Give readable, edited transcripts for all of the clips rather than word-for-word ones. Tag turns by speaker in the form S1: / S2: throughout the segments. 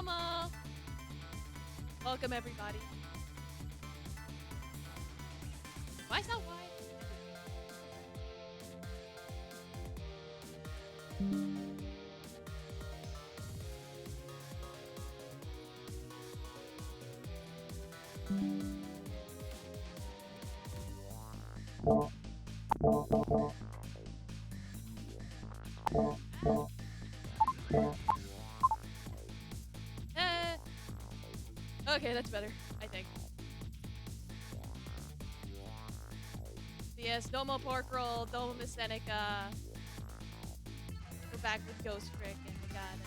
S1: Domo! Welcome, everybody. Why is that wide? Okay, that's better, I think. Yes, Domo Pork Roll, Domo Miss Seneca. We're back with Ghost Trick, and we got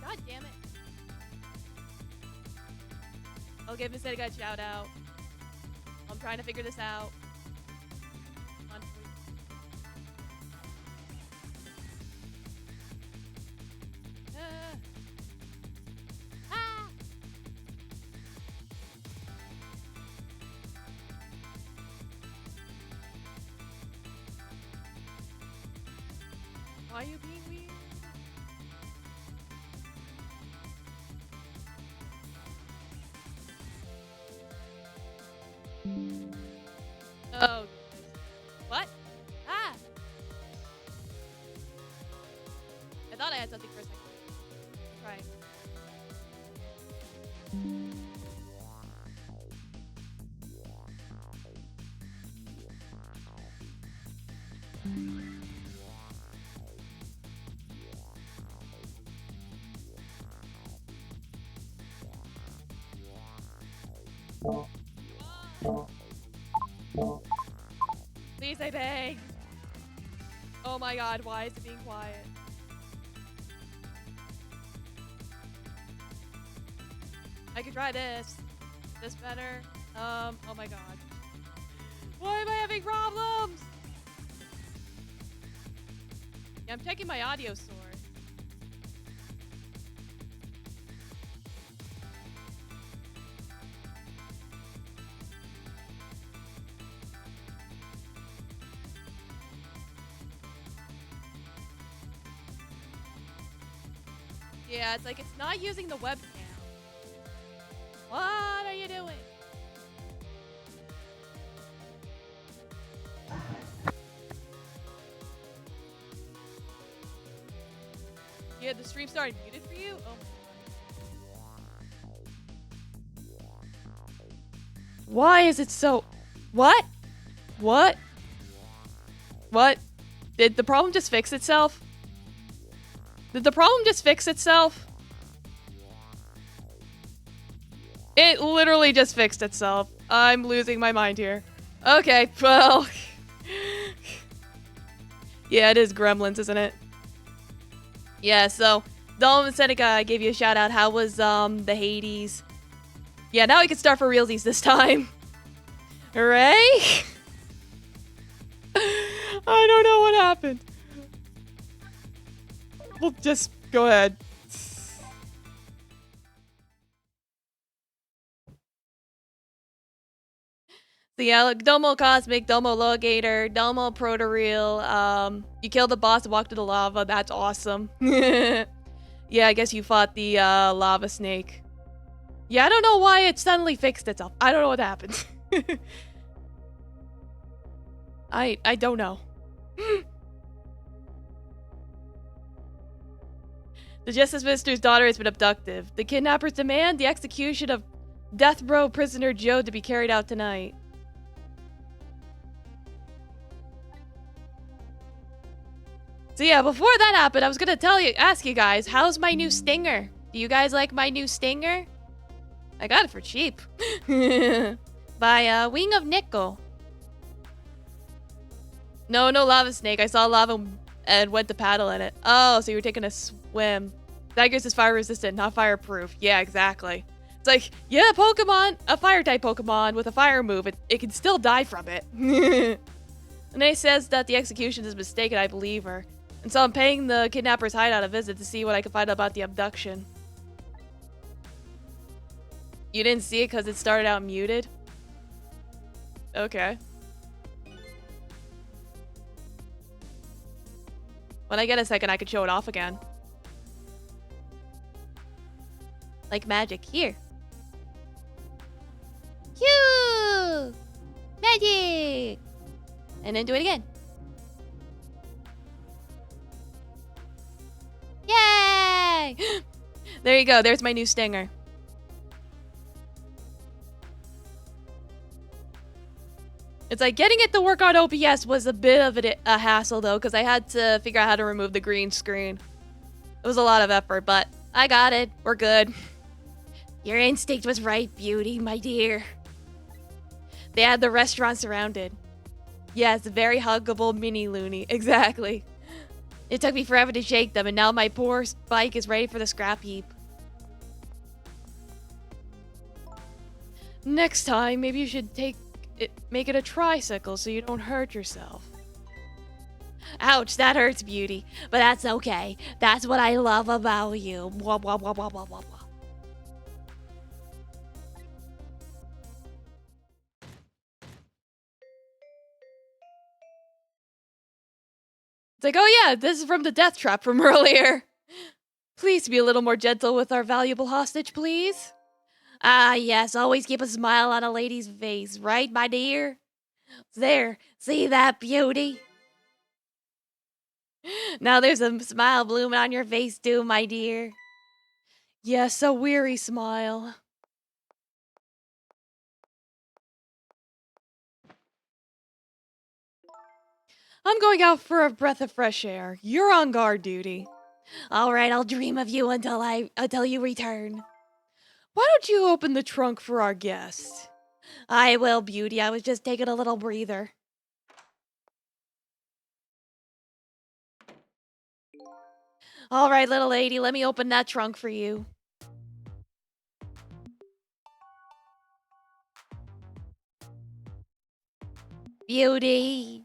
S1: God damn it. I'll give Miss Seneca a shout out. I'm trying to figure this out. Come on, please. Ah! Why are you being weird? Oh, goodness. What? Ah! I thought I had something for a second. Try. Please, I beg. Oh my god, why is it being quiet? I could try this. This better. Oh my god. Why am I having problems? Yeah, I'm checking my audio source. Yeah, it's like it's not using the webcam. What are you doing? Yeah, the stream started muted for you? Oh my god. Why is it so... What? What? What? Did the problem just fix itself? Did the problem just fix itself? It literally just fixed itself. I'm losing my mind here. Okay, well... yeah, it is Gremlins, isn't it? Yeah, so... Dom Seneca, I gave you a shout out. How was, the Hades? Yeah, now we can start for realsies this time. Hooray! I don't know what happened. Well, just go ahead. So yeah, look, Domo Cosmic, Domo Logator, Domo Protoreal, you killed the boss and walked to the lava, that's awesome. Yeah, I guess you fought the, lava snake. Yeah, I don't know why it suddenly fixed itself. I don't know what happened. I don't know. The Justice Minister's daughter has been abducted. The kidnappers demand the execution of death row prisoner Joe to be carried out tonight. So yeah, before that happened, I was gonna ask you guys, how's my new stinger? Do you guys like my new stinger? I got it for cheap. By Wing of Nickel. No lava snake. I saw lava and went to paddle in it. Oh, so you were taking a swim. Tigers is fire resistant, not fireproof. Yeah, exactly. It's like, yeah, Pokemon, a fire type Pokemon with a fire move, it can still die from it. And they says that the execution is mistaken, I believe her. And so I'm paying the kidnapper's hideout a visit to see what I can find out about the abduction. You didn't see it because it started out muted? Okay. When I get a second, I could show it off again. Like magic. Here. Phew! Magic! And then do it again. Yay! There you go. There's my new stinger. It's like getting it to work on OBS was a bit of a hassle though, because I had to figure out how to remove the green screen. It was a lot of effort, but I got it. We're good. Your instinct was right, Beauty, my dear. They had the restaurant surrounded. Yes, very huggable mini loony. Exactly. It took me forever to shake them, and now my poor bike is ready for the scrap heap. Next time, maybe you should make it a tricycle so you don't hurt yourself. Ouch, that hurts, Beauty. But that's okay. That's what I love about you. Wah, wah, wah, wah, wah, wah, wah. It's like, oh yeah, this is from the death trap from earlier. Please be a little more gentle with our valuable hostage, please. Ah, yes, always keep a smile on a lady's face, right, my dear? There, see that, Beauty? Now there's a smile blooming on your face too, my dear. Yes, a weary smile. I'm going out for a breath of fresh air. You're on guard duty. All right, I'll dream of you until you return. Why don't you open the trunk for our guest? I will, Beauty. I was just taking a little breather. All right, little lady, let me open that trunk for you. Beauty.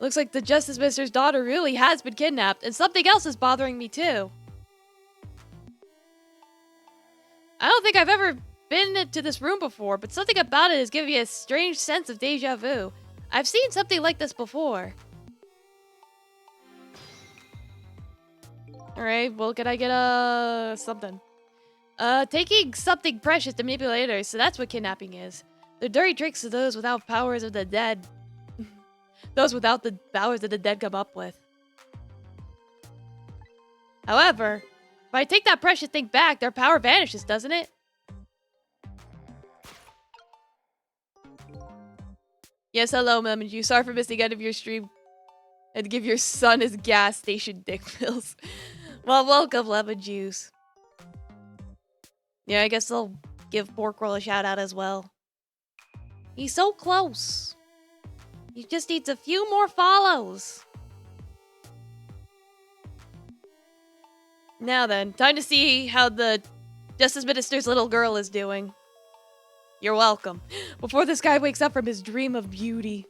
S1: Looks like the Justice Minister's daughter really has been kidnapped, and something else is bothering me too. I don't think I've ever been into this room before, but something about it is giving me a strange sense of deja vu. I've seen something like this before. Alright, well, can I get something? Taking something precious to manipulators, so that's what kidnapping is. The dirty tricks of those without powers of the dead. Those without the powers that the dead come up with. However, if I take that precious thing back, their power vanishes, doesn't it? Yes, hello, Mom and you. Sorry for missing out of your stream. And give your son his gas station dick pills. Well, welcome, Lemon Juice. Yeah, I guess I'll give Porkroll a shout out as well. He's so close. He just needs a few more follows. Now then, time to see how the Justice Minister's little girl is doing. You're welcome. Before this guy wakes up from his dream of beauty.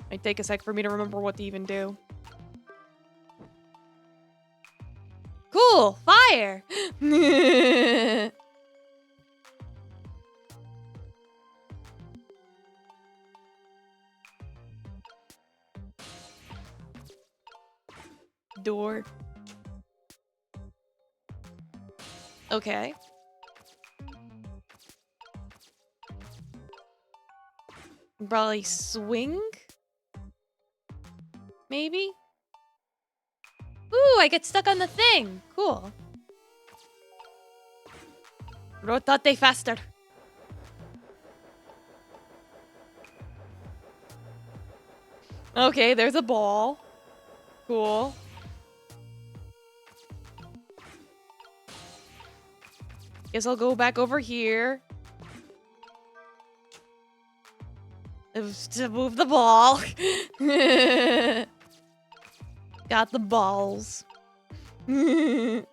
S1: Might take a sec for me to remember what to even do. Cool! Fire! Door. Okay. Probably swing? Maybe? Ooh, I get stuck on the thing. Cool. Rotate faster. Okay, there's a ball. Cool. Guess I'll go back over here. To move the ball. Got the balls. I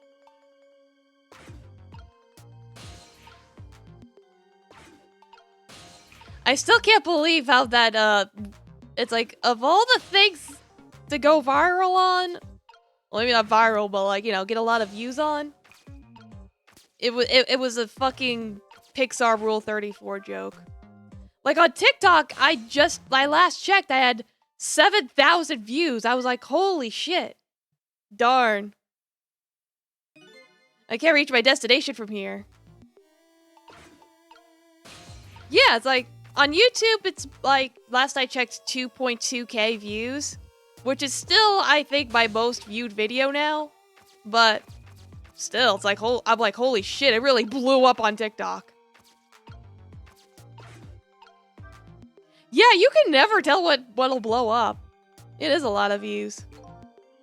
S1: still can't believe how that, it's like, of all the things to go viral on, well, maybe not viral, but like, you know, get a lot of views on, it was a fucking Pixar Rule 34 joke. Like on TikTok, I last checked, I had 7,000 views. I was like, holy shit. Darn. I can't reach my destination from here. Yeah, it's like, on YouTube, it's like, last I checked, 2.2k views. Which is still, I think, my most viewed video now. But, still, it's like, I'm like, holy shit, it really blew up on TikTok. Yeah, you can never tell what'll blow up. It is a lot of views.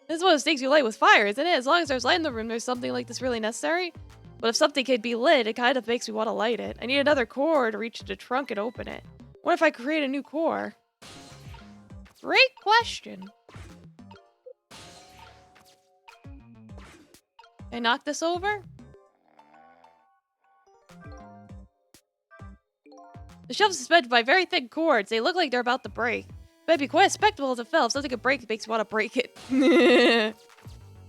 S1: This is what stakes you light with fire, isn't it? As long as there's light in the room, there's something like this really necessary. But if something could be lit, it kind of makes me want to light it. I need another core to reach the trunk and open it. What if I create a new core? Great question. Can I knock this over? The shelves are suspended by very thin cords. They look like they're about to break. But it'd be quite a spectacle if it fell. If something could break, it makes me want to break it.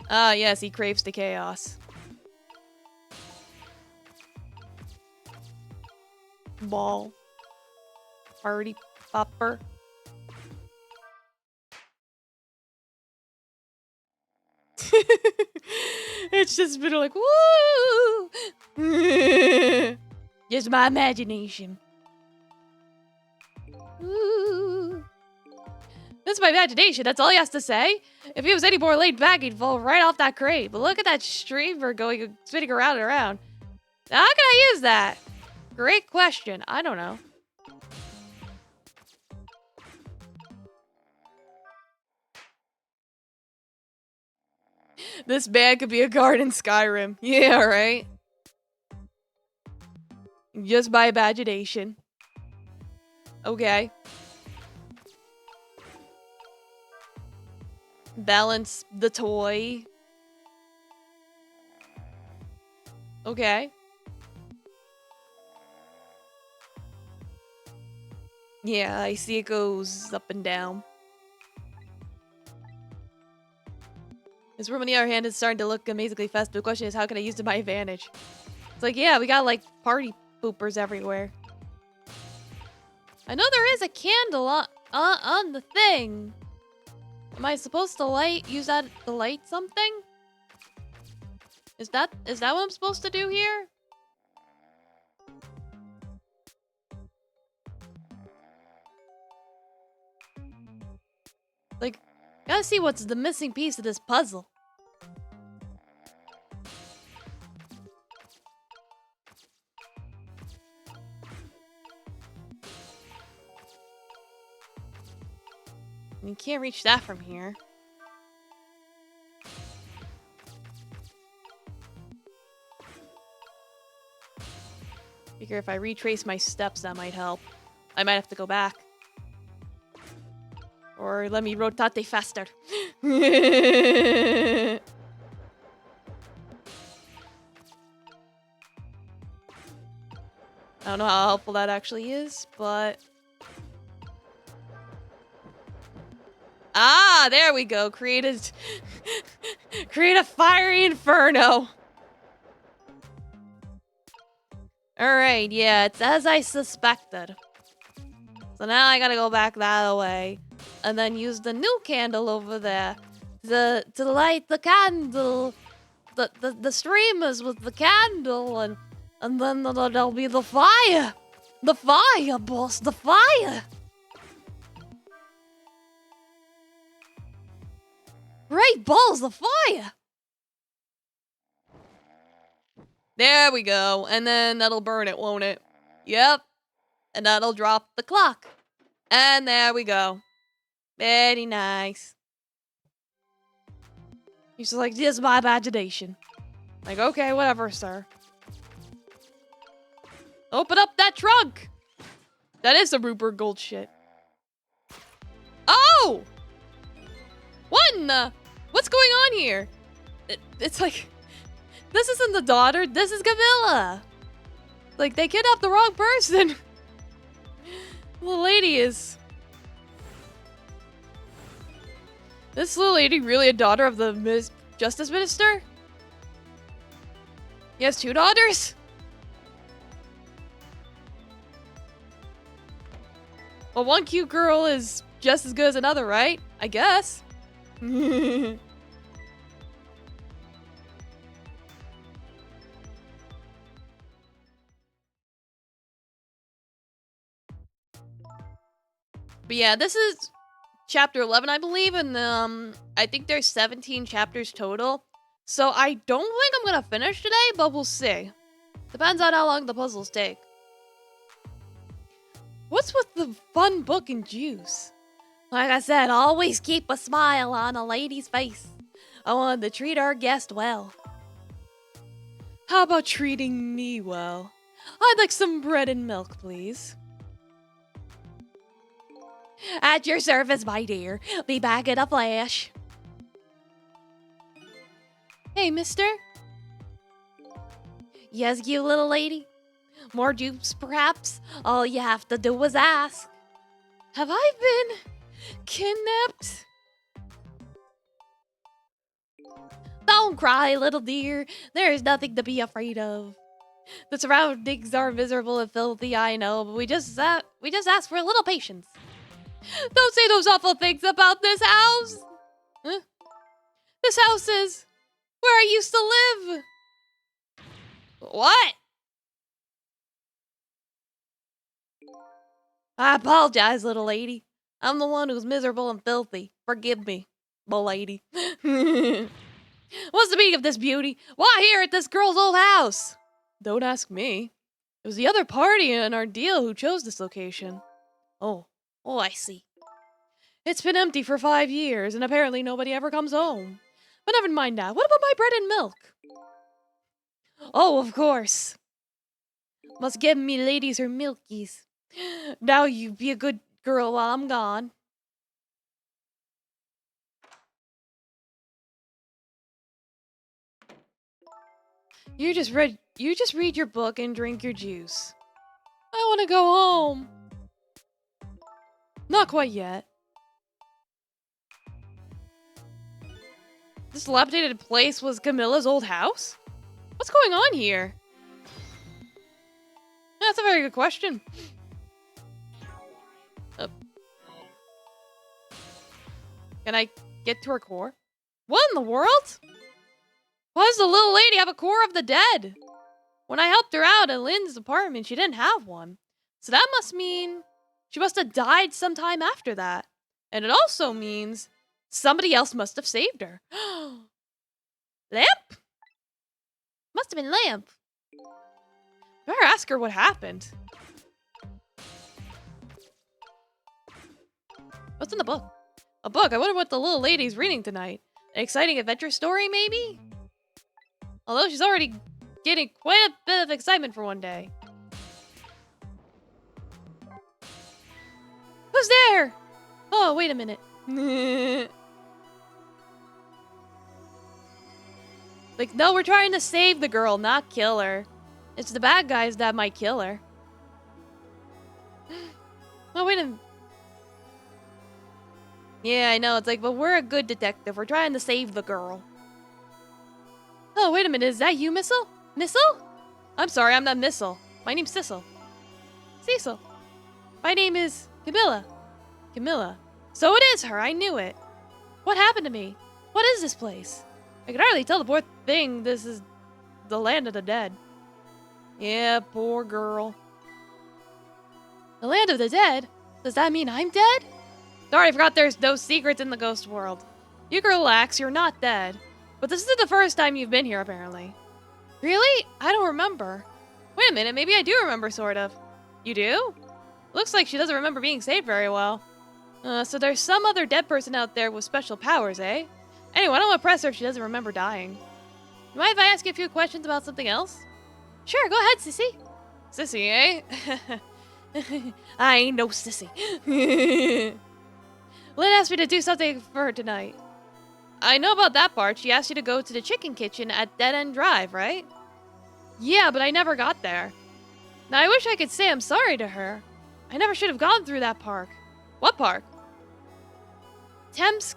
S1: Ah, yes, he craves the chaos. Ball. Party popper. It's just been like, woo! Just my imagination. Woo. That's my imagination. That's all he has to say. If he was any more laid back, he'd fall right off that crate. But look at that streamer going, spinning around and around. Now, how can I use that? Great question. I don't know. This man could be a guard in Skyrim. Yeah, right? Just my imagination. Okay. Balance the toy. Okay. Yeah, I see it goes up and down. This room, on the other hand, is starting to look amazingly festive. The question is, how can I use it to my advantage? It's like, yeah, we got, like, party poopers everywhere. I know there is a candle on the thing. Am I supposed to use that to light something? Is that what I'm supposed to do here? Like, gotta see what's the missing piece of this puzzle. You can't reach that from here. Figure if I retrace my steps, that might help. I might have to go back. Or let me rotate faster. I don't know how helpful that actually is, but... Ah, there we go. Create a fiery inferno. Alright, yeah, it's as I suspected. So now I gotta go back that way. And then use the new candle over there to light the candle. The streamers with the candle, and then there'll be the fire. The fire, boss, the fire. Great balls of fire! There we go. And then that'll burn it, won't it? Yep. And that'll drop the clock. And there we go. Very nice. He's just like, just my imagination. Like, okay, whatever, sir. Open up that trunk! That is some Rupert Gold shit. Oh! What in the... What's going on here? It's like... This isn't the daughter, this is Camilla! Like, they kidnapped the wrong person! The lady is... This little lady really a daughter of the Justice Minister? He has 2 daughters? Well, one cute girl is just as good as another, right? I guess. But yeah, this is chapter 11, I believe, and I think there's 17 chapters total. So I don't think I'm gonna finish today, but we'll see. Depends on how long the puzzles take. What's with the fun book and juice? Like I said, always keep a smile on a lady's face. I wanted to treat our guest well. How about treating me well? I'd like some bread and milk, please. At your service, my dear. Be back in a flash. Hey, mister. Yes, you little lady. More juice, perhaps? All you have to do is ask. Have I been kidnapped? Don't cry, little dear. There is nothing to be afraid of. The surroundings are miserable and filthy, I know, but we just ask for a little patience. Don't say those awful things about this house. Huh? This house is where I used to live. What? I apologize, little lady. I'm the one who's miserable and filthy. Forgive me, milady. What's the meaning of this beauty? Why here at this girl's old house? Don't ask me. It was the other party in our deal who chose this location. Oh, I see. It's been empty for 5 years, and apparently nobody ever comes home. But never mind that. What about my bread and milk? Oh, of course. Must give me ladies her milkies. Now you be a good girl while I'm gone. You just read your book and drink your juice. I want to go home. Not quite yet. This dilapidated place was Camilla's old house? What's going on here? That's a very good question. Can I get to her core? What in the world? Why does the little lady have a core of the dead? When I helped her out at Lynn's apartment, she didn't have one. So that must mean she must have died sometime after that. And it also means somebody else must have saved her. Lamp? Must have been Lamp. Better ask her what happened. What's in the book? A book? I wonder what the little lady's reading tonight. An exciting adventure story, maybe? Although she's already getting quite a bit of excitement for one day. Who's there? Oh, wait a minute. Like, no, we're trying to save the girl, not kill her. It's the bad guys that might kill her. Oh, wait a minute. Yeah, I know. It's like, but we're a good detective. We're trying to save the girl. Oh, wait a minute. Is that you, Missile? Missile? I'm sorry, I'm not Missile. My name's Sissel. Cecil. My name is Camilla. Camilla. So it is her. I knew it. What happened to me? What is this place? I can hardly tell the poor thing this is the land of the dead. Yeah, poor girl. The land of the dead? Does that mean I'm dead? Sorry, I forgot there's no secrets in the ghost world. You can relax, you're not dead. But this isn't the first time you've been here, apparently. Really? I don't remember. Wait a minute, maybe I do remember, sort of. You do? Looks like she doesn't remember being saved very well. So there's some other dead person out there with special powers, eh? Anyway, I don't want to press her if she doesn't remember dying. You mind if I ask you a few questions about something else? Sure, go ahead, sissy. Sissy, eh? I ain't no sissy. Lynn asked me to do something for her tonight. I know about that part. She asked you to go to the chicken kitchen at Dead End Drive, right? Yeah, but I never got there. Now, I wish I could say I'm sorry to her. I never should have gone through that park. What park? Temsic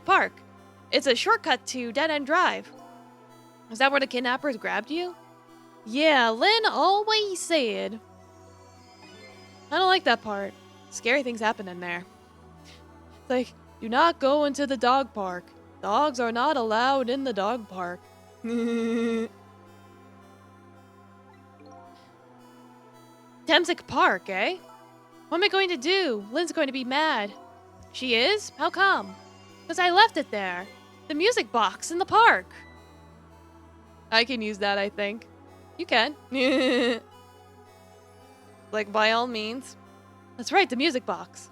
S1: Park. It's a shortcut to Dead End Drive. Is that where the kidnappers grabbed you? Yeah, Lynn always said. I don't like that part. Scary things happen in there. It's like, do not go into the dog park. Dogs are not allowed in the dog park. Temsic Park, eh? What am I going to do? Lynn's going to be mad. She is? How come? Because I left it there. The music box in the park. I can use that, I think. You can. Like, by all means. That's right, the music box.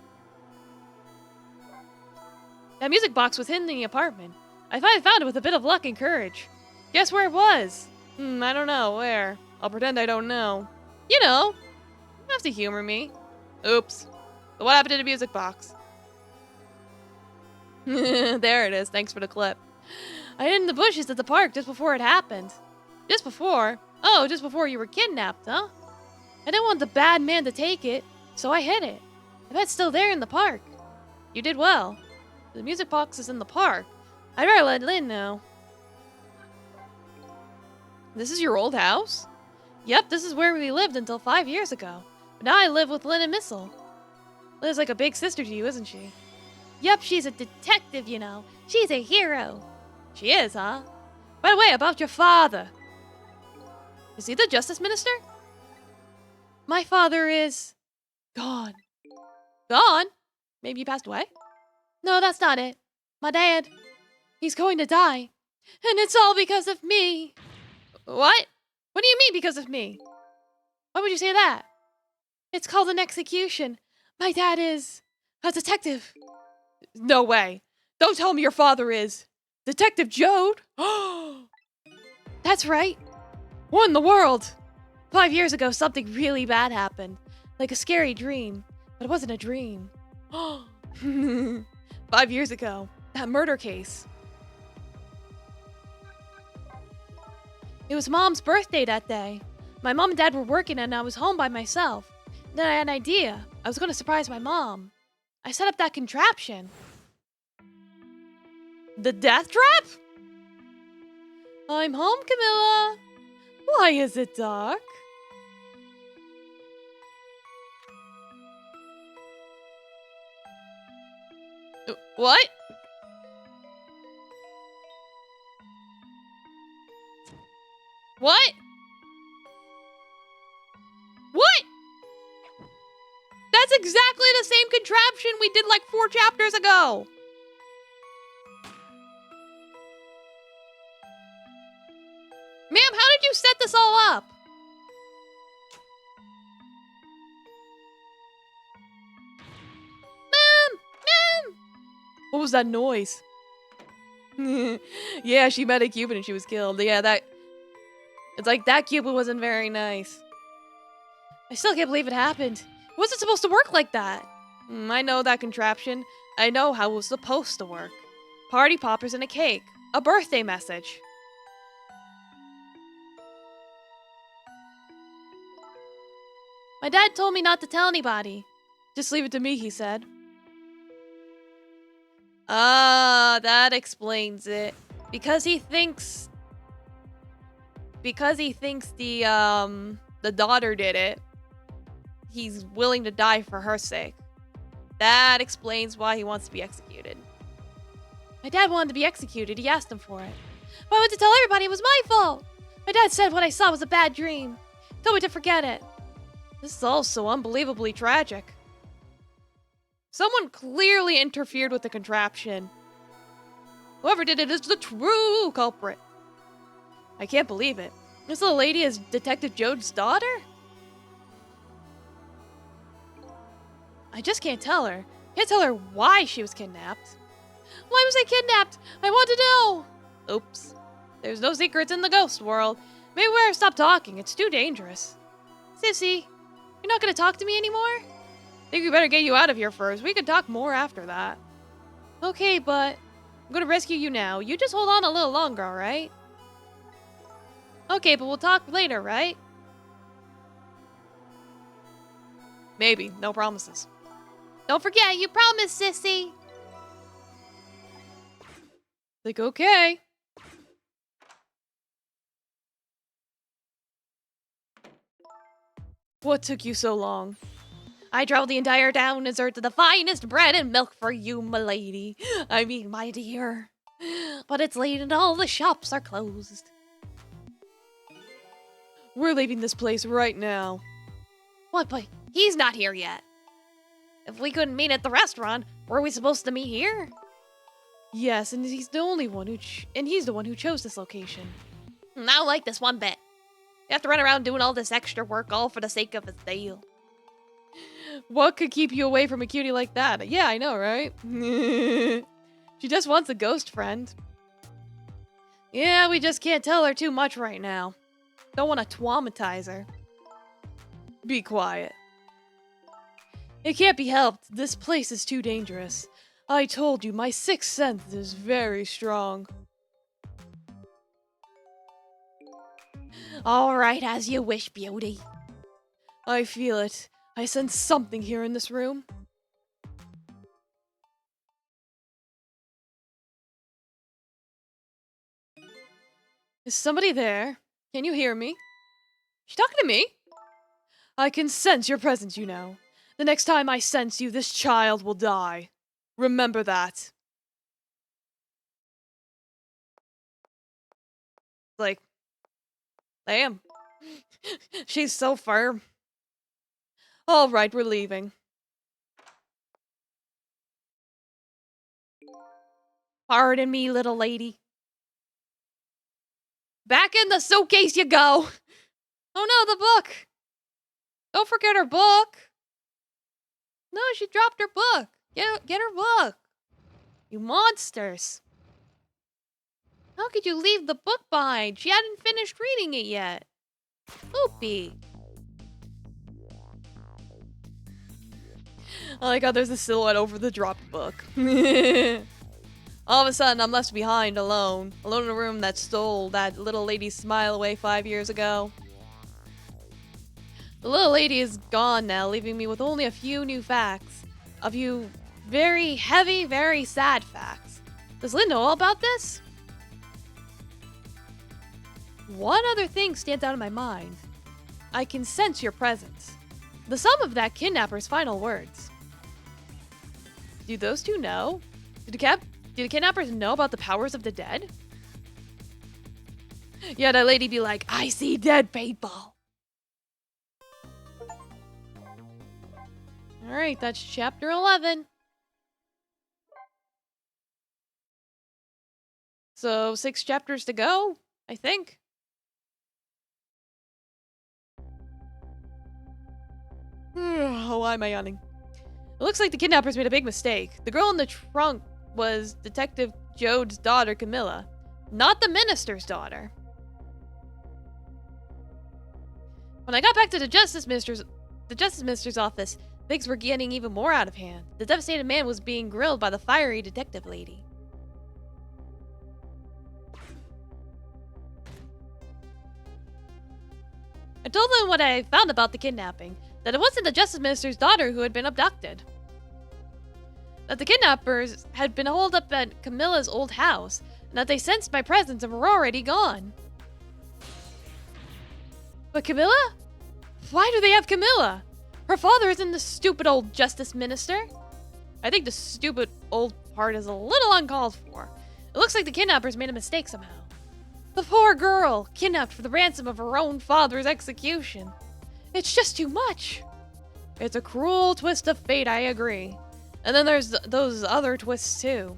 S1: That music box was hidden in the apartment. I finally found it with a bit of luck and courage. Guess where it was? I don't know. Where? I'll pretend I don't know. You know. You don't have to humor me. Oops. But what happened to the music box? There it is. Thanks for the clip. I hid in the bushes at the park just before it happened. Just before? Oh, just before you were kidnapped, huh? I didn't want the bad man to take it, so I hid it. I bet it's still there in the park. You did well. The music box is in the park. I'd rather let Lynn know. This is your old house? Yep, this is where we lived until 5 years ago. But now I live with Lynn and Missile. Lynn's like a big sister to you, isn't she? Yep, she's a detective, you know. She's a hero. She is, huh? By the way, about your father. Is he the justice minister? My father is... gone. Gone? Maybe he passed away? No, that's not it. My dad, he's going to die. And it's all because of me. What? What do you mean because of me? Why would you say that? It's called an execution. My dad is a detective. No way. Don't tell me your father is Detective Jode. That's right. What in the world? 5 years ago, something really bad happened. Like a scary dream. But it wasn't a dream. 5 years ago, that murder case. It was Mom's birthday that day. My mom and Dad were working and I was home by myself. Then I had an idea. I was going to surprise my mom. I set up that contraption. The death trap? I'm home, Camilla. Why is it dark? What? What? What? That's exactly the same contraption we did like 4 chapters ago. Ma'am, how did you set this all up? Ma'am! What was that noise? Yeah, she met a Cupid and she was killed. Yeah, that... It's like that Cupid wasn't very nice. I still can't believe it happened. It wasn't supposed to work like that. I know that contraption. I know how it was supposed to work. Party poppers and a cake. A birthday message. My dad told me not to tell anybody. Just leave it to me, he said. Ah, that explains it. Because he thinks the daughter did it. He's willing to die for her sake. That explains why he wants to be executed. My dad wanted to be executed. He asked him for it. But I went to tell everybody it was my fault. My dad said what I saw was a bad dream. Told me to forget it. This is all so unbelievably tragic. Someone clearly interfered with the contraption. Whoever did it is the true culprit. I can't believe it. This little lady is Detective Jode's daughter? I just can't tell her. Can't tell her why she was kidnapped. Why was I kidnapped? I want to know. Oops. There's no secrets in the ghost world. Maybe we better stop talking. It's too dangerous. Sissy, you're not going to talk to me anymore? Think we better get you out of here first. We could talk more after that. Okay, but I'm going to rescue you now. You just hold on a little longer, alright? Okay, but we'll talk later, right? Maybe. No promises. Don't forget, you promised, sissy. Like, okay. What took you so long? I drove the entire town and served the finest bread and milk for you, milady. I mean, my dear. But it's late and all the shops are closed. We're leaving this place right now. What, but he's not here yet. If we couldn't meet at the restaurant, were we supposed to meet here? Yes, and he's the only one who chose this location. I don't like this one bit. You have to run around doing all this extra work all for the sake of a sale. What could keep you away from a cutie like that? Yeah, I know, right? She just wants a ghost friend. Yeah, we just can't tell her too much right now. Don't want to traumatize her. Be quiet. It can't be helped. This place is too dangerous. I told you, my sixth sense is very strong. All right, as you wish, beauty. I feel it. I sense something here in this room. Is somebody there? Can you hear me? She talking to me? I can sense your presence, you know. The next time I sense you, this child will die. Remember that. Like, damn. She's so firm. All right, we're leaving. Pardon me, little lady. Back in the suitcase you go. Oh no, the book. Don't forget her book. No, she dropped her book. Get her book. You monsters. How could you leave the book behind? She hadn't finished reading it yet. Oopie. I like how there's a silhouette over the dropped book. All of a sudden, I'm left behind alone. Alone in a room that stole that little lady's smile away 5 years ago. The little lady is gone now, leaving me with only a few new facts. A few very heavy, very sad facts. Does Lynn know all about this? One other thing stands out in my mind. I can sense your presence. The sum of that kidnapper's final words. Do those two know? Do the kidnappers know about the powers of the dead? Yeah, that lady be like, I see dead people. Alright, that's chapter 11. So, 6 chapters to go, I think. Why am I yawning? It looks like the kidnappers made a big mistake. The girl in the trunk was Detective Jode's daughter, Camilla, not the minister's daughter. When I got back to the Justice Minister's office, things were getting even more out of hand. The devastated man was being grilled by the fiery detective lady. I told them what I found about the kidnapping, that it wasn't the Justice Minister's daughter who had been abducted. That the kidnappers had been holed up at Camilla's old house, and that they sensed my presence and were already gone. But Camilla? Why do they have Camilla? Her father isn't the stupid old Justice Minister. I think the stupid old part is a little uncalled for. It looks like the kidnappers made a mistake somehow. The poor girl, kidnapped for the ransom of her own father's execution. It's just too much. It's a cruel twist of fate, I agree. And then there's those other twists too.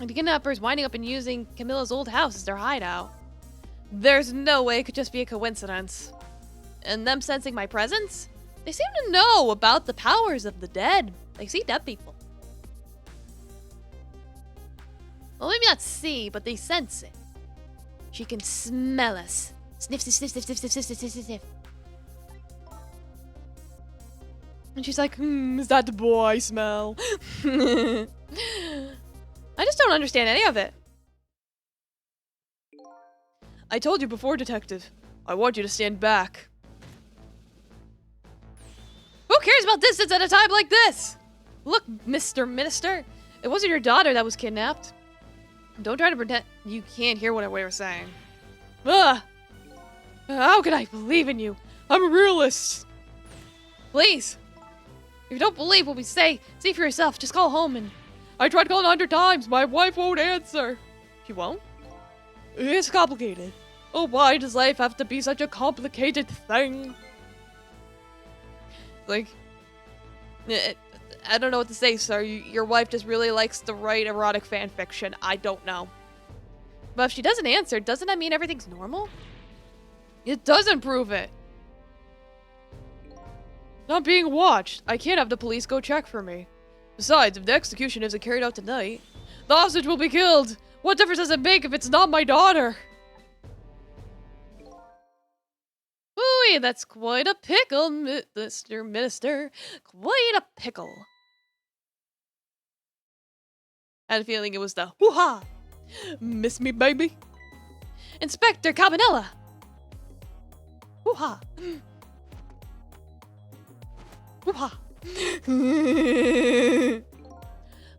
S1: And the kidnappers winding up and using Camilla's old house as their hideout. There's no way it could just be a coincidence. And them sensing my presence? They seem to know about the powers of the dead. They see dead people. Well, maybe not see, but they sense it. She can smell us. Sniff, sniff, sniff, sniff, sniff, sniff, sniff, sniff, sniff. And she's like, is that the boy smell? I just don't understand any of it. I told you before, Detective. I want you to stand back. Who cares about distance at a time like this? Look, Mr. Minister, it wasn't your daughter that was kidnapped. Don't try to pretend you can't hear what we were saying. Ugh! How can I believe in you? I'm a realist. Please, If you don't believe what we say, see for yourself. Just call home and... I tried calling 100 times. My wife won't answer. She won't? It's complicated. Oh, why does life have to be such a complicated thing? Like... I don't know what to say, sir. Your wife just really likes to write erotic fan fiction. I don't know. But if she doesn't answer, doesn't that mean everything's normal? It doesn't prove it. Not being watched. I can't have the police go check for me. Besides, if the execution isn't carried out tonight, the hostage will be killed. What difference does it make if it's not my daughter? Ooh, that's quite a pickle, Mr. Minister. Quite a pickle. I had a feeling it was the hoo-ha. Miss me, baby? Inspector Cabanella. Hoo-ha. Hoo-ha. I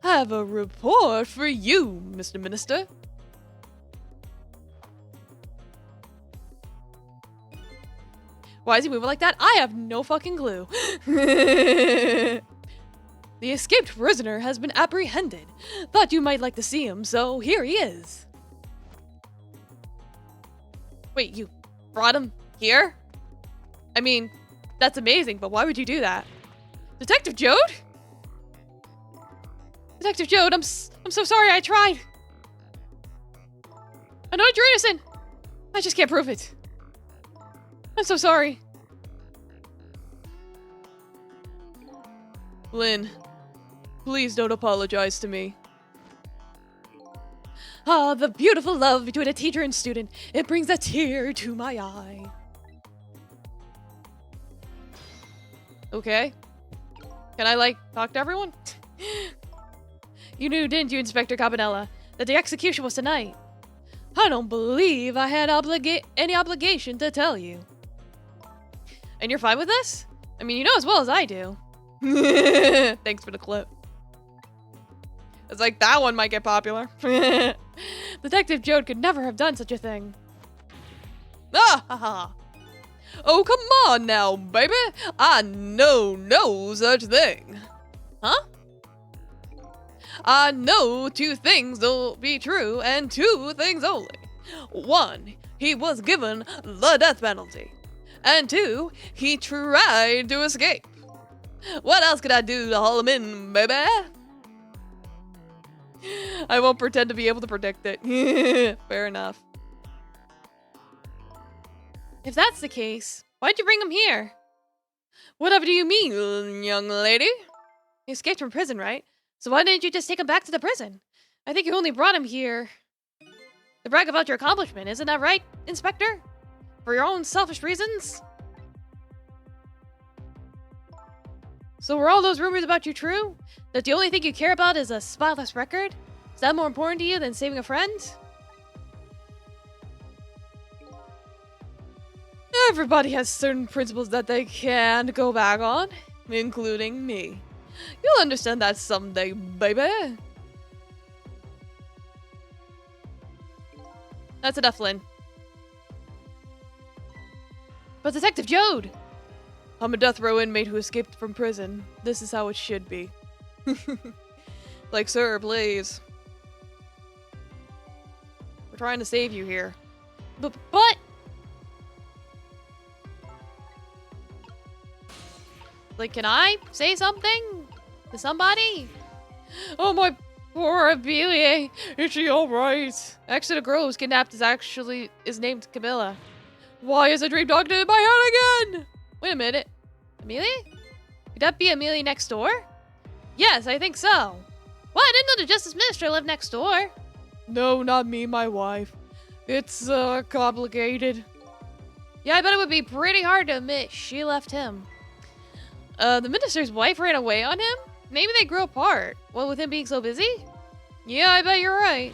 S1: have a report for you, Mr. Minister. Why is he moving like that? I have no fucking clue. The escaped prisoner has been apprehended. Thought you might like to see him, so here he is. Wait, you brought him here? I mean, that's amazing, but why would you do that? Detective Jode? Detective Jode, I'm so sorry I tried. I know you're innocent. I just can't prove it. I'm so sorry. Lynn, please don't apologize to me. Ah, the beautiful love between a teacher and student. It brings a tear to my eye. Okay. Can I, like, talk to everyone? You knew, didn't you, Inspector Cabanella, that the execution was tonight? I don't believe I had any obligation to tell you. And you're fine with this? I mean, you know as well as I do. Thanks for the clip. It's like, that one might get popular. Detective Jode could never have done such a thing. Ah, ha, ha. Oh, come on now, baby. I know no such thing. Huh? I know two things will be true and two things only. One, he was given the death penalty. And two, he tried to escape. What else could I do to haul him in, baby? I won't pretend to be able to predict it. Fair enough. If that's the case, why'd you bring him here? Whatever do you mean, young lady? He escaped from prison, right? So why didn't you just take him back to the prison? I think you only brought him here to brag about your accomplishment, isn't that right, Inspector? For your own selfish reasons? So were all those rumors about you true? That the only thing you care about is a spotless record? Is that more important to you than saving a friend? Everybody has certain principles that they can't go back on, including me. You'll understand that someday, baby. That's enough, Lynn. But Detective Jode! I'm a death row inmate who escaped from prison. This is how it should be. Like, sir, please. We're trying to save you here. But... Like, can I say something to somebody? Oh, my poor Amelia. Is she alright? Actually, the girl who was kidnapped is named Camilla. Why is a dream talking in my head again? Wait a minute. Amelia? Could that be Amelia next door? Yes, I think so. Well, I didn't know the Justice Minister lived next door. No, not me, my wife. It's, complicated. Yeah, I bet it would be pretty hard to admit she left him. The minister's wife ran away on him? Maybe they grew apart. What, with him being so busy? Yeah, I bet you're right.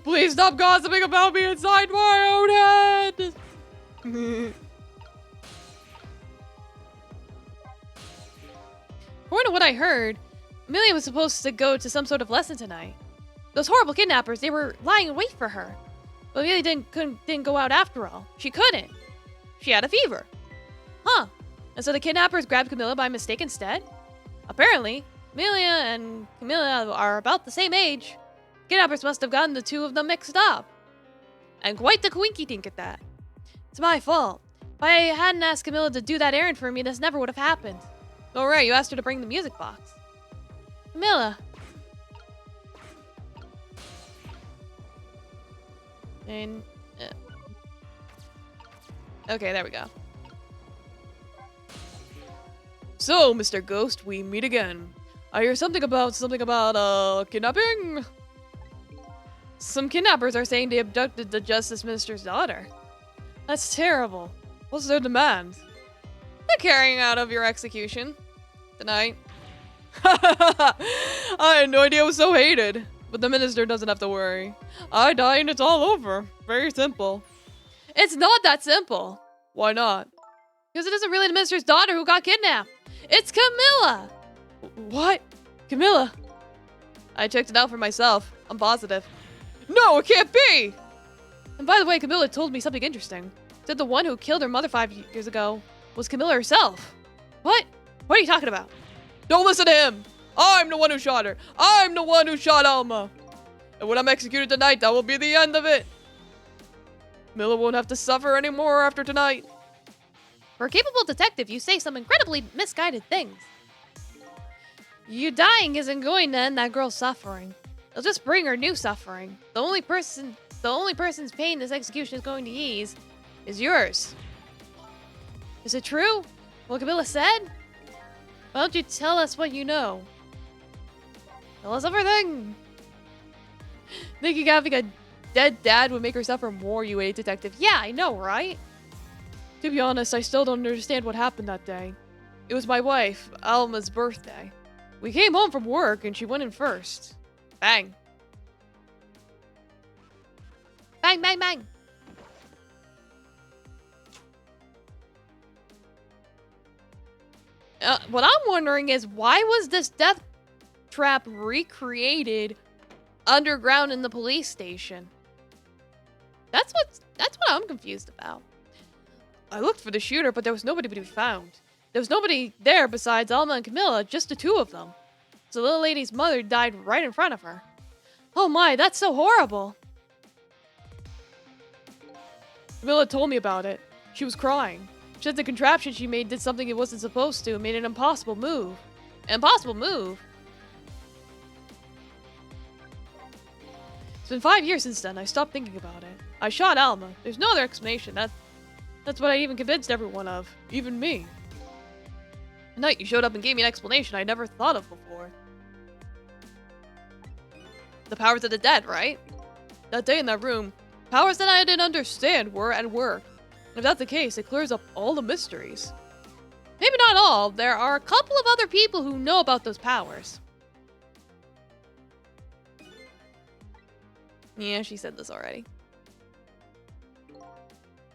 S1: Please stop gossiping about me inside my own head! According to what I heard, Amelia was supposed to go to some sort of lesson tonight. Those horrible kidnappers, they were lying in wait for her. But Amelia didn't go out after all. She couldn't. She had a fever. Huh. And so the kidnappers grabbed Camilla by mistake instead? Apparently, Amelia and Camilla are about the same age. Kidnappers must have gotten the two of them mixed up. And quite the quinky dink at that. It's my fault. If I hadn't asked Camilla to do that errand for me, this never would have happened. Oh right, you asked her to bring the music box. Camilla. And... okay, there we go. So, Mr. Ghost, we meet again. I hear something about kidnapping? Some kidnappers are saying they abducted the Justice Minister's daughter. That's terrible. What's their demand? The carrying out of your execution. Tonight. I had no idea I was so hated. But the minister doesn't have to worry. I die and it's all over. Very simple. It's not that simple. Why not? Because it isn't really the minister's daughter who got kidnapped. It's Camilla! What? Camilla? I checked it out for myself. I'm positive. No, it can't be! And by the way, Camilla told me something interesting. Said the one who killed her mother 5 years ago was Camilla herself. What? What are you talking about? Don't listen to him! I'm the one who shot her! I'm the one who shot Alma! And when I'm executed tonight, that will be the end of it! Camilla won't have to suffer anymore after tonight. For a capable detective, you say some incredibly misguided things. You dying isn't going to end that girl's suffering. It'll just bring her new suffering. The only person's pain this execution is going to ease is yours. Is it true? What Camilla said? Why don't you tell us what you know? Tell us everything! Thinking having a dead dad would make her suffer more, you idiot detective. Yeah, I know, right? To be honest, I still don't understand what happened that day. It was my wife, Alma's birthday. We came home from work and she went in first. Bang. Bang, bang, bang. What I'm wondering is, why was this death trap recreated underground in the police station? That's what I'm confused about. I looked for the shooter, but there was nobody to be found. There was nobody there besides Alma and Camilla, just the two of them. So the little lady's mother died right in front of her. Oh my, that's so horrible. Camilla told me about it. She was crying. She said the contraption she made did something it wasn't supposed to and made an impossible move. An impossible move? It's been 5 years since then. I stopped thinking about it. I shot Alma. There's no other explanation. That's what I even convinced everyone of. Even me. The night you showed up and gave me an explanation I never thought of before. The powers of the dead, right? That day in that room, powers that I didn't understand were at work. If that's the case, it clears up all the mysteries. Maybe not all. There are a couple of other people who know about those powers. Yeah, she said this already.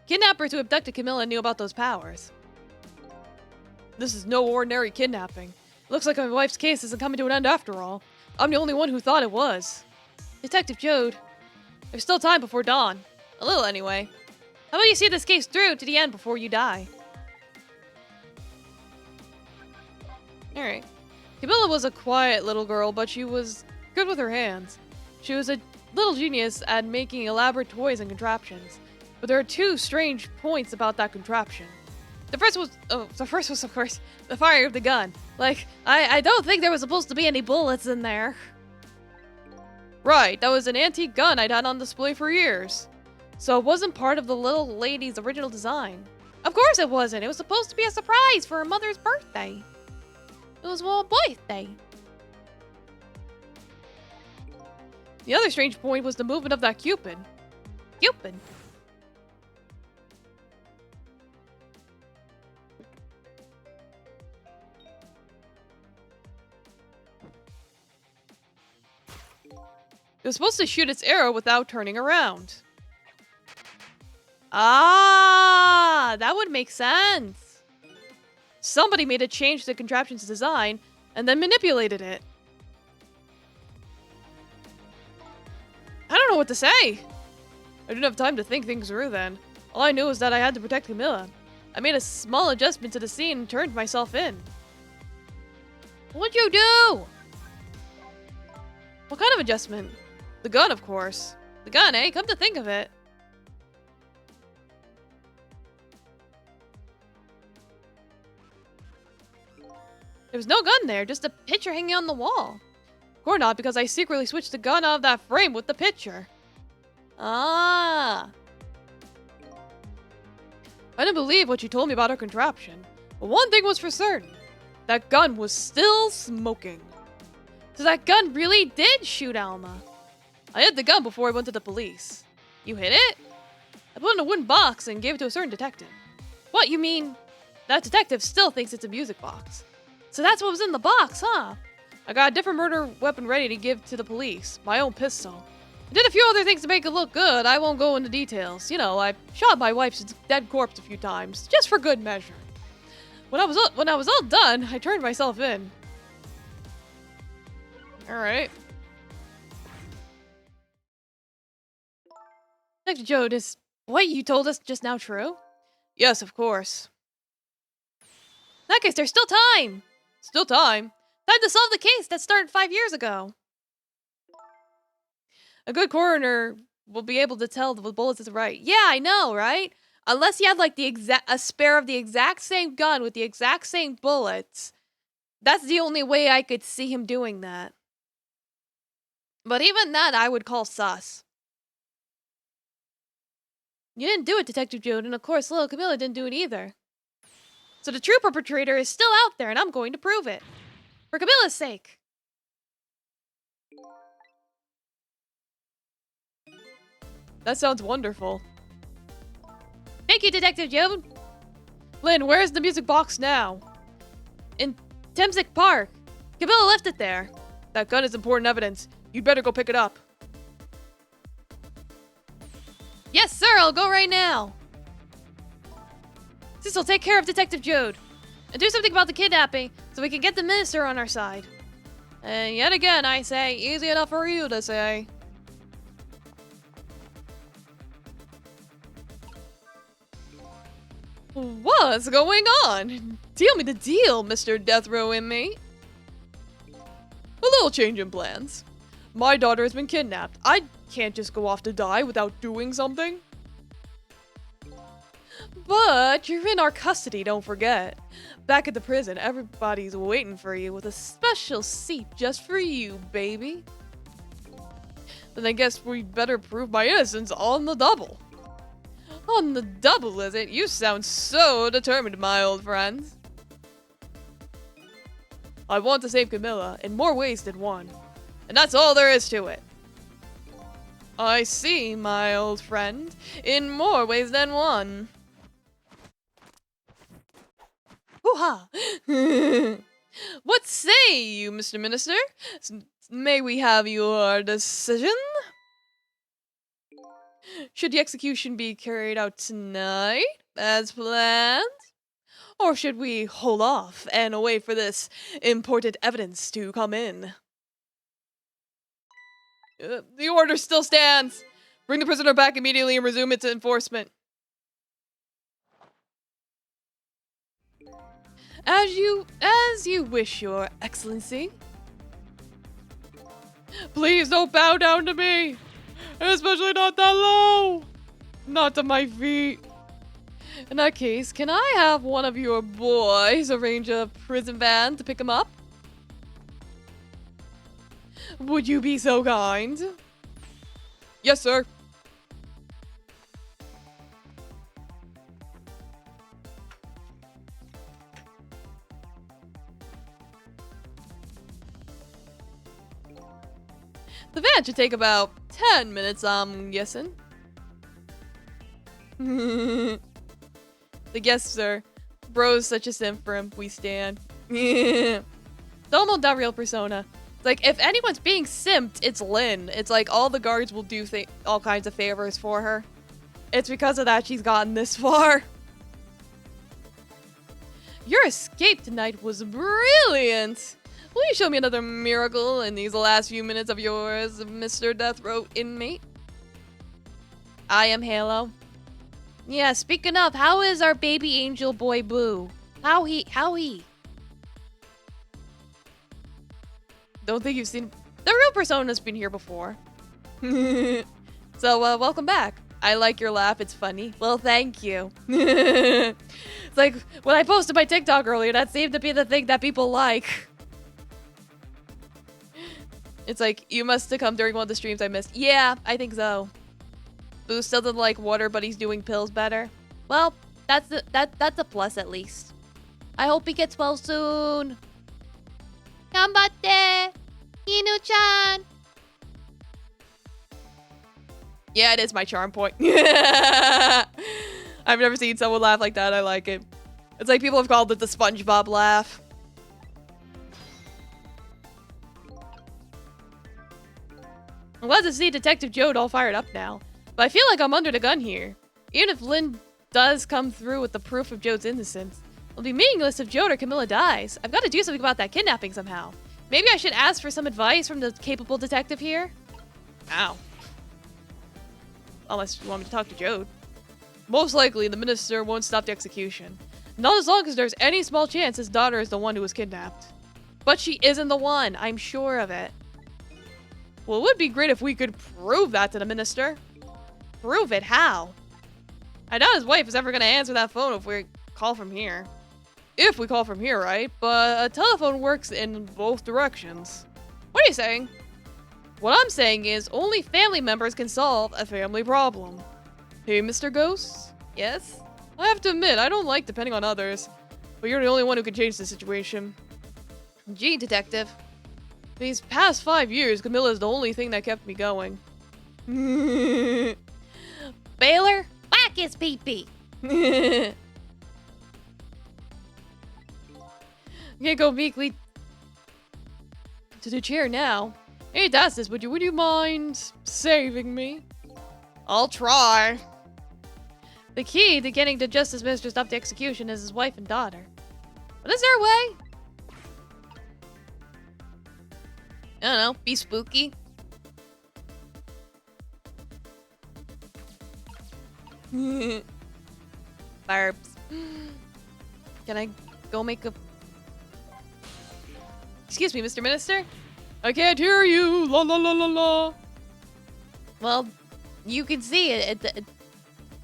S1: Kidnappers who abducted Camilla knew about those powers. This is no ordinary kidnapping. It looks like my wife's case isn't coming to an end after all. I'm the only one who thought it was. Detective Jode, there's still time before dawn. A little anyway. How about you see this case through to the end before you die? Alright. Camilla was a quiet little girl, but she was good with her hands. She was a little genius at making elaborate toys and contraptions. But there are two strange points about that contraption. The first was, of course, the fire of the gun. Like, I don't think there was supposed to be any bullets in there. Right, that was an antique gun I'd had on display for years. So it wasn't part of the little lady's original design. Of course it wasn't. It was supposed to be a surprise for her mother's birthday. It was her birthday. The other strange point was the movement of that Cupid. Cupid? It was supposed to shoot its arrow without turning around. Ah, that would make sense. Somebody made a change to the contraption's design and then manipulated it. I don't know what to say. I didn't have time to think things through then. All I knew was that I had to protect Camilla. I made a small adjustment to the scene and turned myself in. What'd you do? What kind of adjustment? The gun, of course. The gun, eh? Come to think of it. There was no gun there, just a picture hanging on the wall. Or not, because I secretly switched the gun out of that frame with the picture. Ah. I didn't believe what you told me about her contraption. But one thing was for certain. That gun was still smoking. So that gun really did shoot Alma. I hid the gun before I went to the police. You hid it? I put it in a wooden box and gave it to a certain detective. What, you mean? That detective still thinks it's a music box. So that's what was in the box, huh? I got a different murder weapon ready to give to the police. My own pistol. I did a few other things to make it look good. I won't go into details. You know, I shot my wife's dead corpse a few times, just for good measure. When I was all done, I turned myself in. Alright. Dr. Joad, is what you told us just now true? Yes, of course. In that case, there's still time! Still time? Time to solve the case that started 5 years ago. A good coroner will be able to tell the bullets is right. Yeah, I know, right? Unless he had like a spare of the exact same gun with the exact same bullets. That's the only way I could see him doing that. But even that I would call sus. You didn't do it, Detective Joad, and of course little Camilla didn't do it either. So the true perpetrator is still out there, and I'm going to prove it. For Camilla's sake. That sounds wonderful. Thank you, Detective Joad. Lynn, where's the music box now? In Temsic Park. Camilla left it there. That gun is important evidence. You'd better go pick it up. Yes, sir, I'll go right now. Cecil, take care of Detective Joad. And do something about the kidnapping so we can get the minister on our side. And yet again, I say, easy enough for you to say. What's going on? Deal me the deal, Mr. Death Row inmate. A little change in plans. My daughter has been kidnapped. I can't just go off to die without doing something. But you're in our custody, don't forget. Back at the prison, everybody's waiting for you with a special seat just for you, baby. Then I guess we'd better prove my innocence on the double. On the double, is it? You sound so determined, my old friend. I want to save Camilla in more ways than one. And that's all there is to it. I see, my old friend. In more ways than one. Hoo-ha! What say you, Mr. Minister? May we have your decision? Should the execution be carried out tonight, as planned? Or should we hold off and wait for this important evidence to come in? The order still stands. Bring the prisoner back immediately and resume its enforcement. As you wish, Your Excellency. Please don't bow down to me. Especially not that low. Not to my feet. In that case, can I have one of your boys arrange a prison van to pick him up? Would you be so kind? Yes, sir. The van should take about 10 minutes, I'm guessing. The guest, sir. Bro's such a simp for him. We stand. Almost not real persona. Like, if anyone's being simped, it's Lynn. It's like all the guards will do all kinds of favors for her. It's because of that she's gotten this far. Your escape tonight was brilliant. Will you show me another miracle in these last few minutes of yours, Mr. Death Row inmate? I am Halo. Yeah, speaking of, how is our baby angel boy Boo? How he? Don't think you've seen... The real Persona's been here before. So, welcome back. I like your laugh, it's funny. Well, thank you. It's like, when I posted my TikTok earlier, that seemed to be the thing that people like. It's like, you must have come during one of the streams I missed. Yeah, I think so. Boo still doesn't like water, but he's doing pills better. Well, that's a plus at least. I hope he gets well soon. Ganbatte! Inu-chan! Yeah, it is my charm point. I've never seen someone laugh like that. I like it. It's like people have called it the SpongeBob laugh. I'm glad to see Detective Jode all fired up now. But I feel like I'm under the gun here. Even if Lynn does come through with the proof of Jode's innocence, it'll be meaningless if Jode or Camilla dies. I've got to do something about that kidnapping somehow. Maybe I should ask for some advice from the capable detective here? Ow. Unless you want me to talk to Jode. Most likely, the minister won't stop the execution. Not as long as there's any small chance his daughter is the one who was kidnapped. But she isn't the one, I'm sure of it. Well, it would be great if we could prove that to the minister. Prove it? How? I doubt his wife is ever going to answer that phone if we call from here. If we call from here, right? But a telephone works in both directions. What are you saying? What I'm saying is, only family members can solve a family problem. Hey, Mr. Ghost? Yes? I have to admit, I don't like depending on others. But you're the only one who can change the situation. Gee, detective. These past 5 years, Camilla is the only thing that kept me going. Baylor? Whack his pee-pee! Can't go meekly to the chair now. Hey, Dastis, would you mind saving me? I'll try. The key to getting the Justice Minister to stop the execution is his wife and daughter. But is there a way? I don't know, be spooky. Barbs. Can I go make a... Excuse me, Mr. Minister? I can't hear you. La la la la la. Well, you can see it.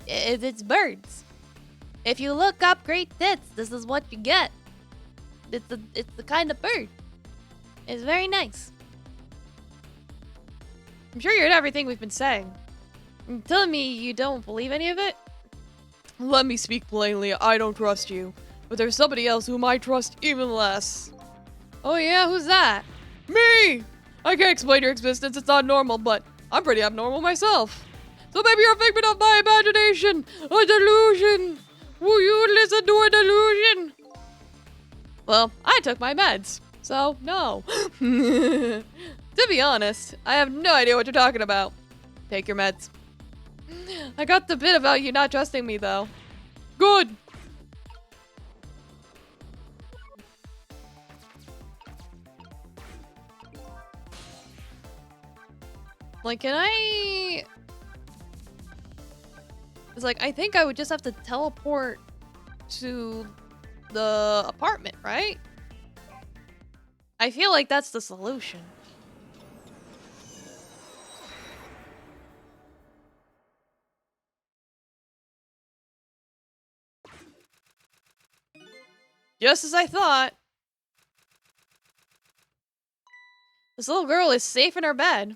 S1: It's birds. If you look up great tits, this is what you get. It's the kind of bird. It's very nice. I'm sure you heard everything we've been saying. You're telling me you don't believe any of it? Let me speak plainly. I don't trust you. But there's somebody else whom I trust even less. Oh yeah, who's that? Me! I can't explain your existence, it's not normal, but I'm pretty abnormal myself. So maybe you're a figment of my imagination, a delusion. Will you listen to a delusion? Well, I took my meds, so no. To be honest, I have no idea what you're talking about. Take your meds. I got the bit about you not trusting me, though. Good. Like, can I... It's like, I think I would just have to teleport to the apartment, right? I feel like that's the solution. Just as I thought. This little girl is safe in her bed.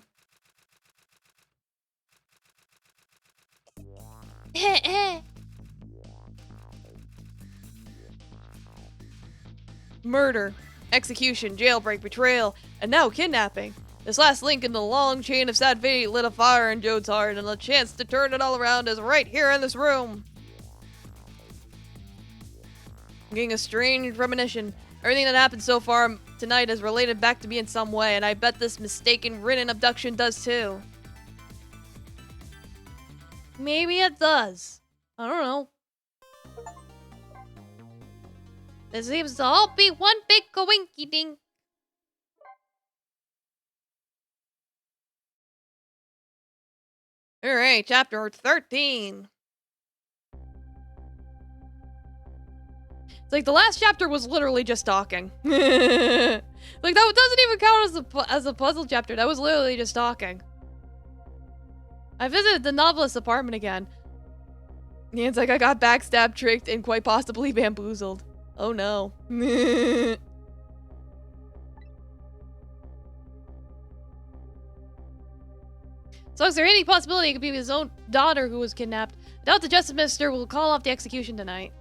S1: Murder, execution, jailbreak, betrayal, and now kidnapping. This last link in the long chain of sad fate lit a fire in Jode's heart, and the chance to turn it all around is right here in this room. I'm getting a strange premonition. Everything that happened so far tonight is related back to me in some way, and I bet this mistaken written abduction does too. Maybe it does. I don't know. This seems to all be one big coinky dink. Alright, chapter 13. It's like the last chapter was literally just talking. Like, that doesn't even count as a puzzle chapter. That was literally just talking. I visited the novelist's apartment again. Ian's like, I got backstabbed, tricked, and quite possibly bamboozled. Oh no. So is there any possibility it could be his own daughter who was kidnapped? I doubt the Justice Minister will call off the execution tonight.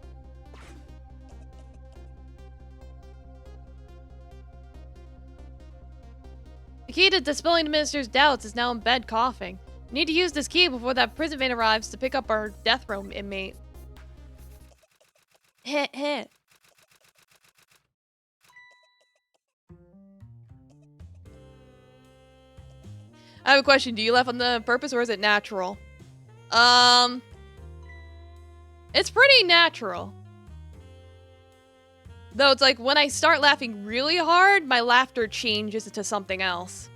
S1: The key to dispelling the Minister's doubts is now in bed coughing. We need to use this key before that prison van arrives to pick up our death row inmate. Heh heh. I have a question. Do you laugh on the purpose or is it natural? It's pretty natural. Though it's like when I start laughing really hard, my laughter changes to something else.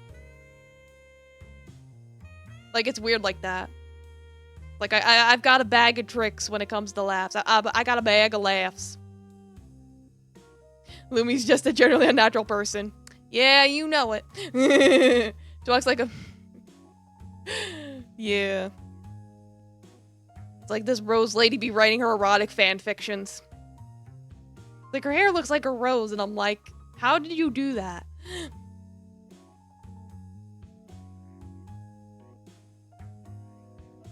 S1: Like it's weird like that. Like I've got a bag of tricks when it comes to laughs. I got a bag of laughs. Lumi's just a generally unnatural person. Yeah, you know it. Talks like a... Yeah. It's like this rose lady be writing her erotic fan fictions. Like her hair looks like a rose and I'm like, how did you do that?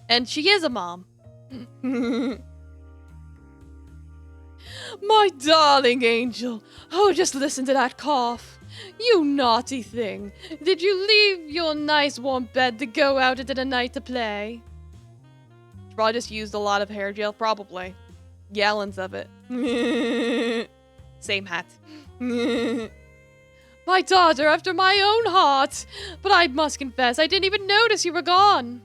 S1: And she is a mom. My darling angel. Oh, just listen to that cough. You naughty thing. Did you leave your nice warm bed to go out into the night to play? Probably just used a lot of hair gel, probably. Gallons of it. Same hat. My daughter after my own heart. But I must confess, I didn't even notice you were gone.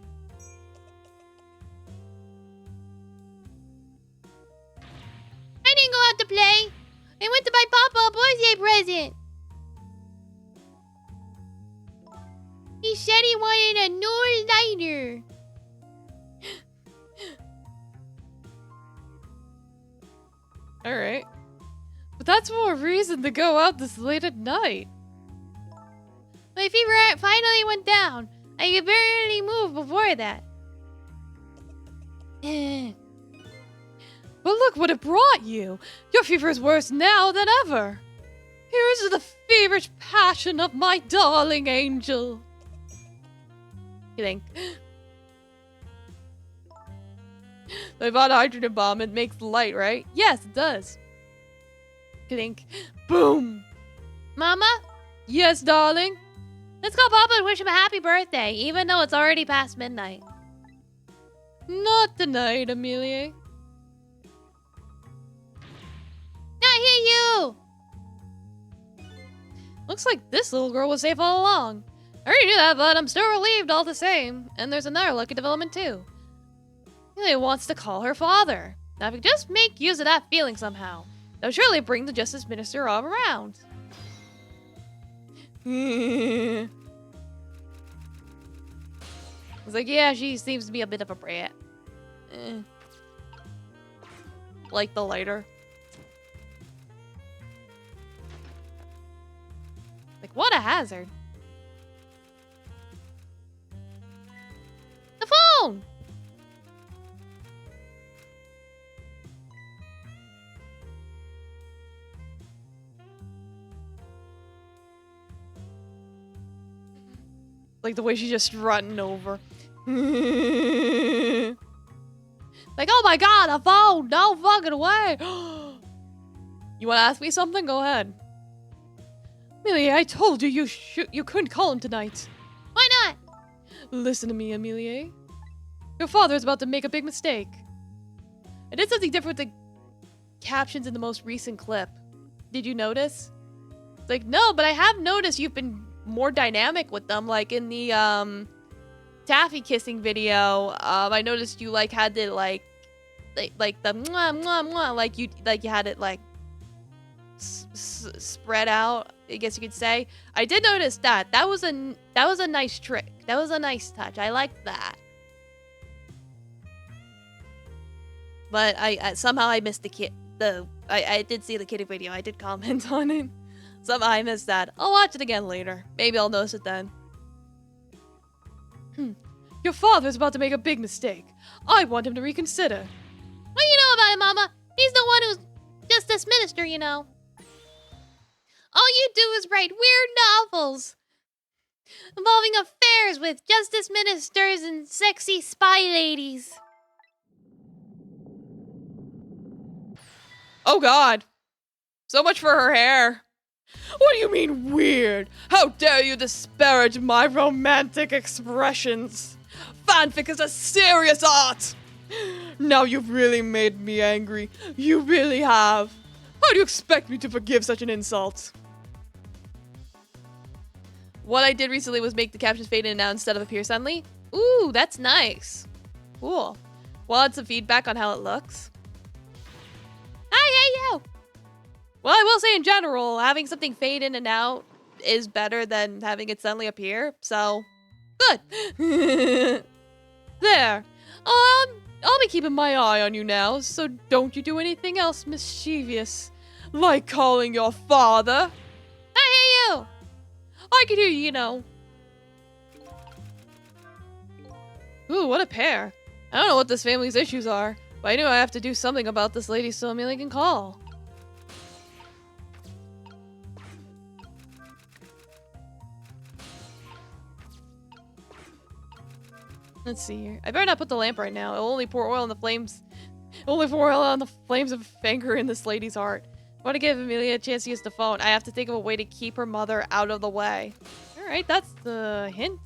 S2: I didn't go out to play. I went to buy Papa a birthday present. He said he wanted a new lighter.
S1: Alright. But that's more reason to go out this late at night.
S2: My fever finally went down. I could barely move before that.
S1: But look what it brought you. Your fever is worse now than ever. Here is the feverish passion of my darling angel. You think? I bought a hydrogen bomb. It makes light, right? Yes, it does. You think? Boom.
S2: Mama?
S1: Yes, darling?
S2: Let's call Papa and wish him a happy birthday, even though it's already past midnight.
S1: Not tonight, Amelia.
S2: I hear you!
S1: Looks like this little girl was safe all along. I already knew that, but I'm still relieved all the same. And there's another lucky development too. Amelia wants to call her father. Now if we just make use of that feeling somehow, that would surely bring the Justice Minister all around. I was like, yeah, she seems to be a bit of a brat. Like the lighter. Like, what a hazard. The phone! Like the way she's just strutting over. Like, oh my god, a phone! No fucking way! You wanna ask me something? Go ahead. Amelia, I told you you couldn't call him tonight.
S2: Why not?
S1: Listen to me, Amelia. Your father is about to make a big mistake. I did something different with the captions in the most recent clip. Did you notice? It's like, no, but I have noticed you've been more dynamic with them. Like in the taffy kissing video, I noticed you like had it like the mwah mwah mwah, like you had it like spread out, I guess you could say. I did notice that. That was a nice trick. That was a nice touch. I liked that. But I somehow I missed the kid. I did see the kitty video. I did comment on it. Somehow I missed that. I'll watch it again later. Maybe I'll notice it then. Your father's about to make a big mistake. I want him to reconsider.
S2: What do you know about him, Mama? He's the one who's justice minister, you know. All you do is write weird novels involving affairs with justice ministers and sexy spy ladies.
S1: Oh God. So much for her hair. What do you mean weird? How dare you disparage my romantic expressions? Fanfic is a serious art. Now you've really made me angry. You really have. How do you expect me to forgive such an insult? What I did recently was make the captions fade in and out instead of appear suddenly. Ooh, that's nice. Cool. Want some feedback on how it looks?
S2: Hey, you!
S1: Well, I will say in general, having something fade in and out is better than having it suddenly appear, so good. There. I'll be keeping my eye on you now, so don't you do anything else mischievous, like calling your father.
S2: Hey, you!
S1: I can hear you, you know. Ooh, what a pair. I don't know what this family's issues are, but I knew I have to do something about this lady so Amelia can call. Let's see here. I better not put the lamp right now. It'll only pour oil on the flames. Only pour oil on the flames of anger in this lady's heart. I want to give Amelia a chance to use the phone. I have to think of a way to keep her mother out of the way. Alright, that's the hint.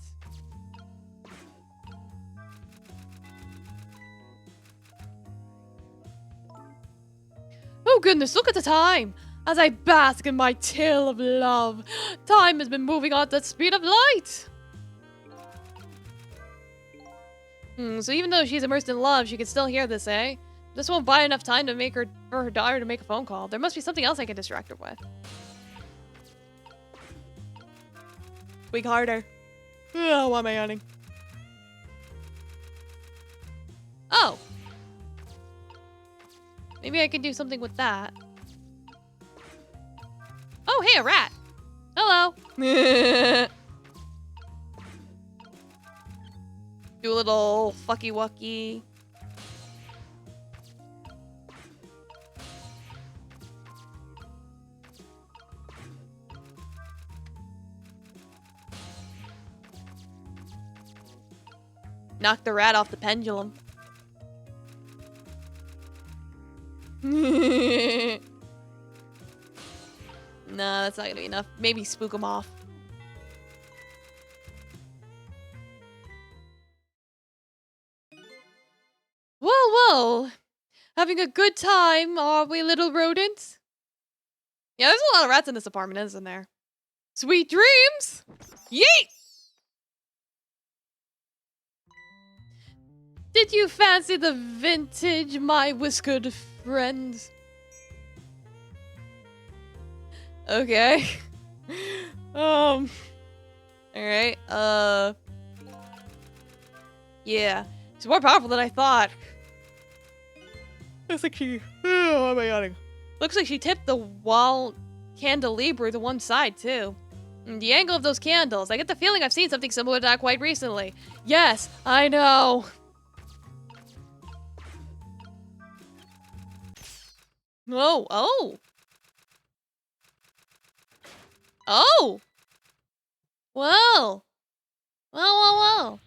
S1: Oh goodness, look at the time! As I bask in my tale of love, time has been moving on at the speed of light! So even though she's immersed in love, she can still hear this, eh? This won't buy enough time to make her for her daughter to make a phone call. There must be something else I can distract her with. Squeak harder. Oh, why am I yawning? Oh. Maybe I can do something with that. Oh, hey, a rat. Hello. Do a little fucky wucky. Knock the rat off the pendulum. No, that's not gonna be enough. Maybe spook him off. Well, having a good time, are we, little rodents? Yeah, there's a lot of rats in this apartment, isn't there? Sweet dreams! Yeet! Did you fancy the vintage, my whiskered friend? Okay. Alright, yeah. She's more powerful than I thought. Looks like she... Oh, why am I yawning? Looks like she tipped the wall candelabra to one side, too. And the angle of those candles. I get the feeling I've seen something similar to that quite recently. Yes, I know. Oh, oh. Oh. Well. Well.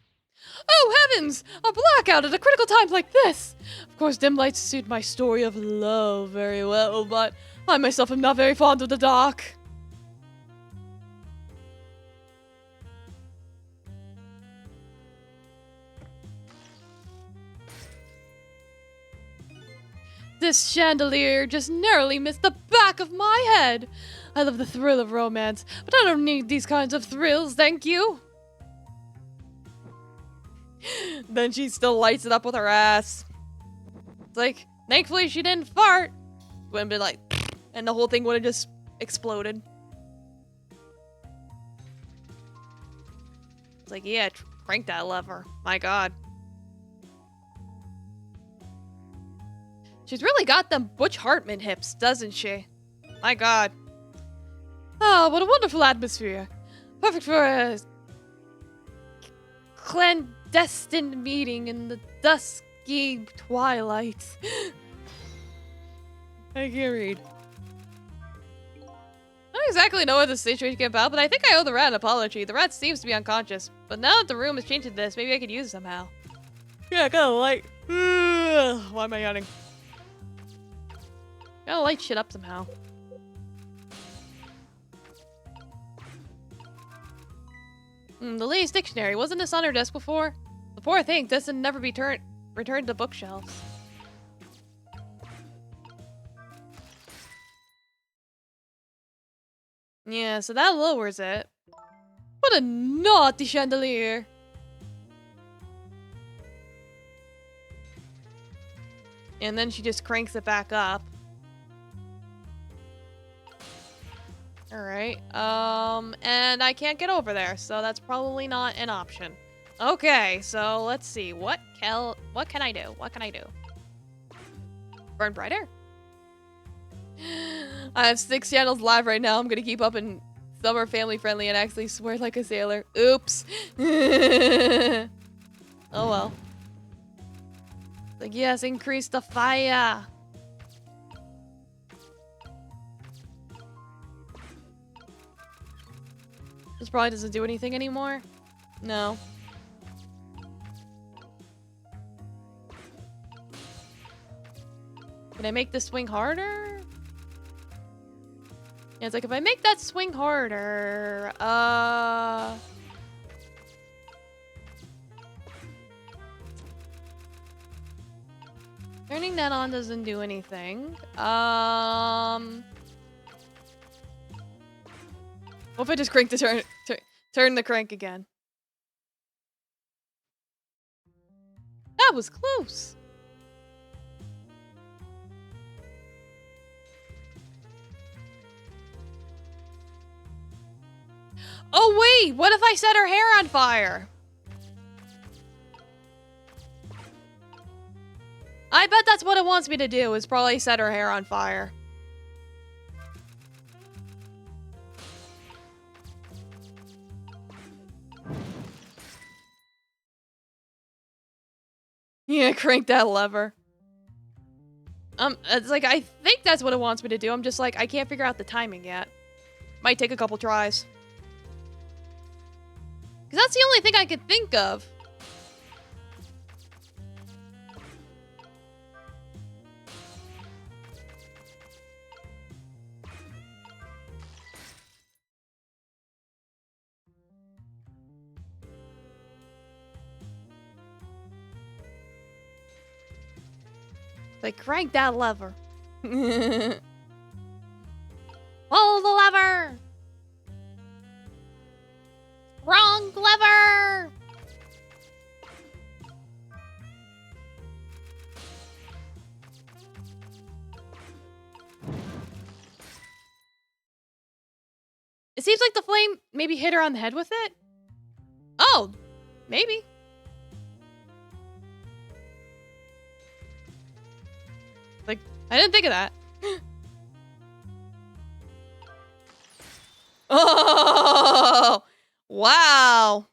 S1: Oh, heavens! A blackout at a critical time like this! Of course, dim lights suit my story of love very well, but I myself am not very fond of the dark. This chandelier just narrowly missed the back of my head. I love the thrill of romance, but I don't need these kinds of thrills, thank you. Then she still lights it up with her ass. It's like, thankfully she didn't fart. Would have been like, and the whole thing would have just exploded. It's like, yeah, crank that lever. My God. She's really got them Butch Hartman hips, doesn't she? My God. Oh, what a wonderful atmosphere. Perfect for a clandestine meeting in the dusky twilight. I can't read. I don't exactly know what the situation came about, but I think I owe the rat an apology. The rat seems to be unconscious, but now that the room has changed to this, maybe I could use it somehow. Yeah, I got a light. Why am I yawning? Gotta light shit up somehow. The lady's dictionary. Wasn't this on her desk before? The poor thing doesn't never be returned to bookshelves. Yeah, so that lowers it. What a naughty chandelier. And then she just cranks it back up. Alright, and I can't get over there, so that's probably not an option. Okay, so let's see. What can I do? What can I do? Burn brighter? I have 6 channels live right now. I'm gonna keep up and some are family friendly and actually swear like a sailor. Oops. Oh well. Like, yes, increase the fire. This probably doesn't do anything anymore. No. Can I make this swing harder? Yeah, it's like if I make that swing harder, turning that on doesn't do anything. What if I just crank the turn the crank again? That was close. Oh wait, what if I set her hair on fire? I bet that's what it wants me to do, is probably set her hair on fire. Yeah, crank that lever. It's like, I think that's what it wants me to do. I'm just like, I can't figure out the timing yet. Might take a couple tries. Because that's the only thing I could think of. Like, crank that lever. Pull the lever! Wrong lever! It seems like the flame maybe hit her on the head with it. Oh, maybe. Like, I didn't think of that. Oh, wow.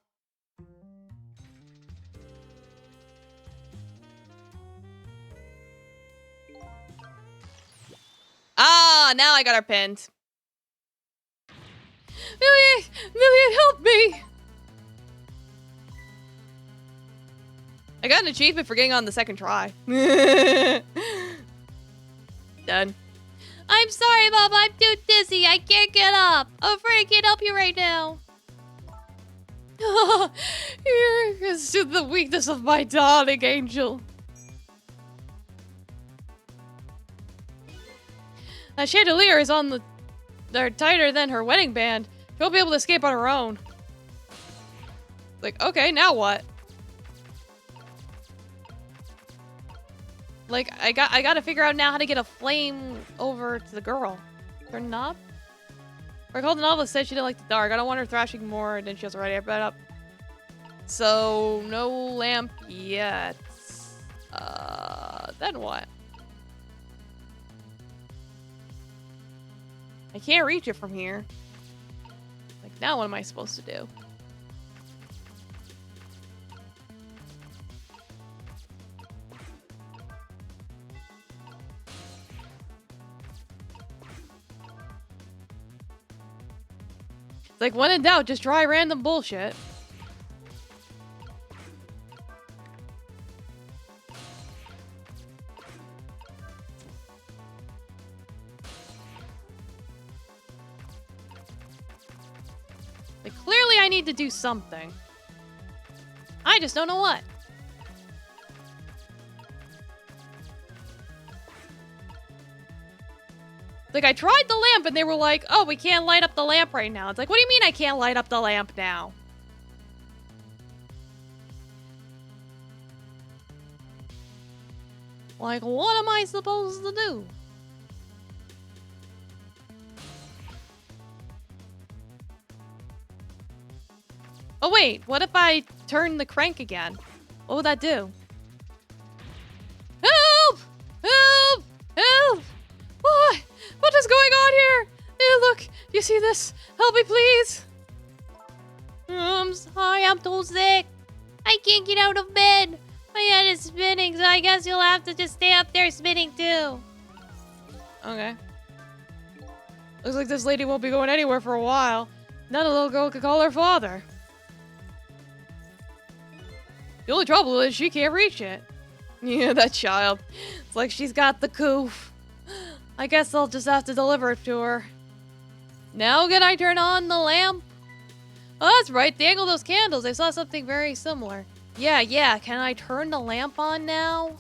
S1: Ah, now I got her pinned. Million, help me! I got an achievement for getting on the second try. Done.
S2: I'm sorry, Mom. I'm too dizzy. I can't get up. I'm afraid I can't help you right now.
S1: Here is to the weakness of my darling angel. That chandelier is on the... They're tighter than her wedding band. She won't be able to escape on her own. Like, okay, now what? Like, I gotta figure out now how to get a flame over to the girl. Turn the knob? I called the novelist, said she didn't like the dark. I don't want her thrashing more than she has already. I bet up. So, no lamp yet. Then what? I can't reach it from here. Like, now what am I supposed to do? It's like, when in doubt, just try random bullshit. Like, clearly I need to do something. I just don't know what. Like, I tried the lamp and they were like, oh, we can't light up the lamp right now. It's like, what do you mean I can't light up the lamp now? Like, what am I supposed to do? Oh, wait, what if I turn the crank again? What would that do? Help! Help! Help! What? What is going on here? Hey, look, you see this? Help me, please.
S2: I'm sorry, I'm too sick. I can't get out of bed. My head is spinning, so I guess you'll have to just stay up there spinning too.
S1: Okay. Looks like this lady won't be going anywhere for a while. Now the little girl could call her father. The only trouble is she can't reach it. Yeah, that child. It's like she's got the coof. I guess I'll just have to deliver it to her. Now can I turn on the lamp? Oh, that's right. The angle of those candles. I saw something very similar. Yeah. Can I turn the lamp on now?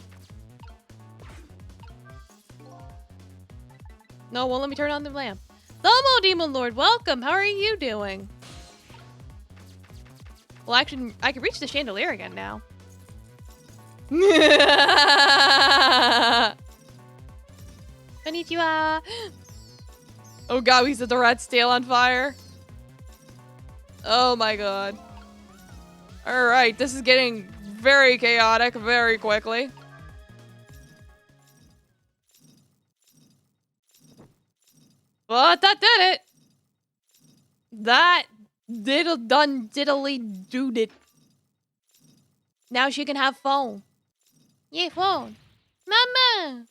S1: No, well, let me turn on the lamp. Thelmo, Demon Lord, welcome. How are you doing? Well, actually, I can reach the chandelier again now.
S2: Konnichiwa.
S1: Oh god, we set the rat's tail on fire. Oh my god. Alright, this is getting very chaotic very quickly. But that did it. That diddly doed it. Now she can have phone.
S2: Yeah, phone. Mama!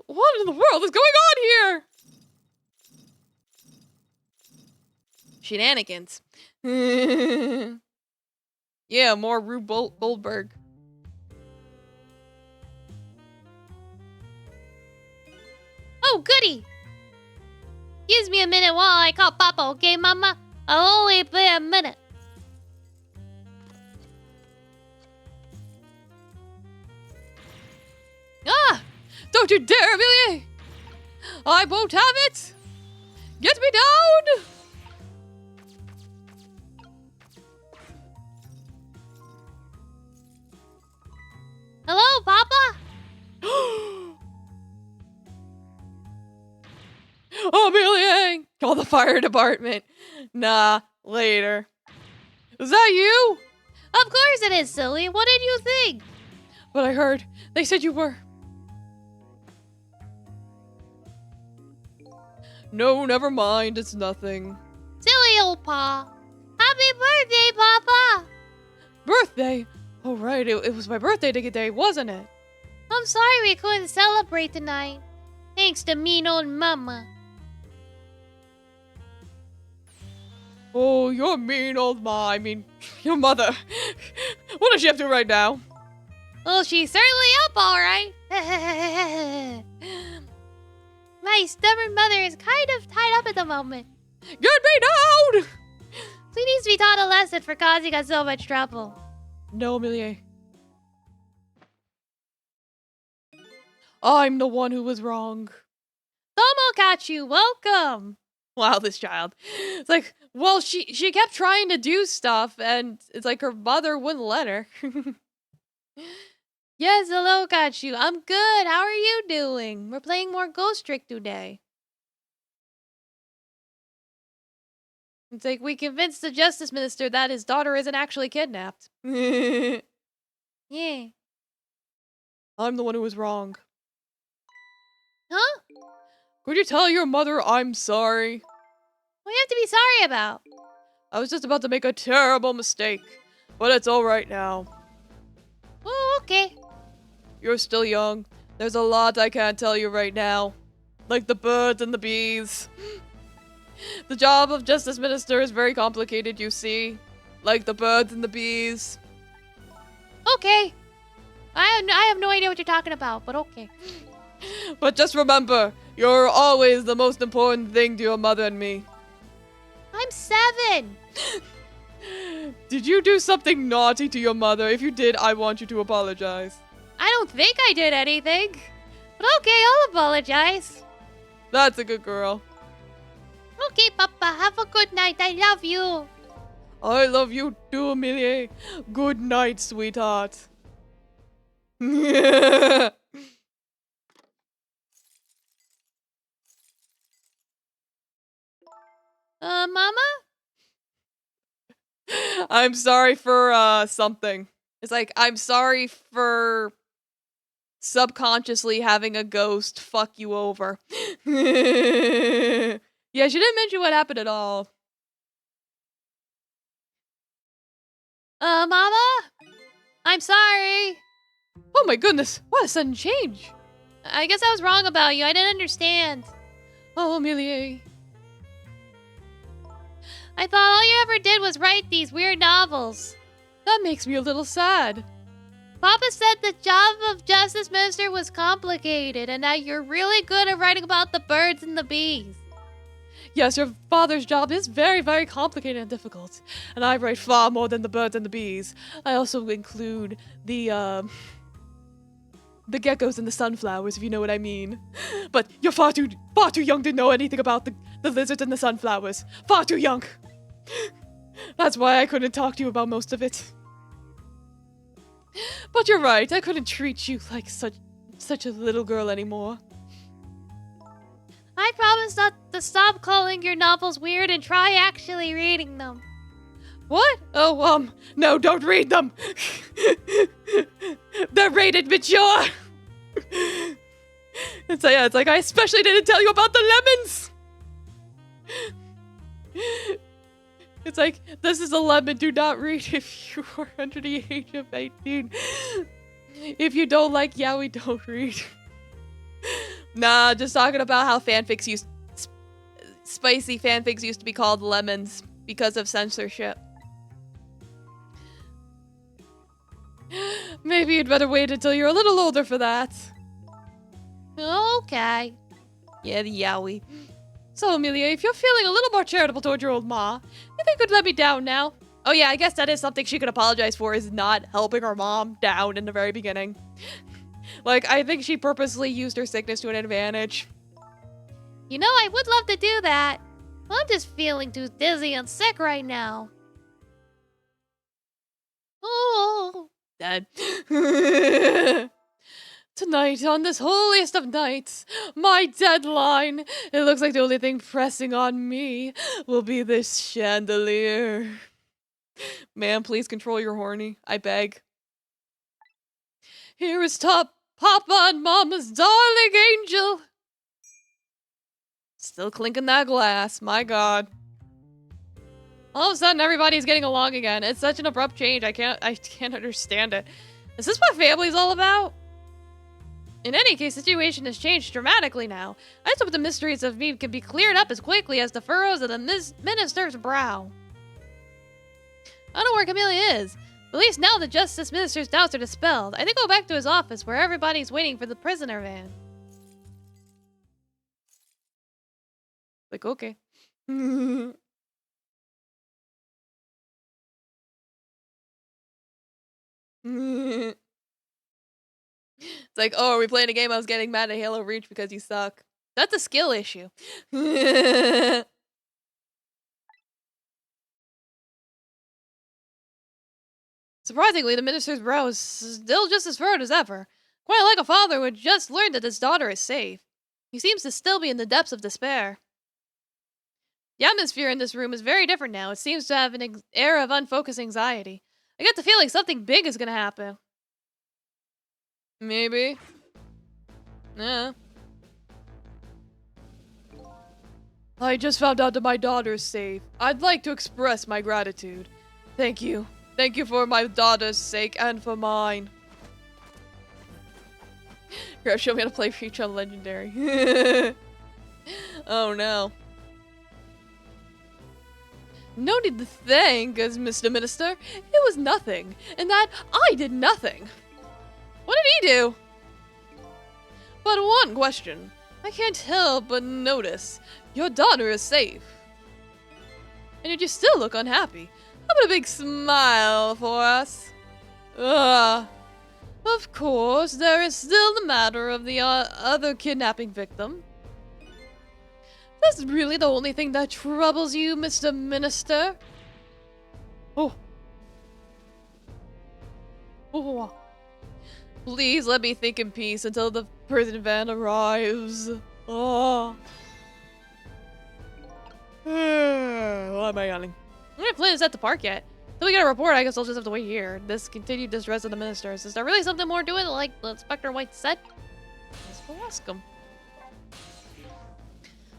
S1: What in the world is going on here? Shenanigans. Yeah, more Rube Goldberg.
S2: Oh, goody! Give me a minute while I call Papa, okay, Mama? I'll only be a minute.
S1: Ah! Don't you dare, Amelia! I won't have it! Get me down!
S2: Hello, Papa?
S1: Amelia! Call the fire department. Nah, later. Is that you?
S2: Of course it is, silly. What did you think?
S1: But I heard. They said you were. No, never mind. It's nothing.
S2: Silly old Pa. Happy birthday, Papa!
S1: Birthday? Oh, right. It was my birthday today, wasn't it?
S2: I'm sorry we couldn't celebrate tonight. Thanks to mean old Mama.
S1: Oh, you're mean old ma. I mean, your mother. What does she have to do right now?
S2: Well, she's certainly up all right. My stubborn mother is kind of tied up at the moment.
S1: Get me down!
S2: She needs to be taught a lesson for causing us so much trouble.
S1: No, Amelia. I'm the one who was wrong. Tomokachu, welcome! Wow, this child. It's like, well, she kept trying to do stuff, and it's like her mother wouldn't let her. Yes, hello, Kachu. I'm good. How are you doing? We're playing more Ghost Trick today. It's like, we convinced the Justice Minister that his daughter isn't actually kidnapped.
S2: Yeah.
S1: I'm the one who was wrong.
S2: Huh?
S1: Could you tell your mother I'm sorry?
S2: What do you have to be sorry about?
S1: I was just about to make a terrible mistake, but it's all right now.
S2: Oh, okay.
S1: You're still young. There's a lot I can't tell you right now. Like the birds and the bees. The job of Justice Minister is very complicated, you see. Like the birds and the bees.
S2: Okay. I have no idea what you're talking about, but okay.
S1: But just remember, you're always the most important thing to your mother and me.
S2: I'm 7.
S1: Did you do something naughty to your mother? If you did, I want you to apologize.
S2: I don't think I did anything. But okay, I'll apologize.
S1: That's a good girl.
S2: Okay, Papa, have a good night. I love you.
S1: I love you too, Amelie. Good night, sweetheart.
S2: Mama?
S1: I'm sorry for, something. It's like, I'm sorry for subconsciously having a ghost fuck you over. Yeah, she didn't mention what happened at all.
S2: Mama? I'm sorry.
S1: Oh my goodness, what a sudden change.
S2: I guess I was wrong about you. I didn't understand.
S1: Oh, Amelie.
S2: I thought all you ever did was write these weird novels.
S1: That makes me a little sad.
S2: Papa said the job of Justice Minister was complicated and that you're really good at writing about the birds and the bees.
S1: Yes, your father's job is very, very complicated and difficult. And I write far more than the birds and the bees. I also include the geckos and the sunflowers, if you know what I mean. But you're far too young to know anything about the lizards and the sunflowers. Far too young. That's why I couldn't talk to you about most of it. But you're right, I couldn't treat you like such a little girl anymore.
S2: I promise not to stop calling your novels weird and try actually reading them.
S1: What? Oh, no, don't read them! They're rated mature! It's like I especially didn't tell you about the lemons! It's like, this is a lemon, do not read if you are under the age of 18. If you don't like yaoi, don't read. Nah, just talking about how spicy fanfics used to be called lemons because of censorship. Maybe you'd better wait until you're a little older for that.
S2: Okay.
S1: Yeah, the yaoi. So, Amelia, if you're feeling a little more charitable toward your old ma, you think you could let me down now? Oh yeah, I guess that is something she could apologize for, is not helping her mom down in the very beginning. Like, I think she purposely used her sickness to an advantage.
S2: You know, I would love to do that. I'm just feeling too dizzy and sick right now. Oh.
S1: Dead. Tonight, on this holiest of nights, my deadline, it looks like the only thing pressing on me will be this chandelier. Ma'am, please control your horny. I beg. Here is Papa and Mama's darling angel. Still clinking that glass. My God. All of a sudden, everybody's getting along again. It's such an abrupt change. I can't understand it. Is this what family's all about? In any case, the situation has changed dramatically now. I just hope the mysteries of me can be cleared up as quickly as the furrows of the minister's brow. I don't know where Camellia is. At least now the Justice Minister's doubts are dispelled. I think I'll go back to his office where everybody's waiting for the prisoner van. Like, okay. It's like, oh, are we playing a game? I was getting mad at Halo Reach because you suck. That's a skill issue. Surprisingly, the minister's brow is still just as furrowed as ever. Quite like a father who had just learned that his daughter is safe. He seems to still be in the depths of despair. The atmosphere in this room is very different now. It seems to have an air of unfocused anxiety. I get the feeling something big is gonna happen. Maybe. Yeah. I just found out that my daughter's safe. I'd like to express my gratitude. Thank you. Thank you for my daughter's sake and for mine. Here, show me how to play Reach on Legendary. Oh no. No need to thank us, Mr. Minister. It was nothing, and that I did nothing. What did he do? But one question. I can't help but notice. Your daughter is safe. And yet you still look unhappy. How about a big smile for us? Of course, there is still the matter of the other kidnapping victim. That's really the only thing that troubles you, Mr. Minister? Oh. Please let me think in peace until the prison van arrives. Oh. Why am I yawning? I'm gonna play this at the park yet. Till we get a report, I guess I'll just have to wait here. This continued distress of the ministers. Is there really something more to it, like the Inspector White said? Let's go ask him.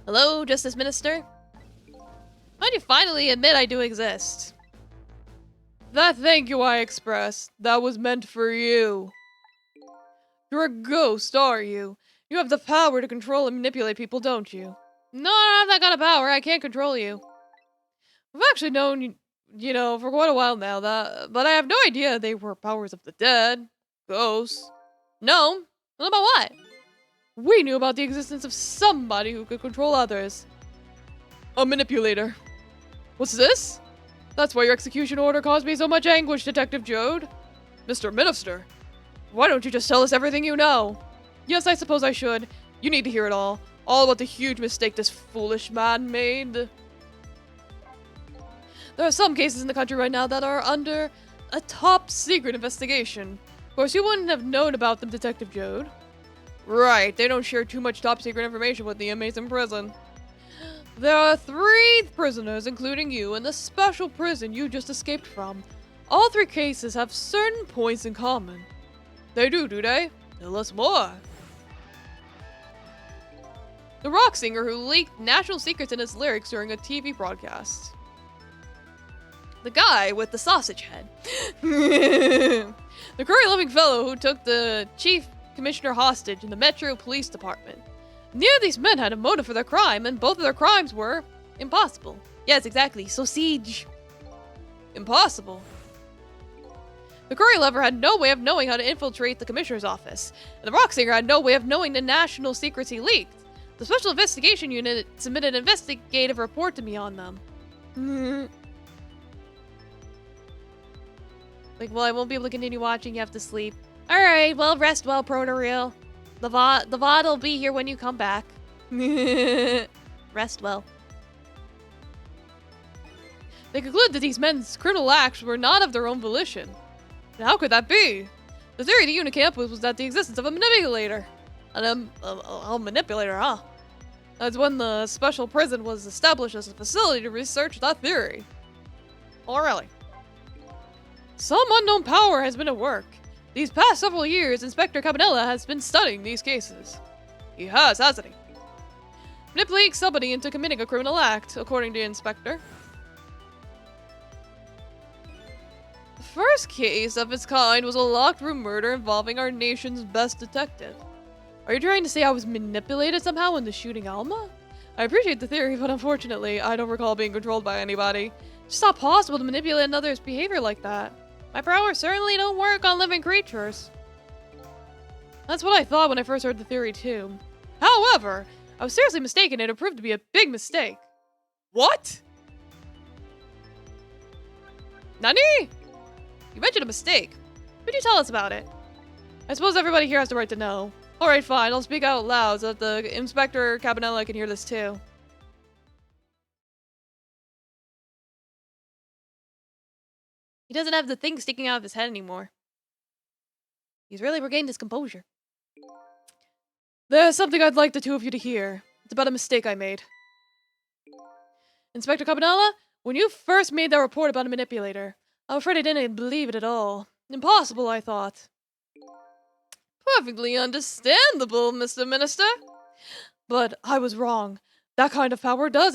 S1: Hello, Justice Minister? Why'd you finally admit I do exist? That thank you I expressed, that was meant for you. You're a ghost, are you? You have the power to control and manipulate people, don't you? No, I don't have that kind of power. I can't control you. I've actually known you know, for quite a while now, but I have no idea they were powers of the dead. Ghosts. No. About what? We knew about the existence of somebody who could control others. A manipulator. What's this? That's why your execution order caused me so much anguish, Detective Jode. Mr. Minister, why don't you just tell us everything you know? Yes, I suppose I should. You need to hear it all. All about the huge mistake this foolish man made. There are some cases in the country right now that are under a top-secret investigation. Of course, you wouldn't have known about them, Detective Jode. Right, they don't share too much top-secret information with the inmates in prison. There are 3 prisoners, including you, in the special prison you just escaped from. All 3 cases have certain points in common. They do they? Tell us more. The rock singer who leaked national secrets in his lyrics during a TV broadcast. The guy with the sausage head. The curry-loving fellow who took the chief commissioner hostage in the Metro Police Department. Neither of these men had a motive for their crime, and both of their crimes were impossible. Yes, exactly. Sausage. Impossible. The curry lover had no way of knowing how to infiltrate the commissioner's office, and the rock singer had no way of knowing the national secrets he leaked. The Special Investigation Unit submitted an investigative report to me on them. Like, well, I won't be able to continue watching. You have to sleep. Alright, well, rest well, Proto-Real. The VOD will be here when you come back. Rest well. They conclude that these men's criminal acts were not of their own volition. And how could that be? The theory of the Unicamp was that the existence of a manipulator. A manipulator, huh? That's when the special prison was established as a facility to research that theory. Oh, really? Some unknown power has been at work. These past several years, Inspector Cabanella has been studying these cases. He has, hasn't he? Manipulating somebody into committing a criminal act, according to the Inspector. The first case of its kind was a locked room murder involving our nation's best detective. Are you trying to say I was manipulated somehow into shooting Alma? I appreciate the theory, but unfortunately, I don't recall being controlled by anybody. It's just not possible to manipulate another's behavior like that. My powers certainly don't work on living creatures. That's what I thought when I first heard the theory too. However, I was seriously mistaken and it proved to be a big mistake. What? Nani? You mentioned a mistake. Could you tell us about it? I suppose everybody here has the right to know. Alright, fine, I'll speak out loud so that the Inspector Cabanella can hear this too. He doesn't have the thing sticking out of his head anymore. He's really regained his composure. There's something I'd like the 2 of you to hear. It's about a mistake I made. Inspector Cabanella, when you first made that report about a manipulator, I'm afraid I didn't believe it at all. Impossible, I thought. Perfectly understandable, Mr. Minister. But I was wrong. that kind of power does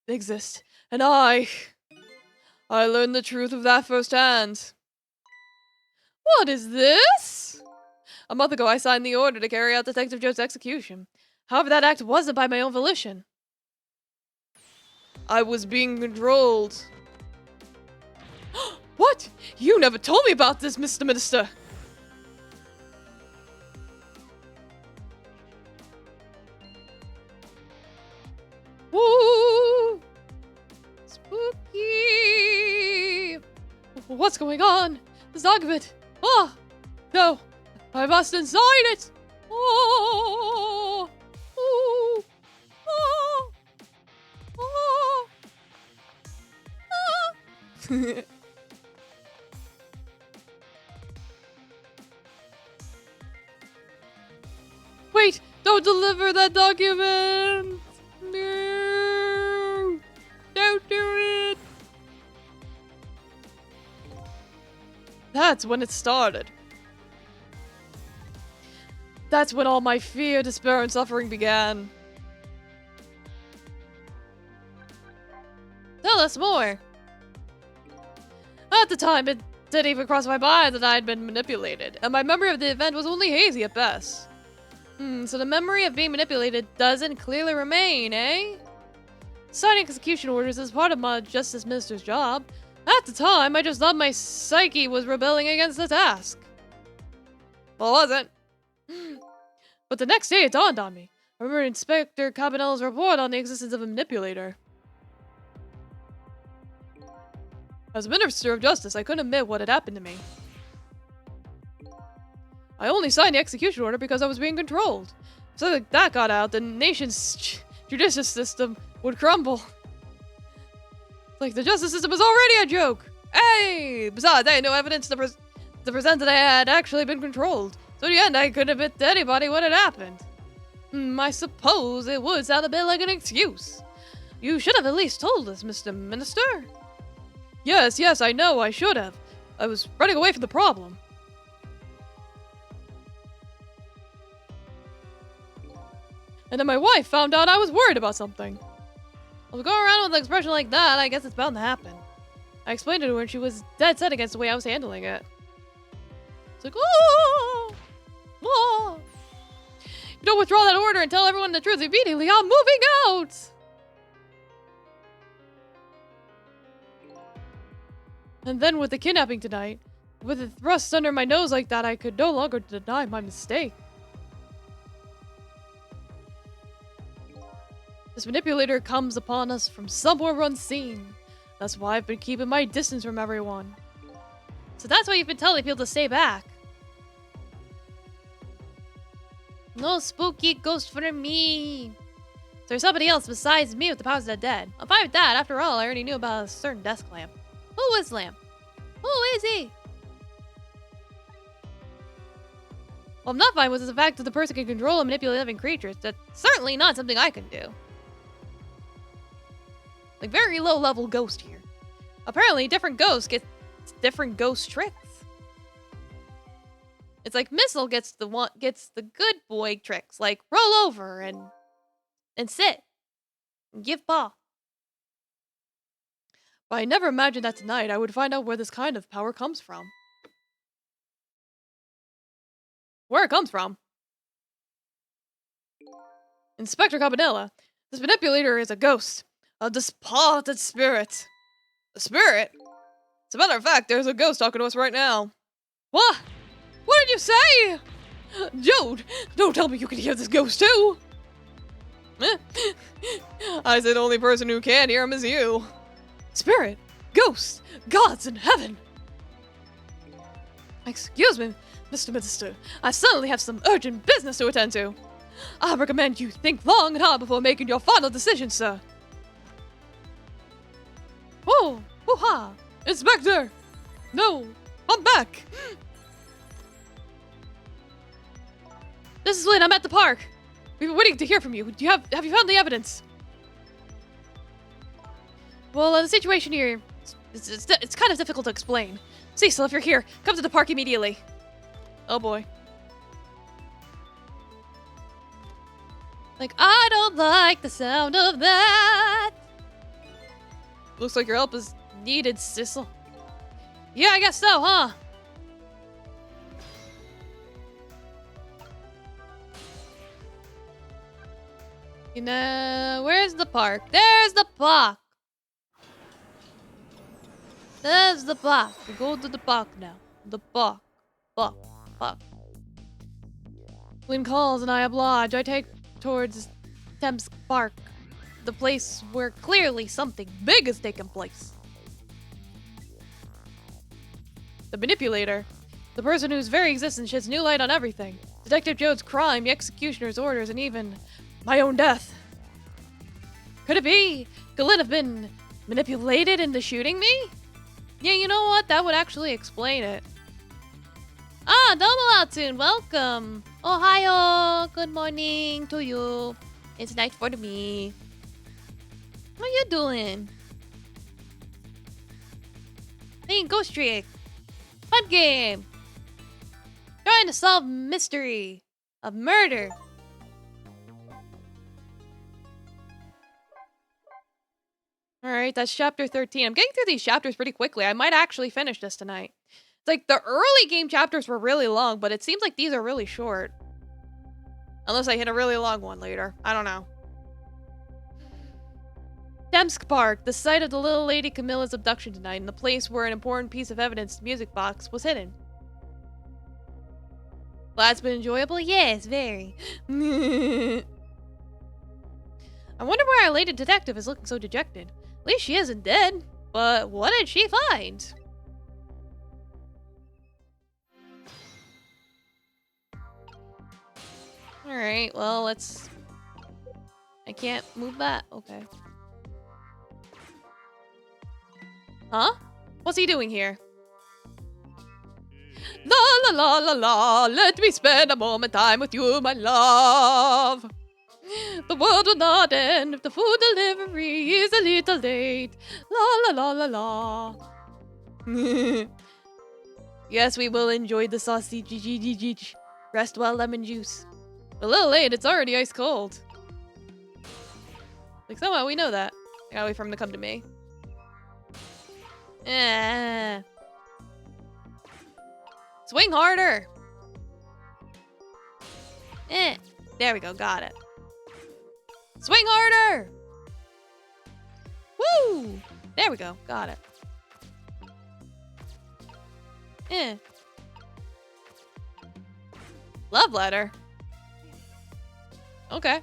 S1: exist, and I learned the truth of that firsthand. What is this? A month ago, I signed the order to carry out Detective Joe's execution. However, that act wasn't by my own volition. I was being controlled. What? You never told me about this, Mr. Minister. Woo! Spooky! What's going on? This document. Oh! No! I must sign it! Oh! Oh! Oh! Oh! Oh! Wait! Don't deliver that document! No! Don't do it! That's when it started. That's when all my fear, despair, and suffering began. Tell us more. At the time, it didn't even cross my mind that I had been manipulated, and my memory of the event was only hazy at best. So the memory of being manipulated doesn't clearly remain, eh? Signing execution orders is part of my Justice Minister's job. At the time, I just thought my psyche was rebelling against the task. Well, it wasn't. But the next day, it dawned on me. I remember Inspector Cabanel's report on the existence of a manipulator. As Minister of Justice, I couldn't admit what had happened to me. I only signed the execution order because I was being controlled. If something like that got out, the nation's judicial system would crumble. Like, the justice system was already a joke! Hey! Besides, I had no evidence to present that I had actually been controlled. So in the end, I couldn't admit to anybody what had happened. I suppose it would sound a bit like an excuse. You should have at least told us, Mr. Minister. Yes, I know, I should have. I was running away from the problem. And then my wife found out I was worried about something. I was going around with an expression like that, I guess it's bound to happen. I explained it to her and she was dead set against the way I was handling it. It's like, oh! Oh! You don't withdraw that order and tell everyone the truth immediately, I'm moving out! And then with the kidnapping tonight, with it thrust under my nose like that, I could no longer deny my mistake. This manipulator comes upon us from somewhere unseen. That's why I've been keeping my distance from everyone. So that's why you've been telling people to stay back. No spooky ghost for me. So there's somebody else besides me with the powers of the dead. I'm fine with that. After all, I already knew about a certain desk lamp. Who is Lamp? Who is he? Well, I'm not fine with the fact that the person can control and manipulate living creatures. That's certainly not something I can do. Like, very low-level ghost here. Apparently, different ghosts get different ghost tricks. It's like Missile gets the good boy tricks, like roll over and sit and give paw. But I never imagined that tonight I would find out where this kind of power comes from. Where it comes from? Inspector Cabanela, this manipulator is a ghost. A despoted spirit. A spirit? As a matter of fact, there's a ghost talking to us right now. What? What did you say? Jode, don't tell me you can hear this ghost too. I said the only person who can hear him is you. Spirit, ghost, gods in heaven. Excuse me, Mr. Minister. I suddenly have some urgent business to attend to. I recommend you think long and hard before making your final decision, sir. Oh, hoo-ha! Inspector! No, I'm back! This is Lynn, I'm at the park. We've been waiting to hear from you. Have you found the evidence? Well, the situation here, it's kind of difficult to explain. Cecil, if you're here, come to the park immediately. Oh boy.
S2: Like, I don't like the sound of that.
S1: Looks like your help is needed, Sissel. Yeah, I guess so, huh? You know, where's the park? There's the park. There's the park. We go to the park now. The park. Park. Park. When calls and I oblige, I take towards Thames Park. The place where clearly something big has taken place. The manipulator. The person whose very existence sheds new light on everything. Detective Jode's crime, the executioner's orders, and even my own death. Could it be? Could Lynn have been manipulated into shooting me? Yeah, you know what? That would actually explain it. Ah, Domolatun, welcome. Ohio, good morning to you. It's night for me. How you doing? Playing Ghost Trick. Fun game. Trying to solve mystery of murder. Alright, that's chapter 13. I'm getting through these chapters pretty quickly. I might actually finish this tonight. It's like the early game chapters were really long, but it seems like these are really short. Unless I hit a really long one later. I don't know. Demsk Park, the site of the little lady Camilla's abduction tonight, and the place where an important piece of evidence, the music box, was hidden. Well, that's been enjoyable? Yes, very. I wonder why our lady detective is looking so dejected. At least she isn't dead. But what did she find? Alright, well, let's... I can't move that? Okay. Huh? What's he doing here? La la la la la, let me spend a moment time with you, my love. The world will not end if the food delivery is a little late. La la la la la. Yes, we will enjoy the sausage. Rest well, lemon juice. A little late, it's already ice cold. Like, somehow we know that. I gotta wait for him to come to me. Swing harder! There we go, got it. Swing harder! Woo! There we go, got it. Love letter. Okay.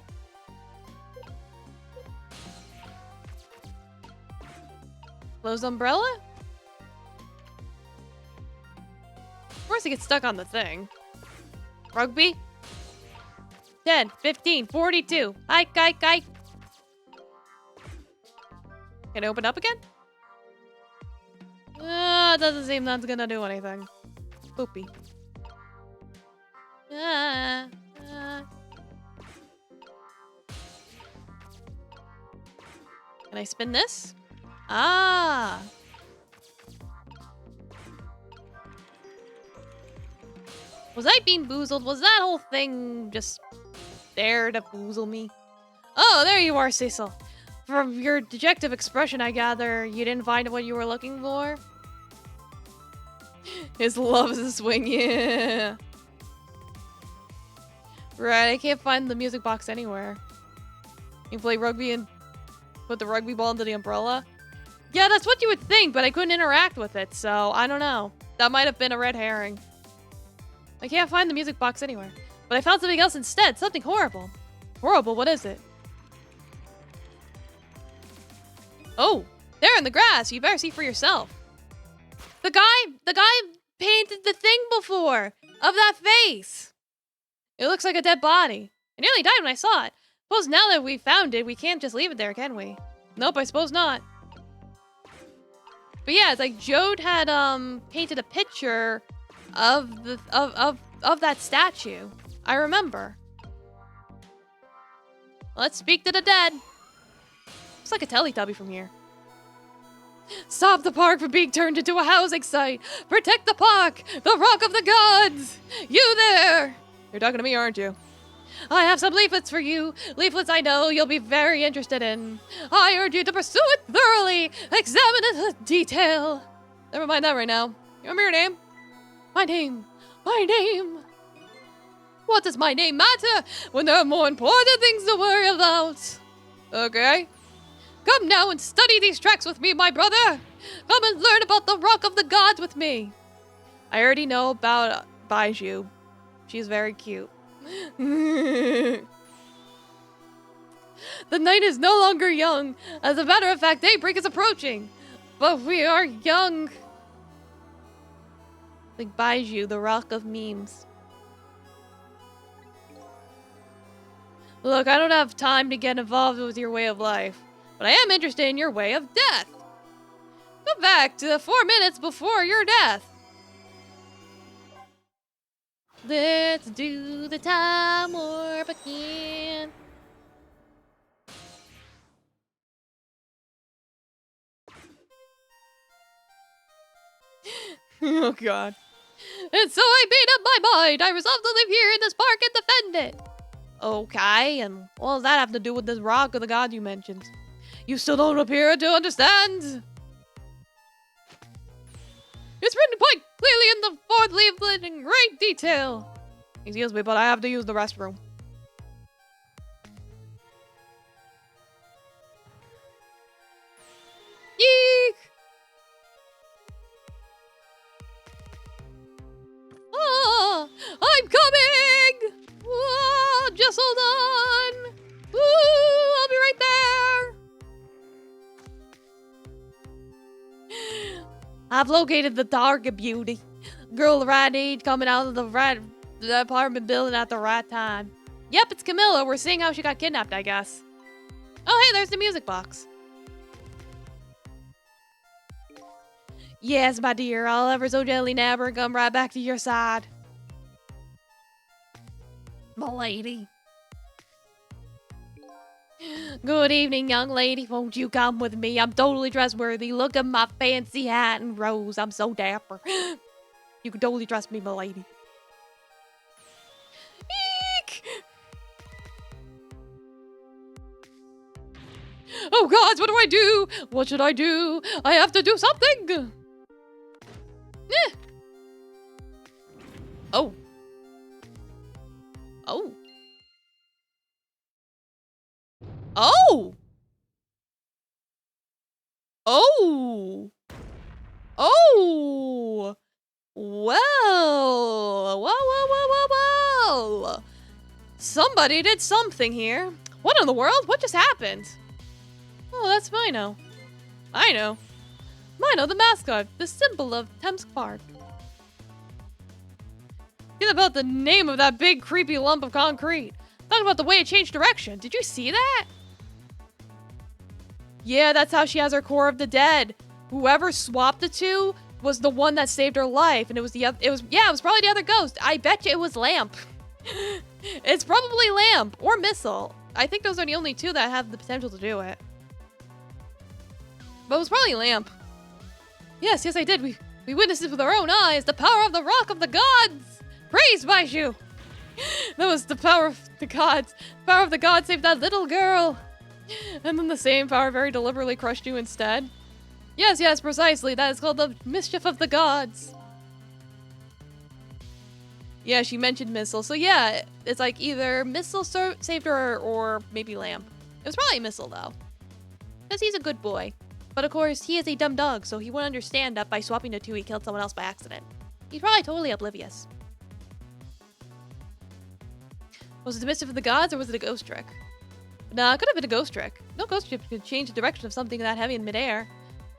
S1: Closed umbrella? Of course it gets stuck on the thing. Rugby? 10, 15, 42. Hike. Can it open up again? Doesn't seem that's gonna do anything. Poopy. Can I spin this? Ah. Was I being boozled? Was that whole thing just there to boozle me? Oh, there you are, Cecil. From your dejective expression, I gather you didn't find what you were looking for? His love is a swing, yeah. Right, I can't find the music box anywhere. You can play rugby and put the rugby ball into the umbrella? Yeah, that's what you would think, but I couldn't interact with it, so I don't know. That might have been a red herring. I can't find the music box anywhere. But I found something else instead. Something horrible. Horrible? What is it? Oh, there in the grass. You better see for yourself. The guy painted the thing before of that face. It looks like a dead body. I nearly died when I saw it. Suppose now that we found it, we can't just leave it there, can we? Nope, I suppose not. But yeah, it's like Jode had painted a picture of the of that statue. I remember. Let's speak to the dead. Looks like a Teletubby from here. Stop the park from being turned into a housing site. Protect the park, the rock of the gods. You there? You're talking to me, aren't you? I have some leaflets for you. Leaflets I know you'll be very interested in. I urge you to pursue it thoroughly. Examine it with detail. Never mind that right now. You remember your name? My name. My name. What does my name matter when there are more important things to worry about? Okay. Come now and study these tracks with me, my brother. Come and learn about the Rock of the Gods with me. I already know about Baiju. She's very cute. The night is no longer young. As a matter of fact, daybreak is approaching. But we are young. Like Baiju, the rock of memes. Look, I don't have time to get involved with your way of life, but I am interested in your way of death. Go back to the 4 minutes before your death.
S2: Let's do the time warp again.
S1: Oh god. And so I made up my mind. I resolved to live here in this park and defend it. Okay, and what does that have to do with this rock of the god you mentioned? You still don't appear to understand. It's written quite clearly in the 4th leaflet in great detail. Excuse me, but I have to use the restroom. Yeek! Oh, I'm coming! Whoa, just hold on! Woo, I'll be right there! I've located the target beauty. Girl right age coming out of the apartment building at the right time. Yep, it's Camilla. We're seeing how she got kidnapped, I guess. Oh, hey, there's the music box. Yes, my dear, I'll ever so gently nab her and come right back to your side. M'lady. Good evening, young lady. Won't you come with me? I'm totally trustworthy. Look at my fancy hat and rose. I'm so dapper. You can totally trust me, m'lady. Eek! Oh gods, what do I do? What should I do? I have to do something! Eh. Oh. Oh. Oh! Oh! Oh! Well! Whoa, whoa, whoa, whoa, whoa! Somebody did something here. What in the world? What just happened? Oh, that's Mino. Mino? Mino, the mascot, the symbol of Thames Park. Think about the name of that big, creepy lump of concrete. Talk about the way it changed direction. Did you see that? Yeah, that's how she has her core of the dead. Whoever swapped the two was the one that saved her life, and it was probably the other ghost. I bet you it was Lamp. It's probably Lamp or Missile. I think those are the only two that have the potential to do it. But it was probably Lamp. Yes, I did. We witnessed it with our own eyes. The power of the Rock of the Gods. Praise Baiju. That was the power of the gods. The power of the gods saved that little girl. And then the same power very deliberately crushed you instead. Yes, precisely. That is called the mischief of the gods. Yeah, she mentioned Missile. So yeah, it's like either Missile saved her or maybe Lamp. It was probably Missile though. Because he's a good boy. But of course, he is a dumb dog, so he wouldn't understand that by swapping the two, he killed someone else by accident. He's probably totally oblivious. Was it the mischief of the gods, or was it a ghost trick? Nah, it could have been a ghost trick. No ghost trick could change the direction of something that heavy in midair.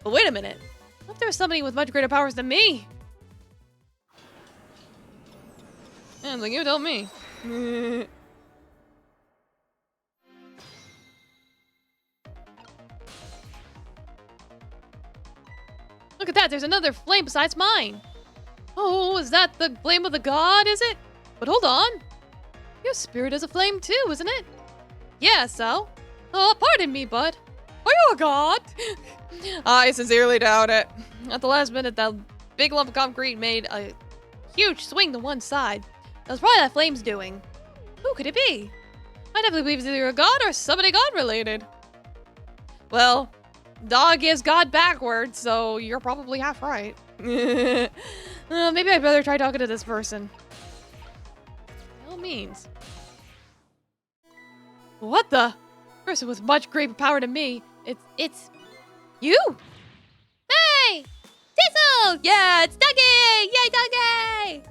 S1: But wait a minute. What if there was somebody with much greater powers than me? Yeah, like you tell me. Look at that, there's another flame besides mine. Oh, is that the flame of the god, is it? But hold on. Your spirit is a flame too, isn't it? Yeah, so? Oh, pardon me, bud. Are you a god? I sincerely doubt it. At the last minute, that big lump of concrete made a huge swing to one side. That was probably that flame's doing. Who could it be? I definitely believe it's either a god or somebody god-related. Well, dog is god backwards, so you're probably half right. Maybe I'd better try talking to this person. By all means. What the? Person with much greater power than me. It's you?
S2: Hey! Tissel!
S1: Yeah, it's Dougie! Yay, Dougie!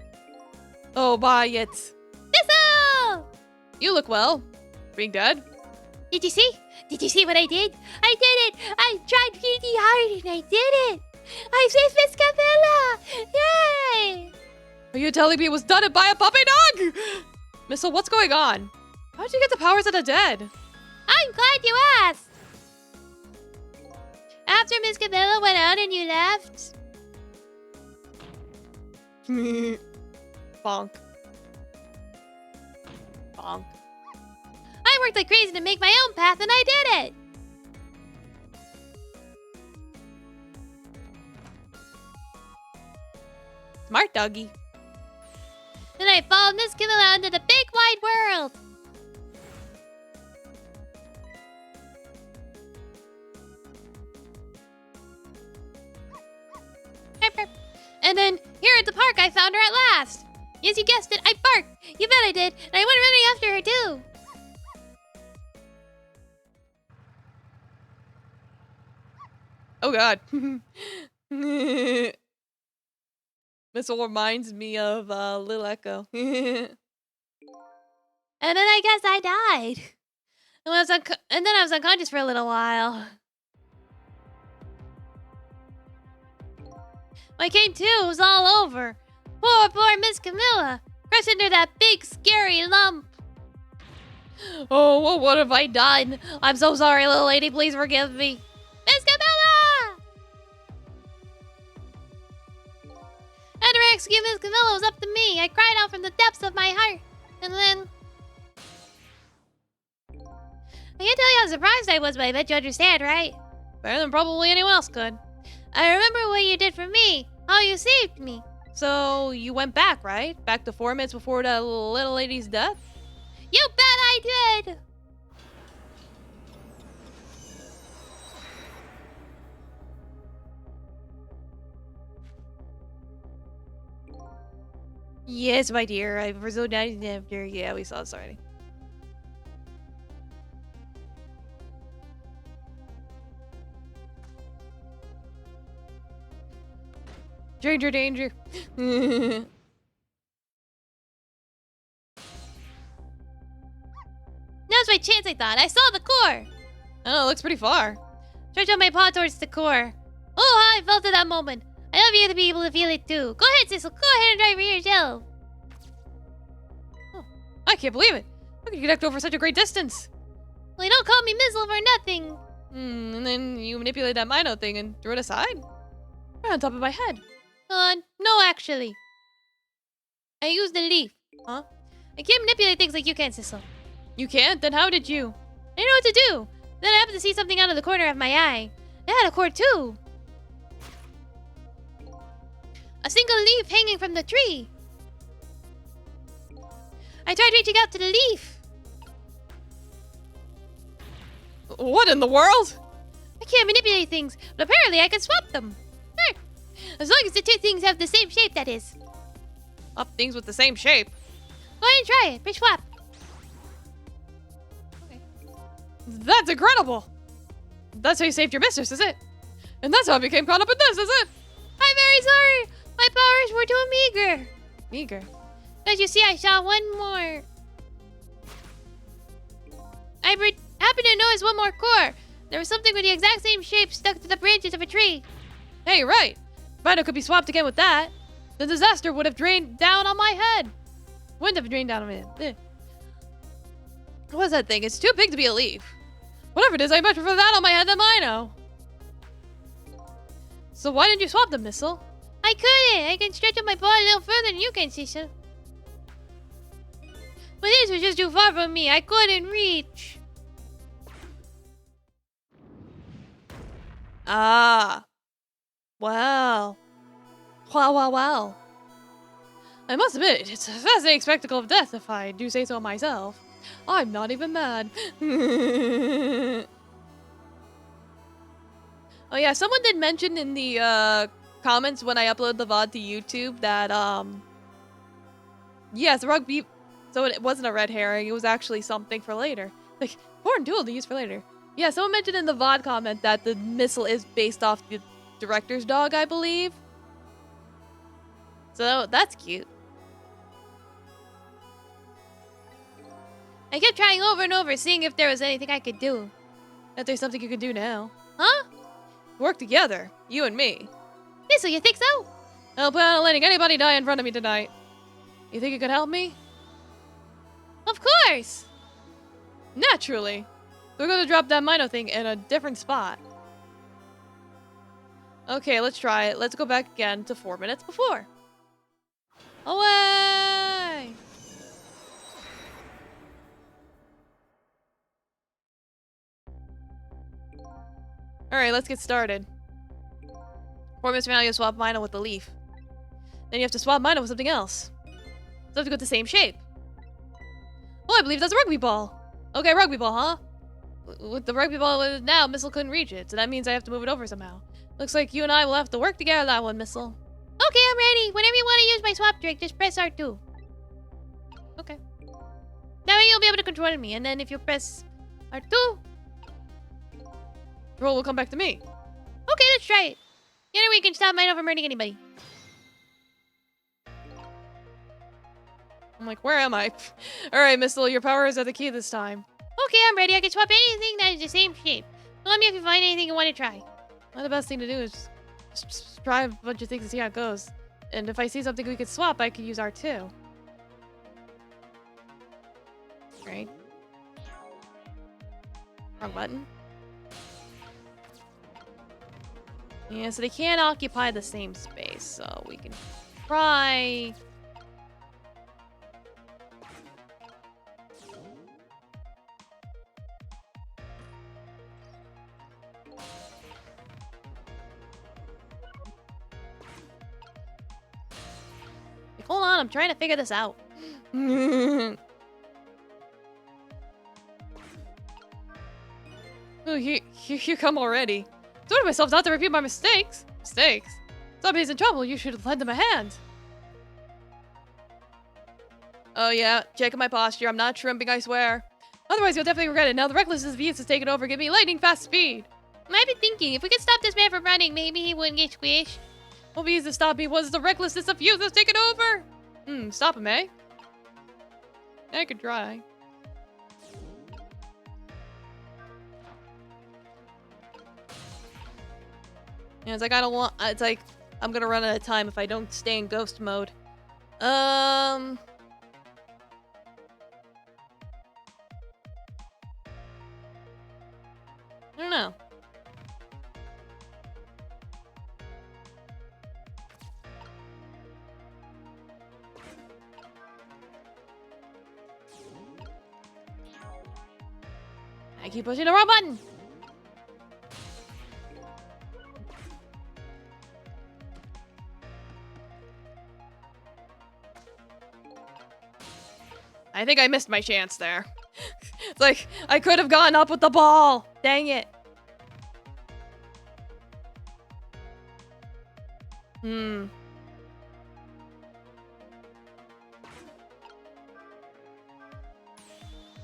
S1: Oh, bye, it's...
S2: Tissel!
S1: You look well. Being dead?
S2: Did you see? Did you see what I did? I did it! I tried really hard and I did it! I saved Miss Camilla! Yay!
S1: Are you telling me it was done by a puppy dog? Missile, what's going on? How'd you get the powers of the dead?
S2: I'm glad you asked! After Miss Camilla went out and you left...
S1: Bonk. Bonk.
S2: I worked like crazy to make my own path and I did it!
S1: Smart doggy.
S2: Then I followed Miss Camilla into the big wide world! And then, here at the park, I found her at last! Yes, you guessed it, I barked! You bet I did, and I went running after her too!
S1: Oh god. Missile reminds me of Lil Echo.
S2: And then I guess I died. And then I was unconscious for a little while. When I came to, it was all over. Poor Miss Camilla. Crushed under that big, scary lump.
S1: Oh, well, what have I done? I'm so sorry, little lady. Please forgive me.
S2: Miss Camilla! And to rescue Miss Camilla was up to me. I cried out from the depths of my heart. And then... I can't tell you how surprised I was, but I bet you understand, right?
S1: Better than probably anyone else could.
S2: I remember what you did for me. How you saved me.
S1: So, you went back, right? Back to 4 minutes before the little lady's death?
S2: You bet I did!
S1: Yes, my dear. I was so nice after. Yeah, we saw this already. Danger, danger.
S2: Now's my chance, I thought. I saw the core.
S1: Oh, it looks pretty far.
S2: Stretch out my paw towards the core. Oh, how I felt at that moment. I love you to be able to feel it too. Go ahead, Sissel. Go ahead and drive for yourself.
S1: Oh, I can't believe it. How could you connect over such a great distance?
S2: Well, you don't call me Mizzle for nothing.
S1: And then you manipulated that Mino thing and threw it aside? Right on top of my head.
S2: No, actually. I used the leaf.
S1: Huh?
S2: I can't manipulate things like you can, Sissel.
S1: You can't? Then how did you?
S2: I didn't know what to do. Then I happened to see something out of the corner of my eye. It had a cord too. A single leaf hanging from the tree. I tried reaching out to the leaf.
S1: What in the world?
S2: I can't manipulate things, but apparently I can swap them. As long as the two things have the same shape, that is.
S1: Up things with the same shape.
S2: Go ahead and try it. Push swap.
S1: Okay. That's incredible. That's how you saved your mistress, is it? And that's how I became caught up in this, is it?
S2: I'm very sorry. My powers were too meager.
S1: Meager?
S2: As you see, I saw one more. I happened to notice one more core. There was something with the exact same shape stuck to the branches of a tree.
S1: Hey, you're right. Mino could be swapped again with that. The disaster would have drained down on my head. Wouldn't have drained down on my head. What's that thing? It's too big to be a leaf. Whatever it is, I much prefer that on my head than Mino. So why didn't you swap them, Missile?
S2: I couldn't. I can stretch out my paw a little further than you can, Sisha. But this was just too far from me. I couldn't reach.
S1: Ah. Well. Well. I must admit, it's a fascinating spectacle of death, if I do say so myself. I'm not even mad. Oh yeah, someone did mention in the comments when I uploaded the VOD to YouTube that yeah, the rugby. So it wasn't a red herring. It was actually something for later, like important tool to use for later. Yeah, someone mentioned in the VOD comment that the missile is based off the director's dog, I believe. So that's cute.
S2: I kept trying over and over, seeing if there was anything I could do.
S1: That there's something you can do now.
S2: Huh?
S1: Work together, you and me.
S2: Missile, you think so?
S1: I don't plan on letting anybody die in front of me tonight. You think you could help me?
S2: Of course!
S1: Naturally. So we're going to drop that Mino thing in a different spot. Okay, let's try it. Let's go back again to 4 minutes before. Away! Alright, let's get started. 4 minutes from now, you swap Mino with the leaf. Then you have to swap Mino with something else. So you have to go the same shape. Oh, I believe that's a rugby ball. Okay, rugby ball, huh? With the rugby ball now, Missile couldn't reach it, so that means I have to move it over somehow. Looks like you and I will have to work together that one, Missile.
S2: Okay, I'm ready. Whenever you want to use my swap trick, just press R2.
S1: Okay.
S2: That way you'll be able to control me, and then if you press R2...
S1: The roll will come back to me.
S2: Okay, let's try it. The other way you can stop Mino from hurting anybody.
S1: I'm like, where am I? Alright, Missile, your powers are the key this time.
S2: Okay, I'm ready. I can swap anything that is the same shape. Let me know if you find anything you want to try.
S1: Well, the best thing to do is just try a bunch of things and see how it goes. And if I see something we could swap, I could use R2. Right? Wrong button. Yeah, so they can't occupy the same space, so we can try... Like, hold on, I'm trying to figure this out. Oh, here you come already. I told myself not to repeat my mistakes. Mistakes? Somebody's in trouble, you should lend them a hand. Oh yeah, checking my posture. I'm not shrimping, I swear. Otherwise, you'll definitely regret it. Now the recklessness of Venus has taken over. Give me lightning fast speed.
S2: I've been thinking, if we could stop this man from running, maybe he wouldn't get squished.
S1: What be easy to stop me was the recklessness of youth that's taken over. Stop him, eh? I could try. Yeah, it's like I don't want. It's like I'm gonna run out of time if I don't stay in ghost mode. I don't know. I keep pushing the wrong button. I think I missed my chance there. It's like, I could have gone up with the ball. Dang it. What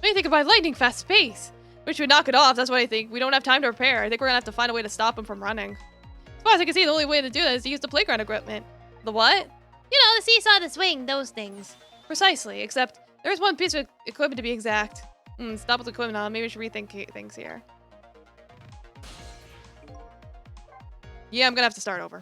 S1: do you think about lightning fast pace? Which would knock it off, that's what I think. We don't have time to repair. I think we're gonna have to find a way to stop him from running. As far as I can see, the only way to do that is to use the playground equipment. The what?
S2: You know, the seesaw, the swing, those things.
S1: Precisely, except there's one piece of equipment to be exact. Stop with equipment on. Maybe we should rethink things here. Yeah, I'm gonna have to start over.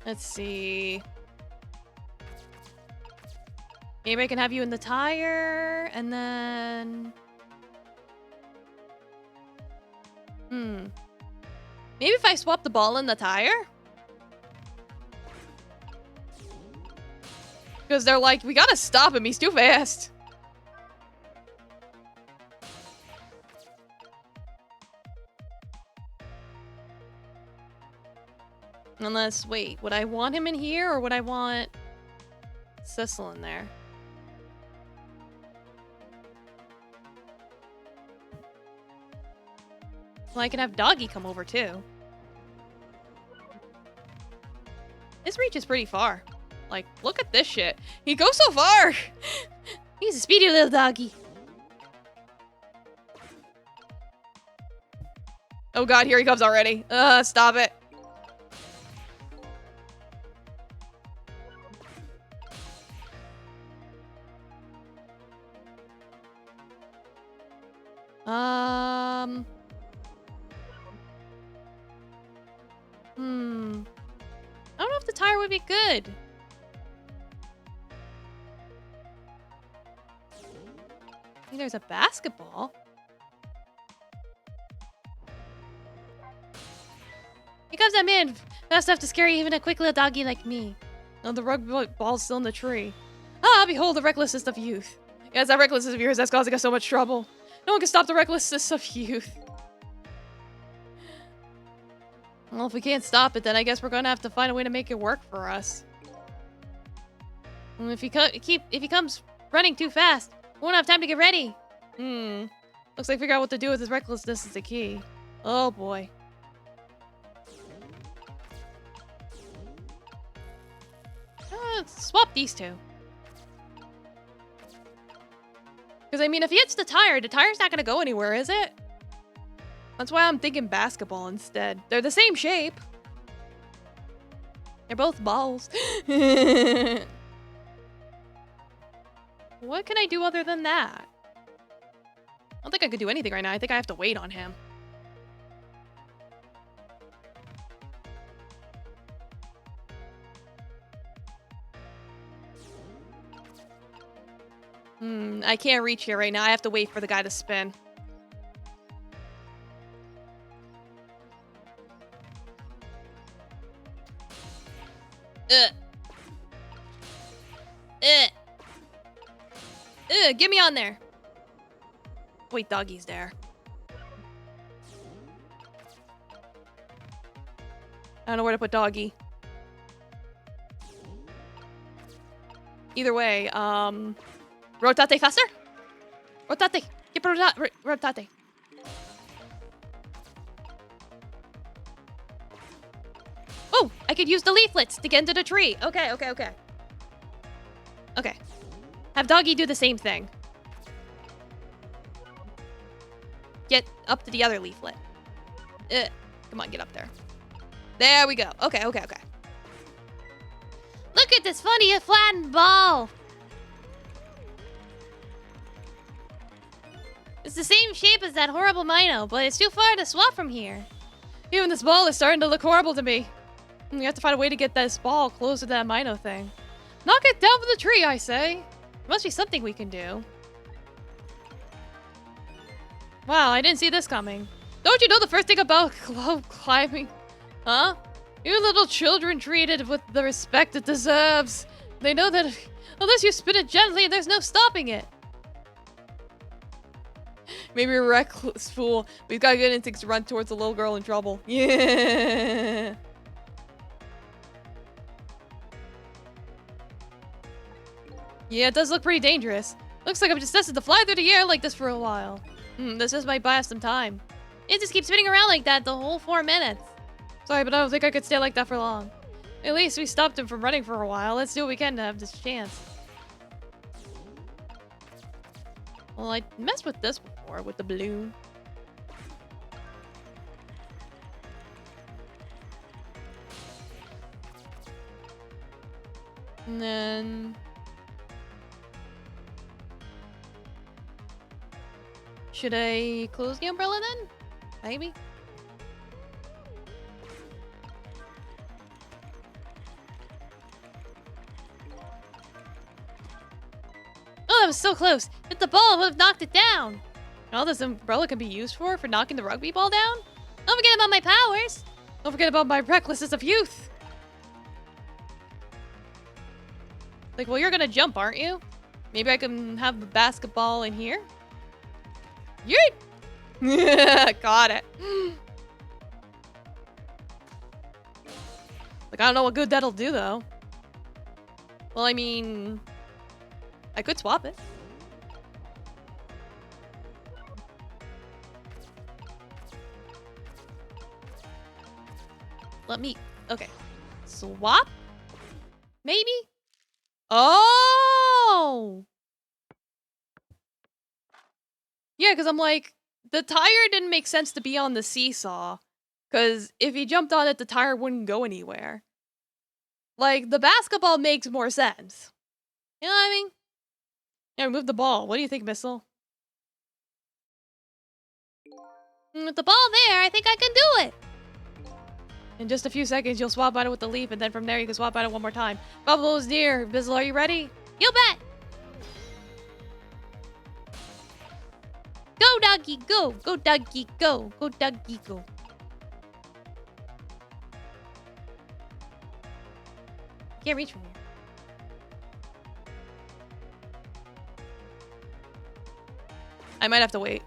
S1: Let's see. Maybe I can have you in the tire, and then... Maybe if I swap the ball in the tire? Because they're like, we gotta stop him. He's too fast. Unless, wait, would I want him in here or would I want Cecil in there? Well, I can have Doggy come over too. His reach is pretty far. Like, look at this shit. He goes so far.
S2: He's a speedy little doggy.
S1: Oh god, here he comes already. Stop it. I don't know if the tire would be good. I mean, there's a basketball.
S2: Here comes that man, fast enough to scare even a quick little doggy like me.
S1: Oh, the rugby ball's still in the tree. Ah, behold the recklessness of youth. Yes, that recklessness of yours that's causing us so much trouble. No one can stop the recklessness of youth. Well, if we can't stop it, then I guess we're gonna have to find a way to make it work for us.
S2: And if he comes running too fast, we won't have time to get ready.
S1: Looks like figure out what to do with his recklessness is the key. Oh boy.
S2: Let's swap these two.
S1: Because I mean, if he hits the tire's not gonna go anywhere, is it? That's why I'm thinking basketball instead. They're the same shape. They're both balls. What can I do other than that? I don't think I could do anything right now. I think I have to wait on him. I can't reach here right now. I have to wait for the guy to spin. Get me on there. Wait, Doggy's there. I don't know where to put Doggy. Either way, rotate faster? Rotate. Keep rotate. Oh, I could use the leaflets to get into the tree. Okay. Okay. Have Doggy do the same thing. Get up to the other leaflet. Come on, get up there. There we go. Okay.
S2: Look at this funny flattened ball. It's the same shape as that horrible Mino, but it's too far to swap from here.
S1: Even this ball is starting to look horrible to me. We have to find a way to get this ball close to that Mino thing. Knock it down from the tree, I say. There must be something we can do. Wow, I didn't see this coming. Don't you know the first thing about climbing? Huh? You little children treat it with the respect it deserves. They know that unless you spin it gently, there's no stopping it. Maybe a reckless fool. We've got good instincts to run towards a little girl in trouble. Yeah. Yeah, it does look pretty dangerous. Looks like I'm just destined to fly through the air like this for a while. This just might buy us some time.
S2: It just keeps spinning around like that the whole 4 minutes.
S1: Sorry, but I don't think I could stay like that for long. At least we stopped him from running for a while. Let's do what we can to have this chance. Well, I messed with this before, with the balloon. And then... should I close the umbrella then? Maybe?
S2: Oh, that was so close. If the ball would have knocked it down.
S1: All this umbrella can be used for knocking the rugby ball down?
S2: Don't forget about my powers.
S1: Don't forget about my recklessness of youth. Like, well, you're gonna jump, aren't you? Maybe I can have the basketball in here? Yeet! Got it. Like, I don't know what good that'll do, though. Well, I mean... I could swap it. Let me... Okay. Swap? Maybe? Oh! Yeah, because I'm like, the tire didn't make sense to be on the seesaw. Because if he jumped on it, the tire wouldn't go anywhere. Like, the basketball makes more sense. You know what I mean? Yeah, remove the ball. What do you think, Missile?
S2: With the ball there, I think I can do it.
S1: In just a few seconds, you'll swap at it with the leaf, and then from there you can swap at it one more time. Bubble is near. Missile, are you ready?
S2: You bet. Go, doggy, go. Go, doggy, go. Go, doggy, go.
S1: Can't reach from here. I might have to wait.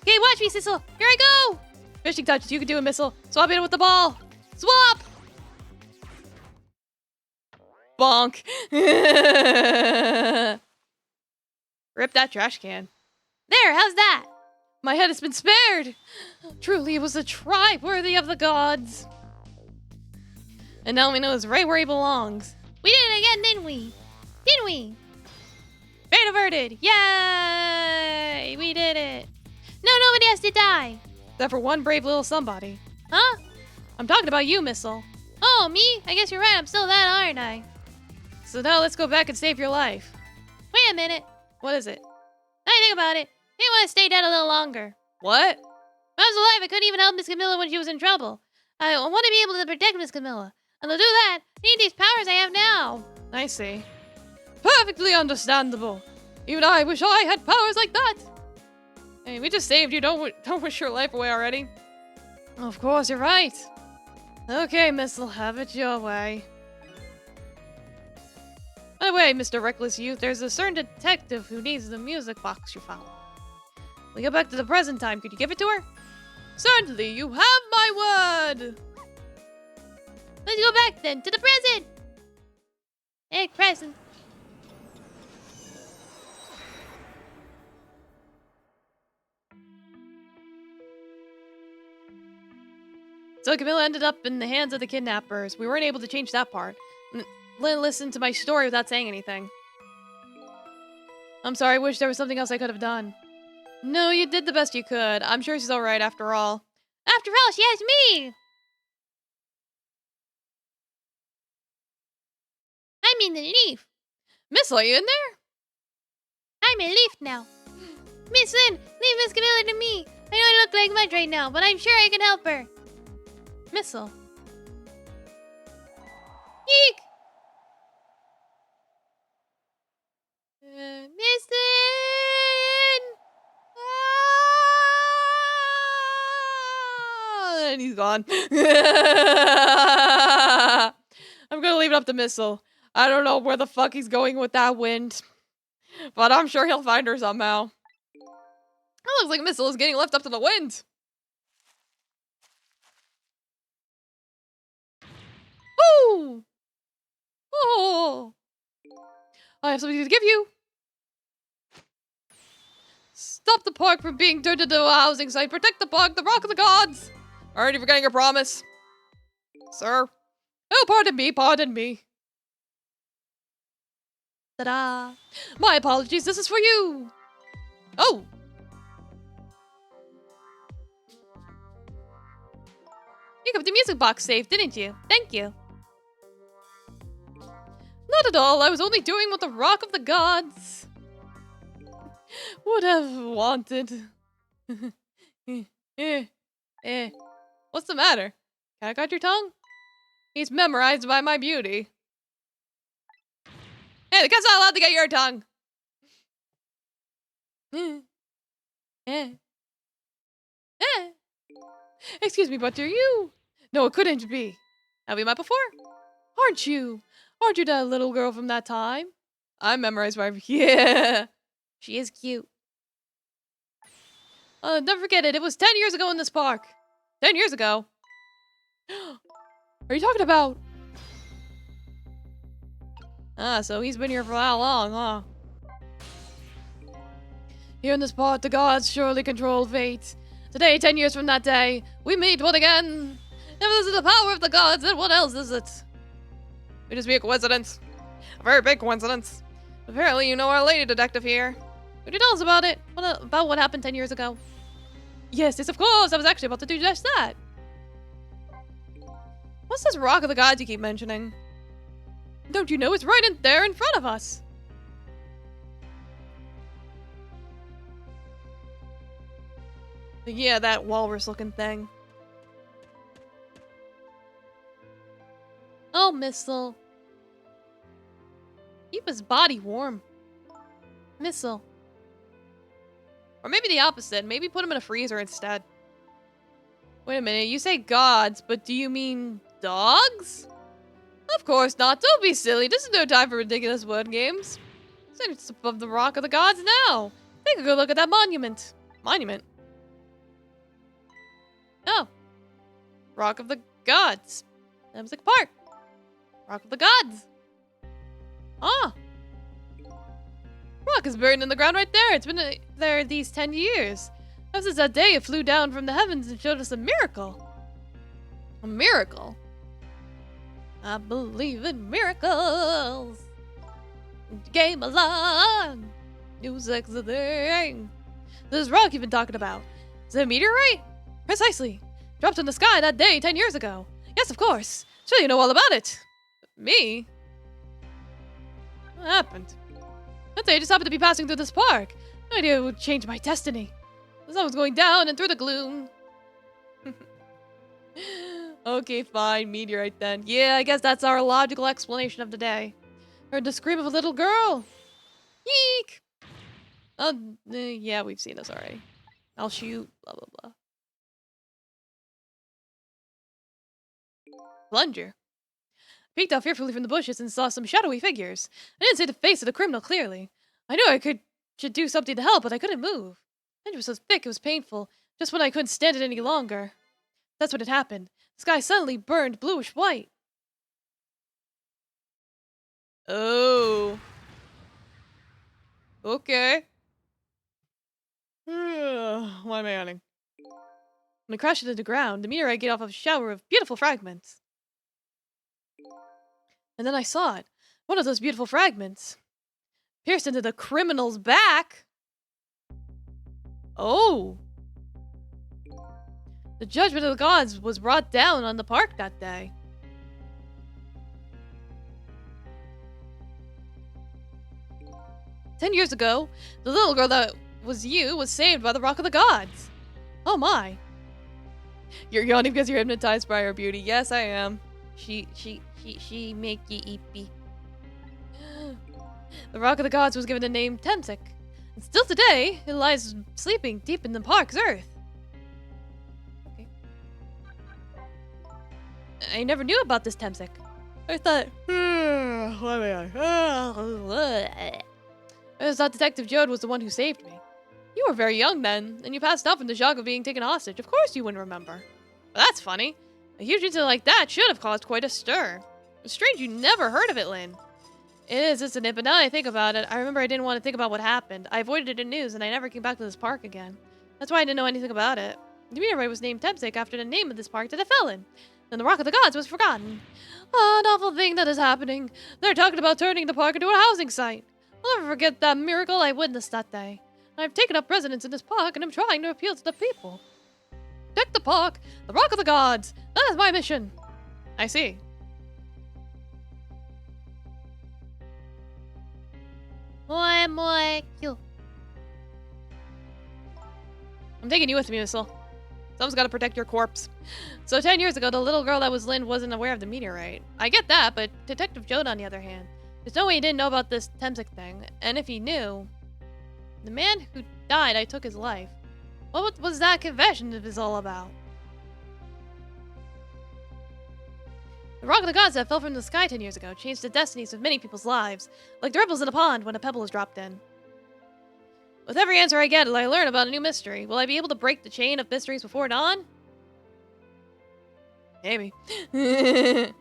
S2: Okay, watch me, Sissel. Here I go.
S1: Fishing touches. You can do a Missile. Swap it with the ball. Swap! Bonk. Rip that trash can.
S2: There, how's that?
S1: My head has been spared. Truly, it was a try worthy of the gods. And now we know it's right where he belongs.
S2: We did it again, didn't we? Didn't we?
S1: Fate averted.
S2: Yay! We did it. No, nobody has to die.
S1: Except for one brave little somebody.
S2: Huh?
S1: I'm talking about you, Missile.
S2: Oh, me? I guess you're right. I'm still that, aren't I?
S1: So now let's go back and save your life.
S2: Wait a minute.
S1: What is it?
S2: I think about it. Maybe I want to stay dead a little longer.
S1: What?
S2: When I was alive, I couldn't even help Miss Camilla when she was in trouble. I want to be able to protect Miss Camilla. And to do that, I need these powers I have now.
S1: I see. Perfectly understandable. Even I wish I had powers like that. Hey, we just saved you. Don't wish your life away already. Of course, you're right. Okay, Missile, have it your way. By the way, Mr. Reckless Youth, there's a certain detective who needs the music box you found. We go back to the present time. Could you give it to her? Certainly, you have my word.
S2: Let's go back then to the present. Egg present.
S1: So Camilla ended up in the hands of the kidnappers. We weren't able to change that part. Lynn listened to my story without saying anything. I'm sorry, I wish there was something else I could have done. No, you did the best you could. I'm sure she's alright after all.
S2: After all, she has me. I'm in the leaf.
S1: Miss, are you in there?
S2: I'm a leaf now. Miss Lynn, leave Miss Camilla to me. I know I look like much right now, but I'm sure I can help her.
S1: Missile.
S2: Eek! Miss Lynn!
S1: Ah! And he's gone. I'm gonna leave it up to Missile. I don't know where the fuck he's going with that wind. But I'm sure he'll find her somehow. It looks like Missile is getting left up to the wind. Ooh! Oh! I have something to give you. Stop the park from being turned into a housing site. Protect the park, the rock of the gods. Aren't you forgetting your promise? Sir? Oh, pardon me, pardon me. Ta-da. My apologies, this is for you. Oh! You kept the music box safe, didn't you? Thank you. Not at all, I was only doing what the rock of the gods. Would have wanted. What's the matter? Cat got your tongue? He's memorized by my beauty. Hey, the cat's not allowed to get your tongue. Excuse me, but are you? No, it couldn't be. Have we met before? Aren't you? Aren't you that little girl from that time? I'm memorized by... Yeah. She is cute. Never forget it. It was 10 years ago in this park. 10 years ago? Are you talking about... Ah, so he's been here for how long, huh? Here in this part, the gods surely control fate. Today, 10 years from that day, we meet one again. If this is the power of the gods, then what else is it? It just be a coincidence. A very big coincidence. Apparently, you know our lady detective here. Could you tell us about it? About what happened 10 years ago? Yes, of course. I was actually about to do just that. What's this rock of the gods you keep mentioning? Don't you know it's right in there in front of us? Yeah, that walrus-looking thing. Oh, Missile. Keep his body warm. Missile. Or maybe the opposite. Maybe put him in a freezer instead. Wait a minute. You say gods, but do you mean dogs? Of course not. Don't be silly. This is no time for ridiculous word games. It's above the rock of the gods now. Take a good look at that monument. Monument? Oh. Rock of the gods. Music Park. Rock of the gods. Ah. Rock is buried in the ground right there. It's been there these 10 years. Ever since that day it flew down from the heavens and showed us a miracle. A miracle? I believe in miracles. Game along. New sexy thing. This rock you've been talking about. Is it a meteorite? Precisely. Dropped in the sky that day 10 years ago. Yes, of course. Sure you know all about it. Me? What happened? That day I just happened to be passing through this park. No idea it would change my destiny. The sun was going down and through the gloom. Okay, fine. Meteorite then. Yeah, I guess that's our logical explanation of the day. Heard the scream of a little girl. Yeek! Yeah, we've seen this already. I'll shoot. Blah, blah, blah. Plunger. I peeked out fearfully from the bushes and saw some shadowy figures. I didn't see the face of the criminal clearly. I knew I should do something to help, but I couldn't move. The wind was so thick it was painful, just when I couldn't stand it any longer. That's what had happened. The sky suddenly burned bluish white. Oh. Okay. Why am I yawning? When I crashed into the ground, the meteorite gave off a shower of beautiful fragments. And then I saw it. One of those beautiful fragments pierced into the criminal's back. Oh. The judgment of the gods was brought down on the park that day. "10 years ago, the little girl that was you was saved by the rock of the gods." Oh my. You're yawning because you're hypnotized by her beauty. Yes, I am. She make you eepy. The rock of the gods was given the name Temsik. And still today, it lies sleeping deep in the park's earth. Okay. I never knew about this Temsik. I thought, I thought Detective Jode was the one who saved me. You were very young then, and you passed out from the shock of being taken hostage. Of course you wouldn't remember. But that's funny. A huge incident like that should have caused quite a stir. It's strange you never heard of it, Lynn. It is, isn't it? But now that I think about it, I remember I didn't want to think about what happened. I avoided it in news, and I never came back to this park again. That's why I didn't know anything about it. The meteorite was named Temsik after the name of this park that it fell in. Then the Rock of the Gods was forgotten. Ah, an awful thing that is happening. They're talking about turning the park into a housing site. I'll never forget that miracle I witnessed that day. I've taken up residence in this park, and I'm trying to appeal to the people. Protect the park, the Rock of the Gods. That is my mission. I see.
S2: More, cute.
S1: I'm taking you with me, Missile. Someone's got to protect your corpse. So 10 years ago, the little girl that was Lynn wasn't aware of the meteorite. I get that, but Detective Jode, on the other hand, there's no way he didn't know about this Temsic thing. And if he knew, the man who died, I took his life. What was that confession of his all about? The rock of the gods that fell from the sky 10 years ago changed the destinies of many people's lives, like the ripples in a pond when a pebble is dropped in. With every answer I get, I learn about a new mystery. Will I be able to break the chain of mysteries before dawn? Maybe. Anyway,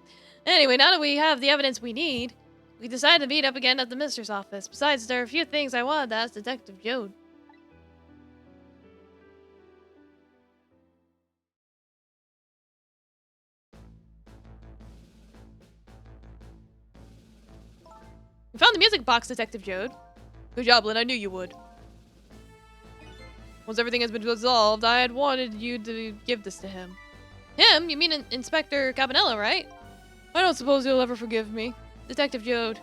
S1: now that we have the evidence we need, we decided to meet up again at the minister's office. Besides, there are a few things I wanted to ask Detective Jode. We found the music box, Detective Jode. Good job, Lynn. I knew you would. Once everything has been resolved, I had wanted you to give this to him. Him? You mean Inspector Cabanello, right? I don't suppose you'll ever forgive me. Detective Jode.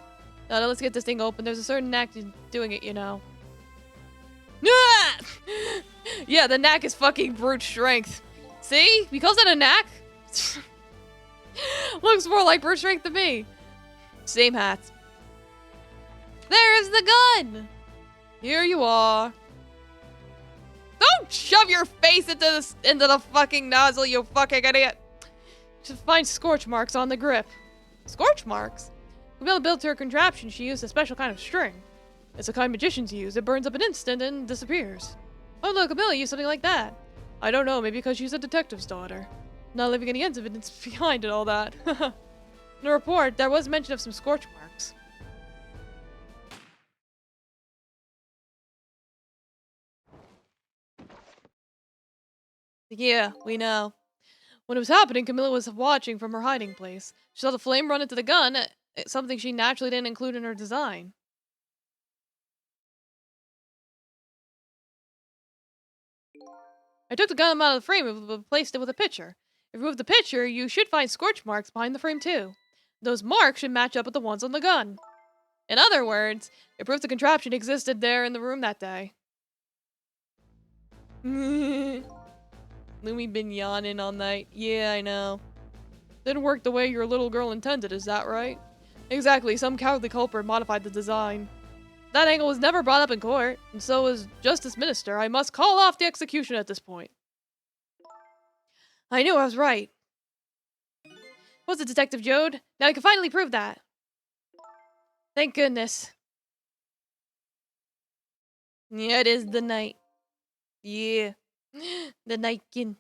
S1: Now, let's get this thing open. There's a certain knack in doing it, you know. Ah! Yeah, the knack is fucking brute strength. See? He calls that a knack? Looks more like brute strength to me. Same hat. There's the gun! Here you are. Don't shove your face into the fucking nozzle, you fucking idiot! Just find scorch marks on the grip. Scorch marks? Camilla built her contraption. She used a special kind of string. It's a kind magicians use. It burns up an instant and disappears. Oh look, Camilla used something like that. I don't know, maybe because she's a detective's daughter. Not leaving any evidence behind and all that. In the report, there was mention of some scorch marks. Yeah, we know. When it was happening, Camilla was watching from her hiding place. She saw the flame run into the gun, something she naturally didn't include in her design. I took the gun out of the frame and replaced it with a picture. If you remove the picture, you should find scorch marks behind the frame too. Those marks should match up with the ones on the gun. In other words, it proves the contraption existed there in the room that day. Lumi been yawning all night. Yeah, I know. Didn't work the way your little girl intended, is that right? Exactly, some cowardly culprit modified the design. That angle was never brought up in court, and so as Justice Minister, I must call off the execution at this point. I knew I was right. What's it, Detective Jode? Now I can finally prove that. Thank goodness. Yeah, it is the night. Yeah. The nightkin.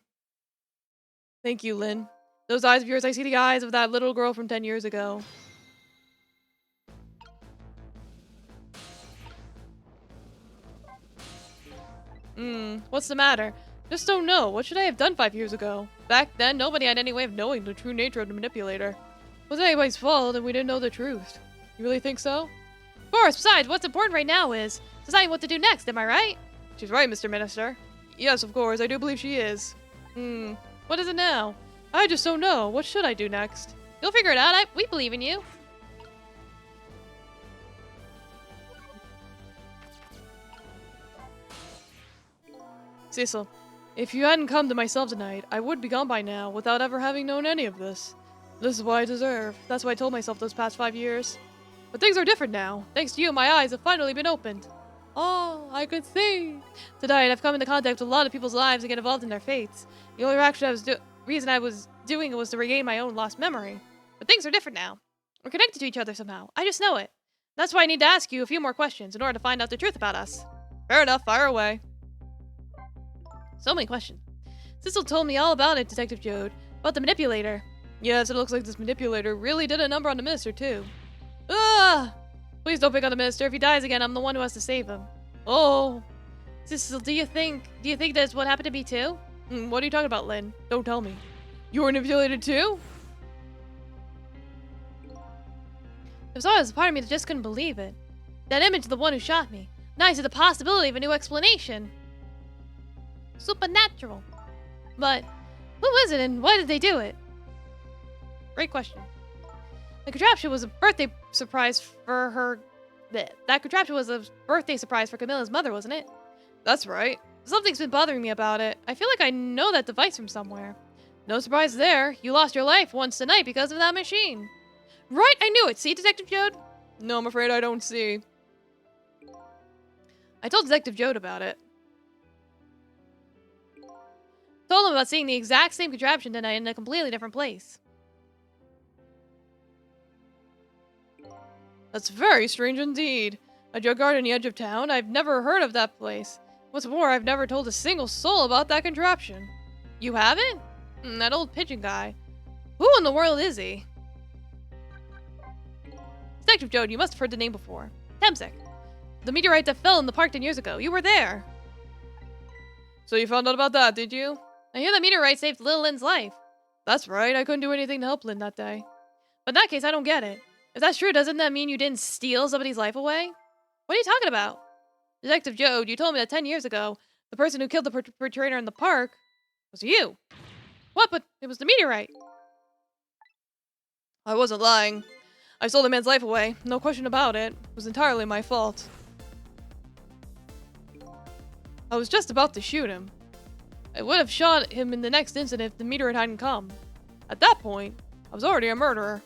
S1: Thank you, Lynn. Those eyes of yours, I see the eyes of that little girl from 10 years ago. What's the matter? Just don't know. What should I have done 5 years ago? Back then, nobody had any way of knowing the true nature of the manipulator. It wasn't anybody's fault, and we didn't know the truth. You really think so? Of course. Besides, what's important right now is deciding what to do next, am I right? She's right, Mr. Minister. Yes, of course. I do believe she is. What is it now? I just don't know. What should I do next? You'll figure it out. We believe in you. Cecil, if you hadn't come to myself tonight, I would be gone by now without ever having known any of this. This is what I deserve. That's what I told myself those past 5 years. But things are different now. Thanks to you, my eyes have finally been opened. Oh, I could see. Tonight, I've come into contact with a lot of people's lives and get involved in their fates. The only reason I was doing it was to regain my own lost memory. But things are different now. We're connected to each other somehow. I just know it. That's why I need to ask you a few more questions in order to find out the truth about us. Fair enough, fire away. So many questions. Cecil told me all about it, Detective Jode. About the manipulator. Yes, it looks like this manipulator really did a number on the minister, too. Ah! Please don't pick on the minister. If he dies again, I'm the one who has to save him. Oh. Cecil, do you think that's what happened to me, too? What are you talking about, Lynn? Don't tell me. You were manipulated, too? There's always a part of me that just couldn't believe it. That image of the one who shot me. Now I see the possibility of a new explanation. Supernatural. But who is it and why did they do it? Great question. The contraption was a birthday surprise for Camilla's mother, wasn't it? That's right. Something's been bothering me about it. I feel like I know that device from somewhere. No surprise there. You lost your life once tonight because of that machine. Right, I knew it. See, Detective Jode? No, I'm afraid I don't see. I told Detective Jode about it. Told him about seeing the exact same contraption tonight in a completely different place. That's very strange indeed. A drug guard on the edge of town? I've never heard of that place. What's more, I've never told a single soul about that contraption. You haven't? That old pigeon guy. Who in the world is he? Detective Jode, you must have heard the name before. Temsek. The meteorite that fell in the park 10 years ago. You were there. So you found out about that, did you? I hear the meteorite saved little Lynn's life. That's right, I couldn't do anything to help Lynn that day. But in that case, I don't get it. If that's true, doesn't that mean you didn't steal somebody's life away? What are you talking about? Detective Jode, you told me that 10 years ago, the person who killed the perpetrator in the park was you. What? But it was the meteorite. I wasn't lying. I stole the man's life away. No question about it. It was entirely my fault. I was just about to shoot him. I would have shot him in the next incident if the meteorite hadn't come. At that point, I was already a murderer.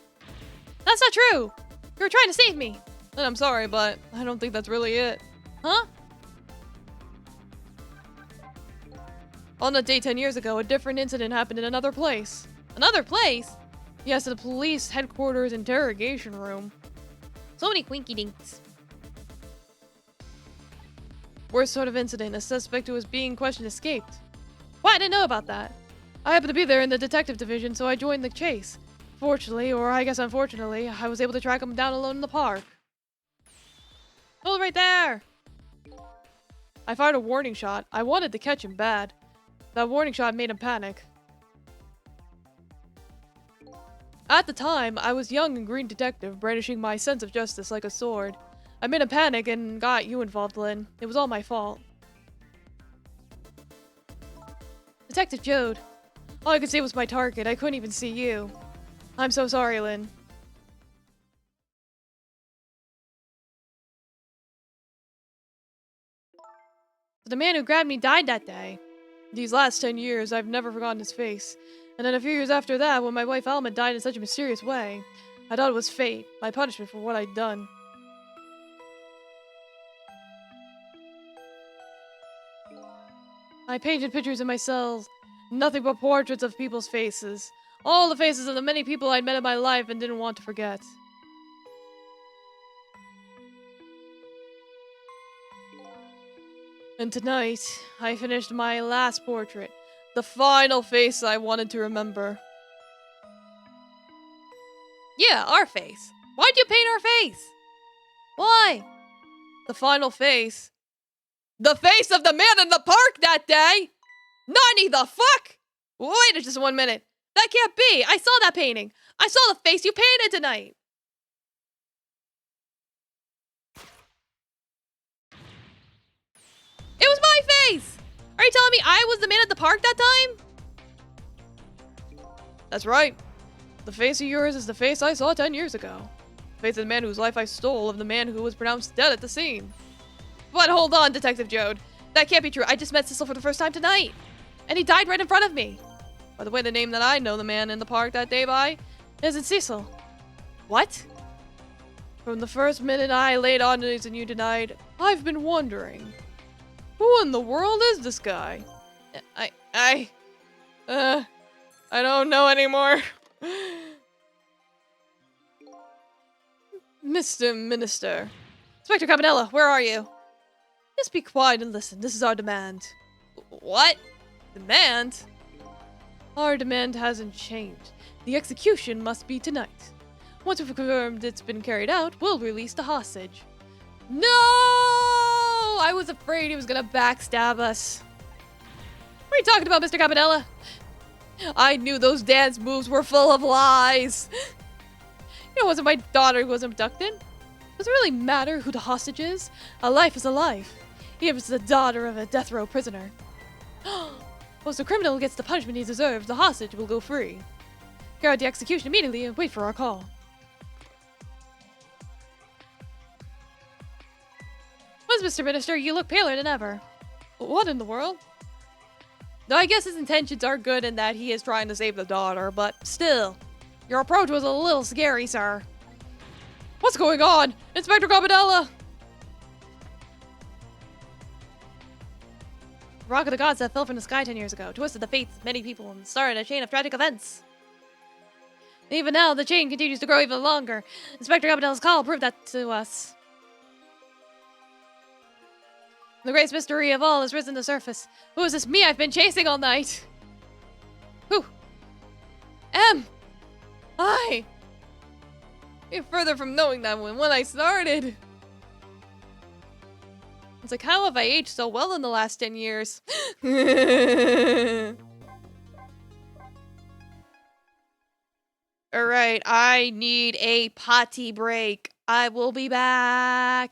S1: That's not true! You were trying to save me! And I'm sorry, but I don't think that's really it. Huh? On that day 10 years ago, a different incident happened in another place. Another place? Yes, the police headquarters interrogation room.
S2: So many quinky dinks.
S1: Worst sort of incident, a suspect who was being questioned escaped. Why, I didn't know about that. I happened to be there in the detective division, so I joined the chase. Fortunately, or I guess unfortunately, I was able to track him down alone in the park. Hold right there! I fired a warning shot. I wanted to catch him bad. That warning shot made him panic. At the time, I was young and green detective, brandishing my sense of justice like a sword. I made him panic and got you involved, Lynn. It was all my fault. Detective Jode. All I could see was my target. I couldn't even see you. I'm so sorry, Lynn. The man who grabbed me died that day. These last 10 years, I've never forgotten his face. And then a few years after that, when my wife Alma died in such a mysterious way, I thought it was fate, my punishment for what I'd done. I painted pictures in my cells, nothing but portraits of people's faces. All the faces of the many people I'd met in my life and didn't want to forget. And tonight, I finished my last portrait. The final face I wanted to remember. Yeah, our face. Why'd you paint our face? Why? The final face. The face of the man in the park that day! Nani the fuck? Wait just 1 minute. That can't be. I saw that painting. I saw the face you painted tonight. It was my face! Are you telling me I was the man at the park that time? That's right. The face of yours is the face I saw 10 years ago. The face of the man whose life I stole, of the man who was pronounced dead at the scene. But hold on, Detective Jode. That can't be true. I just met Cecil for the first time tonight. And he died right in front of me. By the way, the name that I know the man in the park that day by isn't Cecil. What? From the first minute I laid eyes on you tonight, I've been wondering, who in the world is this guy? I don't know anymore. Mr. Minister. Inspector Cabanella, where are you? Just be quiet and listen. This is our demand. What? Demand? Our demand hasn't changed. The execution must be tonight. Once we've confirmed it's been carried out, we'll release the hostage. No! I was afraid he was gonna backstab us. What are you talking about, Mr. Cabanella? I knew those dance moves were full of lies. It wasn't my daughter who was abducted. Does it really matter who the hostage is? A life is a life, even if it's the daughter of a death row prisoner. Once the criminal gets the punishment he deserves, the hostage will go free. Carry out the execution immediately and wait for our call. Mr. Minister, you look paler than ever. What in the world? Though I guess his intentions are good in that he is trying to save the daughter, but still, your approach was a little scary, sir. What's going on? Inspector Gobadella! Rock of the Gods that fell from the sky 10 years ago, twisted the fates of many people and started a chain of tragic events. And even now, the chain continues to grow even longer. Inspector Gabadella's call proved that to us. The greatest mystery of all has risen to surface. Who is this me I've been chasing all night? Who? You're further from knowing that when I started. It's like, how have I aged so well in the last 10 years? Alright, I need a potty break. I will be back.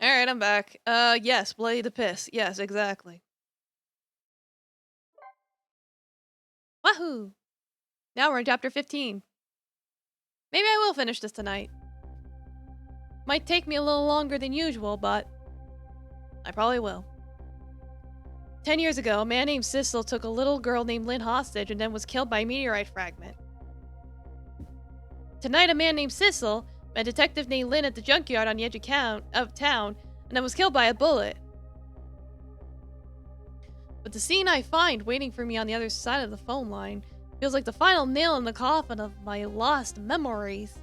S1: Alright, I'm back. Yes, Bloody the Piss. Yes, exactly. Wahoo! Now we're in chapter 15. Maybe I will finish this tonight. Might take me a little longer than usual, but I probably will. 10 years ago, a man named Sissel took a little girl named Lynn hostage and then was killed by a meteorite fragment. Tonight, a man named Sissel met a detective named Lynn at the junkyard on the edge of town and then was killed by a bullet. But the scene I find waiting for me on the other side of the phone line feels like the final nail in the coffin of my lost memories.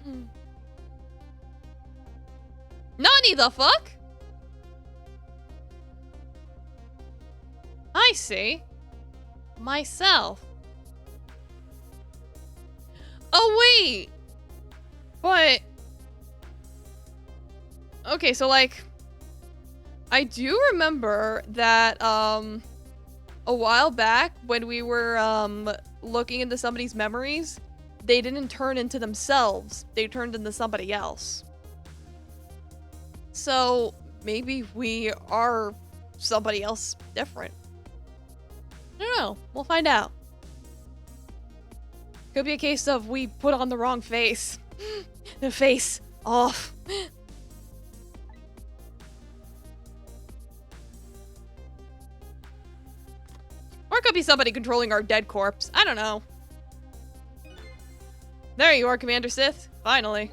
S1: Nani the fuck? I see. Myself. Oh, wait! But... Okay, so, like... I do remember that, a while back, when we were, looking into somebody's memories, they didn't turn into themselves. They turned into somebody else. So maybe we are somebody else different. I don't know. We'll find out. Could be a case of we put on the wrong face. The face off. Or it could be somebody controlling our dead corpse. I don't know. There you are, Commander Sith. Finally.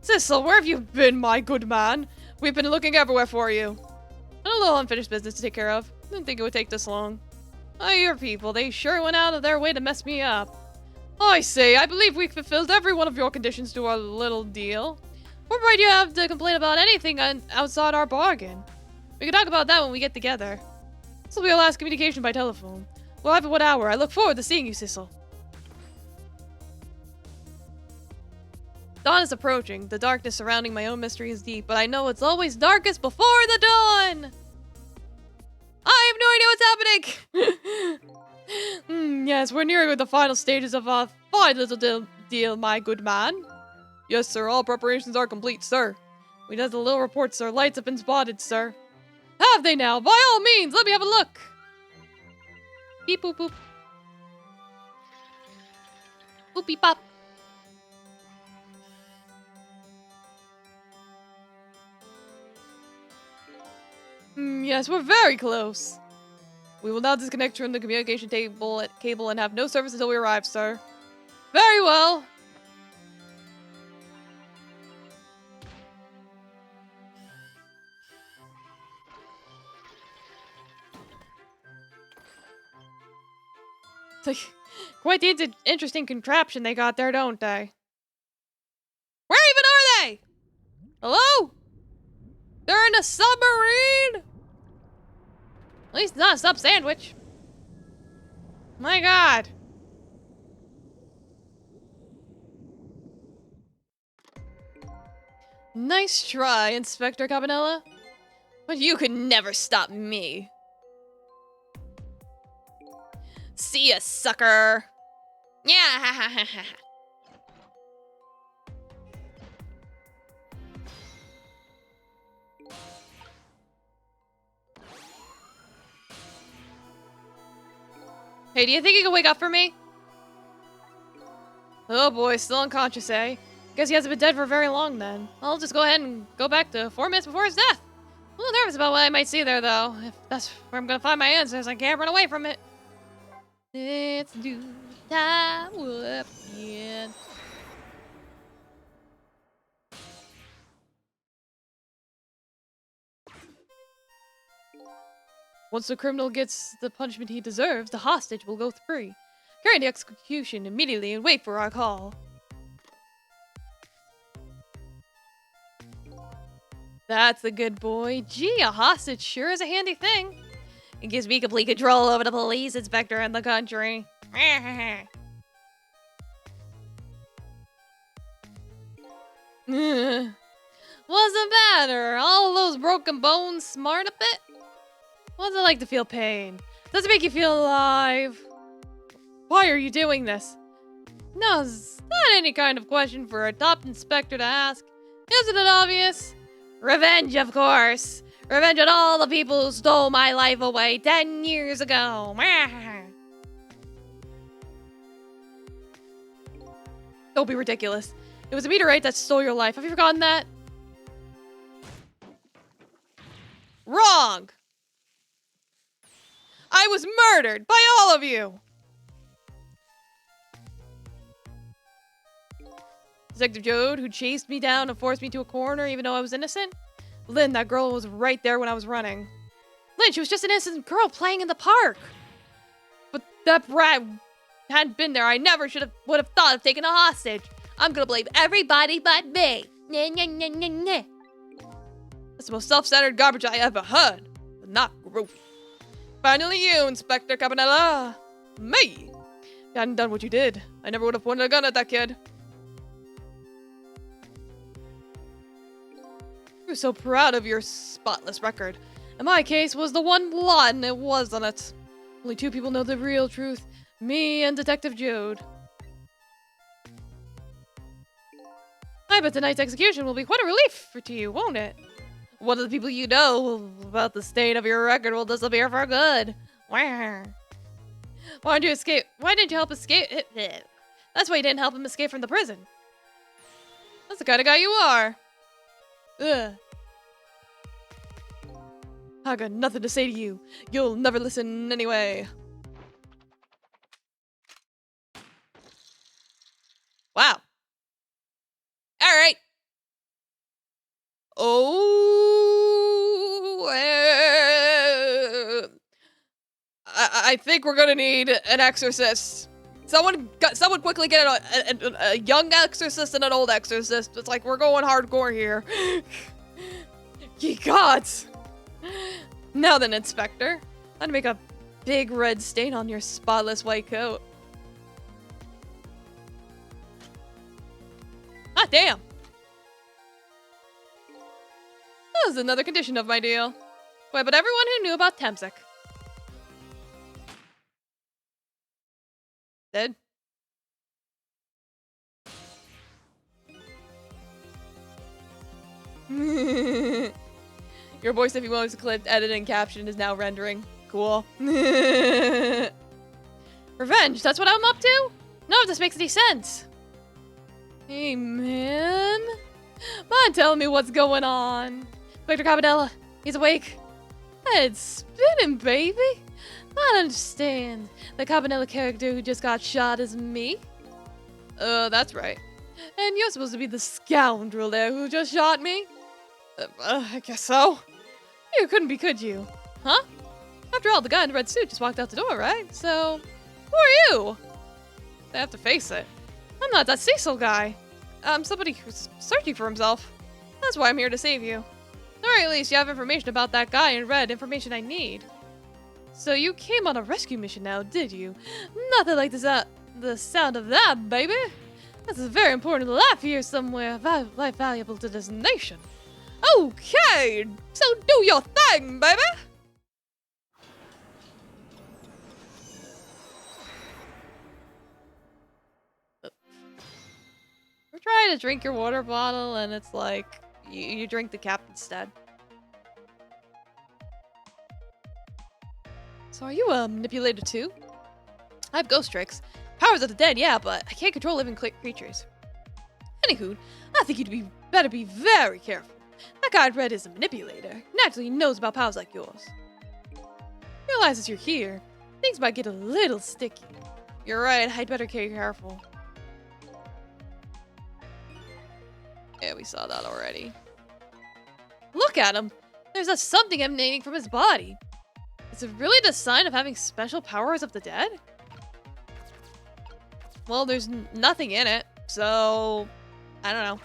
S1: Sissel, where have you been, my good man? We've been looking everywhere for you. A little unfinished business to take care of. Didn't think it would take this long. Oh, your people, they sure went out of their way to mess me up. I say, I believe we've fulfilled every one of your conditions to our little deal. What right do you have to complain about anything outside our bargain? We can talk about that when we get together. This will be our last communication by telephone. We'll have it what hour? I look forward to seeing you, Sissel. Dawn is approaching. The darkness surrounding my own mystery is deep, but I know it's always darkest before the dawn! I have no idea what's happening! Yes, we're nearing the final stages of a fine little deal, my good man. Yes, sir, all preparations are complete, sir. We did the little report, sir. Lights have been spotted, sir. Have they now? By all means, let me have a look! Beep boop boop. Boop beep pop. Yes, we're very close. We will now disconnect from the communication cable and have no service until we arrive, sir. Very well. It's like quite the interesting contraption they got there, don't they? Where even are they? Hello? They're in a submarine? At least not a sub sandwich. My god. Nice try, Inspector Cabanella. But you could never stop me. See ya, sucker. Yeah, ha ha ha ha. Hey, do you think you can wake up for me? Oh boy, still unconscious, eh? Guess he hasn't been dead for very long then. I'll just go ahead and go back to 4 minutes before his death. I'm a little nervous about what I might see there, though. If that's where I'm gonna find my answers, I can't run away from it. Let's do time warp again. Once the criminal gets the punishment he deserves, the hostage will go free. Carry the execution immediately and wait for our call. That's a good boy. Gee, a hostage sure is a handy thing. It gives me complete control over the police inspector in the country. What's the matter? All those broken bones smart a bit? What's it like to feel pain? Does it make you feel alive? Why are you doing this? No, it's not any kind of question for a top inspector to ask. Isn't it obvious? Revenge, of course. Revenge on all the people who stole my life away 10 years ago. Don't be ridiculous. It was a meteorite that stole your life. Have you forgotten that? Wrong! I was murdered by all of you! Detective Jode, who chased me down and forced me to a corner even though I was innocent? Lynn, that girl was right there when I was running. Lynn, she was just an innocent girl playing in the park. But that brat hadn't been there. I never would have thought of taking a hostage. I'm gonna blame everybody but me. Nah, nah, nah, nah, nah. That's the most self-centered garbage I ever heard. But not groovy. Finally you, Inspector Cabanella. Me! If you hadn't done what you did, I never would have pointed a gun at that kid. You're so proud of your spotless record. And my case was the one blot and it was on it. Only 2 people know the real truth. Me and Detective Jode. I bet tonight's execution will be quite a relief to you, won't it? One of the people you know about the state of your record will disappear for good. Why didn't you escape? Why didn't you help escape? That's why you didn't help him escape from the prison. That's the kind of guy you are. Ugh. I got nothing to say to you. You'll never listen anyway. Wow. All right. Oh, I think we're gonna need an exorcist. Someone quickly get a young exorcist and an old exorcist. It's like we're going hardcore here. Ye gods. Now then, Inspector, I'd make a big red stain on your spotless white coat. Ah, damn. That was another condition of my deal. Wait, but everyone who knew about Temsik. Dead? Your voice, if you want to clip, edit, and caption is now rendering. Cool. Revenge, that's what I'm up to? None of this makes any sense. Hey, man. Mind telling me what's going on. Inspector Cabanella, he's awake. Head spinning, baby. I understand. The Cabanella character who just got shot is me. That's right. And you're supposed to be the scoundrel there who just shot me? I guess so. You couldn't be, could you? Huh? After all, the guy in the red suit just walked out the door, right? So, who are you? I have to face it. I'm not that Cecil guy. I'm somebody who's searching for himself. That's why I'm here to save you. Or at least you have information about that guy in red, information I need. So you came on a rescue mission now, did you? Nothing like the sound of that, baby. That's a very important life here somewhere, life valuable to this nation. Okay, so do your thing, baby. We're trying to drink your water bottle, and it's like you drink the cap instead. So are you a manipulator too? I have ghost tricks. Powers of the dead, yeah, but I can't control living creatures. Anywho, I think you'd better be very careful. That guy in red is a manipulator. Naturally, he knows about powers like yours. Realizes you're here. Things might get a little sticky. You're right, I'd better be careful. Yeah, we saw that already. Look at him! There's a something emanating from his body. Is it really the sign of having special powers of the dead? Well, there's nothing in it, so I don't know.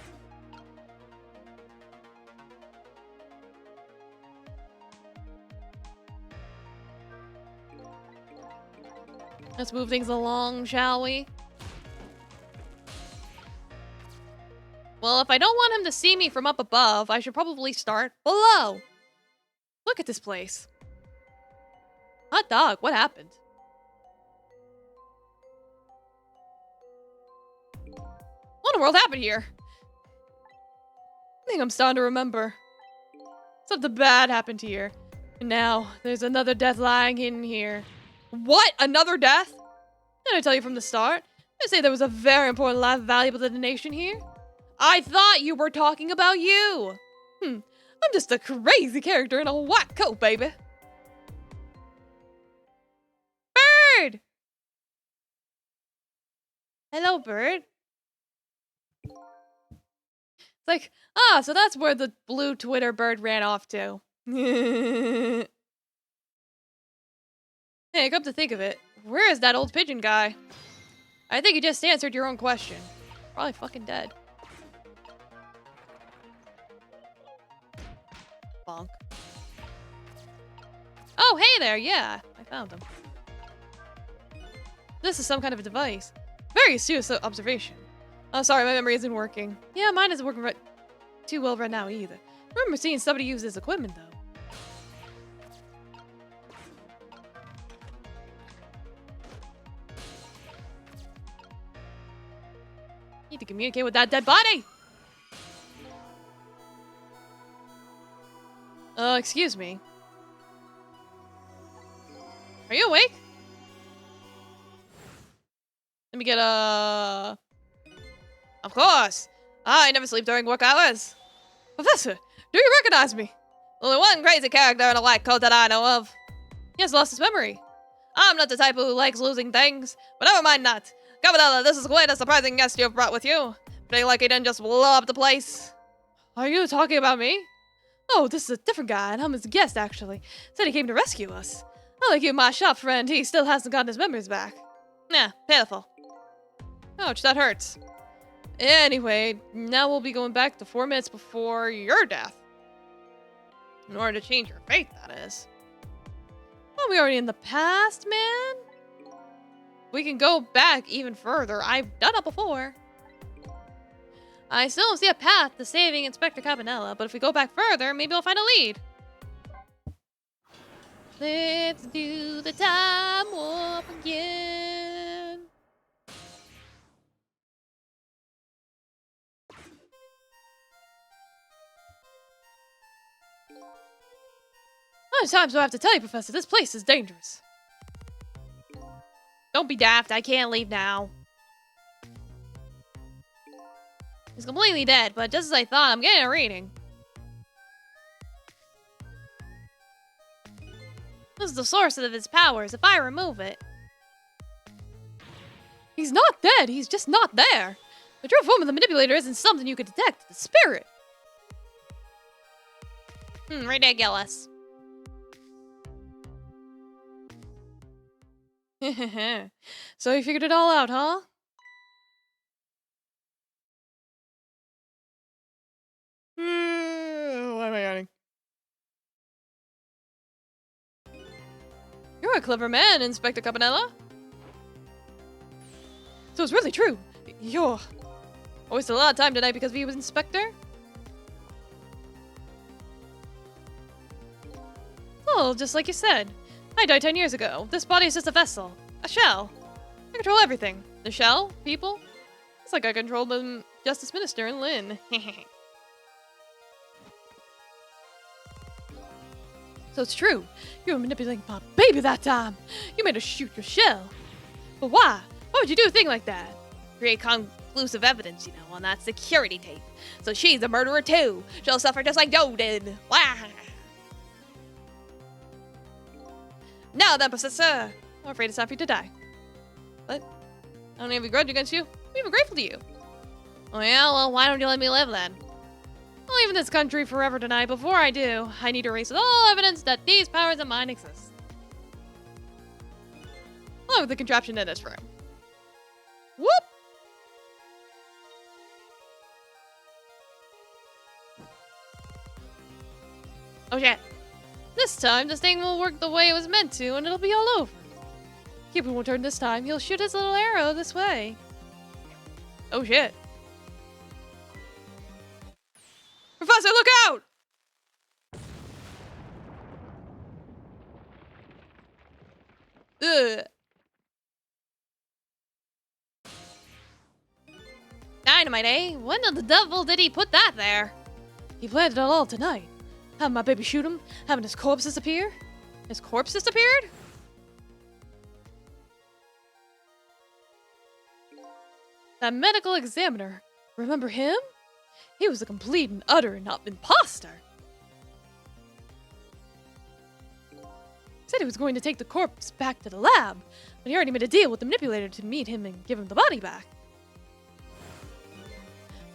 S1: Let's move things along, shall we? Well, if I don't want him to see me from up above, I should probably start below. Look at this place. Hot dog, what happened? What in the world happened here? I think I'm starting to remember. Something bad happened here. And now, there's another death lying in here. What? Another death? Didn't I tell you from the start? I say there was a very important life valuable to the nation here. I thought you were talking about you. I'm just a crazy character in a white coat, baby. Bird! Hello, bird. It's like, so that's where the blue Twitter bird ran off to. Hey, come to think of it, where is that old pigeon guy? I think you just answered your own question. Probably fucking dead. Bonk. Oh, hey there, yeah. I found him. This is some kind of a device. Very astute observation. Oh, sorry, my memory isn't working. Yeah, mine isn't working too well right now either. I remember seeing somebody use this equipment, though. Need to communicate with that dead body! Excuse me. Are you awake? Let me get a... Of course! I never sleep during work hours. Professor, do you recognize me? Only one crazy character in a white coat that I know of. He has lost his memory. I'm not the type who likes losing things, but never mind that. Cabanella, this is quite a surprising guest you've brought with you. Pretty like he didn't just blow up the place. Are you talking about me? Oh, this is a different guy, and I'm his guest, actually. Said he came to rescue us. Unlike you, my shop friend, he still hasn't gotten his memories back. Nah, pitiful. Ouch, that hurts. Anyway, now we'll be going back to 4 minutes before your death. In order to change your fate, that is. Well, we're already in the past, man. We can go back even further. I've done it before. I still don't see a path to saving Inspector Cabanella, but if we go back further, maybe we'll find a lead. Let's do the time warp again. How many times do I have to tell you, Professor? This place is dangerous. Don't be daft. I can't leave now. He's completely dead, but just as I thought, I'm getting a reading. This is the source of his powers. If I remove it... He's not dead. He's just not there. The true form of the manipulator isn't something you could detect. It's a spirit. Ridiculous. So you figured it all out, huh? Why am I yawning? You're a clever man, Inspector Cabanella. So it's really true. You're... I wasted a lot of time tonight because he was Inspector. Oh, just like you said. I died 10 years ago. This body is just a vessel. A shell. I control everything. The shell? People? It's like I control the Justice Minister and Lynn. So it's true. You were manipulating my baby that time. You made her shoot your shell. But why? Why would you do a thing like that? Create conclusive evidence, you know, on that security tape. So she's a murderer too. She'll suffer just like Joe did. Wah! Now then, Professor. I'm afraid it's time for you to die. But I don't have a grudge against you. I'm even grateful to you. Oh yeah? Well, why don't you let me live then? I'll leave in this country forever tonight. Before I do, I need to erase all evidence that these powers of mine exist. Along with the contraption in this room. Whoop! Oh shit. This time, this thing will work the way it was meant to, and it'll be all over. Cupid won't turn this time. He'll shoot his little arrow this way. Oh shit. Professor, look out! Ugh. Dynamite, eh? When the devil did he put that there? He planned it all tonight. Having my baby shoot him, having his corpse disappear. His corpse disappeared? That medical examiner. Remember him? He was a complete and utter imposter. He said he was going to take the corpse back to the lab, but he already made a deal with the manipulator to meet him and give him the body back.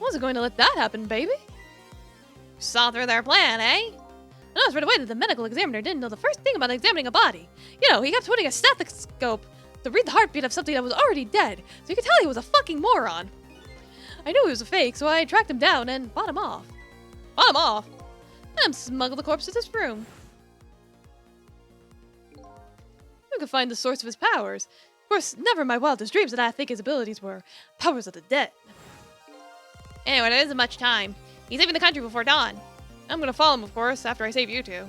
S1: Wasn't going to let that happen, baby. Saw through their plan, eh? I noticed right away that the medical examiner didn't know the first thing about examining a body. You know, he kept putting a stethoscope to read the heartbeat of something that was already dead, so you could tell he was a fucking moron. I knew he was a fake, so I tracked him down and bought him off. Bought him off? And smuggled the corpse to this room. We could find the source of his powers. Of course, never in my wildest dreams did I think his abilities were powers of the dead. Anyway, there isn't much time. He's leaving the country before dawn. I'm gonna follow him, of course, after I save you two.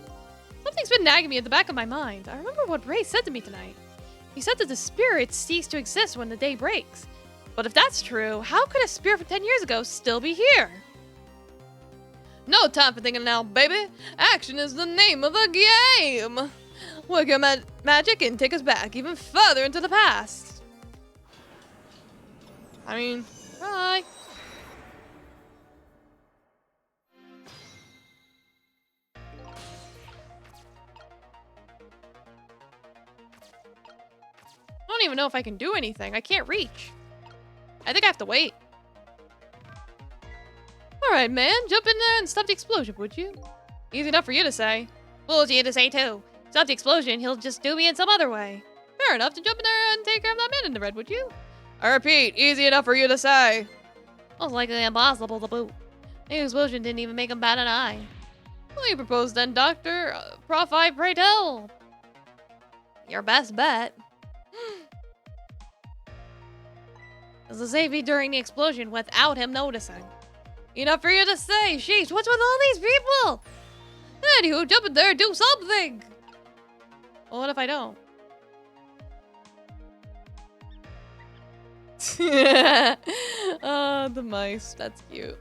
S1: Something's been nagging me at the back of my mind. I remember what Ray said to me tonight. He said that the spirits cease to exist when the day breaks. But if that's true, how could a spirit from 10 years ago still be here? No time for thinking now, baby. Action is the name of the game. Work your magic and take us back even further into the past. I mean, bye. I don't even know if I can do anything. I can't reach. I think I have to wait. Alright, man. Jump in there and stop the explosion, would you? Easy enough for you to say. Well, easy to say, too. Stop the explosion, he'll just do me in some other way. Fair enough to jump in there and take care of that man in the red, would you? I repeat, easy enough for you to say.
S2: Most likely impossible to boot. The explosion didn't even make him bat an eye.
S1: What do you propose then, Doctor? Prof, I pray tell. Your best bet.
S2: As a safety during the explosion without him noticing.
S1: Enough for you to say. Sheesh, what's with all these people? Anywho, jump in there, do something. Well, what if I don't? Oh, the mice. That's cute.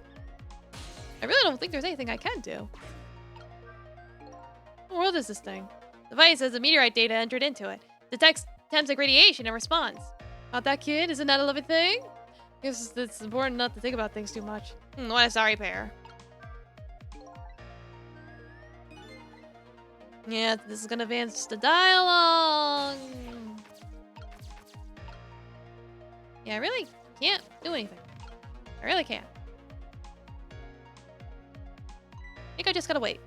S1: I really don't think there's anything I can do. What world is this thing? The device has the meteorite data entered into it. Detects attempts like radiation in response. Not that kid? Isn't that a lovely thing? I guess it's important not to think about things too much. What a sorry pair. Yeah, this is gonna advance the dialogue. Yeah, I really can't do anything. I really can't. I think I just gotta wait.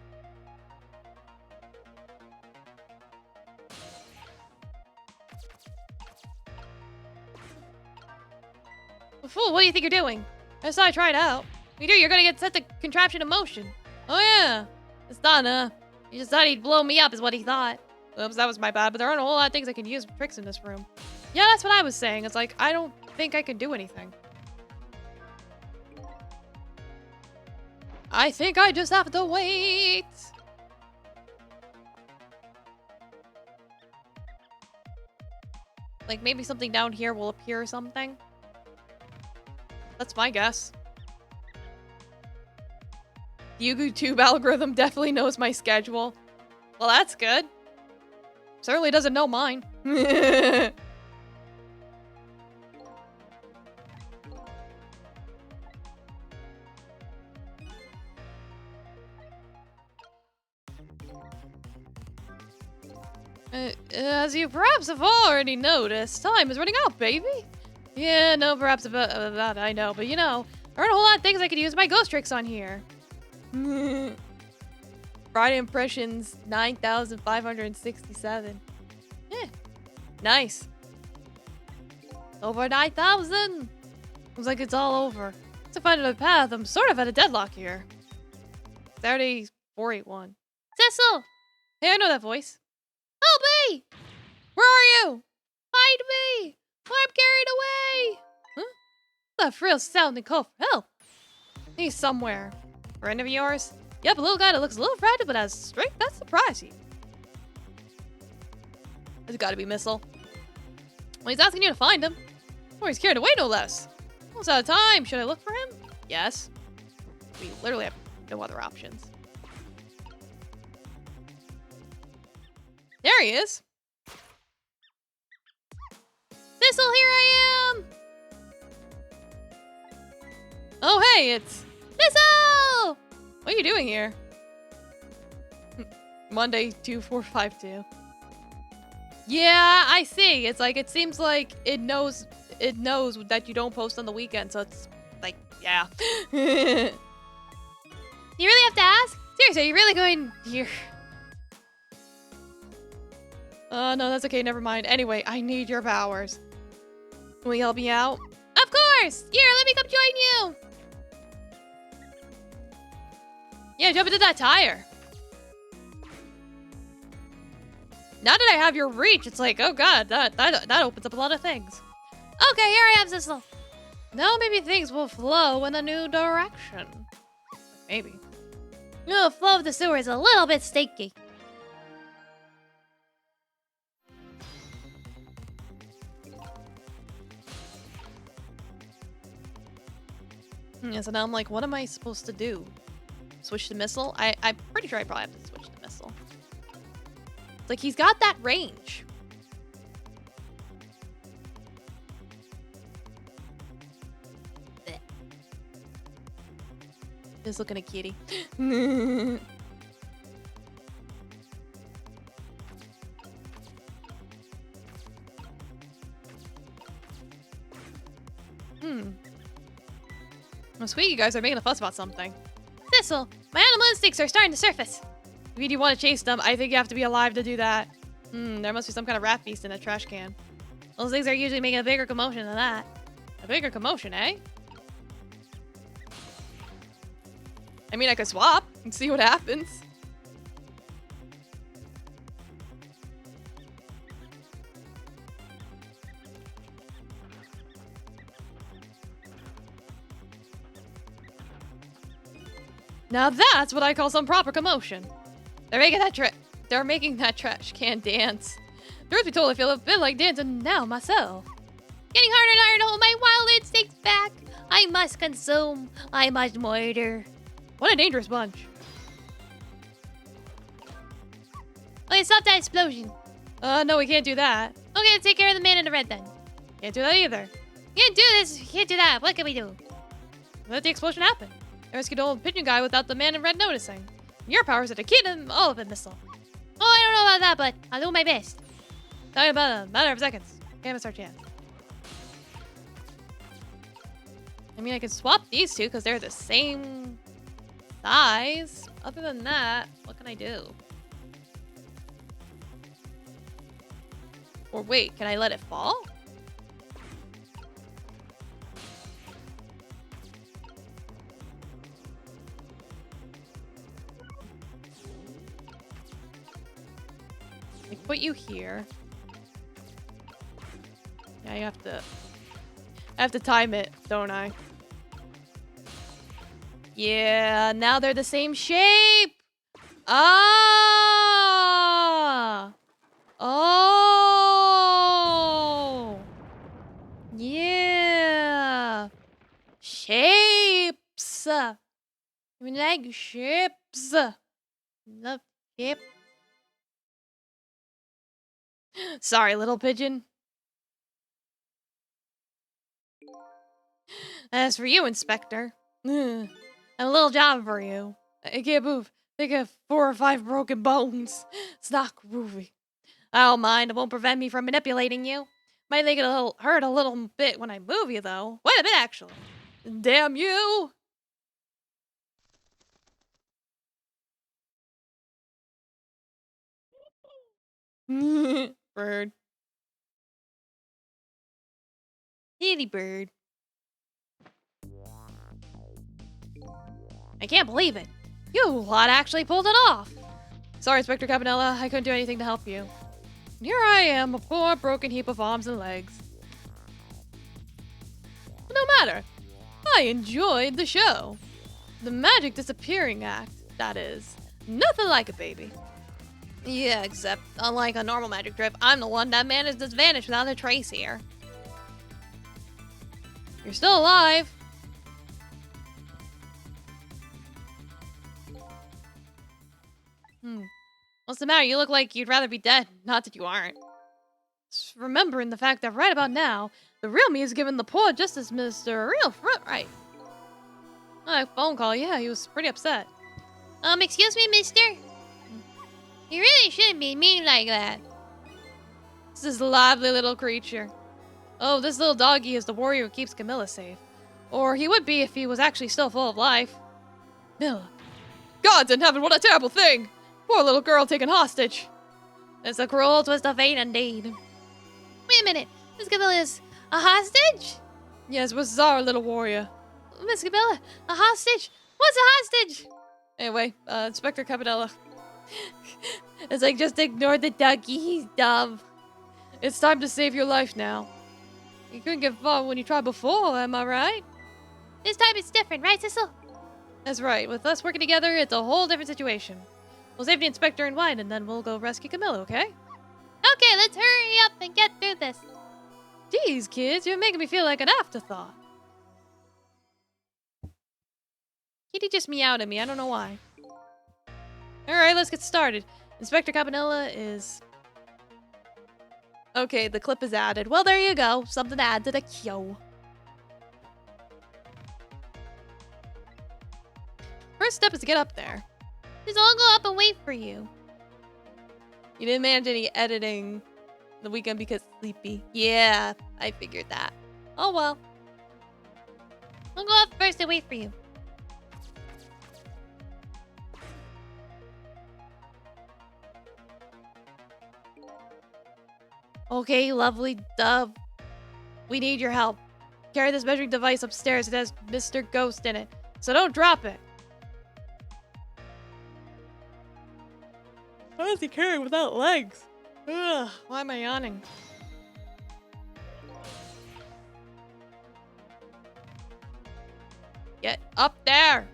S1: Fool, what do you think you're doing? I just thought I'd try it out. If you do, you're gonna get set the contraption in motion. Oh yeah. It's done, huh? He just thought he'd blow me up is what he thought. Oops, that was my bad, but there aren't a whole lot of things I can use for tricks in this room. Yeah, that's what I was saying. It's like, I don't think I can do anything. I think I just have to wait. Like, maybe something down here will appear or something. That's my guess. The YouTube algorithm definitely knows my schedule. Well, that's good. Certainly doesn't know mine. As you perhaps have already noticed, time is running out, baby. Yeah, no, perhaps about that I know, but you know, there aren't a whole lot of things I could use my ghost tricks on here. Friday impressions, 9,567. Nice. Over 9,000. Looks like it's all over. To find another path, I'm sort of at a deadlock here. Saturday 481.
S2: Cecil!
S1: Hey, I know that voice.
S2: Help me!
S1: Where are you?
S2: Find me! I'm carried away!
S1: Huh? That frill sounding call for help. He's somewhere. Friend of yours? Yep, a little guy that looks a little fragile but has strength. That's surprising. It's gotta be Missile. Well, he's asking you to find him. Or he's carried away, no less. Almost out of time. Should I look for him? Yes. We literally have no other options. There he is.
S2: Cecil, here I am!
S1: Oh, hey, it's...
S2: Cecil!
S1: What are you doing here? Monday 2452. Yeah, I see. It's like, it seems like it knows that you don't post on the weekend, so it's like, yeah.
S2: You really have to ask?
S1: Seriously, are you really going here? No, that's okay, never mind. Anyway, I need your powers. Will you help me out?
S2: Of course! Here, let me come join you!
S1: Yeah, jump into that tire. Now that I have your reach, it's like, oh god, that opens up a lot of things.
S2: Okay, here I am, Cecil.
S1: Now maybe things will flow in a new direction. Maybe.
S2: The flow of the sewer is a little bit stinky.
S1: Yeah, so now I'm like, what am I supposed to do? Switch to missile? I'm pretty sure I probably have to switch to missile. It's like he's got that range. Just looking at kitty. Well, sweet, you guys are making a fuss about something.
S2: Thistle, my animal instincts are starting to surface.
S1: If you do want to chase them, I think you have to be alive to do that. There must be some kind of rat beast in a trash can.
S2: Those things are usually making a bigger commotion than that.
S1: A bigger commotion, eh? I mean, I could swap and see what happens. Now that's what I call some proper commotion. They're making that trash can dance. Truth be told, I feel a bit like dancing now myself.
S2: Getting harder and harder to hold my wild instincts back. I must consume. I must murder.
S1: What a dangerous bunch.
S2: Okay, stop that explosion.
S1: No, we can't do that.
S2: Okay, let's take care of the man in the red then.
S1: Can't do that either.
S2: Can't do this. Can't do that. What can we do?
S1: Let the explosion happen. I rescued old pigeon guy without the man in red noticing. Your powers are to keep him all of a missile.
S2: Oh, I don't know about that, but I'll do my best.
S1: Talking about a matter of seconds. Can't miss our chance. I mean, I can swap these two because they're the same size. Other than that, what can I do? Or wait, can I let it fall? I put you here. Yeah, I have to time it, don't I? Yeah, now they're the same shape. Ah! Oh! Yeah! Shapes! I mean, like shapes. Love shape. Sorry, little pigeon. As for you, Inspector, I have a little job for you. I can't move. They got 4 or 5 broken bones. It's not groovy. I don't mind. It won't prevent me from manipulating you. Might make it hurt a little bit when I move you, though. Quite a bit, actually. Damn you! Bird. Kitty bird. I can't believe it. You lot actually pulled it off. Sorry, Inspector Cabanella. I couldn't do anything to help you. Here I am, a poor broken heap of arms and legs. No matter. I enjoyed the show. The magic disappearing act, that is. Nothing like it, baby. Yeah, except unlike a normal magic trip, I'm the one that managed to vanish without a trace here. You're still alive. What's the matter? You look like you'd rather be dead. Not that you aren't. Just remembering the fact that right about now, the real me is giving the poor Justice Minister a real front right. A phone call, yeah, he was pretty upset.
S2: Excuse me, mister? You really shouldn't be mean like that.
S1: This is a lively little creature. Oh, this little doggy is the warrior who keeps Camilla safe. Or he would be if he was actually still full of life. Milla. Gods in heaven, what a terrible thing! Poor little girl taken hostage.
S2: It's a cruel twist of fate indeed. Wait a minute. Miss Camilla is a hostage?
S1: Yes, was our little warrior.
S2: Miss Camilla, a hostage? What's a hostage?
S1: Anyway, Inspector Cabanella. It's like, just ignore the doggy, he's dumb. It's time to save your life now. You couldn't get far when you tried before, am I right?
S2: This time it's different, right, Sissel?
S1: That's right. With us working together, it's a whole different situation. We'll save the Inspector and wine, and then we'll go rescue Camilla, okay?
S2: Okay, let's hurry up and get through this.
S1: Jeez, kids, you're making me feel like an afterthought. Kitty just meowed at me. I don't know why. Alright, let's get started. Inspector Campanella is... Okay, the clip is added. Well, there you go. Something to add to the queue. First step is to get up there.
S2: Just I'll go up and wait for you.
S1: You didn't manage any editing the weekend because sleepy. Yeah, I figured that. Oh well.
S2: I'll go up first and wait for you.
S1: Okay, lovely dove. We need your help. Carry this measuring device upstairs. It has Mr. Ghost in it. So don't drop it. How is he carrying without legs? Ugh, why am I yawning? Get up there!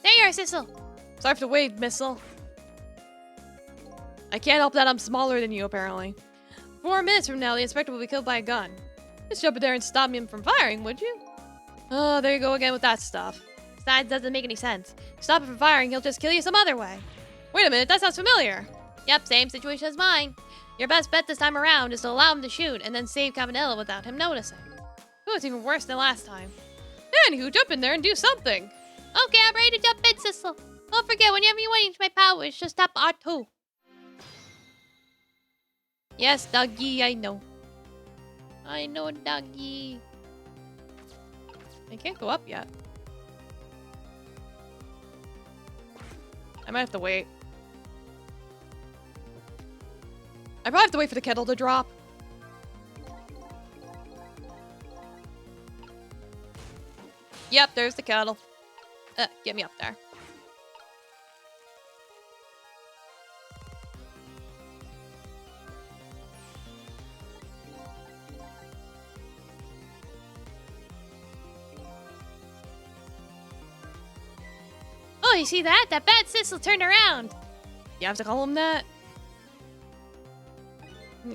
S2: There you are, Sissel.
S1: Sorry for the wait, Missile. I can't help that I'm smaller than you, apparently. 4 minutes from now, the inspector will be killed by a gun. Just jump in there and stop him from firing, would you? Oh, there you go again with that stuff.
S2: Besides, doesn't make any sense.
S1: Stop him from firing, he'll just kill you some other way. Wait a minute, that sounds familiar.
S2: Yep, same situation as mine. Your best bet this time around is to allow him to shoot and then save Campanella without him noticing.
S1: Oh, it's even worse than last time. Anywho, jump in there and do something.
S2: Okay, I'm ready to jump in, Sissel. Don't forget, whenever you want to use my powers, just tap R2.
S1: Yes, doggy, I know.
S2: I know, doggy.
S1: I can't go up yet. I might have to wait. I probably have to wait for the kettle to drop. Yep, there's the kettle. Get me up there.
S2: Oh, you see that? That bad Sissel turned around.
S1: You have to call him that?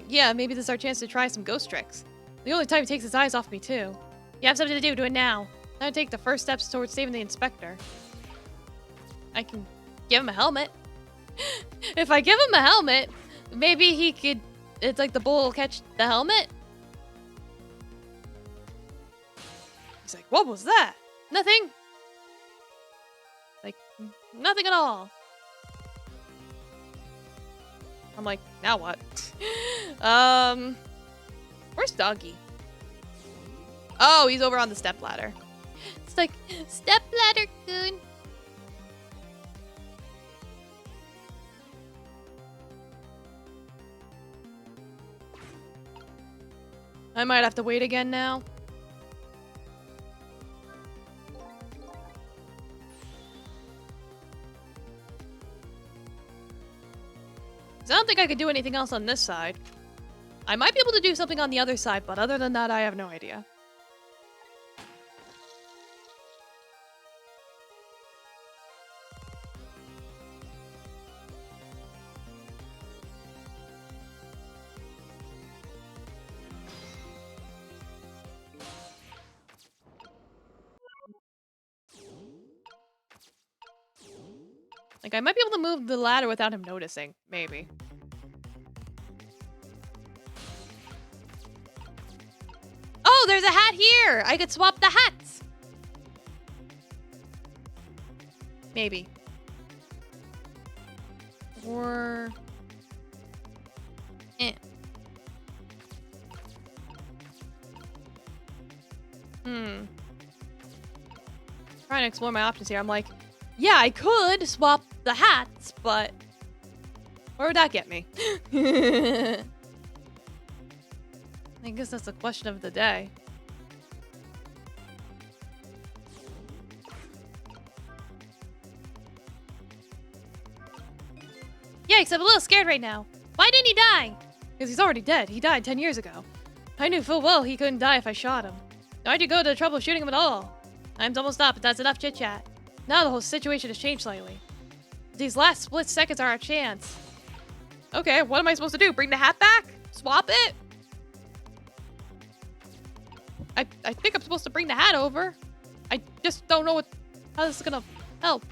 S1: Yeah, maybe this is our chance to try some ghost tricks. The only time he takes his eyes off me, too.
S2: You have something to do. Do it now.
S1: Now take the first steps towards saving the inspector. I can give him a helmet. If I give him a helmet, maybe he could... It's like the bull will catch the helmet. He's like, what was that? Nothing. Like, nothing at all. I'm like, now what? Where's Doggy? Oh, he's over on the stepladder.
S2: It's like, stepladder good.
S1: I might have to wait again now. 'Cause I don't think I could do anything else on this side. I might be able to do something on the other side, but other than that, I have no idea. Like, I might be able to move the ladder without him noticing. Maybe. Oh, there's a hat here! I could swap the hats! Maybe. Or... Trying to explore my options here. I'm like, yeah, I could swap the hats, but where would that get me? I guess that's the question of the day.
S2: Yikes, I'm a little scared right now. Why didn't he die?
S1: Because he's already dead. He died 10 years ago. I knew full well he couldn't die if I shot him. Why'd you go to the trouble of shooting him at all? Time's almost up, but that's enough chit-chat. Now the whole situation has changed slightly. These last split seconds are our chance. Okay, what am I supposed to do? Bring the hat back? Swap it? I think I'm supposed to bring the hat over. I just don't know how this is gonna help.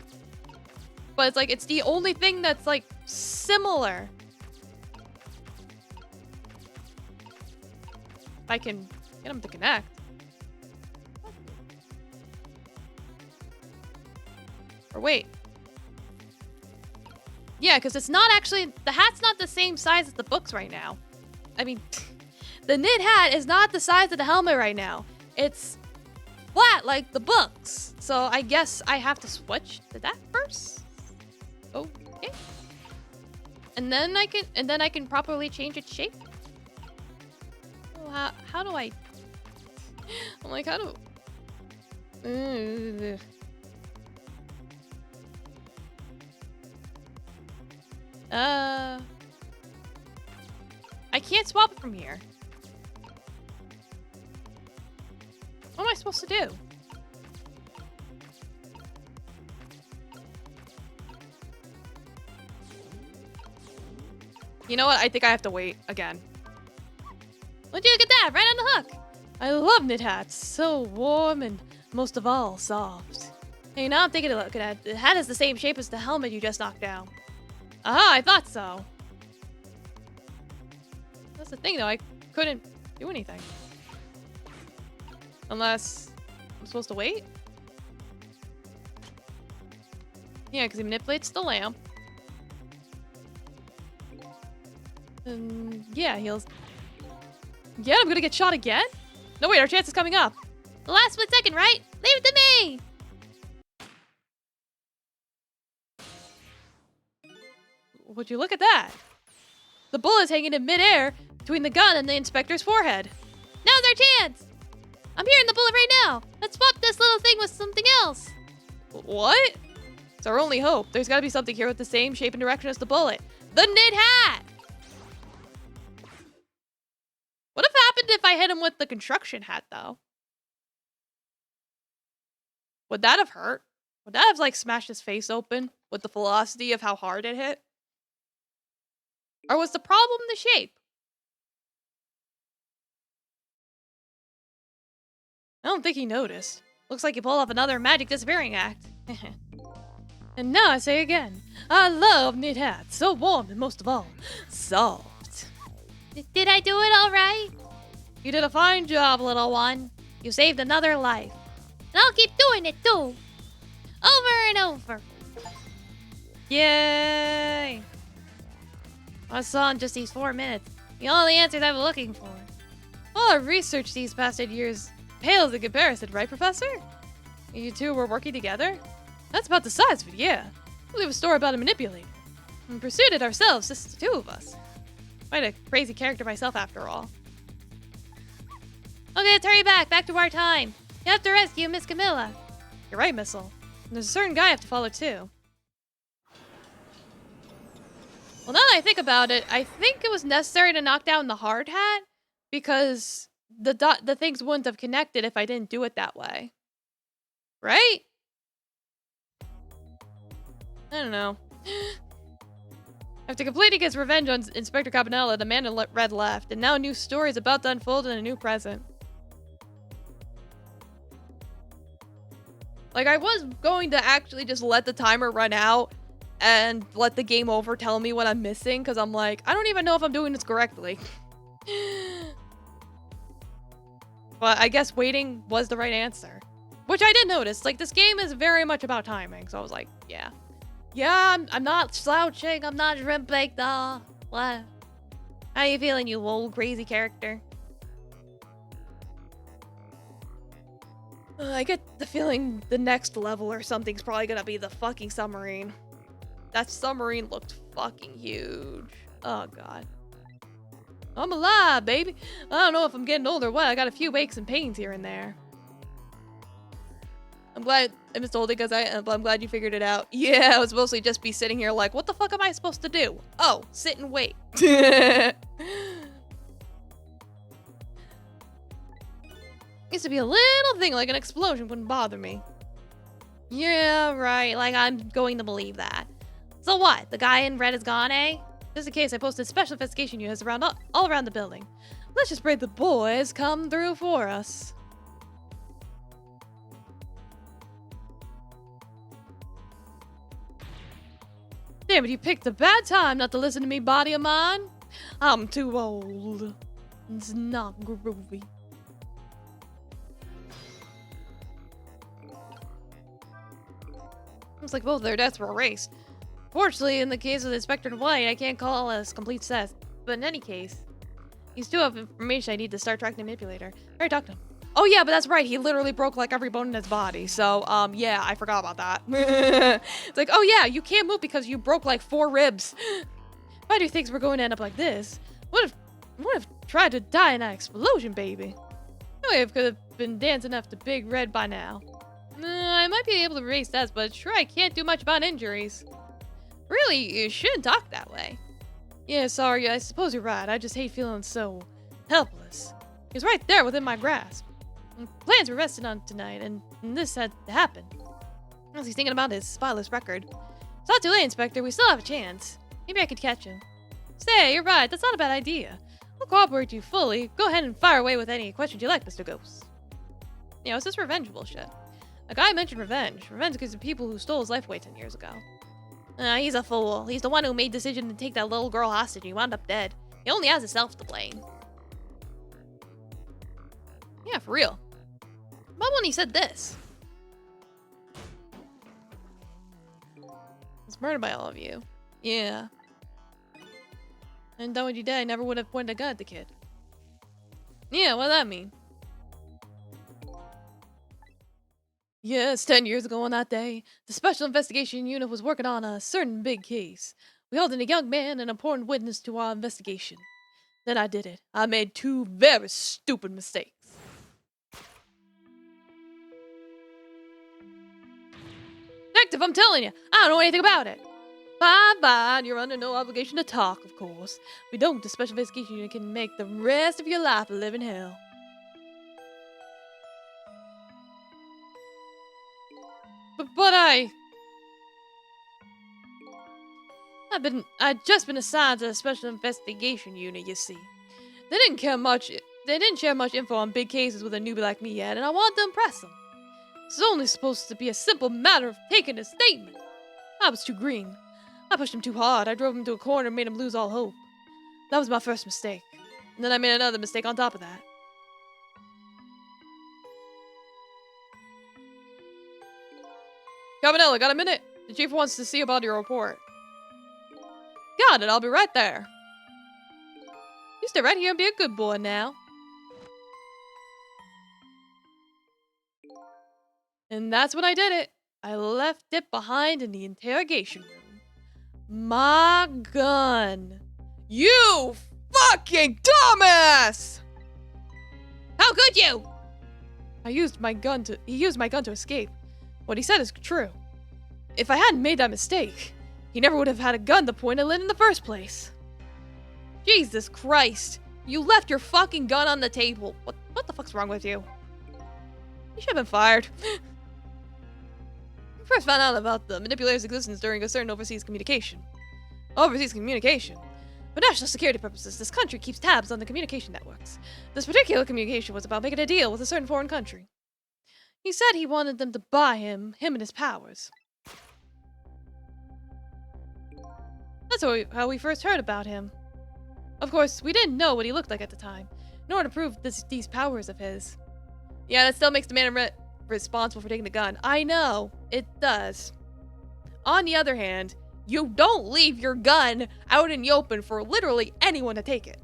S1: But it's like, it's the only thing that's like similar. If I can get them to connect. Or wait. Yeah, because it's not actually, the hat's not the same size as the books right now. I mean, the knit hat is not the size of the helmet right now. It's flat like the books. So I guess I have to switch to that first. Okay. And then I can properly change its shape. Oh, how do I? I'm like, how do? I can't swap it from here. What am I supposed to do? You know what? I think I have to wait again. Would you look at that? Right on the hook. I love knit hats. So warm and most of all, soft. Hey, now I'm taking a look at it. The hat is the same shape as the helmet you just knocked down. Aha, I thought so. That's the thing though, I couldn't do anything. Unless I'm supposed to wait? Yeah, because he manipulates the lamp. Yeah, he'll... Yeah, I'm gonna get shot again? No, wait, our chance is coming up.
S2: The last split second, right? Leave it to me!
S1: Would you look at that? The bullet's hanging in midair between the gun and the inspector's forehead.
S2: Now's our chance! I'm hearing the bullet right now. Let's swap this little thing with something else.
S1: What? It's our only hope. There's gotta be something here with the same shape and direction as the bullet. The knit hat! What if happened if I hit him with the construction hat, though? Would that have hurt? Would that have, like, smashed his face open with the velocity of how hard it hit? Or was the problem the shape? I don't think he noticed. Looks like he pulled off another magic disappearing act. And now I say again, I love knit hats. So warm and most of all, soft.
S2: Did I do it all right?
S1: You did a fine job, little one.
S2: You saved another life. And I'll keep doing it too. Over and over.
S1: Yay! I saw in just these 4 minutes all the answers I was looking for. All our research these past 8 years pales in comparison, right, Professor? You two were working together? That's about the size of it, yeah. We have a story about a manipulator. We pursued it ourselves, just the two of us. Quite a crazy character myself, after all.
S2: Okay, let's hurry back to our time. You have to rescue Miss Camilla.
S1: You're right, Missile. And there's a certain guy I have to follow, too. Well, now that I think about it, I think it was necessary to knock down the hard hat because the things wouldn't have connected if I didn't do it that way. Right? I don't know. After completing his revenge on Inspector Cabanella, the man in red left, and now a new story is about to unfold in a new present. Like, I was going to actually just let the timer run out and let the game over tell me what I'm missing, because I'm like, I don't even know if I'm doing this correctly. But I guess waiting was the right answer. Which I did notice. Like, this game is very much about timing, so I was like, yeah. Yeah, I'm not slouching, I'm not shrimping, though. What? How you feeling, you old crazy character? I get the feeling the next level or something's probably gonna be the fucking submarine. That submarine looked fucking huge. Oh, God. I'm alive, baby. I don't know if I'm getting old or what. I got a few aches and pains here and there. I'm glad I missed old because I'm glad you figured it out. Yeah, I was mostly just be sitting here like, what the fuck am I supposed to do? Oh, sit and wait. Used to be a little thing like an explosion wouldn't bother me. Yeah, right. Like, I'm going to believe that. So what? The guy in red is gone, eh? Just in case, I posted special investigation units around all around the building. Let's just pray the boys come through for us. Damn it, you picked a bad time not to listen to me, body of mine. I'm too old. It's not groovy. Looks like both their deaths were erased. Fortunately, in the case of the Inspector in White, I can't call a complete set. But in any case, you still have information I need to start tracking the manipulator. I already talked to him. Oh yeah, but that's right. He literally broke like every bone in his body. So, yeah, I forgot about that. It's like, oh yeah, you can't move because you broke like 4 ribs. If I do things were going to end up like this, would have tried to die in that explosion, baby. Anyway, I could have been dancing enough to Big Red by now. I might be able to erase that, but sure I can't do much about injuries. Really, you shouldn't talk that way. Yeah, sorry, I suppose you're right. I just hate feeling so helpless. He was right there within my grasp. Plans were resting on tonight, and this had to happen. As he's thinking about his spotless record. It's not too late, Inspector. We still have a chance. Maybe I could catch him. Say, you're right. That's not a bad idea. I'll cooperate you fully. Go ahead and fire away with any questions you like, Mr. Ghost. You know, it's just revenge bullshit. A guy mentioned revenge. Revenge against the people who stole his life away 10 years ago. He's a fool. He's the one who made the decision to take that little girl hostage and he wound up dead. He only has himself to blame. Yeah, for real. About when he said this. It's murdered by all of you. Yeah. And then when you died, I never would have pointed a gun at the kid. Yeah, what does that mean? Yes, 10 years ago on that day, the Special Investigation Unit was working on a certain big case. We held in a young man, an important witness to our investigation. Then I did it. I made 2 very stupid mistakes. Detective, I'm telling you, I don't know anything about it. Fine, you're under no obligation to talk, of course. If we don't, the Special Investigation Unit can make the rest of your life a living hell. But I'd just been assigned to the Special Investigation Unit, you see. They didn't share much info on big cases with a newbie like me yet, and I wanted to impress them. This was only supposed to be a simple matter of taking a statement. I was too green. I pushed him too hard. I drove him to a corner and made him lose all hope. That was my first mistake. And then I made another mistake on top of that. Cabanella, got a minute? The chief wants to see about your report. Got it, I'll be right there. You stay right here and be a good boy now. And that's when I did it. I left it behind in the interrogation room. My gun. You fucking dumbass! How could you? He used my gun to escape. What he said is true. If I hadn't made that mistake, he never would have had a gun to point at Lynn in the first place. Jesus Christ. You left your fucking gun on the table. What the fuck's wrong with you? You should have been fired. I first found out about the manipulator's existence during a certain overseas communication. Overseas communication? For national security purposes, this country keeps tabs on the communication networks. This particular communication was about making a deal with a certain foreign country. He said he wanted them to buy him and his powers. That's how we first heard about him. Of course, we didn't know what he looked like at the time, nor to prove these powers of his. Yeah, that still makes the man responsible for taking the gun. I know, it does. On the other hand, you don't leave your gun out in the open for literally anyone to take it.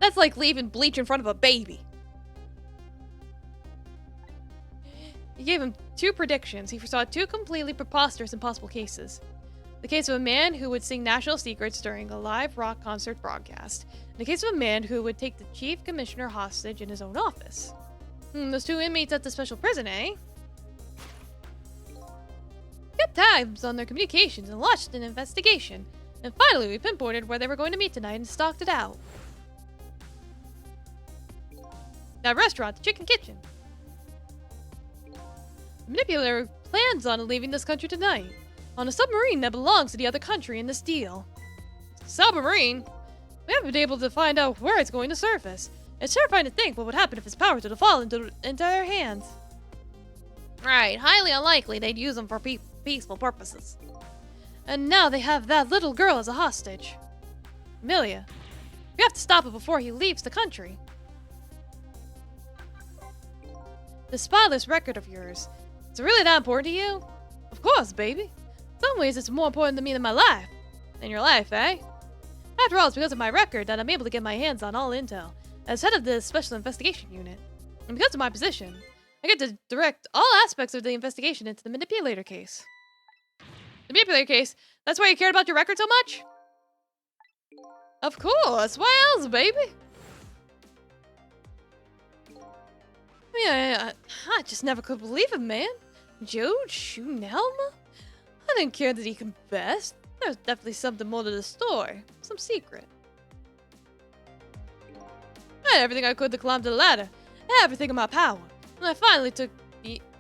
S1: That's like leaving bleach in front of a baby. He gave him 2 predictions. He foresaw 2 completely preposterous impossible cases. The case of a man who would sing national secrets during a live rock concert broadcast. And the case of a man who would take the chief commissioner hostage in his own office. Those 2 inmates at the special prison, eh? Kept tabs on their communications and launched an investigation. And finally, we pinpointed where they were going to meet tonight and stalked it out. That restaurant, the Chicken Kitchen. The manipulator plans on leaving this country tonight. On a submarine that belongs to the other country in this deal. Submarine? We haven't been able to find out where it's going to surface. It's terrifying to think what would happen if his powers were to fall into their hands.
S2: Right, highly unlikely they'd use them for peaceful purposes. And now they have that little girl as a hostage. Amelia, we have to stop it before he leaves the country. This spotless record of yours, is it really that important to you? Of course, baby. In some ways, it's more important to me than my life. Than your life, eh? After all, it's because of my record that I'm able to get my hands on all intel as head of the Special Investigation Unit. And because of my position, I get to direct all aspects of the investigation into the manipulator case. The manipulator case? That's why you cared about your record so much? Of course. Why else, baby? I just never could believe it, man. Jode shooting Elma? I didn't care that he confessed. There's definitely something more to the story. Some secret. I had everything I could to climb to the ladder. Everything in my power. And I finally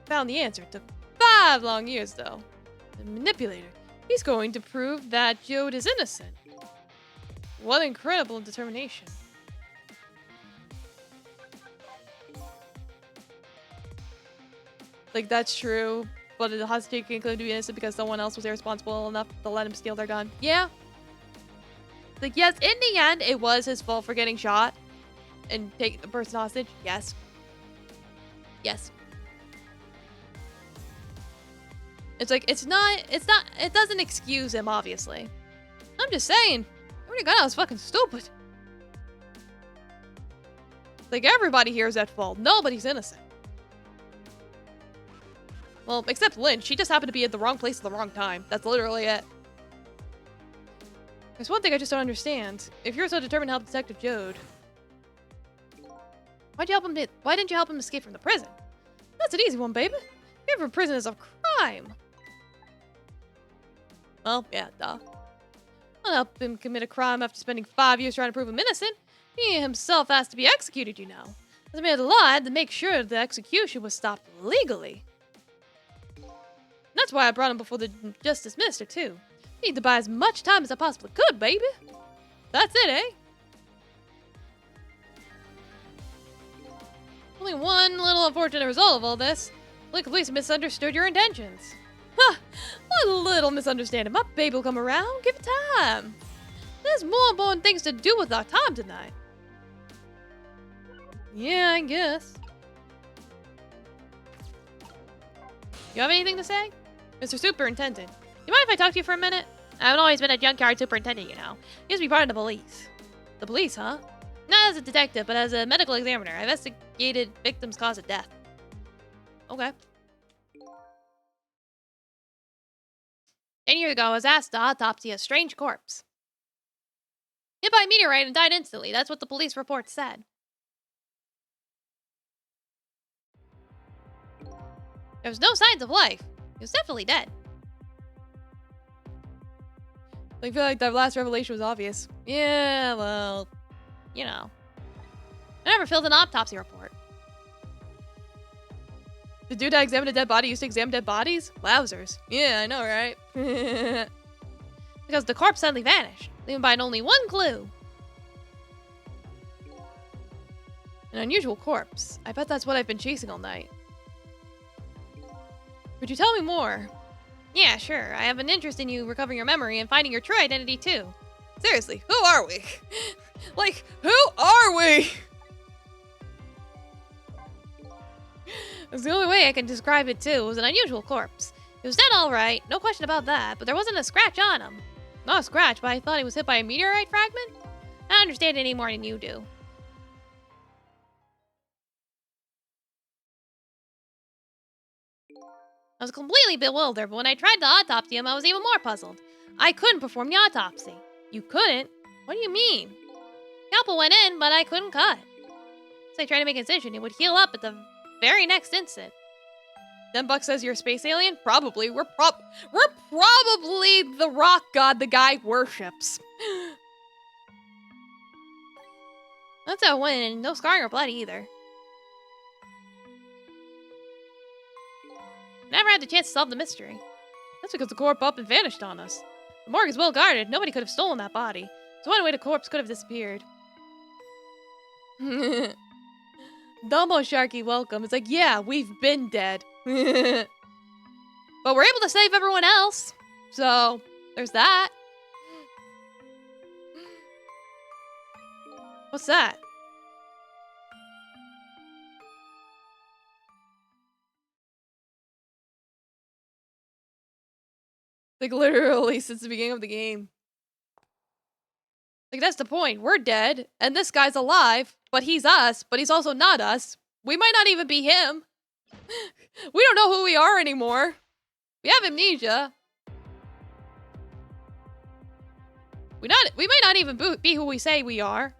S2: found the answer. It took 5 long years, though. The manipulator. He's going to prove that Jode is innocent. What incredible determination. Like, that's true, but the hostage can claim to be innocent because someone else was irresponsible enough to let him steal their gun. Yeah. Like, yes, in the end, it was his fault for getting shot and taking the person hostage. Yes. Yes. It's like, it doesn't excuse him, obviously. I'm just saying, everybody got out was fucking stupid. Like, everybody here is at fault. Nobody's innocent. Well, except Lynn. She just happened to be at the wrong place at the wrong time. That's literally it. There's one thing I just don't understand. If you're so determined to help Detective Jode, why didn't you help him escape from the prison? That's an easy one, baby. Escape from prison is a crime. Well, yeah, duh. I'll help him commit a crime after spending 5 years trying to prove him innocent. He himself has to be executed, you know. As a man of the law, I had to make sure the execution was stopped legally. That's why I brought him before the Justice Minister, too. I need to buy as much time as I possibly could, baby. That's it, eh? Only one little unfortunate result of all this. The police misunderstood your intentions. Huh, what a little misunderstanding. My baby will come around. Give it time. There's more important things to do with our time tonight. Yeah, I guess. You have anything to say? Mr. Superintendent, you mind if I talk to you for a minute? I haven't always been a junkyard superintendent, you know. I used to be part of the police. The police, huh? Not as a detective, but as a medical examiner. I investigated victims' cause of death. Okay. 10 years ago, I was asked to autopsy a strange corpse. Hit by a meteorite and died instantly. That's what the police report said. There was no signs of life. He was definitely dead. I feel like that last revelation was obvious. Yeah, well, you know. I never filled an autopsy report. The dude that examined a dead body used to examine dead bodies? Wowzers. Yeah, I know, right? Because the corpse suddenly vanished, leaving behind only one clue. An unusual corpse. I bet that's what I've been chasing all night. Would you tell me more? Yeah, sure. I have an interest in you recovering your memory and finding your true identity, too. Seriously, who are we? Like, who are we? That's the only way I can describe it, too. It was an unusual corpse. He was dead all right, no question about that, but there wasn't a scratch on him. Not a scratch, but I thought he was hit by a meteorite fragment? I don't understand it any more than you do. I was completely bewildered, but when I tried to autopsy him, I was even more puzzled. I couldn't perform the autopsy. You couldn't? What do you mean? Scalpel went in, but I couldn't cut. So I tried to make an incision, it would heal up at the very next instant. Then Buck says you're a space alien? Probably. We're probably the rock god the guy worships. That's how it went, and no scarring or blood either. Never had the chance to solve the mystery. That's because the corpse up and vanished on us. The morgue is well guarded. Nobody could have stolen that body. So one way the corpse could have disappeared. Dumbo Sharky, welcome. It's like, yeah, we've been dead.
S1: But we're able to save everyone else. So, there's that. What's that? Like, literally, since the beginning of the game. Like, that's the point. We're dead, and this guy's alive, but he's us, but he's also not us. We might not even be him. We don't know who we are anymore. We have amnesia. We might not even be who we say we are.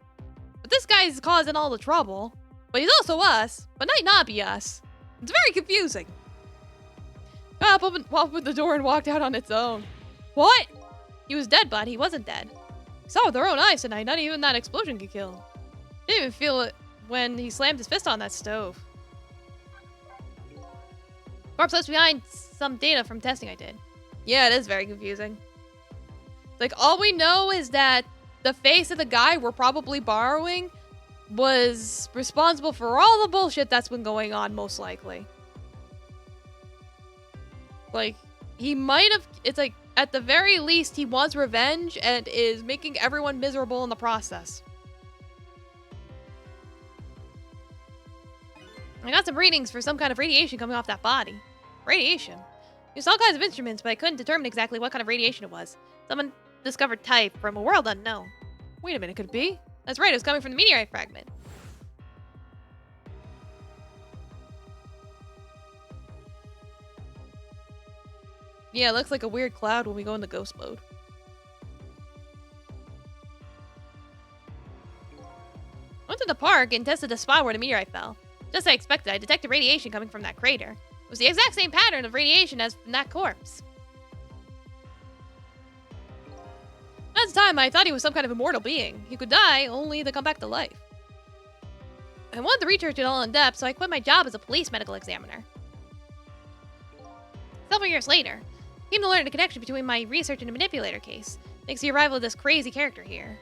S1: But this guy's causing all the trouble. But he's also us, but might not be us. It's very confusing. Pop opened the door and walked out on its own. What? He was dead, but he wasn't dead. He saw with their own eyes tonight, not even that explosion could kill him. Didn't even feel it when he slammed his fist on that stove. Corpse left behind some data from testing I did. Yeah, it is very confusing. Like, all we know is that the face of the guy we're probably borrowing was responsible for all the bullshit that's been going on, most likely. Like, he might have... It's like, at the very least, he wants revenge and is making everyone miserable in the process. I got some readings for some kind of radiation coming off that body. Radiation? Used all kinds of instruments, but I couldn't determine exactly what kind of radiation it was. Someone discovered type from a world unknown. Wait a minute, could it be? That's right, it was coming from the meteorite fragment. Yeah, it looks like a weird cloud when we go into ghost mode. I went to the park and tested the spot where the meteorite fell. Just as I expected, I detected radiation coming from that crater. It was the exact same pattern of radiation as from that corpse. At the time, I thought he was some kind of immortal being. He could die, only to come back to life. I wanted to research it all in depth, so I quit my job as a police medical examiner. Several years later, I came to learn the connection between my research and the manipulator case, thanks to the arrival of this crazy character here.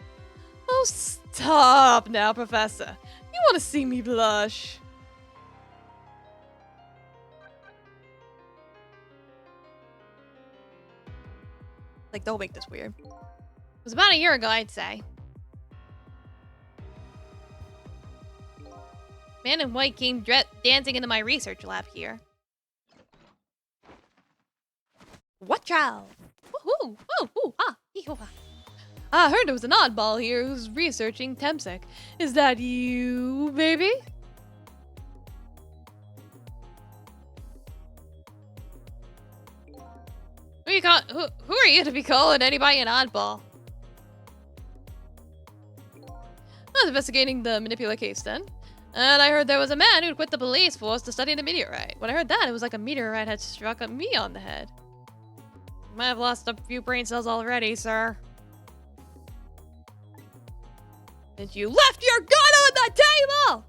S1: Oh, stop now, Professor. You want to see me blush? Like, don't make this weird. It was about a year ago, I'd say. Man in white came dancing into my research lab here. What child? Woohoo! Woo! Ah! Hee-hoo-ha. I heard there was an oddball here who's researching Temsec. Is that you, baby? Who are you to be calling anybody an oddball? I was investigating the manipulator case then, and I heard there was a man who'd quit the police force to study the meteorite. When I heard that, it was like a meteorite had struck me on the head. You might have lost a few brain cells already, sir. And you left your gun on the table!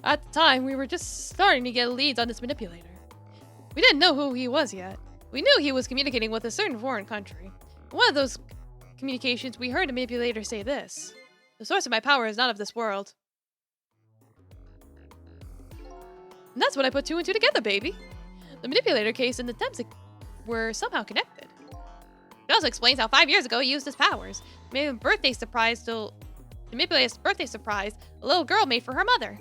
S1: At the time, we were just starting to get leads on this manipulator. We didn't know who he was yet. We knew he was communicating with a certain foreign country. In one of those communications, we heard a manipulator say this. The source of my power is not of this world. And that's when I put two and two together, baby. The manipulator case and the Temsec were somehow connected. It also explains how 5 years ago he used his powers. He made a birthday surprise to manipulate his birthday surprise a little girl made for her mother.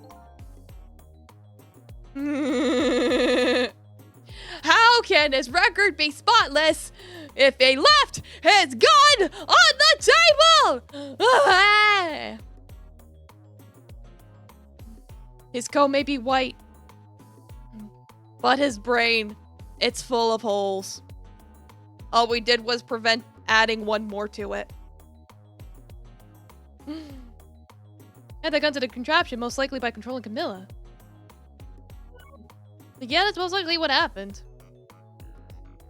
S1: How can his record be spotless if he left his gun on the table? His coat may be white, but his brain, it's full of holes. All we did was prevent adding one more to it. Had that gun to the contraption, most likely by controlling Camilla. Yeah, that's most likely what happened.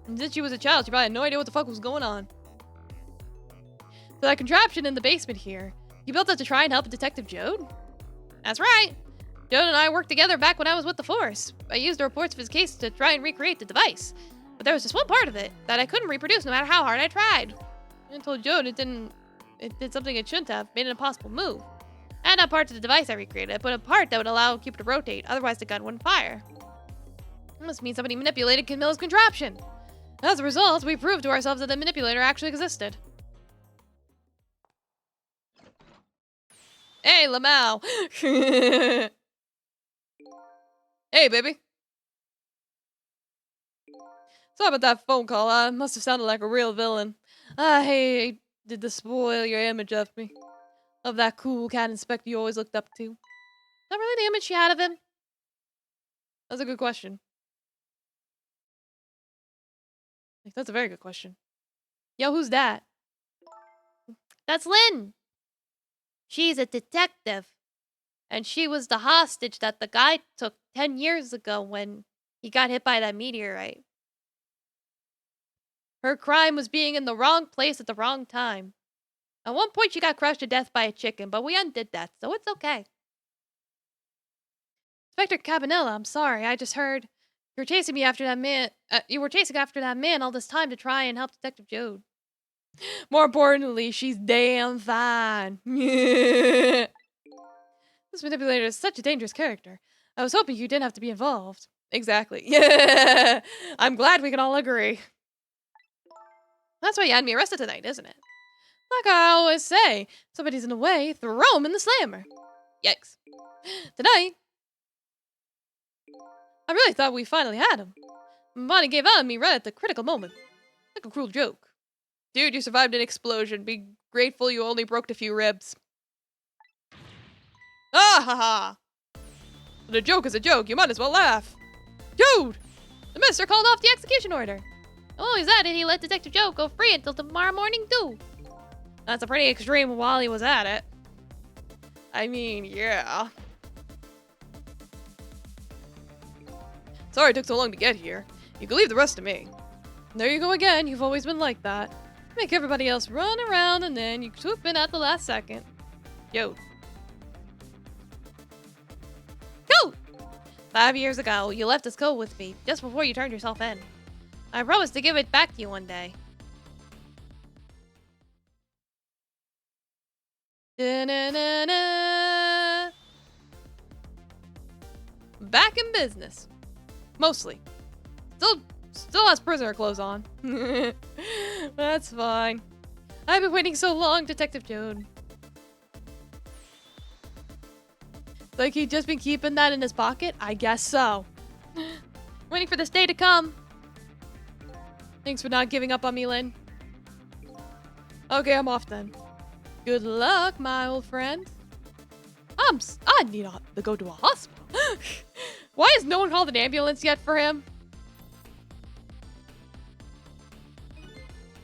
S1: And since she was a child, she probably had no idea what the fuck was going on. So that contraption in the basement here, you built it to try and help Detective Jode? That's right. Jode and I worked together back when I was with the Force. I used the reports of his case to try and recreate the device. But there was just one part of it that I couldn't reproduce no matter how hard I tried. I told Jode it did something it shouldn't have, made an impossible move. I had that part to the device I recreated, but a part that would allow Cupid to rotate, otherwise the gun wouldn't fire. It must mean somebody manipulated Camilla's contraption. As a result, we proved to ourselves that the manipulator actually existed. Hey, Lamau. Hey, baby. Sorry about that phone call. I must have sounded like a real villain. I hated to spoil your image of me. Of that cool cat inspector you always looked up to. Is that really the image she had of him? That's a good question. That's a very good question. Yo, who's that?
S2: That's Lynn. She's a detective. And she was the hostage that the guy took 10 years ago when he got hit by that meteorite. Her crime was being in the wrong place at the wrong time. At one point, she got crushed to death by a chicken, but we undid that, so it's okay.
S1: Inspector Cabanella, I'm sorry. I just heard you were chasing me after that man. You were chasing after that man all this time to try and help Detective Jode. More importantly, she's damn fine. This manipulator is such a dangerous character. I was hoping you didn't have to be involved. Exactly. Yeah. I'm glad we can all agree. That's why you had me arrested tonight, isn't it? Like I always say, somebody's in the way, throw him in the slammer. Yikes. Tonight, I really thought we finally had him. My body gave out on me right at the critical moment. Like a cruel joke. Dude, you survived an explosion. Be grateful you only broke a few ribs. Ah ha ha! But a joke is a joke, you might as well laugh. Dude! The minister called off the execution order.
S2: Oh, he's at it. He let Detective Joe go free until tomorrow morning, too.
S1: That's a pretty extreme while he was at it. I mean, yeah. Sorry it took so long to get here. You can leave the rest to me. There you go again. You've always been like that. Make everybody else run around and then you swoop in at the last second. Yo.
S2: Go! 5 years ago, you left this code with me just before you turned yourself in. I promised to give it back to you one day.
S1: Da-na-na-na. Back in business. Mostly. Still has prisoner clothes on. That's fine. I've been waiting so long, Detective Jode. Like he'd just been keeping that in his pocket? I guess so. Waiting for this day to come. Thanks for not giving up on me, Lynn. Okay, I'm off then. Good luck, my old friend. I need to go to a hospital. Why has no one called an ambulance yet for him?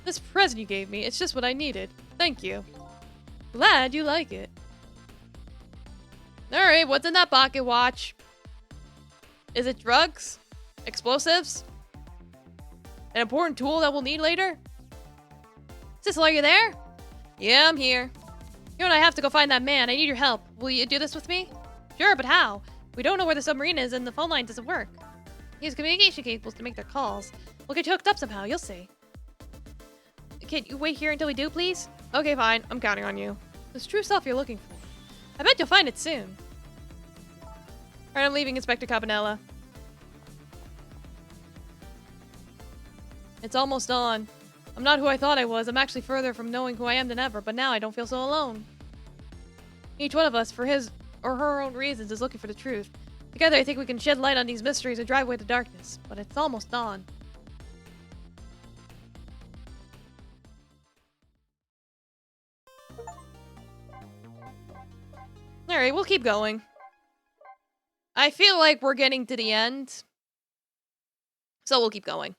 S1: This present you gave me, it's just what I needed. Thank you. Glad you like it. Alright, what's in that pocket watch? Is it drugs? Explosives? An important tool that we'll need later? Cecil, are you there? Yeah, I'm here. You and I have to go find that man. I need your help. Will you do this with me? Sure, but how? We don't know where the submarine is and the phone line doesn't work. Use communication cables to make their calls. We'll get you hooked up somehow, you'll see. Can you wait here until we do, please? Okay, fine. I'm counting on you. This true self you're looking for. I bet you'll find it soon. Alright, I'm leaving, Inspector Cabanella. It's almost on. I'm not who I thought I was. I'm actually further from knowing who I am than ever, but now I don't feel so alone. Each one of us, for his or her own reasons, is looking for the truth. Together, I think we can shed light on these mysteries and drive away the darkness, but it's almost dawn. Alright, we'll keep going. I feel like we're getting to the end, so we'll keep going.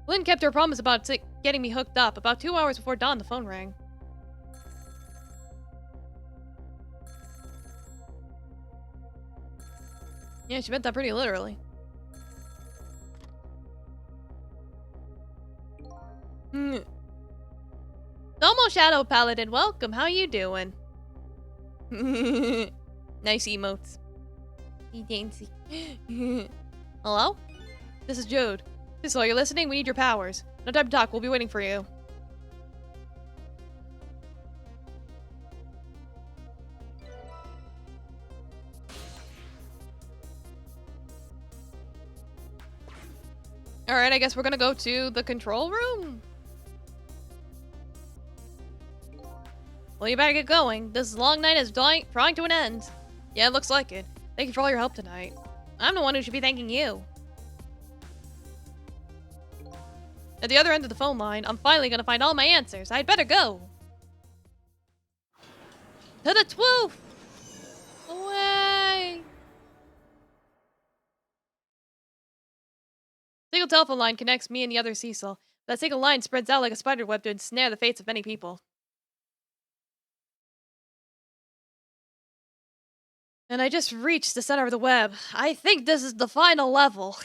S1: Lynn kept her promise about getting me hooked up. About 2 hours before dawn, the phone rang. Yeah, she meant that pretty literally. Domo Shadow Paladin, welcome. How you doing? Nice emotes.
S2: He dancing.
S1: Hello? This is Jode. Cecil, are you listening? We need your powers. No time to talk. We'll be waiting for you. Alright, I guess we're gonna go to the control room. Well, you better get going. This long night is drawing to an end. Yeah, it looks like it. Thank you for all your help tonight. I'm the one who should be thanking you. At the other end of the phone line, I'm finally gonna find all my answers. I'd better go. To the twoof! Away! Single telephone line connects me and the other Cecil. That single line spreads out like a spider web to ensnare the fates of many people. And I just reached the center of the web. I think this is the final level.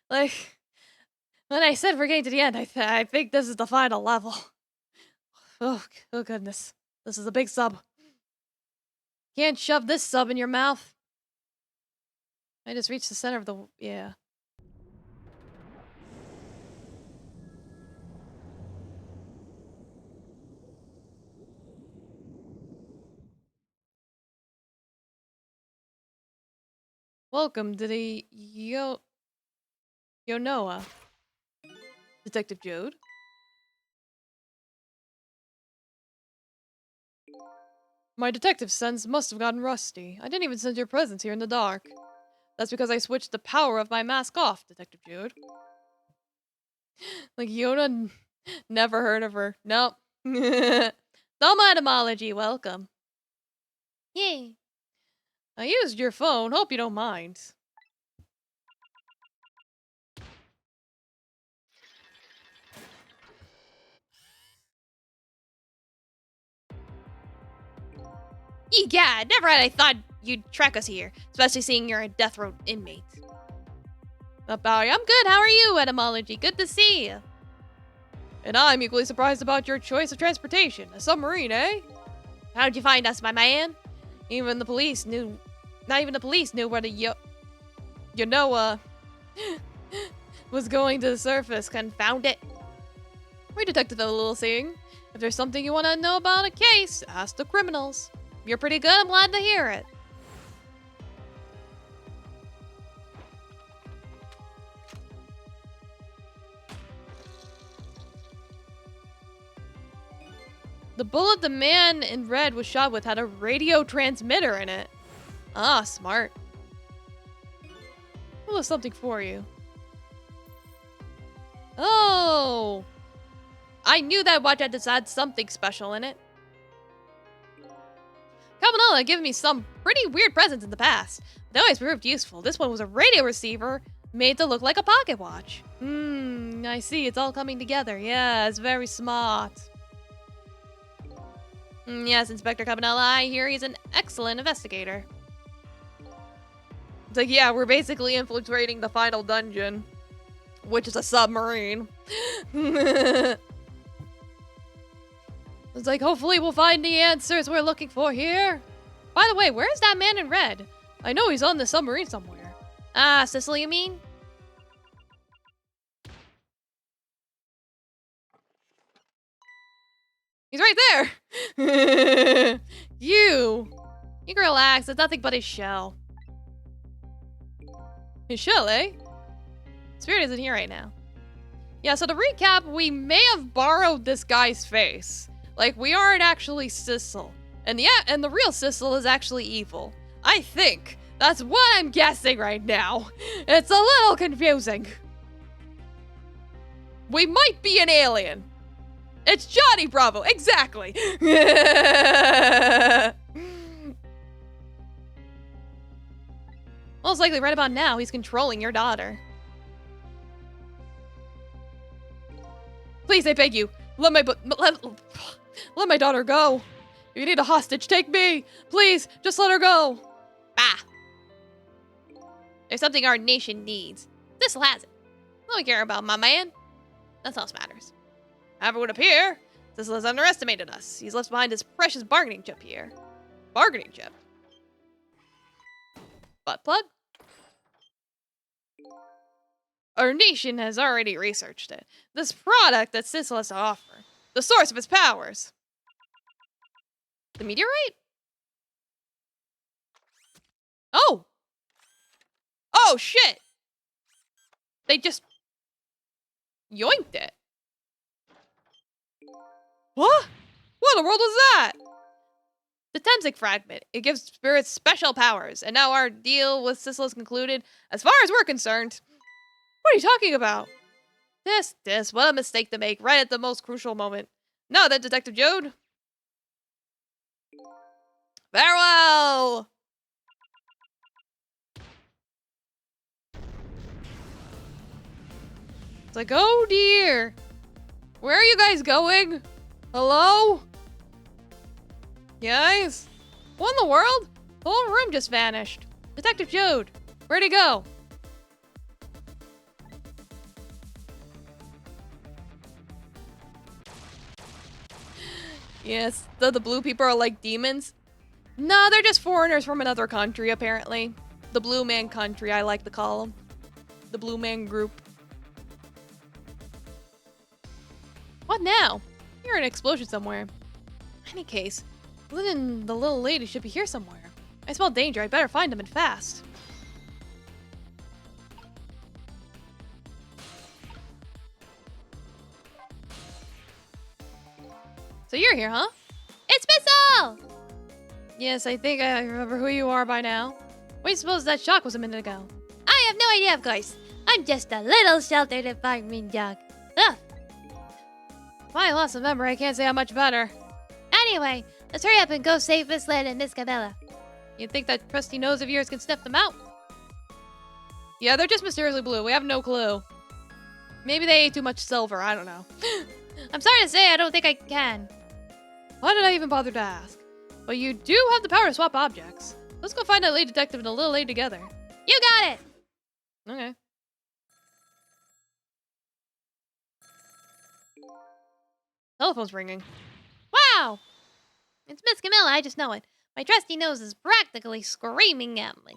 S1: Like, when I said we're getting to the end, I think this is the final level. Oh goodness. This is a big sub. Can't shove this sub in your mouth. I just reached the center of the... yeah. Welcome to the Yonoa. Detective Jode. My detective sense must have gotten rusty. I didn't even sense your presence here in the dark. That's because I switched the power of my mask off, Detective Jode. Like, Yoda never heard of her. Nope. Dumb etymology, welcome.
S2: Yay.
S1: I used your phone, hope you don't mind.
S2: Egad, never had I thought you'd track us here, especially seeing you're a death row inmate.
S1: About I'm good, how are you, etymology? Good to see you. And I'm equally surprised about your choice of transportation. A submarine, eh?
S2: How'd you find us, my man?
S1: Even the police knew... Not even the police knew where the Yonoa was going to the surface.
S2: Confound it.
S1: We detected a little thing. If there's something you want to know about a case, ask the criminals.
S2: You're pretty good, I'm glad to hear it.
S1: The bullet the man in red was shot with had a radio transmitter in it. Ah, smart. Well, there's something for you. Oh! I knew that watch had something special in it. Cabanella had given me some pretty weird presents in the past. They always proved useful. This one was a radio receiver made to look like a pocket watch. I see. It's all coming together. Yeah, it's very smart. Yes, Inspector Cabanella, I hear he's an excellent investigator. It's like, yeah, we're basically infiltrating the final dungeon, which is a submarine. It's like, hopefully we'll find the answers we're looking for here. By the way, where's that man in red? I know he's on the submarine somewhere.
S2: Ah, Sicily, you mean?
S1: He's right there! You can relax, it's nothing but his shell. His shell, eh? Spirit isn't here right now. Yeah, so to recap, we may have borrowed this guy's face. Like, we aren't actually Sissel. And the real Sissel is actually evil. I think. That's what I'm guessing right now. It's a little confusing. We might be an alien. It's Johnny Bravo, exactly. Most likely right about now, he's controlling your daughter. Please, I beg you, let my daughter go. If you need a hostage, take me. Please, just let her go.
S2: Bah. There's something our nation needs. This'll has it. What do we care about, my man? That's all that matters.
S1: However, it would appear, Sissel has underestimated us. He's left behind his precious bargaining chip here. Bargaining chip? Butt plug? Our nation has already researched it. This product that Sissel has to offer. The source of its powers. The meteorite? Oh! Oh, shit! They just yoinked it. What? What in the world was that? The Temsic fragment. It gives spirits special powers, and now our deal with Sissel is concluded. As far as we're concerned. What are you talking about? This, what a mistake to make right at the most crucial moment. Now then, Detective Jode. Farewell! It's like, oh dear. Where are you guys going? Hello? Guys? What in the world? The whole room just vanished. Detective Jode, where'd he go? Yes, the blue people are like demons. No, they're just foreigners from another country, apparently. The Blue Man Country, I like to call them. The Blue Man Group. What now? I hear an explosion somewhere. In any case, Lynn and the little lady should be here somewhere. I smell danger. I better find them and fast. So you're here, huh?
S2: It's Missile!
S1: Yes, I think I remember who you are by now. What do you suppose that shock was a minute ago?
S2: I have no idea, of course. I'm just a little sheltered apartment dog. Ugh.
S1: If I lost a member, I can't say I'm much better.
S2: Anyway, let's hurry up and go save Miss Lynn and Miss Camilla.
S1: You think that trusty nose of yours can sniff them out? Yeah, they're just mysteriously blue. We have no clue. Maybe they ate too much silver. I don't know.
S2: I'm sorry to say I don't think I can.
S1: Why did I even bother to ask? But you do have the power to swap objects. Let's go find that lady detective and the little lady together.
S2: You got it!
S1: Okay. Telephone's ringing.
S2: Wow! It's Miss Camilla, I just know it. My trusty nose is practically screaming at me.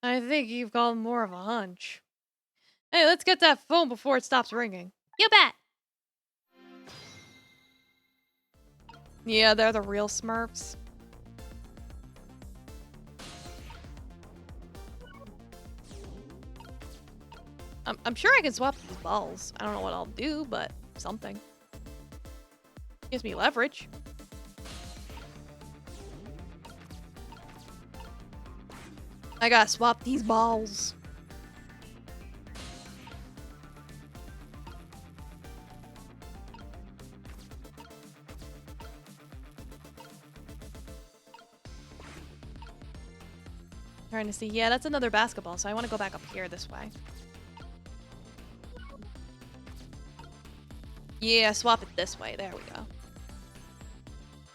S1: I think you've got more of a hunch. Hey, let's get that phone before it stops ringing.
S2: You bet!
S1: Yeah, they're the real Smurfs. I'm sure I can swap these balls. I don't know what I'll do, but something. Gives me leverage. I gotta swap these balls. Trying to see. Yeah, that's another basketball, so I want to go back up here this way. Yeah, swap it this way. There we go.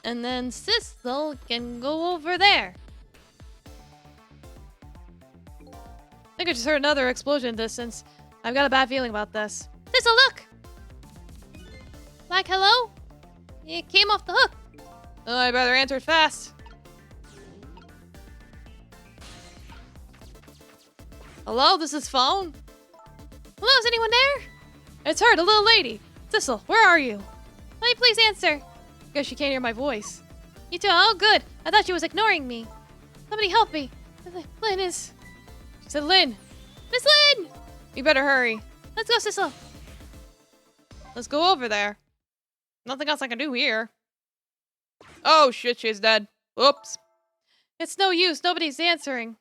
S1: And then Sissel can go over there. I think I just heard another explosion in distance. I've got a bad feeling about this.
S2: Sissel, look! Like hello? It came off the hook.
S1: Oh, I better answer it fast. Hello, this is phone?
S2: Hello, is anyone there?
S1: It's her, the little lady. Sissel, where are you?
S2: Will you please answer?
S1: Guess she can't hear my voice.
S2: You too. Oh, good. I thought she was ignoring me. Somebody help me. Lynn is...
S1: She said, Lynn.
S2: Miss Lynn!
S1: You better hurry.
S2: Let's go, Sissel.
S1: Let's go over there. Nothing else I can do here. Oh, shit, she's dead. Oops. It's no use. Nobody's answering.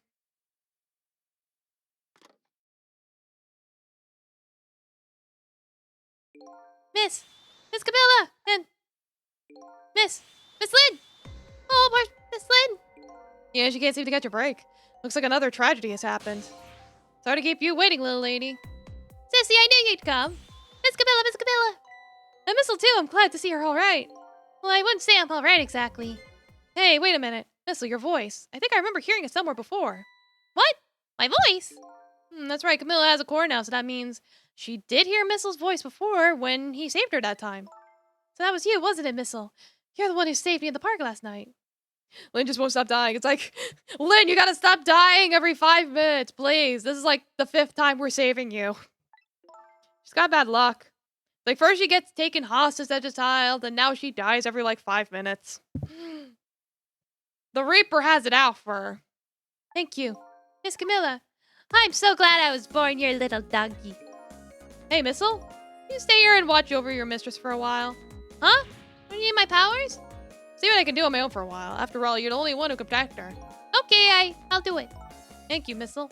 S2: Miss Camilla and Miss Lynn. Oh, poor Miss Lynn.
S1: Yeah, she can't seem to catch a break. Looks like another tragedy has happened. Sorry to keep you waiting, little lady.
S2: Sissy, I knew you'd come. Miss Camilla.
S1: And Missile too. I'm glad to see her all right.
S2: Well, I wouldn't say I'm all right exactly.
S1: Hey, wait a minute. Missile, your voice. I think I remember hearing it somewhere before.
S2: What? My voice?
S1: That's right. Camilla has a core now, so that means she did hear Missile's voice before when he saved her that time. So that was you, wasn't it, Missile? You're the one who saved me in the park last night. Lynn just won't stop dying. It's like, Lynn, you gotta stop dying every 5 minutes, please. This is like the 5th time we're saving you. She's got bad luck. Like, first she gets taken hostage as a child, and now she dies every, like, 5 minutes. The Reaper has it out for her. Thank you.
S2: Miss Camilla, I'm so glad I was born your little doggy.
S1: Hey, Missile? You stay here and watch over your mistress for a while.
S2: Huh? Do you need my powers?
S1: See what I can do on my own for a while. After all, you're the only one who can protect her.
S2: Okay, I'll do it.
S1: Thank you, Missile.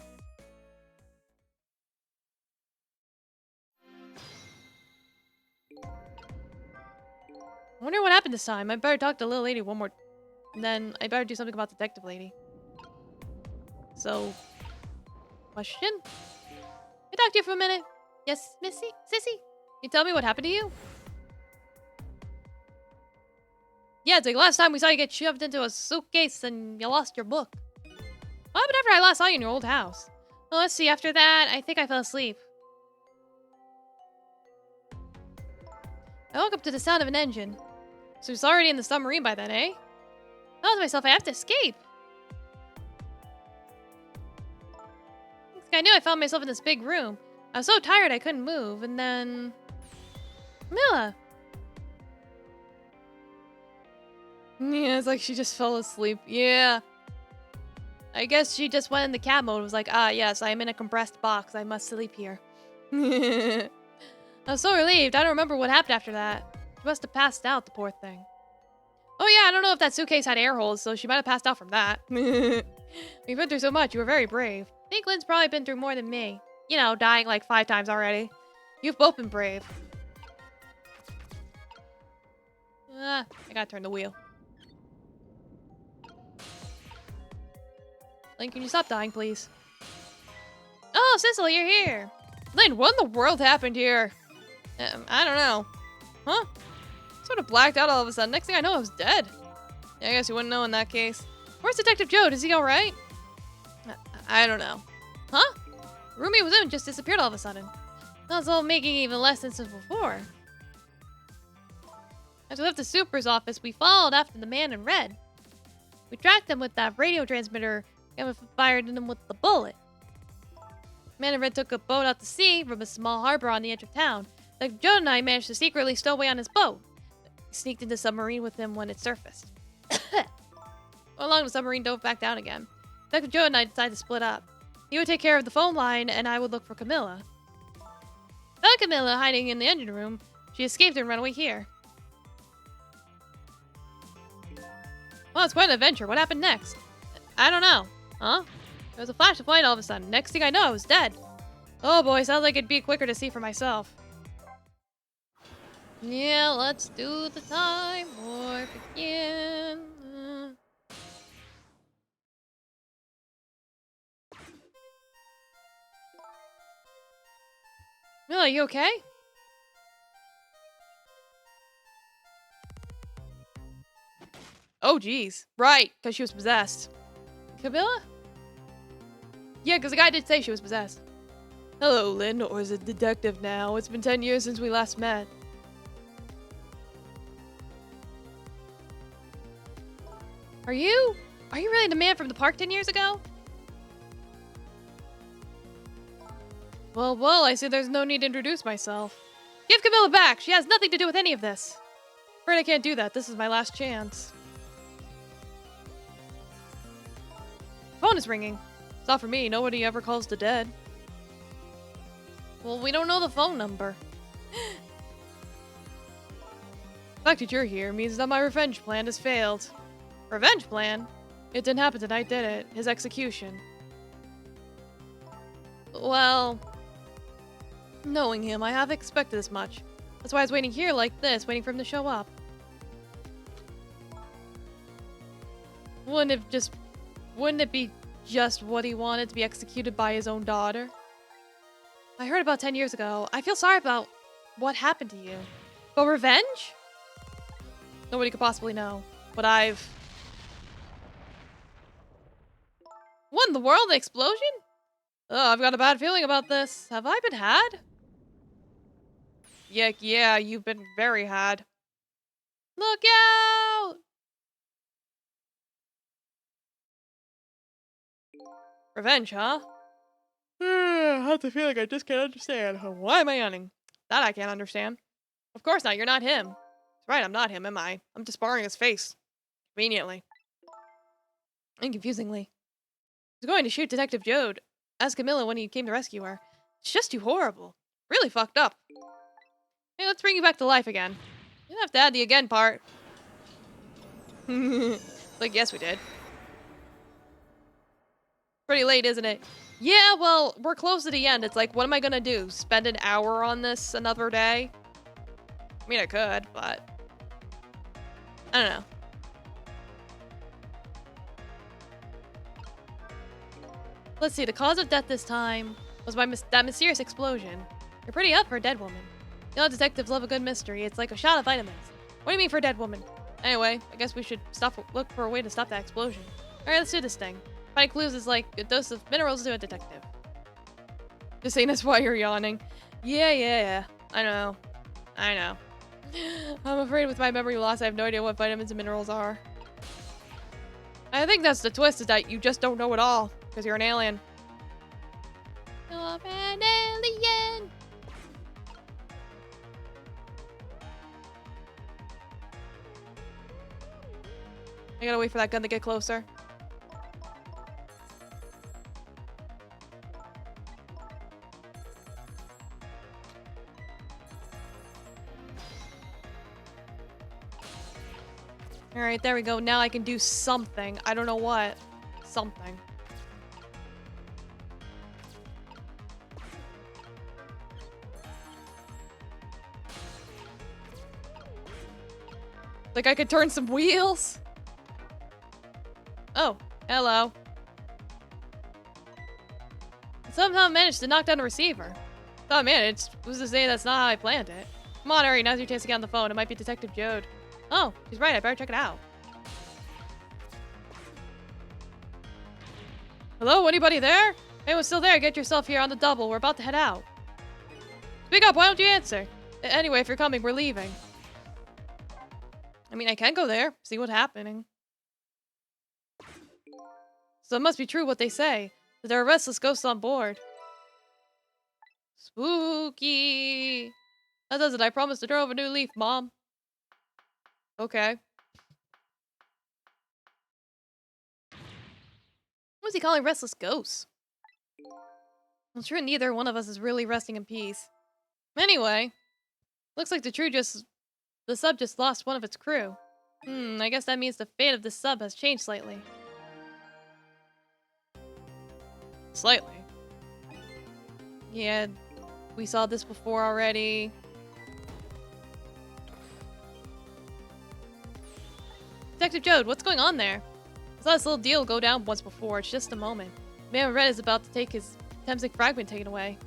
S1: I wonder what happened this time. I better talk to the little lady one more... And then I better do something about the detective lady. So... Question? Can I talk to you for a minute?
S2: Yes, Missy? Sissy?
S1: Can you tell me what happened to you? Yeah, it's like last time we saw you get shoved into a suitcase and you lost your book. What happened after I last saw you in your old house?
S2: Well, let's see. After that, I think I fell asleep.
S1: I woke up to the sound of an engine. So he's already in the submarine by then, eh?
S2: I thought to myself, I have to escape.
S1: Next thing I knew, I found myself in this big room. I was so tired I couldn't move, and then...
S2: Camilla.
S1: Yeah, it's like she just fell asleep. Yeah. I guess she just went into cat mode and was like, ah, yes, I am in a compressed box. I must sleep here. I was so relieved. I don't remember what happened after that. She must have passed out, the poor thing. Oh yeah, I don't know if that suitcase had air holes, so she might have passed out from that. We've been through so much. You were very brave.
S2: I think Lynn's probably been through more than me.
S1: You know, dying like 5 times already. You've both been brave. I gotta turn the wheel. Lynn, can you stop dying, please?
S2: Oh, Cicely, you're here.
S1: Lynn, what in the world happened here? I don't know. Huh? Sort of blacked out all of a sudden. Next thing I know, I was dead. Yeah, I guess you wouldn't know in that case. Where's Detective Joe? Is he alright? I don't know. Huh? The room he was in just disappeared all of a sudden.
S2: That was all making even less sense than before.
S1: As we left the super's office, we followed after the man in red.
S2: We tracked him with that radio transmitter and fired him with the bullet.
S1: Man in red took a boat out to sea from a small harbor on the edge of town. Detective Joe and I managed to secretly stow away on his boat. We sneaked into the submarine with him when it surfaced. Along the submarine dove back down again. Detective Joe and I decided to split up. He would take care of the phone line, and I would look for Camilla. Found Camilla hiding in the engine room. She escaped and ran away here. Well, it's quite an adventure. What happened next? I don't know. Huh? There was a flash of light all of a sudden. Next thing I know, I was dead. Oh boy, sounds like it'd be quicker to see for myself.
S2: Yeah, let's do the time warp again.
S1: Camilla, you okay? Oh, geez. Right, because she was possessed. Camilla? Yeah, because the guy did say she was possessed. Hello, Lynn, or is it Detective now? It's been 10 years since we last met. Are you really the man from the park 10 years ago? Well, I see there's no need to introduce myself. Give Camilla back! She has nothing to do with any of this. Afraid I can't do that. This is my last chance. Phone is ringing. It's not for me. Nobody ever calls the dead. Well, we don't know the phone number. The fact that you're here means that my revenge plan has failed. Revenge plan? It didn't happen tonight, did it? His execution. Well, knowing him, I have expected as much. That's why I was waiting here like this, waiting for him to show up. Wouldn't it be just what he wanted, to be executed by his own daughter? I heard about 10 years ago. I feel sorry about what happened to you. But revenge? Nobody could possibly know. But what in the world? An explosion? Oh, I've got a bad feeling about this. Have I been had? Yeah, you've been very had. Look out! Revenge, huh? I have the feeling I just can't understand. Why am I yawning? That I can't understand. Of course not, you're not him. That's right, I'm not him, am I? I'm just borrowing his face. Conveniently. And confusingly. He's going to shoot Detective Jode. Ask Camilla when he came to rescue her. It's just too horrible. Really fucked up. Hey, let's bring you back to life again. You don't have to add the again part. Like, yes, we did. Pretty late, isn't it? Yeah, well, we're close to the end. It's like, what am I gonna do? Spend an hour on this another day? I mean, I could, but... I don't know. Let's see, the cause of death this time was by that mysterious explosion. You're pretty up for a dead woman. You know, detectives love a good mystery. It's like a shot of vitamins. What do you mean for a dead woman? Anyway, I guess we should look for a way to stop that explosion. Alright, let's do this thing. Finding clues is like a dose of minerals to a detective. Just saying that's why you're yawning. Yeah. I know. I'm afraid with my memory loss, I have no idea what vitamins and minerals are. I think that's the twist, is that you just don't know it all, because you're an alien.
S2: You're an alien.
S1: I gotta wait for that gun to get closer. Alright, there we go. Now I can do something. I don't know what. Something. Like I could turn some wheels? Oh, hello. I somehow managed to knock down a receiver. Thought I managed. Who's to say that's not how I planned it? Come on, Ari, now's your chance to get on the phone. It might be Detective Jode. Oh, she's right. I better check it out. Hello? Anybody there? Anyone's still there? Get yourself here on the double. We're about to head out. Speak up. Why don't you answer? Anyway, if you're coming, we're leaving. I mean, I can go there. See what's happening. So it must be true what they say. That there are restless ghosts on board. Spooky. That does it. I promise to turn over a new leaf, Mom. Okay. What is he calling restless ghosts? I'm sure neither one of us is really resting in peace. Anyway, looks like the sub just lost one of its crew. I guess that means the fate of this sub has changed slightly. Slightly? Yeah, we saw this before already. Detective Jode, what's going on there? I saw this little deal go down once before. It's just a moment. The man in red is about to take his Temsic fragment taken away.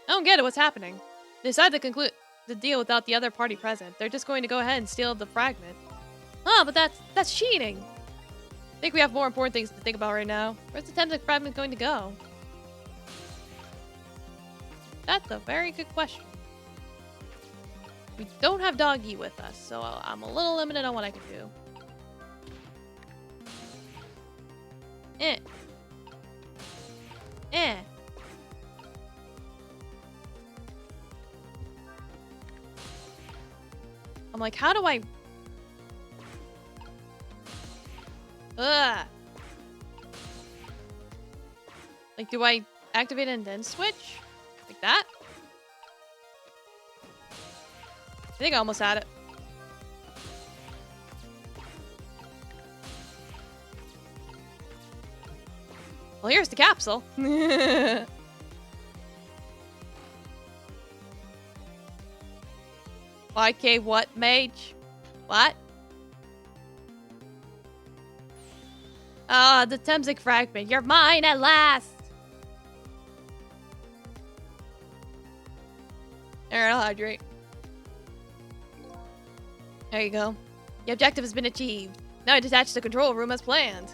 S1: I don't get it. What's happening? They decided to conclude the deal without the other party present. They're just going to go ahead and steal the fragment. Oh, but that's cheating. I think we have more important things to think about right now. Where's the Temsic fragment going to go? That's a very good question. We don't have Doggy with us, so I'm a little limited on what I can do. I'm like, how do I... Ugh. Like, do I activate it and then switch? Like that? I think I almost had it. Well, here's the capsule. YK what, mage? What? Ah, the Temsic fragment. You're mine at last! Alright, I'll hydrate. There you go. The objective has been achieved. Now I detach the control room as planned.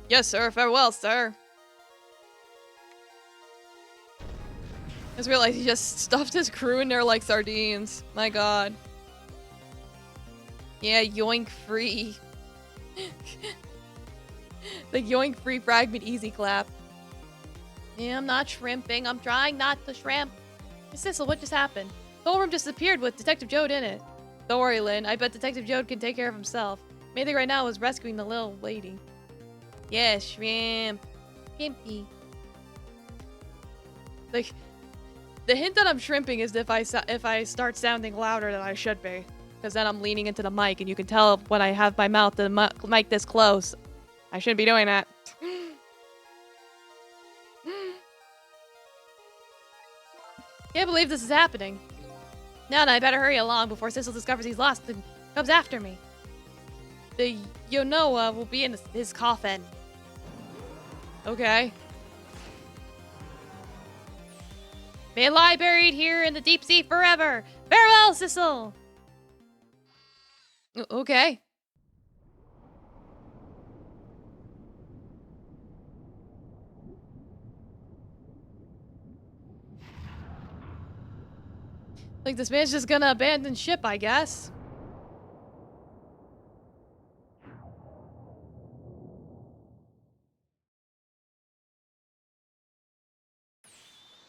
S1: Yes, sir. Farewell, sir. I just realized he just stuffed his crew in there like sardines. My god. Yeah, yoink free. The yoink free fragment easy clap. Yeah, I'm not shrimping. I'm trying not to shrimp. Miss Sissel, what just happened? The whole room just appeared with Detective Jode in it. Don't worry, Lynn. I bet Detective Jode can take care of himself. Main thing right now is rescuing the little lady. Yeah, shrimp. Shrimpy. Like, the hint that I'm shrimping is if I start sounding louder than I should be. Because then I'm leaning into the mic, and you can tell when I have my mouth to the mic this close. I shouldn't be doing that. Can't believe this is happening. Now I better hurry along before Sissel discovers he's lost and comes after me. The Yonoa will be in his coffin. Okay. May it lie buried here in the deep sea forever. Farewell, Sissel! Okay. Like, this man's just gonna abandon ship, I guess.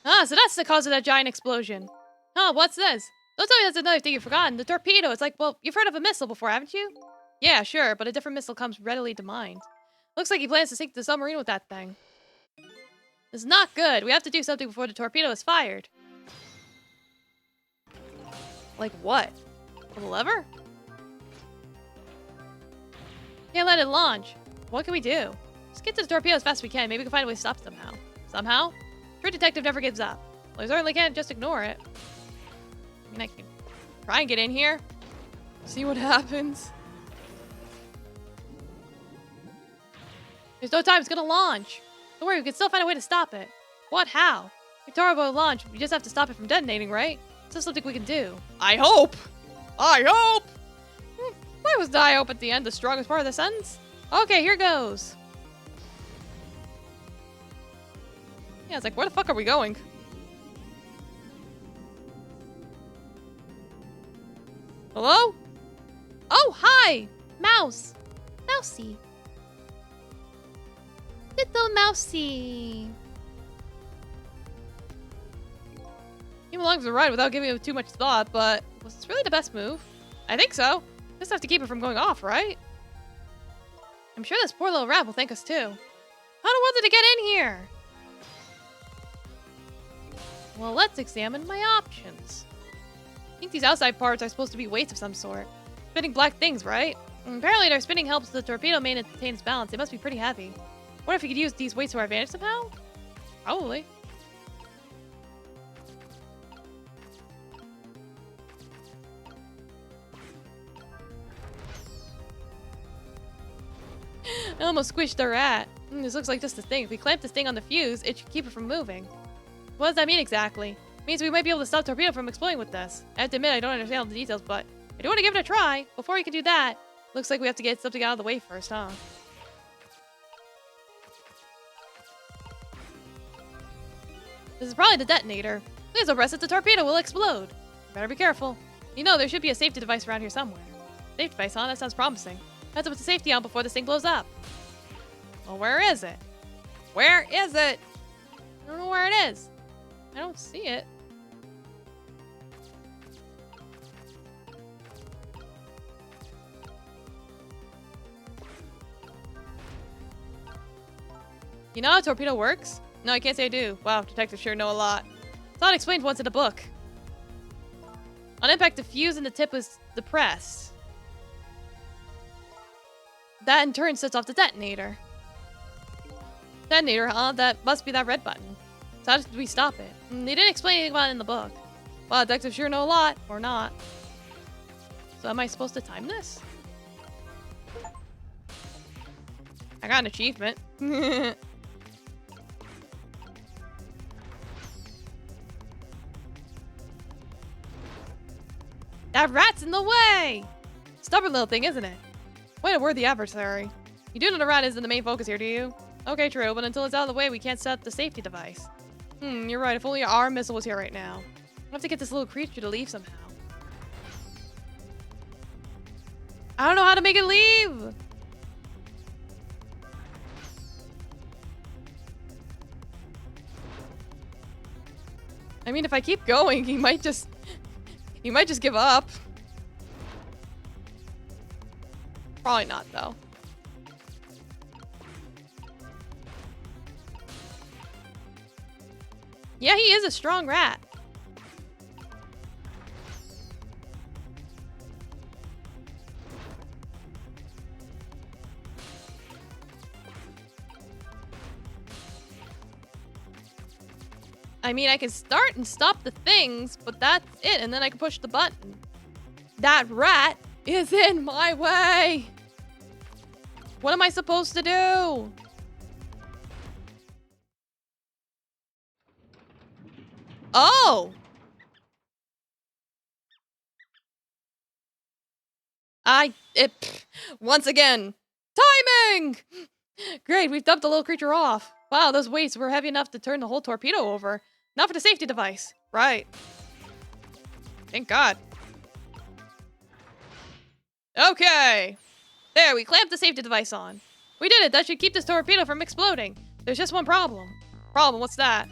S1: Ah, so that's the cause of that giant explosion. Huh, what's this? Don't tell me that's another thing you've forgotten. The torpedo. It's like, well, you've heard of a missile before, haven't you? Yeah, sure, but a different missile comes readily to mind. Looks like he plans to sink the submarine with that thing. This is not good. We have to do something before the torpedo is fired. Like what? Pull the lever? Can't let it launch. What can we do? Just get to the torpedo as fast as we can. Maybe we can find a way to stop it somehow. Somehow? True detective never gives up. Well, we certainly can't just ignore it. I mean, I can try and get in here. See what happens. There's no time. It's gonna launch. Don't worry. We can still find a way to stop it. What? How? If Toro will launch, we just have to stop it from detonating, right? Is this something we can do? I hope! I hope! Why was I hope at the end the strongest part of the sentence? Okay, here goes. Yeah, it's like, where the fuck are we going? Hello? Oh, hi!
S2: Mouse. Mousy. Little mousy.
S1: Came along for the ride without giving it too much thought, but was this really the best move? I think so. Just have to keep it from going off, right? I'm sure this poor little rat will thank us too. How in the world did it get in here? Well, let's examine my options. I think these outside parts are supposed to be weights of some sort. Spinning black things, right? And apparently their spinning helps the torpedo maintain its balance. It must be pretty heavy. What if we could use these weights to our advantage somehow? Probably. I almost squished the rat. This looks like just a thing. If we clamp this thing on the fuse, it should keep it from moving. What does that mean exactly? It means we might be able to stop the torpedo from exploding with this. I have to admit, I don't understand all the details, but I do want to give it a try. Before we can do that, looks like we have to get something out of the way first, huh? This is probably the detonator. Please don't press it, the torpedo will explode. Better be careful. You know, there should be a safety device around here somewhere. Safety device, huh? That sounds promising. Have to put the safety on before this thing blows up. Well, where is it? Where is it? I don't know where it is. I don't see it. You know how a torpedo works? No, I can't say I do. Wow, detectives sure know a lot. It's not explained once in the book. On impact, the fuse in the tip was depressed. That in turn sets off the detonator. Detonator, huh? That must be that red button. So how did we stop it? They didn't explain anything about it in the book. Wow, detectives sure know a lot. Or not. So am I supposed to time this? I got an achievement. That rat's in the way! Stubborn little thing, isn't it? What a worthy adversary. You do know the rat isn't the main focus here, do you? Okay, true, but until it's out of the way, we can't set up the safety device. You're right. If only our missile was here right now. I have to get this little creature to leave somehow. I don't know how to make it leave! I mean, if I keep going, he might just give up. Probably not, though. Yeah, he is a strong rat. I mean, I can start and stop the things, but that's it, and then I can push the button. That rat is in my way. What am I supposed to do? Oh! Once again, timing! Great, we've dumped the little creature off. Wow, those weights were heavy enough to turn the whole torpedo over. Not for the safety device. Right. Thank God. Okay. There, we clamped the safety device on. We did it. That should keep this torpedo from exploding. There's just one problem. Problem? What's that?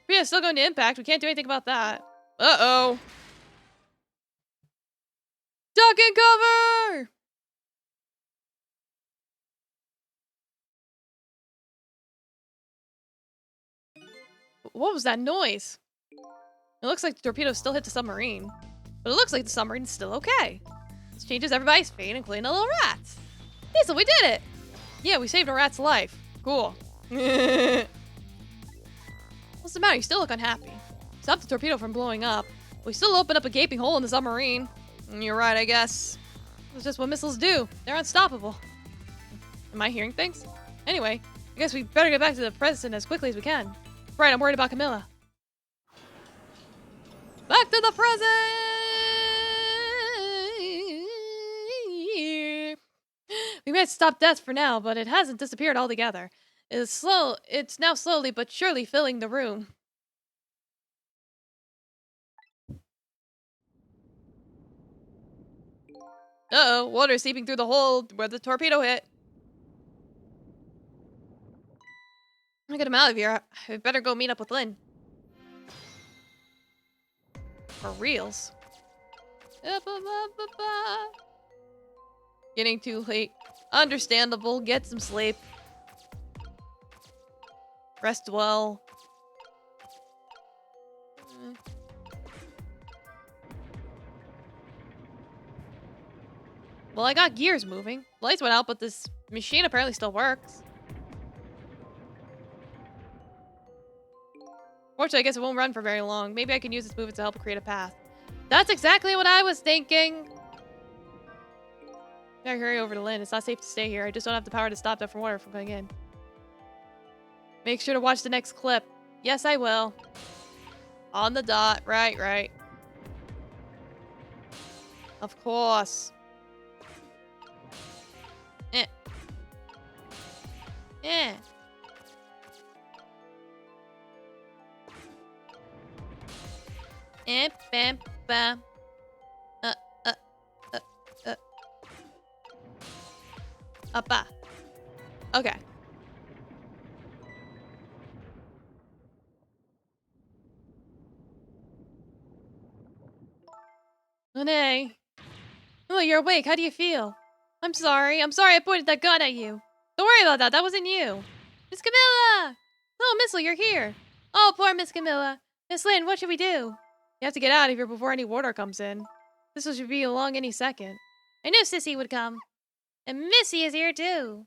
S1: Torpedo's still going to impact. We can't do anything about that. Uh-oh. Duck and cover! What was that noise? It looks like the torpedo still hit the submarine. But it looks like the submarine's still okay. This changes everybody's fate, including the little rats. Hazel, we did it! Yeah, we saved a rat's life. Cool. What's the matter? You still look unhappy. Stop the torpedo from blowing up. We still opened up a gaping hole in the submarine. You're right, I guess. That's just what missiles do. They're unstoppable. Am I hearing things? Anyway, I guess we better get back to the present as quickly as we can. Right, I'm worried about Camilla. Back to the present! We might stop death for now, but it hasn't disappeared altogether. It's now slowly but surely filling the room. Uh-oh, water seeping through the hole where the torpedo hit. I'll get him out of here. I better go meet up with Lynn. For reals. Getting too late. Understandable. Get some sleep. Rest well. Well, I got gears moving. Lights went out, but this machine apparently still works. Fortunately, I guess it won't run for very long. Maybe I can use this movement to help create a path. That's exactly what I was thinking. Gotta hurry over to Lynn. It's not safe to stay here. I just don't have the power to stop that from water from going in. Make sure to watch the next clip. Yes, I will. On the dot. Right, right. Of course. Eh. Eh. Eh, bam, bam. Uppa. Okay. Monet. Oh, you're awake. How do you feel? I'm sorry. I'm sorry I pointed that gun at you. Don't worry about that. That wasn't you. Miss Camilla! Oh, Missile, you're here. Oh, poor Miss Camilla. Miss Lynn, what should we do? You have to get out of here before any water comes in. This should be along any second. I knew Sissy would come. And Missy is here too.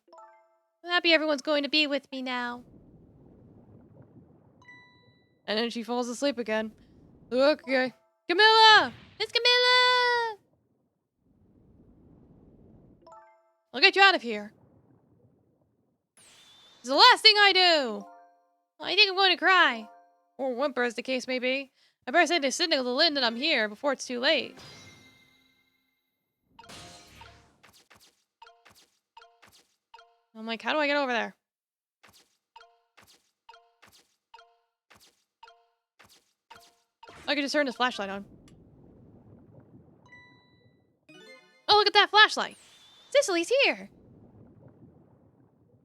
S1: I'm happy everyone's going to be with me now. And then she falls asleep again. Okay. Camilla! Miss Camilla! I'll get you out of here. It's the last thing I do. I think I'm going to cry. Or whimper, as the case may be. I better send a signal to Lynn that I'm here before it's too late. I'm like, how do I get over there? I could just turn this flashlight on. Oh, look at that flashlight. Cicely's here.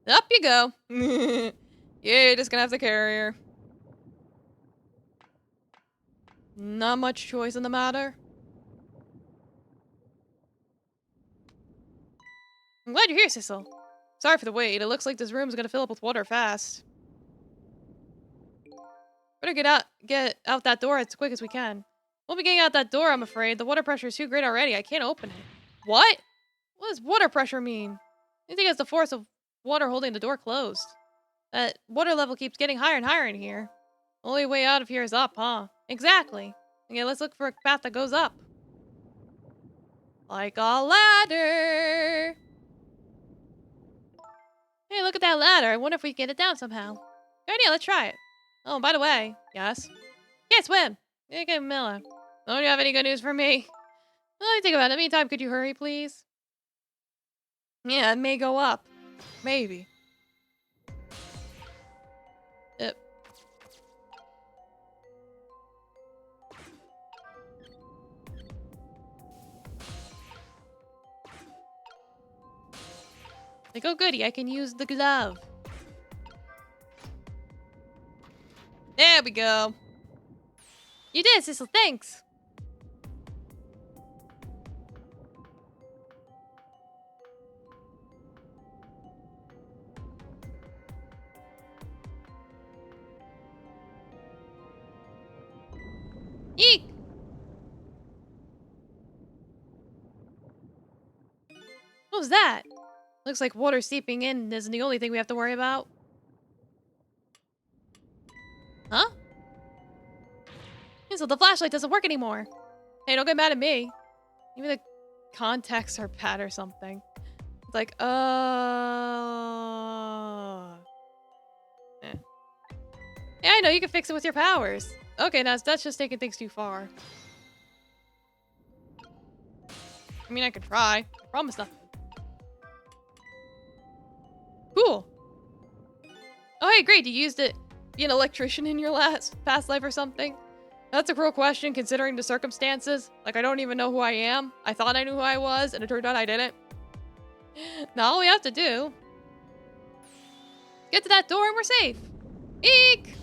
S1: Up you go. Yeah, you're just gonna have to carry her. Not much choice in the matter. I'm glad you're here, Cecil. Sorry for the wait. It looks like this room's gonna fill up with water fast. Better get out that door as quick as we can. We'll be getting out that door, I'm afraid. The water pressure is too great already. I can't open it. What? What does water pressure mean? I think it's the force of water holding the door closed. That water level keeps getting higher and higher in here. Only way out of here is up, huh? Exactly. Okay, let's look for a path that goes up. Like a ladder. Hey, look at that ladder. I wonder if we can get it down somehow. Good idea, let's try it. Oh, by the way, yes? Can't swim. Okay, Miller. Don't you have any good news for me? Well, let me think about it. In the meantime, could you hurry, please? Yeah, it may go up. Maybe. Yep. Like, oh goody, I can use the glove. There we go. You did, Sissel, thanks. Eek! What was that? Looks like water seeping in isn't the only thing we have to worry about. Huh? Yeah, so the flashlight doesn't work anymore. Hey, don't get mad at me. Maybe the contacts are bad or something. It's like, eh. Yeah, I know, you can fix it with your powers. Okay, now that's just taking things too far. I mean, I could try. I promise nothing. Cool. Oh, hey, great. You used it. Be an electrician in your past life or something? That's a cruel question considering the circumstances. Like, I don't even know who I am. I thought I knew who I was, and it turned out I didn't. Now all we have to do... get to that door and we're safe. Eek!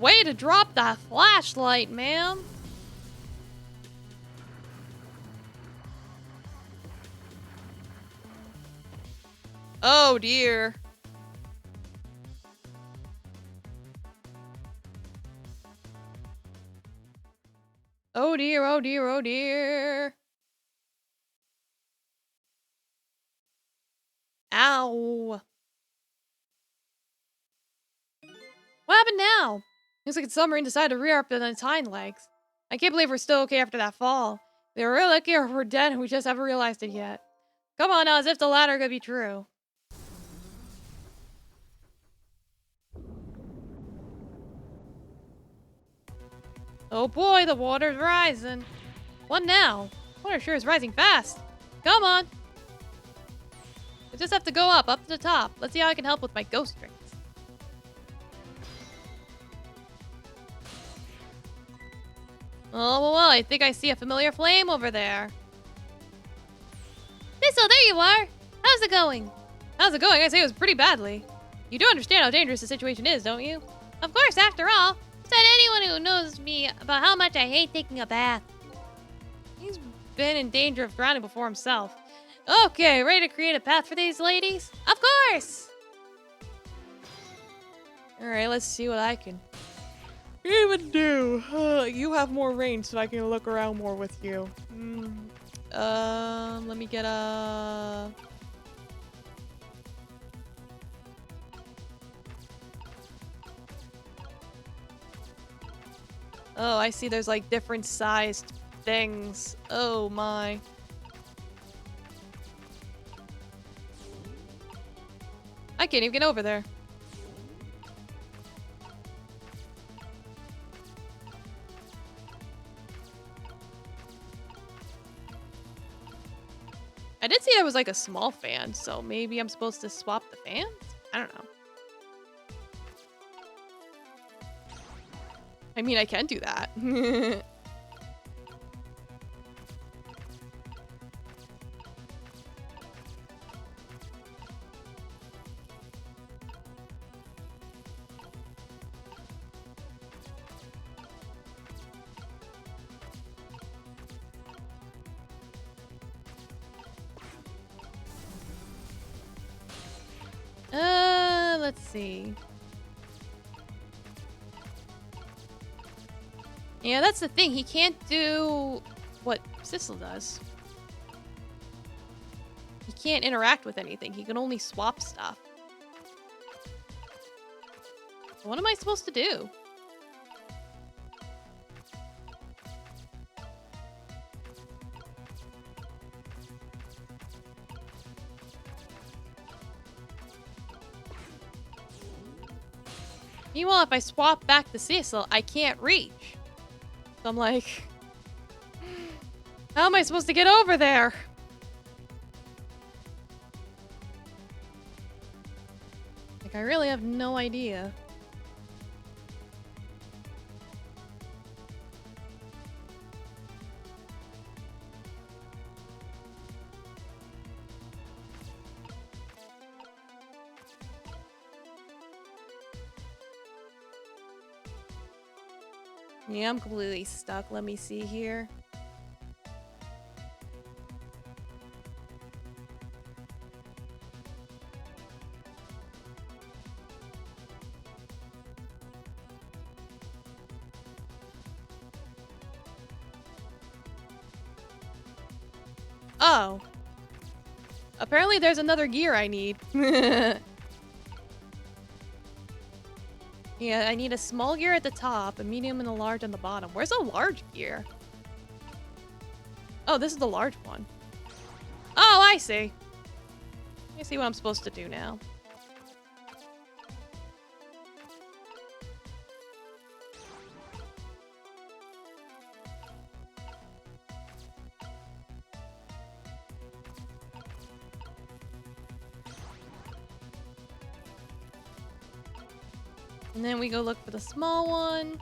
S1: Way to drop that flashlight, ma'am. Oh, dear. Oh, dear, oh, dear, oh, dear. Ow. What happened now? Looks like the submarine decided to rear up on its hind legs. I can't believe we're still okay after that fall. They were really lucky or we're dead and we just haven't realized it yet. Come on now, as if the latter could be true. Oh boy, the water's rising. What now? Water sure is rising fast. Come on. I just have to go up to the top. Let's see how I can help with my ghost tricks. Oh, well, I think I see a familiar flame over there.
S2: Thistle, there you are. How's it going?
S1: How's it going? I say it was pretty badly. You do understand how dangerous the situation is, don't you?
S2: Of course, after all. Said anyone who knows me about how much I hate taking a bath.
S1: He's been in danger of drowning before himself. Okay, ready to create a path for these ladies?
S2: Of course!
S1: Alright, let's see what I can even do. You have more range so I can look around more with you. Let me get a... Oh, I see there's like different sized things. Oh my. I can't even get over there. I did see there was like a small fan, so maybe I'm supposed to swap the fans? I don't know. I mean, I can do that. let's see. Yeah, that's the thing. He can't do what Sissel does. He can't interact with anything. He can only swap stuff. What am I supposed to do? Meanwhile, if I swap back to Cecil, I can't reach. So I'm like, how am I supposed to get over there? Like, I really have no idea. Yeah, I'm completely stuck. Let me see here. Oh. Apparently there's another gear I need. Yeah, I need a small gear at the top, a medium, and a large on the bottom. Where's a large gear? Oh, this is the large one. Oh, I see. I see what I'm supposed to do now. And then we go look for the small one.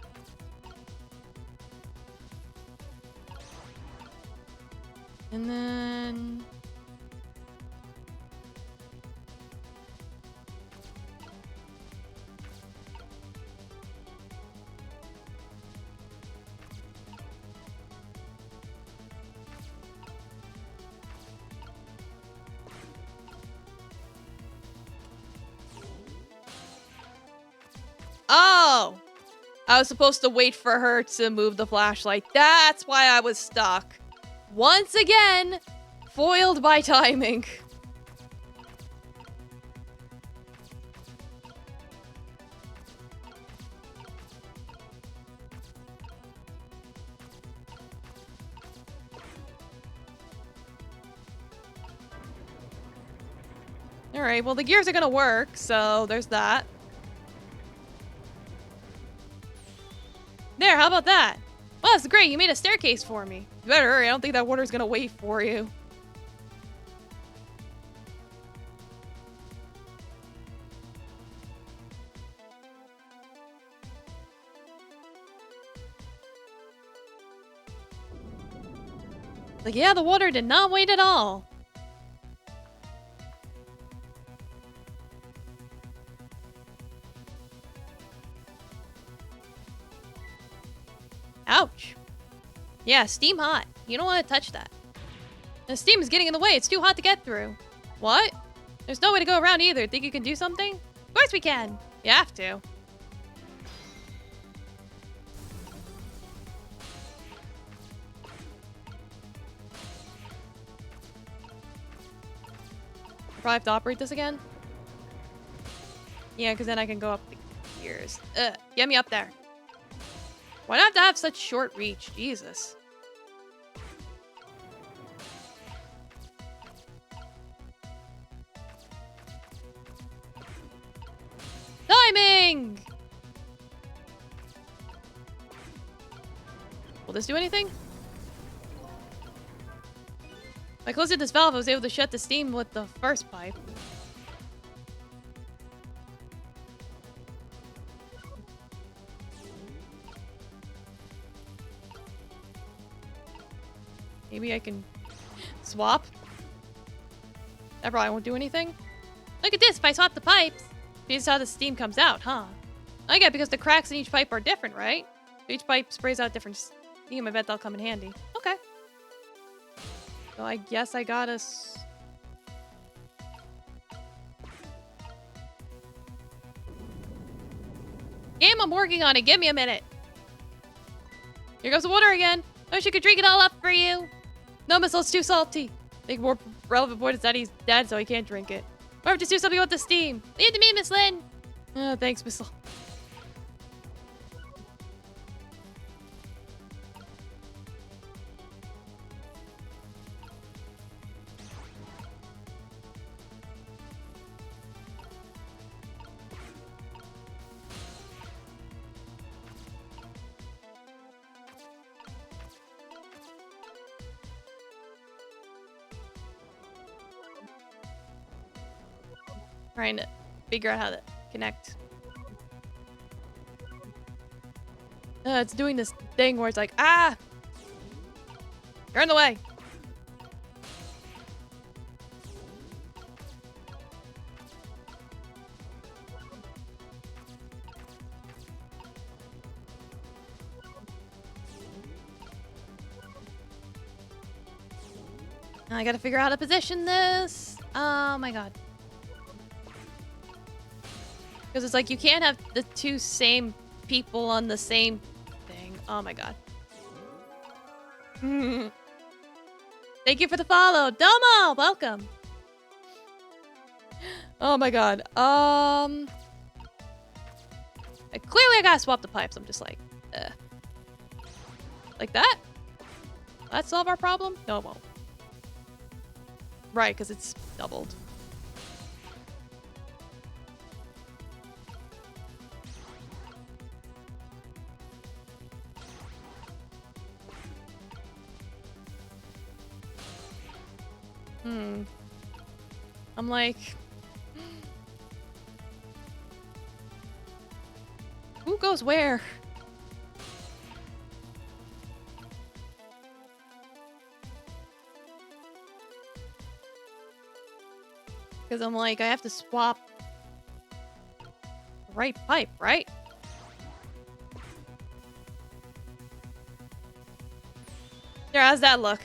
S1: And then... Oh! I was supposed to wait for her to move the flashlight. That's why I was stuck. Once again, foiled by timing. Alright, well the gears are gonna work, so there's that. There, how about that? Well, that's great, you made a staircase for me. You better hurry, I don't think that water's gonna wait for you. Like, yeah, the water did not wait at all. Ouch. Yeah, steam hot. You don't want to touch that. The steam is getting in the way. It's too hot to get through. What? There's no way to go around either. Think you can do something? Of course we can. You have to. Probably have to operate this again? Yeah, because then I can go up the gears. Get me up there. Why do I have to have such short reach? Jesus. Timing! Will this do anything? By closing this valve, I was able to shut the steam with the first pipe. Maybe I can swap? That probably won't do anything. Look at this, if I swap the pipes, this is how the steam comes out, huh? I get it, because the cracks in each pipe are different, right? Each pipe sprays out different steam. I bet that'll come in handy. Okay. So I guess I gotta... Game, I'm working on it. Give me a minute. Here goes the water again. I wish I could drink it all up for you. No, Missile, it's too salty. I think more relevant point is that he's dead, so he can't drink it. Or have to do something with the steam.
S2: Leave it to me, Miss Lynn.
S1: Oh, thanks, Missile. Trying to figure out how to connect. It's doing this thing where it's like, ah! You're in the way! Now I gotta figure out how to position this. Oh my god. Because it's like you can't have the two same people on the same thing. Oh my god. Thank you for the follow. Domo! Welcome. Oh my god. Clearly I gotta swap the pipes. I'm just like, like that? That solve our problem? No, it won't. Right, because it's doubled. I'm like... Who goes where? Because I'm like, I have to swap the right pipe, right? There, how's that look?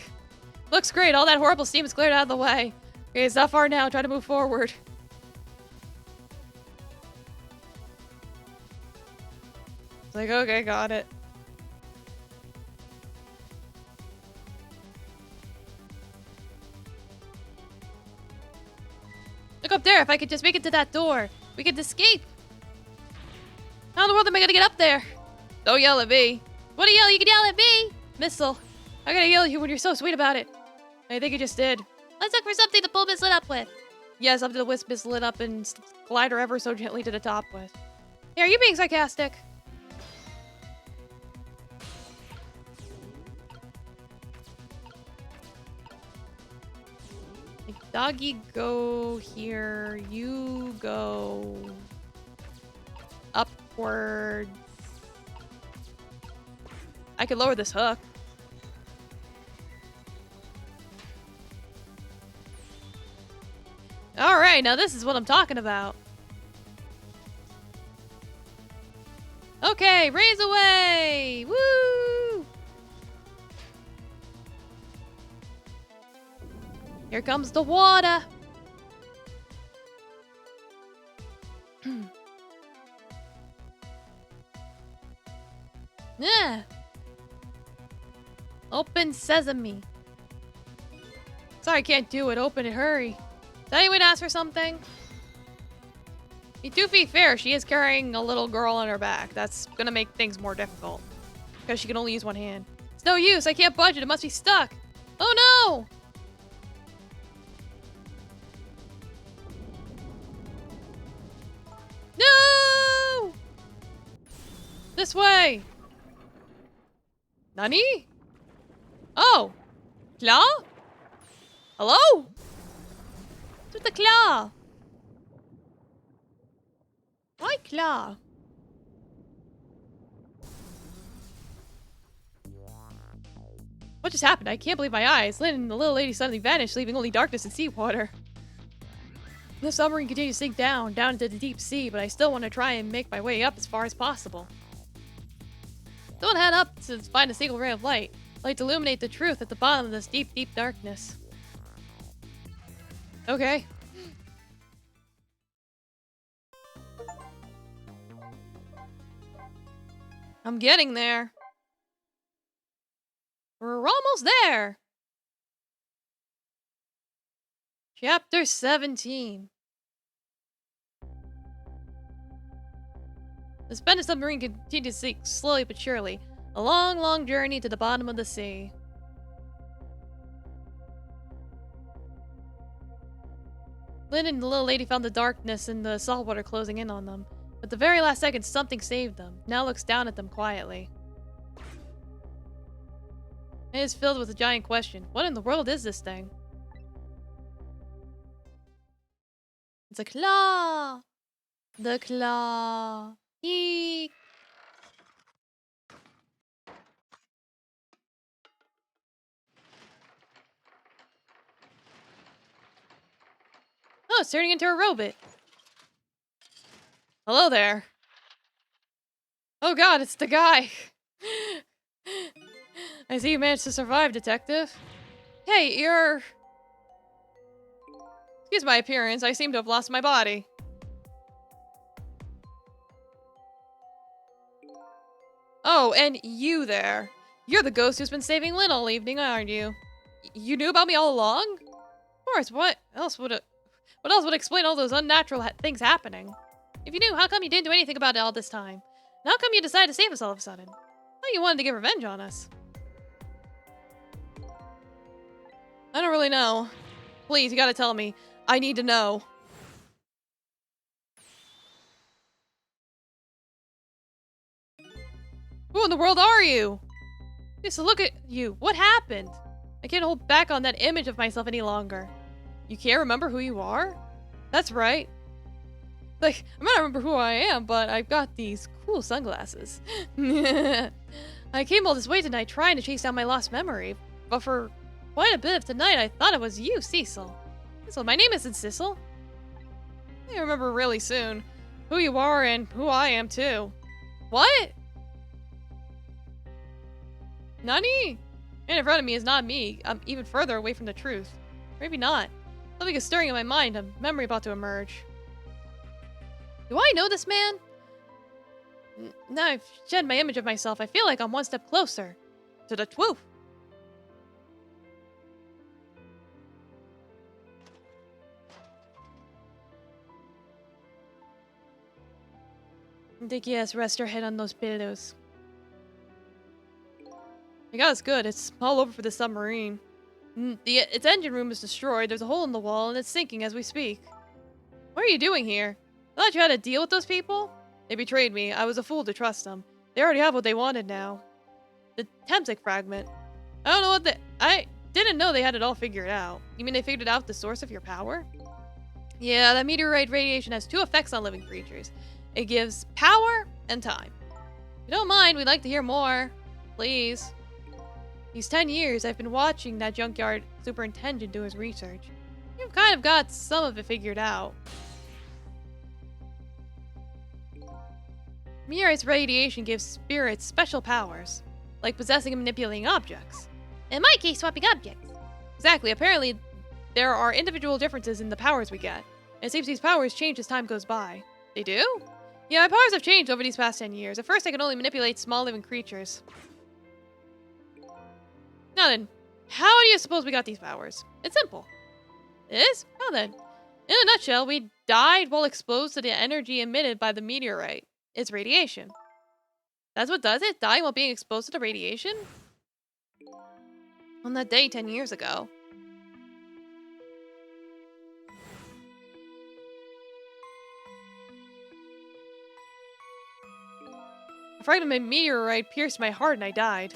S1: Looks great. All that horrible steam is cleared out of the way. Okay, it's not far now. Try to move forward. It's like, okay, got it. Look up there. If I could just make it to that door, we could escape. How in the world am I gonna get up there? Don't yell at me.
S2: What do you yell? You can yell at me.
S1: Missile, I gotta yell at you when you're so sweet about it. I think you just did.
S2: Let's look for something to pull Miss Lynn up with.
S1: Yes, up to the wisp is lit up and glide her ever so gently to the top with. Hey, are you being sarcastic? Like, doggy, go here. You go upwards. I could lower this hook. Alright, now this is what I'm talking about. Okay, raise away! Woo! Here comes the water! Yeah. Open sesame. Sorry, I can't do it. Open it, hurry. Is that anyone ask for something? To be fair, she is carrying a little girl on her back. That's gonna make things more difficult. Because she can only use one hand. It's no use, I can't budge it, it must be stuck. Oh no! No! This way! Nani? Oh! Claw? Hello? What's with the claw? Why claw? What just happened? I can't believe my eyes. Lynn and the little lady suddenly vanished, leaving only darkness and seawater. The submarine continues to sink down into the deep sea, but I still want to try and make my way up as far as possible. Don't head up to find a single ray of light. Light to illuminate the truth at the bottom of this deep, deep darkness. Okay. I'm getting there. We're almost there. Chapter 17. The Spanish submarine continued to sink slowly but surely. A long, long journey to the bottom of the sea. Lynn and the little lady found the darkness and the saltwater closing in on them. But at the very last second, something saved them. Now looks down at them quietly. It is filled with a giant question. What in the world is this thing? It's a claw! The claw! Eek! Oh, it's turning into a robot. Hello there. Oh god, it's the guy. I see you managed to survive, detective. Hey, you're... Excuse my appearance, I seem to have lost my body. Oh, and you there. You're the ghost who's been saving Lynn all evening, aren't you? You knew about me all along? Of course, what else would explain all those unnatural things happening? If you knew, how come you didn't do anything about it all this time? And how come you decided to save us all of a sudden? Oh, you wanted to get revenge on us. I don't really know. Please, you gotta tell me. I need to know. Who in the world are you? Just look at you. What happened? I can't hold back on that image of myself any longer. You can't remember who you are? That's right. Like, I might not remember who I am, but I've got these cool sunglasses. I came all this way tonight trying to chase down my lost memory, but for quite a bit of tonight I thought it was you, Cecil. Cecil, my name isn't Cecil. I remember really soon who you are and who I am too. What? Nani? Man in front of me is not me. I'm even further away from the truth. Maybe not. Something is stirring in my mind, a memory about to emerge. Do I know this man? Now I've shed my image of myself, I feel like I'm one step closer to the truth. I think yes, rest your head on those pillows. I got it's good. It's all over for the submarine. Its engine room is destroyed. There's a hole in the wall, and it's sinking as we speak. What are you doing here? I thought you had to deal with those people? They betrayed me. I was a fool to trust them. They already have what they wanted now. The Temsic fragment. I don't know what I didn't know they had it all figured out. You mean they figured out the source of your power? Yeah, that meteorite radiation has two effects on living creatures. It gives power and time. If you don't mind, we'd like to hear more. Please. These 10 years, I've been watching that junkyard superintendent do his research. You've kind of got some of it figured out. Meteorite's radiation gives spirits special powers, like possessing and manipulating objects.
S2: In my case, swapping objects.
S1: Exactly. Apparently, there are individual differences in the powers we get. And it seems these powers change as time goes by. They do? Yeah, my powers have changed over these past 10 years. At first, I could only manipulate small living creatures. Now then, how do you suppose we got these powers? It's simple. It is? Well then, in a nutshell, we died while exposed to the energy emitted by the meteorite. It's radiation. That's what does it? Dying while being exposed to the radiation? On that day 10 years ago. A fragment of meteorite pierced my heart and I died.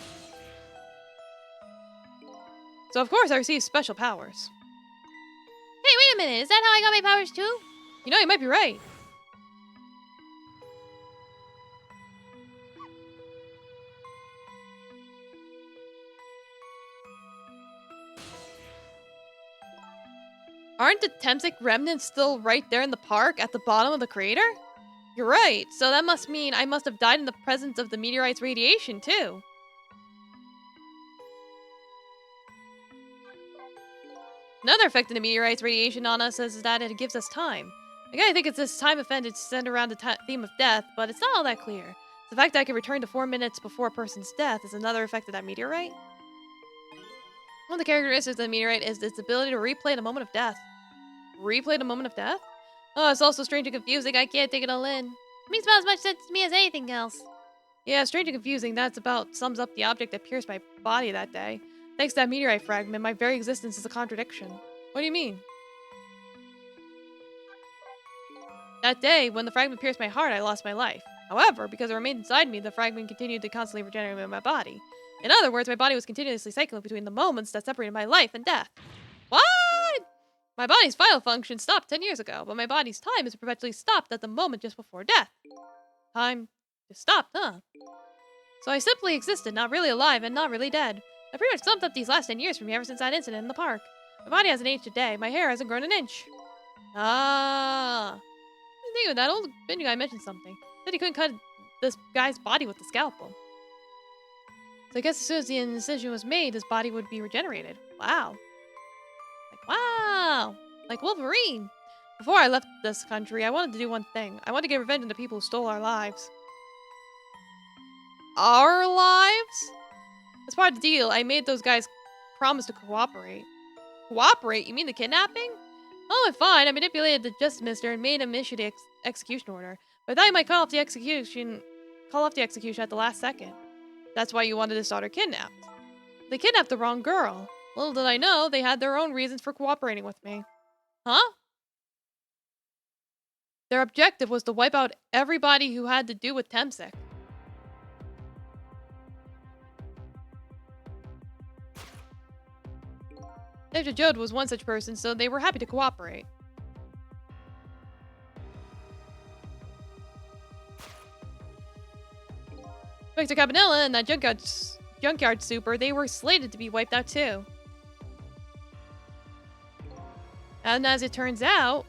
S1: So of course I received special powers.
S2: Hey, wait a minute. Is that how I got my powers too?
S1: You know, you might be right. Aren't the Temsic remnants still right there in the park at the bottom of the crater? You're right. So that must mean I must have died in the presence of the meteorite's radiation too. Another effect of the meteorite's radiation on us is that it gives us time. I gotta think it's this time offended centered around the theme of death, but it's not all that clear. The fact that I can return to 4 minutes before a person's death is another effect of that meteorite. One of the characteristics of the meteorite is its ability to replay the moment of death. Replay the moment of death? Oh, it's also strange and confusing. I can't take it all in.
S2: It makes about as much sense to me as anything else.
S1: Yeah, strange and confusing. That's about sums up the object that pierced my body that day. Thanks to that meteorite fragment, my very existence is a contradiction. What do you mean? That day, when the fragment pierced my heart, I lost my life. However, because it remained inside me, the fragment continued to constantly regenerate my body. In other words, my body was continuously cycling between the moments that separated my life and death. What? My body's vital function stopped 10 years ago, but my body's time is perpetually stopped at the moment just before death. Time just stopped, huh? So I simply existed, not really alive and not really dead. I pretty much summed up these last 10 years for me ever since that incident in the park. My body hasn't aged a day. My hair hasn't grown an inch. Ah. I think of that old Benji guy mentioned something. Said he couldn't cut this guy's body with the scalpel. So I guess as soon as the incision was made, his body would be regenerated. Wow. Wow. Like Wolverine. Before I left this country, I wanted to do one thing. I wanted to get revenge on the people who stole our lives. Our lives? As part of the deal, I made those guys promise to cooperate. Cooperate? You mean the kidnapping? Oh, fine. I manipulated the justice minister and made him issue the execution order. But I thought he might call off the execution at the last second. That's why you wanted his daughter kidnapped. They kidnapped the wrong girl. Little did I know, they had their own reasons for cooperating with me. Huh? Their objective was to wipe out everybody who had to do with Temsik. Dr. Jode was one such person, so they were happy to cooperate. Victor Cabanilla and that junkyard super, they were slated to be wiped out too. And as it turns out,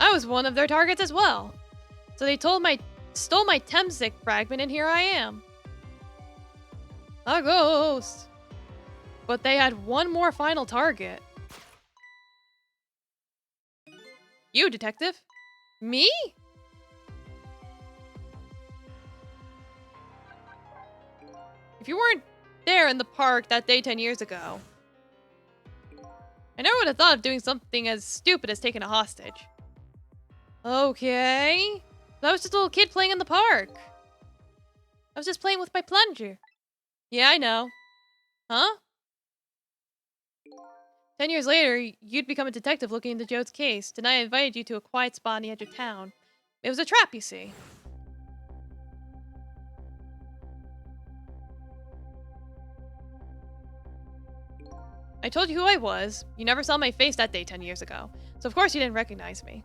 S1: I was one of their targets as well. So they stole my Temsik fragment, and here I am. A ghost. But they had one more final target. You, detective? Me? If you weren't there in the park that day 10 years ago, I never would have thought of doing something as stupid as taking a hostage. Okay. I was just a little kid playing in the park. I was just playing with my plunger. Yeah, I know. Huh? 10 years later, you'd become a detective looking into Jode's case. Tonight I invited you to a quiet spot on the edge of town. It was a trap, you see. I told you who I was. You never saw my face that day 10 years ago. So of course you didn't recognize me.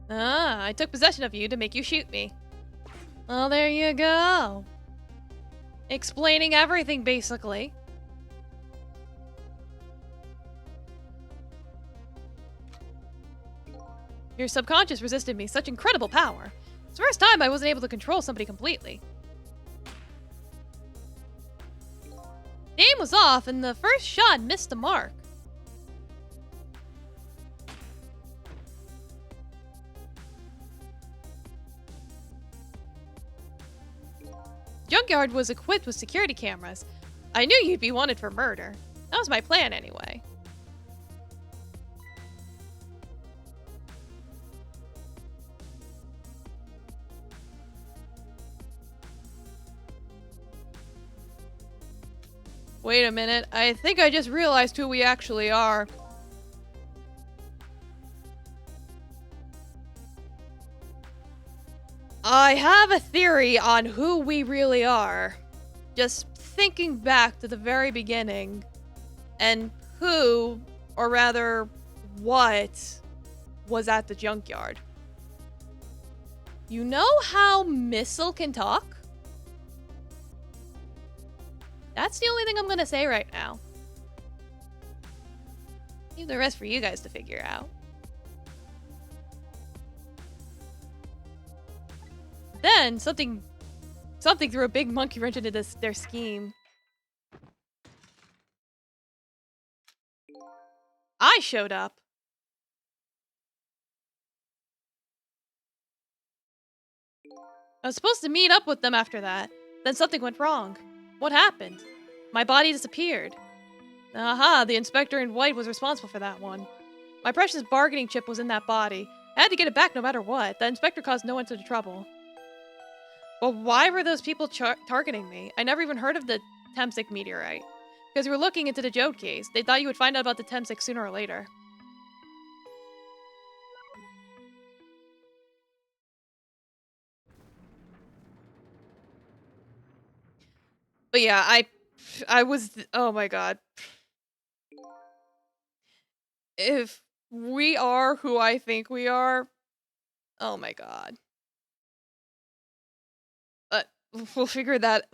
S1: Ah, I took possession of you to make you shoot me. Well, there you go. Explaining everything, basically. Your subconscious resisted me. Such incredible power. It's the first time I wasn't able to control somebody completely. The aim was off, and the first shot missed the mark. Junkyard was equipped with security cameras. I knew you'd be wanted for murder. That was my plan anyway. Wait a minute, I think I just realized who we actually are. I have a theory on who we really are. Just thinking back to the very beginning, and who, or rather, what, was at the junkyard. You know how Missile can talk? That's the only thing I'm gonna say right now. Leave the rest for you guys to figure out. Then something threw a big monkey wrench into their scheme. I showed up. I was supposed to meet up with them after that. Then something went wrong. What happened? My body disappeared. Aha, the inspector in white was responsible for that one. My precious bargaining chip was in that body. I had to get it back no matter what. The inspector caused no end of trouble. But why were those people targeting me? I never even heard of the Temsik meteorite. Because we were looking into the Jode case. They thought you would find out about the Temsik sooner or later. But yeah, I was, oh my god. If we are who I think we are, oh my god. But we'll figure that,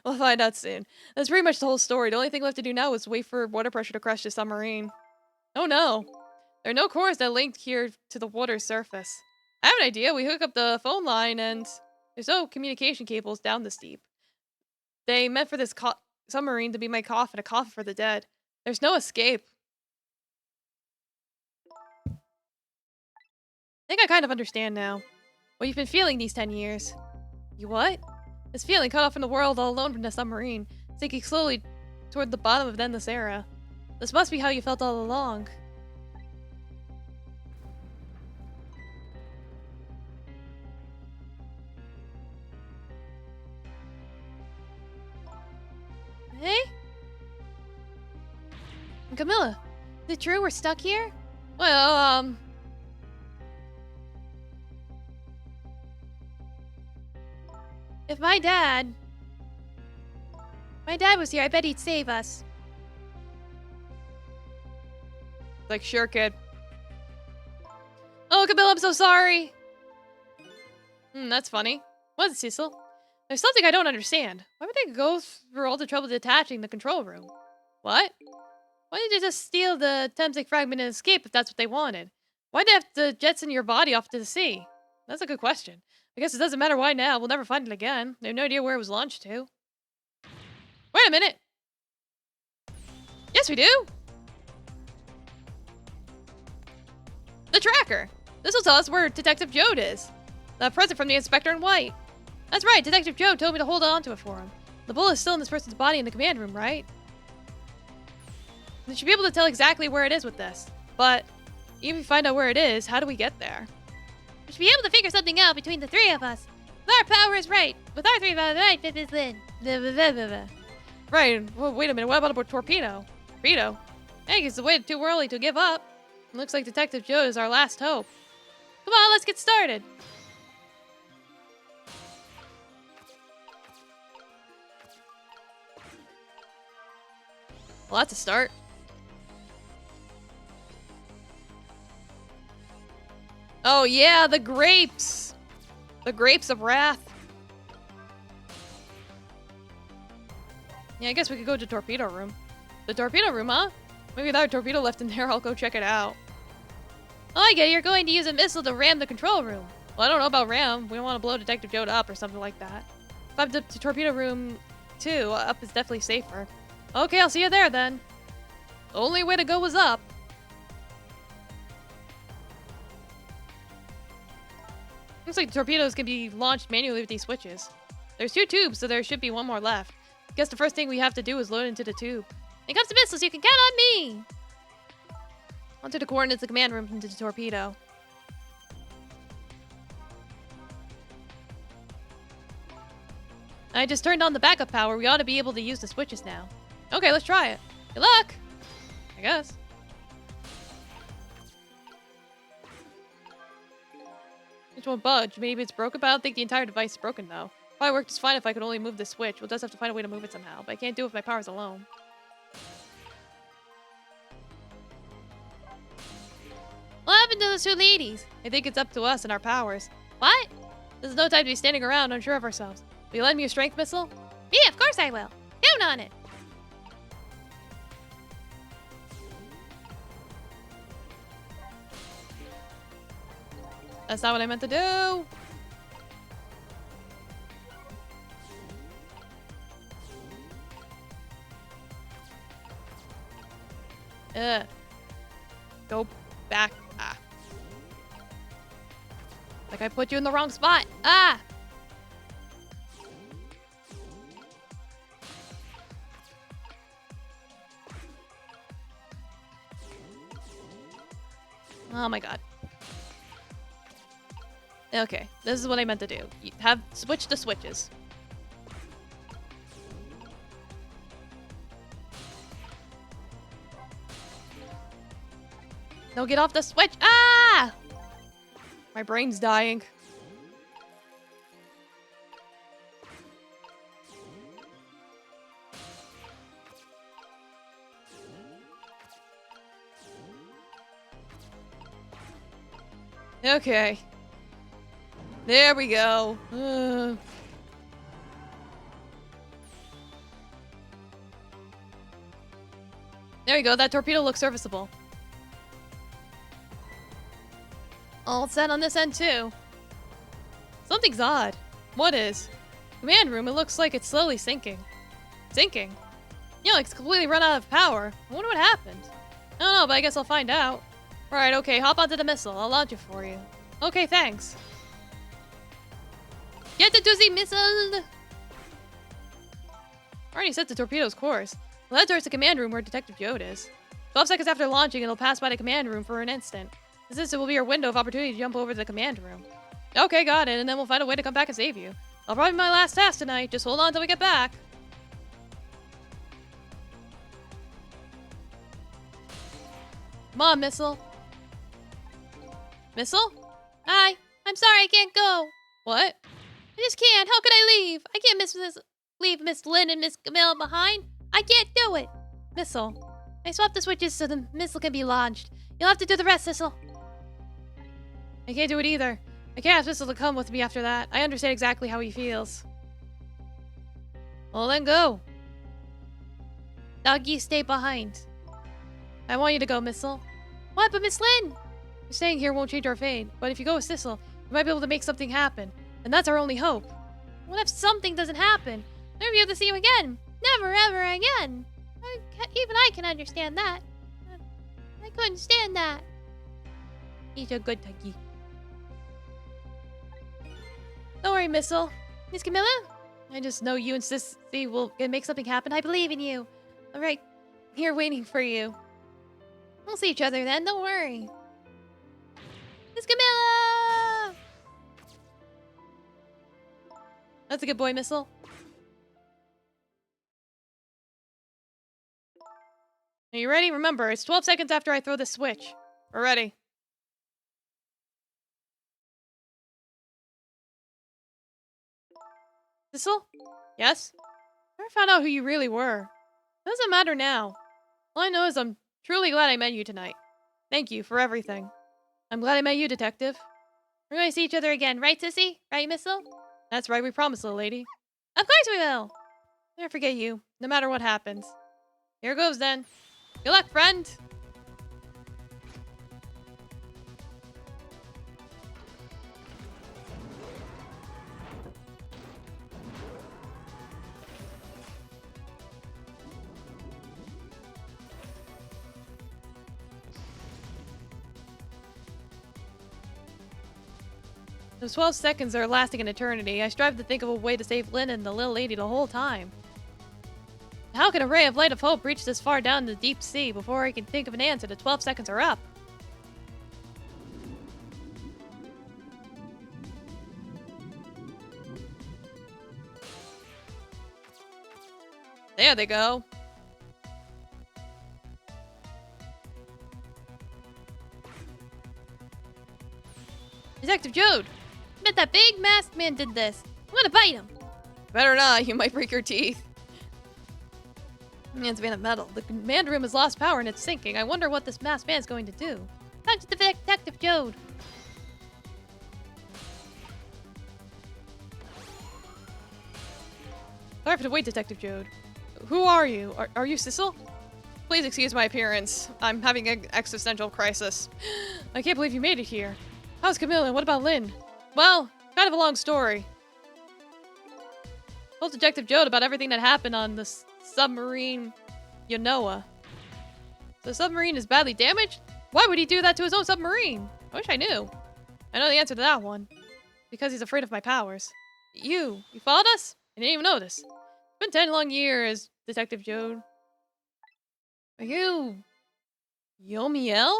S1: we'll find out soon. That's pretty much the whole story. The only thing left to do now is wait for water pressure to crash the submarine. Oh no. There are no cores that link here to the water's surface. I have an idea. We hook up the phone line and there's no communication cables down this deep. They meant for this submarine to be my coffin, a coffin for the dead. There's no escape. I think I kind of understand now. What you've been feeling these 10 years. You what? This feeling cut off from the world all alone from the submarine, sinking slowly toward the bottom of the endless era. This must be how you felt all along. Hey? Camilla, is it true we're stuck here? Well, if my dad was here, I bet he'd save us. Like, sure, kid. Oh, Camilla, I'm so sorry. That's funny. What is it, Cecil? There's something I don't understand. Why would they go through all the trouble detaching the control room? What? Why did they just steal the Temsik fragment and escape if that's what they wanted? Why'd they have to jetson your body off to the sea? That's a good question. I guess it doesn't matter why now. We'll never find it again. They have no idea where it was launched to. Wait a minute. Yes, we do. The tracker. This will tell us where Detective Jode is. The present from the inspector in white. That's right. Detective Jode told me to hold on to it for him. The bullet is still in this person's body in the command room, right? They should be able to tell exactly where it is with this. But even if we find out where it is, how do we get there?
S2: We should be able to figure something out between the three of us. If our power is right, with our three of us right, this is in.
S1: Right. Well, wait a minute. What about a torpedo? Torpedo? Hey, it's way too early to give up. It looks like Detective Jode is our last hope. Come on, let's get started. Well, that's a start. Oh yeah, the grapes! The grapes of wrath. Yeah, I guess we could go to the torpedo room. The torpedo room, huh? Maybe there's a torpedo left in there. I'll go check it out.
S2: Oh, I get it. You're going to use a missile to ram the control room.
S1: Well, I don't know about ram. We don't want to blow Detective Jode up or something like that. If I'm to torpedo room 2, up is definitely safer. Okay, I'll see you there then. The only way to go was up. Looks like the torpedoes can be launched manually with these switches. There's 2 tubes, so there should be 1 more left. Guess the first thing we have to do is load into the tube.
S2: When it comes to missiles, you can count on me!
S1: Onto the coordinates of the command room into the torpedo. I just turned on the backup power. We ought to be able to use the switches now. Okay, let's try it. Good luck! I guess. Which won't budge. Maybe it's broken, but I don't think the entire device is broken, though. Probably worked just fine if I could only move the switch. We'll just have to find a way to move it somehow, but I can't do it with my powers alone.
S2: What happened to those 2 ladies?
S1: I think it's up to us and our powers.
S2: What?
S1: This is no time to be standing around unsure of ourselves. Will you lend me your strength missile?
S2: Yeah, of course I will. Count on it.
S1: That's not what I meant to do. Go back. Ah. Like I put you in the wrong spot. Ah! Oh my god. Okay, this is what I meant to do. You have switch the switches. No, get off the switch. Ah! My brain's dying. Okay. There we go. There you go. That torpedo looks serviceable. All set on this end, too. Something's odd. What is? Command room, it looks like it's slowly sinking. Sinking? Yeah, like it's completely run out of power. I wonder what happened. I don't know, but I guess I'll find out. Alright, okay, hop onto the missile. I'll launch it for you. Okay, thanks.
S2: Get the doozy missile!
S1: Already set the torpedo's course. Well, that towards the command room where Detective Jode is. 12 seconds after launching, it'll pass by the command room for an instant. This instant will be your window of opportunity to jump over to the command room. Okay, got it, and then we'll find a way to come back and save you. That'll probably be my last task tonight. Just hold on till we get back. Come on, Missile. Missile?
S2: Hi. I'm sorry, I can't go.
S1: What?
S2: I just can't. How could I leave? I can't leave Miss Lynn and Miss Camille behind. I can't do it.
S1: Missile.
S2: I swapped the switches so the missile can be launched. You'll have to do the rest, Missile.
S1: I can't do it either. I can't ask Missile to come with me after that. I understand exactly how he feels. Well, then go.
S2: Doggy, stay behind.
S1: I want you to go, Missile.
S2: What, but Miss Lynn?
S1: Staying here won't change our fate, but if you go with Sissel, you might be able to make something happen. And that's our only hope.
S2: What if something doesn't happen? I'll never be able to see you again. Never, ever again. Even I can understand that. I couldn't stand that.
S1: He's a good Tucky. Don't worry, Missile.
S2: Miss Camilla?
S1: I just know you and Sissy will make something happen.
S2: I believe in you.
S1: All right, here waiting for you.
S2: We'll see each other then, don't worry. Miss Camilla!
S1: That's a good boy, Missile. Are you ready? Remember, it's 12 seconds after I throw the switch. We're ready. Sissel? Yes? I never found out who you really were. It doesn't matter now. All I know is I'm truly glad I met you tonight. Thank you for everything. I'm glad I met you, Detective.
S2: We're going to see each other again, right, Sissy? Right, Missile?
S1: That's right, we promised, little lady.
S2: Of course we will!
S1: Never forget you, no matter what happens. Here goes then. Good luck, friend! Those 12 seconds are lasting an eternity. I strive to think of a way to save Lynn and the little lady the whole time. How can a ray of light of hope reach this far down in the deep sea before I can think of an answer? The 12 seconds are up. There they go. Detective Jode!
S2: I bet that big masked man did this. I'm gonna bite him.
S1: Better not, you might break your teeth. Man's made of metal. The command room has lost power and it's sinking. I wonder what this masked man's going to do.
S2: Talk to the Detective Jode.
S1: Sorry for the wait, Detective Jode. Who are you? Are you Sissel? Please excuse my appearance. I'm having an existential crisis. I can't believe you made it here. How's Camilla? What about Lynn? Well, kind of a long story. Told Detective Jode about everything that happened on the submarine Yonoa. So the submarine is badly damaged? Why would he do that to his own submarine? I wish I knew. I know the answer to that one. Because he's afraid of my powers. You followed us? I didn't even notice. It's been 10 long years, Detective Jode. Are you... Yomiel?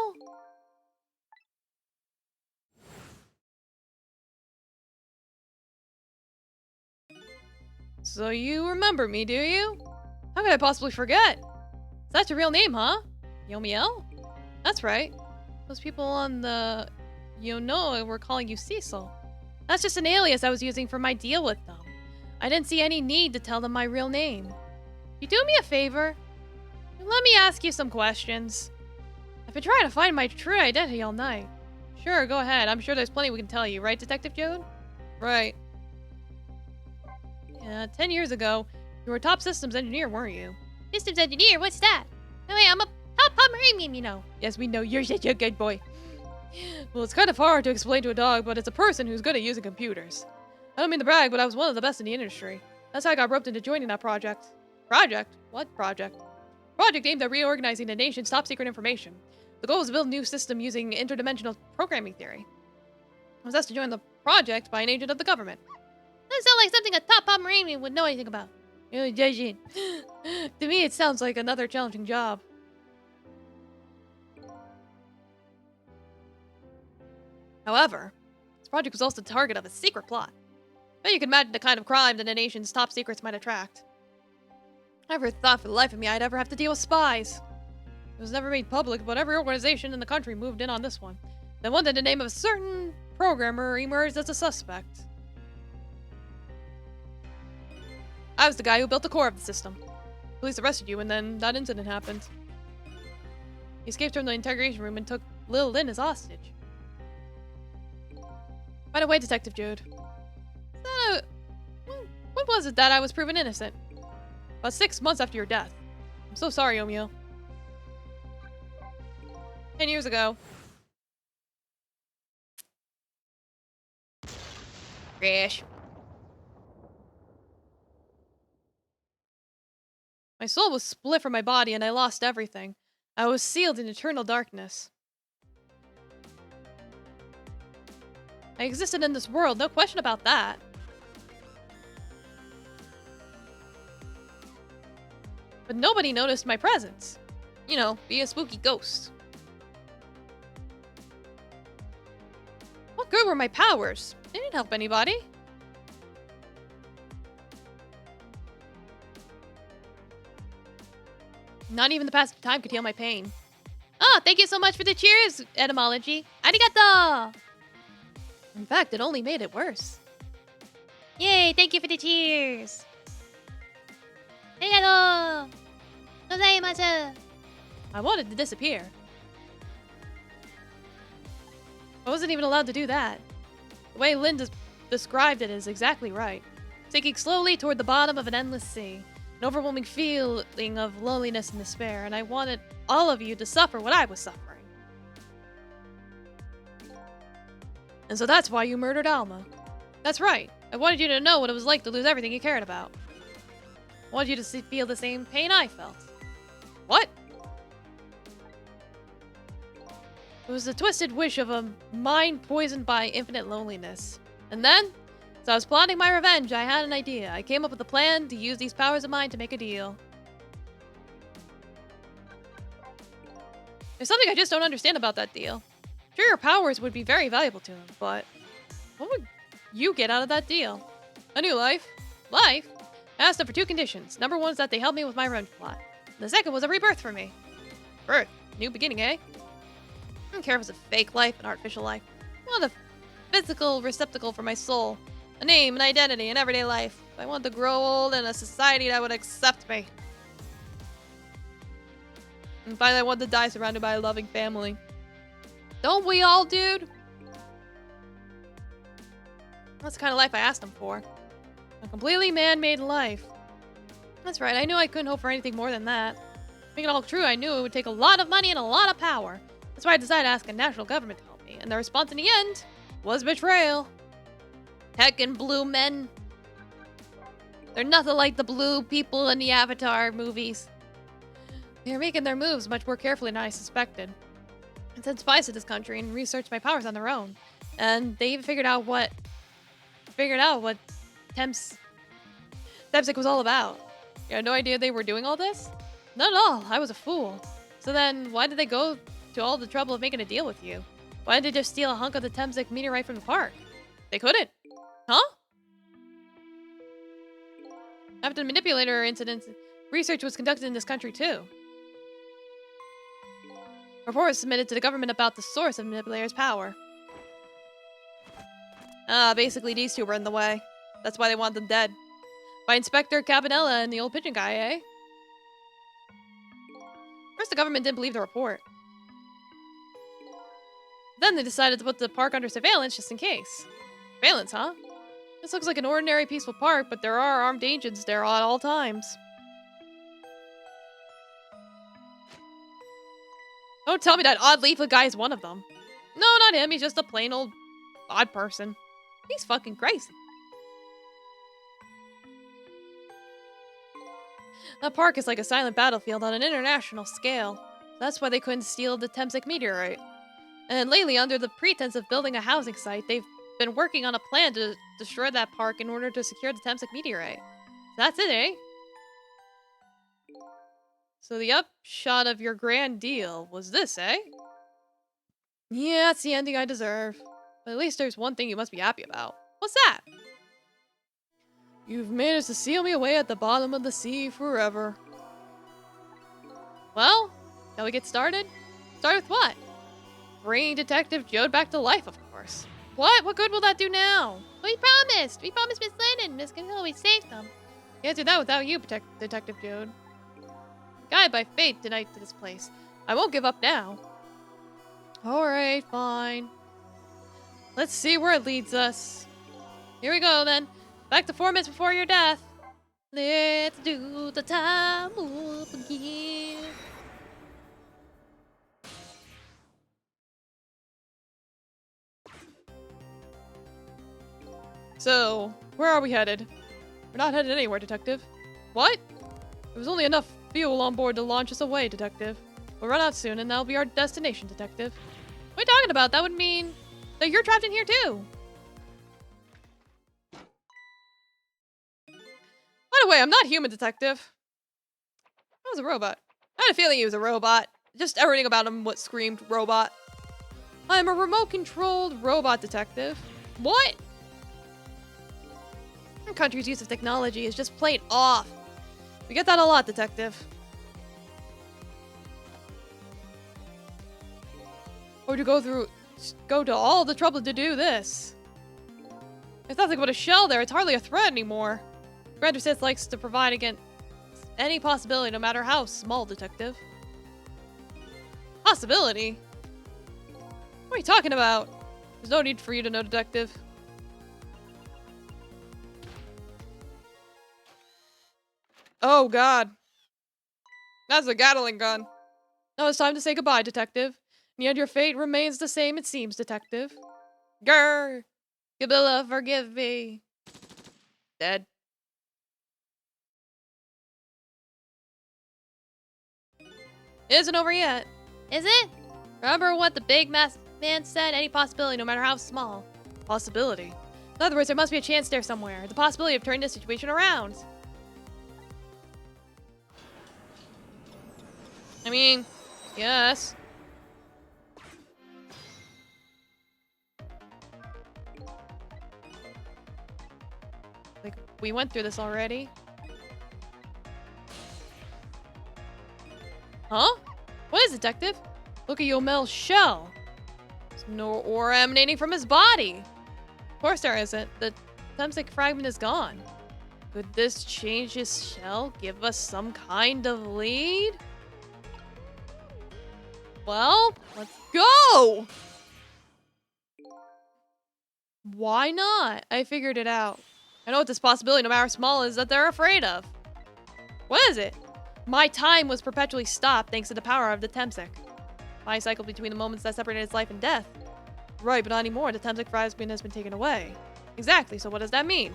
S1: So you remember me, do you? How could I possibly forget? That's your real name, huh? Yomiel? That's right. Those people on the Yonoa were calling you Cecil. That's just an alias I was using for my deal with them. I didn't see any need to tell them my real name. You do me a favor? Let me ask you some questions. I've been trying to find my true identity all night. Sure, go ahead. I'm sure there's plenty we can tell you, right, Detective Jode? Right. Yeah, 10 years ago, you were a top systems engineer, weren't you?
S2: Systems engineer? What's that? Oh, wait, I'm a top Pomeranian, you know.
S1: Yes, we know. You're such a good boy. Well, it's kind of hard to explain to a dog, but it's a person who's good at using computers. I don't mean to brag, but I was one of the best in the industry. That's how I got roped into joining that project. Project? What project? Project aimed at reorganizing the nation's top secret information. The goal was to build a new system using interdimensional programming theory. I was asked to join the project by an agent of the government.
S2: Doesn't sound like something a top Pomeranian would know anything about.
S1: To me, it sounds like another challenging job. However, this project was also the target of a secret plot. But you can imagine the kind of crime that the nation's top secrets might attract. I never thought for the life of me I'd ever have to deal with spies. It was never made public, but every organization in the country moved in on this one. Then one day the name of a certain programmer emerged as a suspect. I was the guy who built the core of the system. Police arrested you, and then that incident happened. He escaped from the interrogation room and took Lil Lynn as hostage. By the way, Detective Jode, when was it that I was proven innocent? About 6 months after your death. I'm so sorry, Omeo. 10 years ago. Crash. My soul was split from my body and I lost everything. I was sealed in eternal darkness. I existed in this world, no question about that. But nobody noticed my presence. You know, be a spooky ghost. What good were my powers? They didn't help anybody. Not even the passage of time could heal my pain.
S2: Oh, thank you so much for the cheers, etymology. Arigato!
S1: In fact, it only made it worse.
S2: Yay, thank you for the cheers. Arigato! Gozaimasu!
S1: I wanted to disappear. I wasn't even allowed to do that. The way Lynn described it is exactly right. Sinking slowly toward the bottom of an endless sea. An overwhelming feeling of loneliness and despair, and I wanted all of you to suffer what I was suffering. And so that's why you murdered Alma. That's right. I wanted you to know what it was like to lose everything you cared about. I wanted you to feel the same pain I felt. What? It was the twisted wish of a mind poisoned by infinite loneliness. And then, as I was plotting my revenge, I had an idea. I came up with a plan to use these powers of mine to make a deal. There's something I just don't understand about that deal. Sure, your powers would be very valuable to him, but what would you get out of that deal? A new life. Life? I asked them for 2 conditions. Number 1 is that they help me with my revenge plot. And the second was a rebirth for me. Birth. New beginning, eh? I don't care if it's a fake life, an artificial life. I want a physical receptacle for my soul. A name, an identity, an everyday life. I want to grow old in a society that would accept me. And finally, I want to die surrounded by a loving family. Don't we all, dude? That's the kind of life I asked them for. A completely man-made life. That's right, I knew I couldn't hope for anything more than that. To make it all true, I knew it would take a lot of money and a lot of power. That's why I decided to ask a national government to help me. me, and the response in the end was betrayal. Heckin' blue men. They're nothing like the blue people in the Avatar movies. They're making their moves much more carefully than I suspected. I sent spies to this country and researched my powers on their own. And they even figured out what Temsic was all about. You had no idea they were doing all this? Not at all. I was a fool. So then, why did they go to all the trouble of making a deal with you? Why did they just steal a hunk of the Temsic meteorite from the park? They couldn't. Huh? After the manipulator incident, research was conducted in this country too. A report was submitted to the government about the source of the manipulator's power. Basically these two were in the way. That's why they want them dead. By Inspector Cabanella and the old pigeon guy, eh? First, the government didn't believe the report. Then they decided to put the park under surveillance just in case. Surveillance, huh? This looks like an ordinary peaceful park, but there are armed agents there at all times. Don't tell me that odd leaflet guy is one of them. No, not him. He's just a plain old odd person. He's fucking crazy. That park is like a silent battlefield on an international scale. That's why they couldn't steal the Temsic meteorite. And lately, under the pretense of building a housing site, they've been working on a plan to destroy that park in order to secure the Temsic meteorite. That's it, eh? So the upshot of your grand deal was this, eh? Yeah, that's the ending I deserve. But at least there's one thing you must be happy about. What's that? You've managed to seal me away at the bottom of the sea forever. Well, shall we get started? Start with what? Bringing Detective Jode back to life, of course. What? What good will that do now?
S2: We promised! We promised Miss Lennon. Miss Camilla, we saved them.
S1: Can't do that without you, Detective Jode. Guided by fate tonight to this place. I won't give up now. Alright, fine. Let's see where it leads us. Here we go, then. Back to 4 minutes before your death.
S2: Let's do the time up again.
S1: So, where are we headed? We're not headed anywhere, Detective. What? There was only enough fuel on board to launch us away, Detective. We'll run out soon, and that'll be our destination, Detective. What are you talking about? That would mean that you're trapped in here, too. By the way, I'm not human, Detective. I was a robot. I had a feeling he was a robot. Just everything about him what screamed robot. I'm a remote-controlled robot detective. What? Our country's use of technology is just plain off. We get that a lot, Detective. Or to go to all the trouble to do this. There's nothing but a shell there. It's hardly a threat anymore. Commander Sith likes to provide against any possibility, no matter how small, Detective. Possibility? What are you talking about? There's no need for you to know, Detective. Oh, God. That's a Gatling gun. Now it's time to say goodbye, Detective. And yet your fate remains the same, it seems, Detective. Grr! Gabilla, forgive me. Dead. It isn't over yet.
S2: Is it?
S1: Remember what the big man said? Any possibility, no matter how small. Possibility. In other words, there must be a chance there somewhere. The possibility of turning this situation around. I mean, yes. Like, we went through this already. Huh? What is it, Detective? Look at Yomel's shell. There's no aura emanating from his body. Of course there isn't. The Temsic fragment is gone. Could this change his shell? Give us some kind of lead? Well, let's go! Why not? I figured it out. I know what this possibility, no matter how small, is that they're afraid of. What is it? My time was perpetually stopped thanks to the power of the Temsic. I cycled between the moments that separated its life and death. Right, but not anymore. The Temsic fragment has been taken away. Exactly, so what does that mean?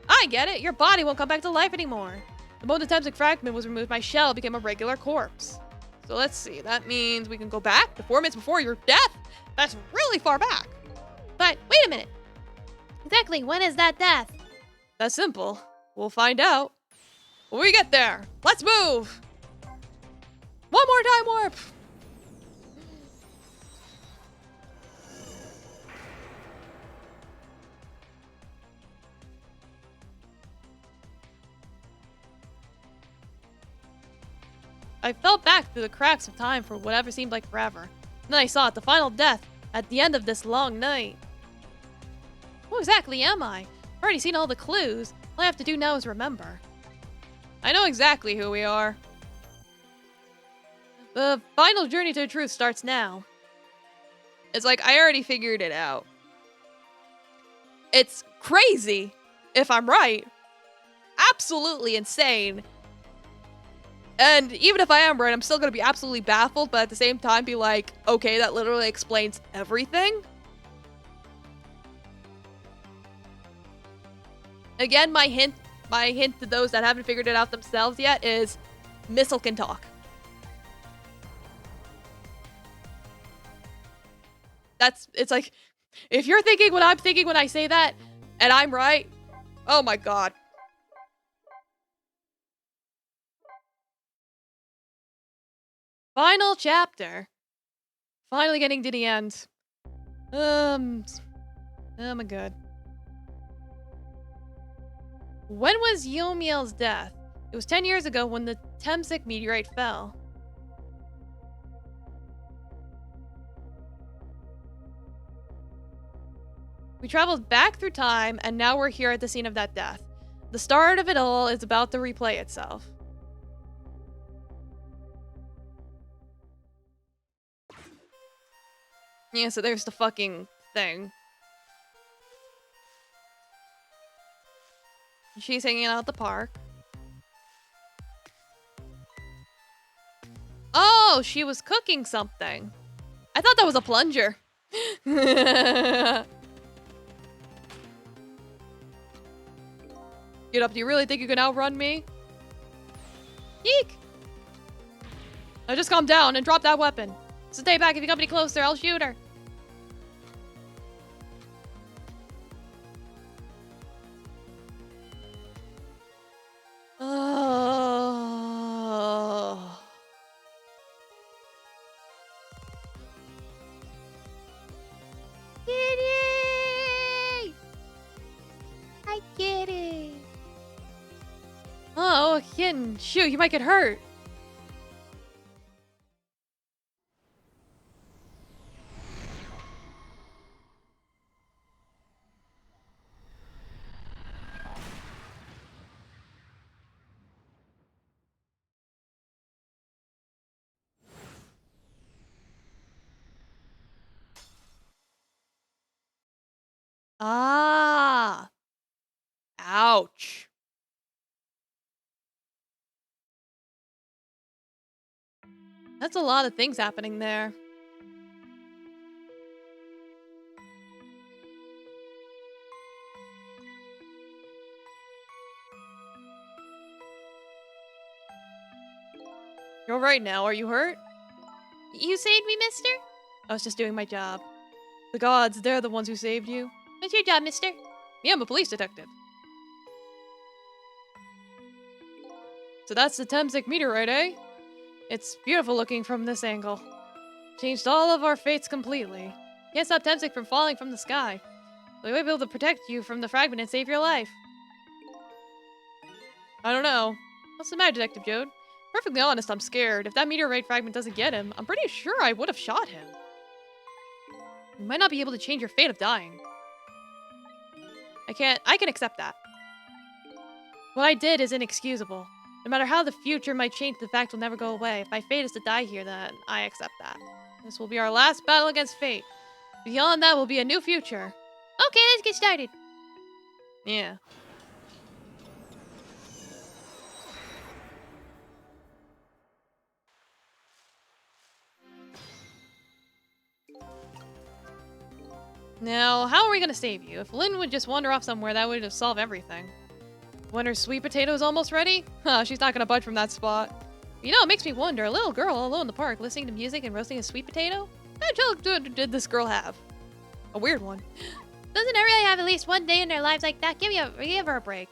S1: I get it! Your body won't come back to life anymore. The moment the Temsic fragment was removed, my shell became a regular corpse. So let's see, that means we can go back to 4 minutes before your death? That's really far back.
S2: But wait a minute. Exactly, when is that death?
S1: That's simple. We'll find out when we get there. Let's move! One more time warp! I fell back through the cracks of time for whatever seemed like forever. And then I saw it, the final death, at the end of this long night. Who exactly am I? I've already seen all the clues. All I have to do now is remember. I know exactly who we are. The final journey to the truth starts now. It's like, I already figured it out. It's crazy, if I'm right. Absolutely insane. And even if I am right, I'm still going to be absolutely baffled, but at the same time be like, okay, that literally explains everything. Again, my hint to those that haven't figured it out themselves yet is Missile can talk. It's like, if you're thinking what I'm thinking when I say that, and I'm right, oh my god. Final chapter. Finally getting to the end. Oh my god. When was Yomiel's death? It was 10 years ago when the Temsic meteorite fell. We traveled back through time, and now we're here at the scene of that death. The start of it all is about to replay itself. Yeah, so there's the fucking thing. She's hanging out at the park. Oh, she was cooking something. I thought that was a plunger. Get up, do you really think you can outrun me? Eek! Now just calm down and drop that weapon. So stay back, if you come any closer, I'll shoot her. Oh.
S2: Kitty! Hi, kitty.
S1: Oh, a kitten. Shoot, you might get hurt. Ah. Ouch. That's a lot of things happening there. You're right now. Are you hurt?
S2: You saved me, mister?
S1: I was just doing my job. The gods, they're the ones who saved you.
S2: What's your job, mister?
S1: Me, I'm a police detective. So that's the Temsic meteorite, eh? It's beautiful looking from this angle. Changed all of our fates completely. Can't stop Temsic from falling from the sky. We might be able to protect you from the fragment and save your life. I don't know. What's the matter, Detective Jode? Perfectly honest, I'm scared. If that meteorite fragment doesn't get him, I'm pretty sure I would have shot him. You might not be able to change your fate of dying. I can accept that. What I did is inexcusable. No matter how the future might change, the fact will never go away. If my fate is to die here, then I accept that. This will be our last battle against fate. Beyond that will be a new future.
S2: Okay, let's get started.
S1: Yeah. Now, how are we gonna save you? If Lynn would just wander off somewhere, that would have solved everything. When her sweet potato is almost ready? Huh, she's not gonna budge from that spot. You know, it makes me wonder, a little girl alone in the park listening to music and roasting a sweet potato? What childhood did this girl have? A weird one.
S2: Doesn't everybody have at least one day in their lives like that? Give her a break.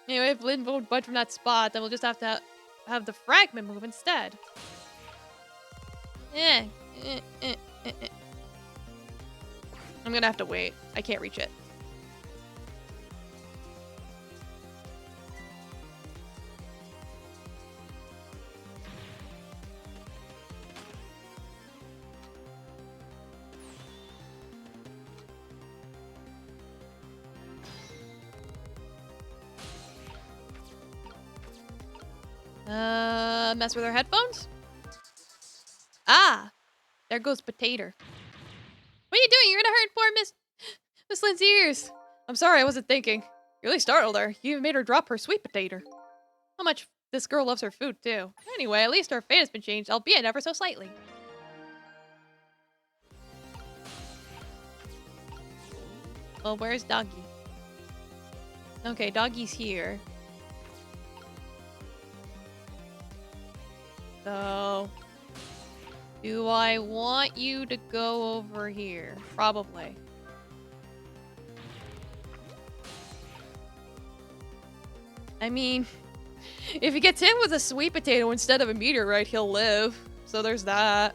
S1: Anyway, if Lynn won't budge from that spot, then we'll just have to have the fragment move instead. I'm gonna have to wait. I can't reach it. Mess with her headphones? Ah! There goes Potato. What are you doing? You're gonna hurt poor Miss Lynn's ears. I'm sorry, I wasn't thinking. You really startled her. You even made her drop her sweet potato. How much this girl loves her food, too. Anyway, at least her fate has been changed, albeit ever so slightly. Well, where's Doggy? Okay, Doggy's here. So, do I want you to go over here? Probably. I mean, if he gets hit with a sweet potato instead of a meteorite, he'll live. So there's that.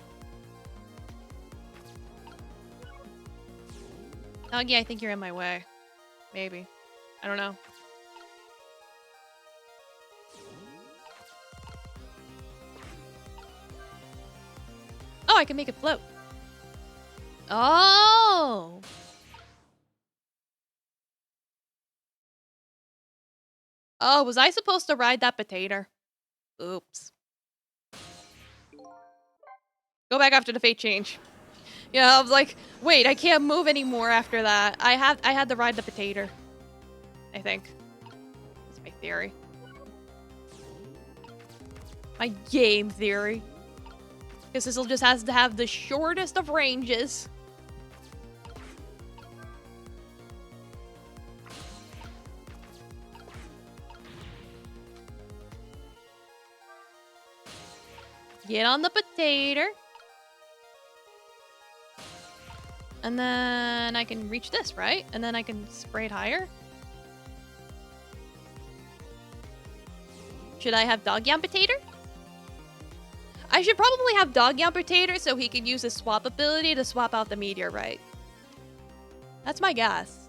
S1: Doggy, I think you're in my way. Maybe. I don't know. Oh, I can make it float. Oh! Oh, was I supposed to ride that potato? Oops. Go back after the fate change. Yeah, I was like, wait, I can't move anymore after that. I had to ride the potato. I think. That's my theory. My game theory. Because this will just has to have the shortest of ranges. Get on the potato. And then I can reach this, right? And then I can spray it higher. Should I have Doggy on potato? I should probably have Doggy on potato so he can use his swap ability to swap out the meteorite. That's my guess.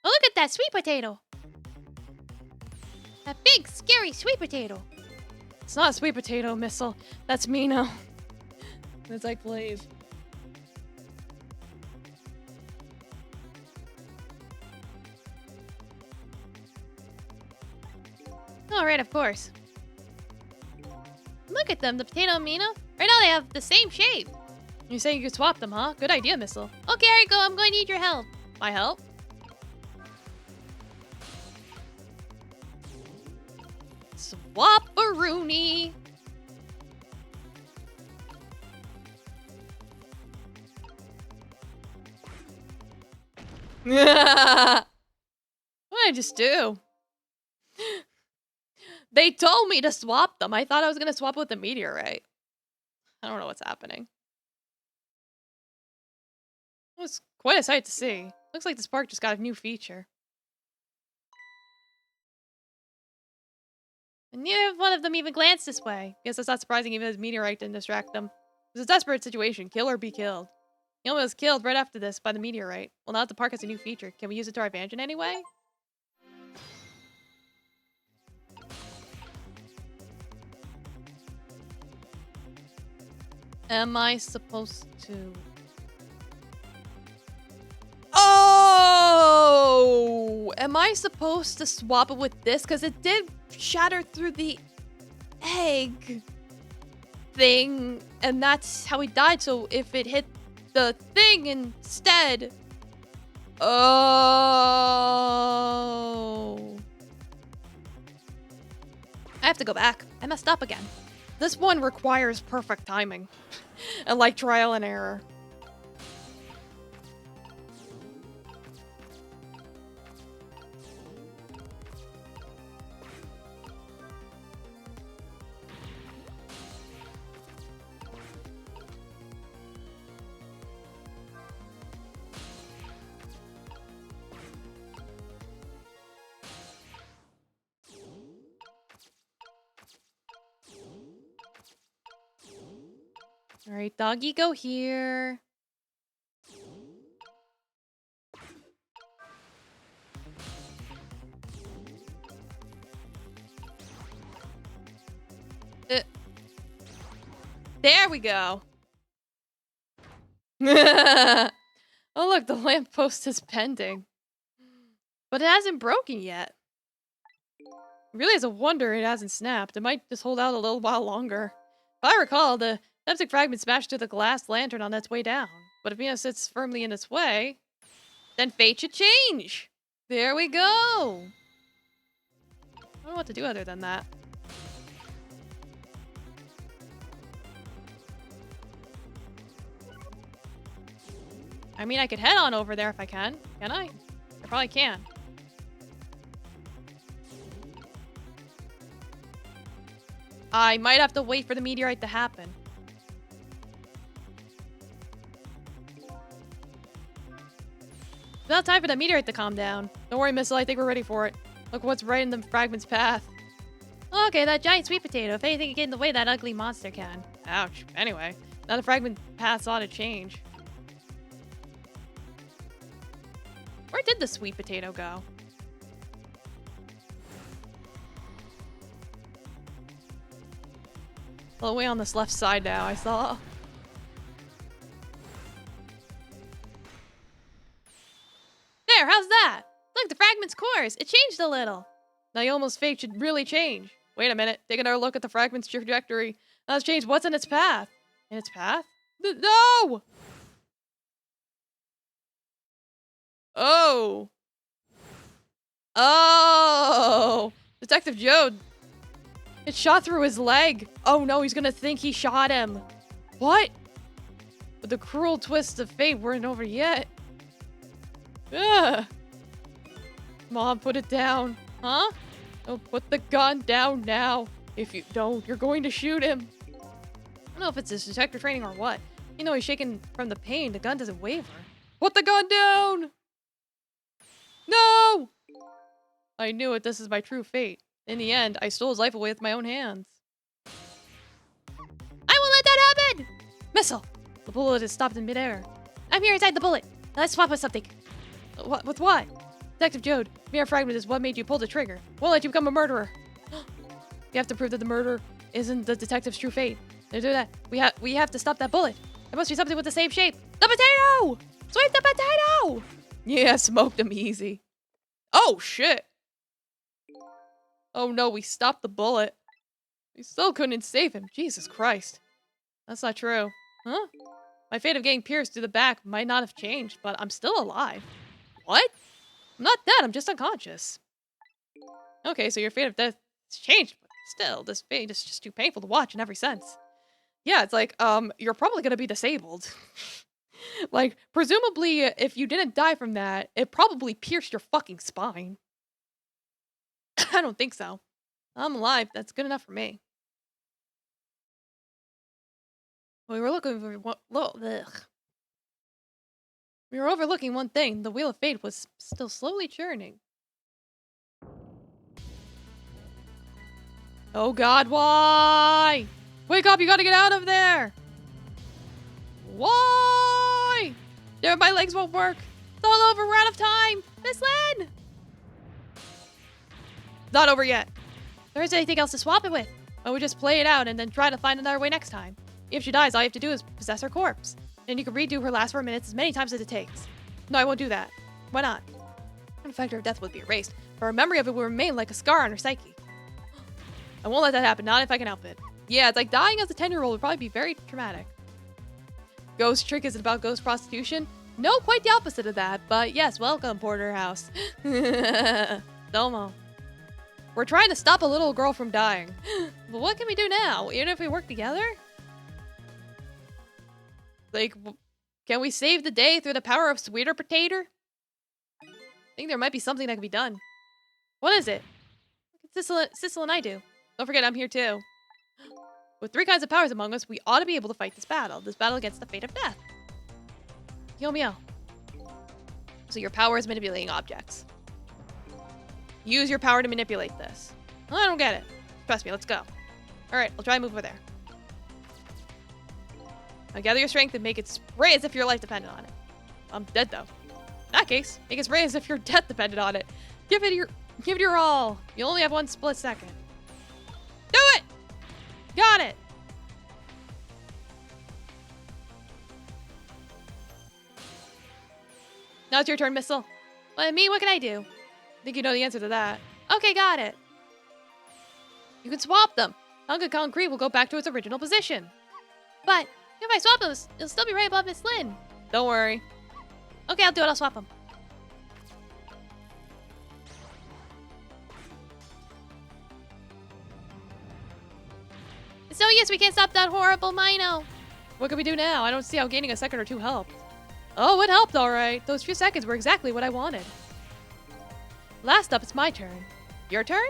S2: Oh, look at that sweet potato. That big, scary sweet potato.
S1: It's not a sweet potato, Missile. That's Mino. It's like Blaze.
S2: Oh, right, of course. Look at them, the potato and Mina. Right now they have the same shape.
S1: You say you could swap them, huh? Good idea, Missile.
S2: Okay, Eriko, I'm going to need your help.
S1: My help? Swap-a-rooney. What did I just do? They told me to swap them. I thought I was going to swap with the meteorite. I don't know what's happening. It was quite a sight to see. Looks like this park just got a new feature.
S2: And neither one of them even glanced this way.
S1: Guess that's not surprising even as meteorite didn't distract them. It was a desperate situation. Kill or be killed. He almost was killed right after this by the meteorite. Well, now that the park has a new feature, can we use it to our advantage in any way? Am I supposed to... Oh! Am I supposed to swap it with this? Because it did shatter through the egg thing, and that's how he died. So if it hit the thing instead... Oh... I have to go back. I messed up again. This one requires perfect timing. And like trial and error. All right, doggy, go here. There we go. Oh, look, the lamppost is pending. But it hasn't broken yet. Really, it's a wonder it hasn't snapped. It might just hold out a little while longer. If I recall, the septic fragment smashed through the glass lantern on its way down. But if Venus sits firmly in its way, then fate should change. There we go. I don't know what to do other than that. I mean, I could head on over there if I can. Can I? I probably can. I might have to wait for the meteorite to happen. It's not time for that meteorite to calm down. Don't worry, Missile, I think we're ready for it. Look what's right in the fragment's path. Okay, that giant sweet potato. If anything can get in the way, that ugly monster can. Ouch. Anyway, now the fragment paths ought to change. Where did the sweet potato go? Well, way on this left side now, I saw. There, how's that? Look, the fragment's course. It changed a little. Now you almost fate should really change. Wait a minute. Take another look at the fragment's trajectory. Now it's changed. What's in its path? In its path? No! Oh. Oh. Detective Joe. It shot through his leg. Oh no, he's gonna think he shot him. What? But the cruel twists of fate weren't over yet. Ugh. Mom, put it down. Huh? Oh, put the gun down now. If you don't, you're going to shoot him. I don't know if it's his detector training or what. You know, he's shaking from the pain. The gun doesn't waver. Put the gun down! No! I knew it. This is my true fate. In the end, I stole his life away with my own hands. I won't let that happen! Missile! The bullet is stopped in midair. I'm here inside the bullet. Let's swap with something. What? With what? Detective Jode, mere fragment is what made you pull the trigger. Won't let you become a murderer. You have to prove that the murder isn't the detective's true fate. To do that, we have to stop that bullet. There must be something with the same shape. The potato! Sweep the potato! Yeah, smoked him easy. Oh, shit. Oh, no, we stopped the bullet. We still couldn't save him. Jesus Christ. That's not true. Huh? My fate of getting pierced through the back might not have changed, but I'm still alive. What? I'm not dead, I'm just unconscious. Okay, so your fate of death has changed, but still, this fate is just too painful to watch in every sense. Yeah, it's like, you're probably gonna be disabled. Like, presumably, if you didn't die from that, it probably pierced your fucking spine. I don't think so. I'm alive, that's good enough for me. We were looking for We were overlooking one thing. The wheel of fate was still slowly churning. Oh god, why? Wake up, you gotta get out of there! Why? There, my legs won't work. It's all over, we're out of time! Miss Lynn! Not over yet. There isn't anything else to swap it with. Why don't we just play it out and then try to find another way next time? If she dies, all you have to do is possess her corpse. Then you can redo her last 4 minutes as many times as it takes. No, I won't do that. Why not? The factor of death would be erased, but her memory of it will remain like a scar on her psyche. I won't let that happen, not if I can help it. Yeah, it's like dying as a 10-year-old would probably be very traumatic. Ghost trick, is it about ghost prostitution? No, quite the opposite of that, but yes, welcome, Porterhouse. Domo. We're trying to stop a little girl from dying. But what can we do now? Even if we work together? Like, can we save the day through the power of sweeter potato? I think there might be something that can be done. What is it? Sissel and I do. Don't forget, I'm here too. With 3 kinds of powers among us, we ought to be able to fight this battle. This battle against the fate of death. Yo meow. So your power is manipulating objects. Use your power to manipulate this. Well, I don't get it. Trust me, let's go. Alright, I'll try and move over there. Now gather your strength and make it spray as if your life depended on it. I'm dead though. In that case, make it spray as if your death depended on it. Give it your all. You only have 1 split second. Do it! Got it! Now it's your turn, Missile. Me, what can I do? I think you know the answer to that. Okay, got it. You can swap them. Hunk of concrete will go back to its original position.
S2: But if I swap them, it'll still be right above Miss Lynn.
S1: Don't worry.
S2: Okay, I'll do it. I'll swap them. So yes, we can't stop that horrible Mino.
S1: What can we do now? I don't see how gaining a second or 2 helped. Oh, it helped, all right. Those few seconds were exactly what I wanted. Last up, it's my turn. Your turn?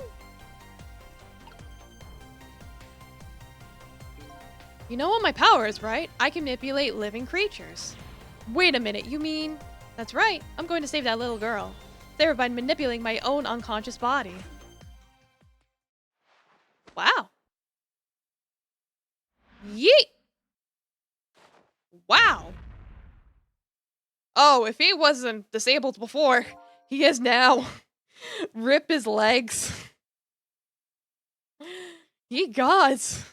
S1: You know what my power is, right? I can manipulate living creatures. Wait a minute, you mean... That's right, I'm going to save that little girl. Save her by manipulating my own unconscious body. Wow. Yeet! Wow. Oh, if he wasn't disabled before, he is now. Rip his legs. Ye gods.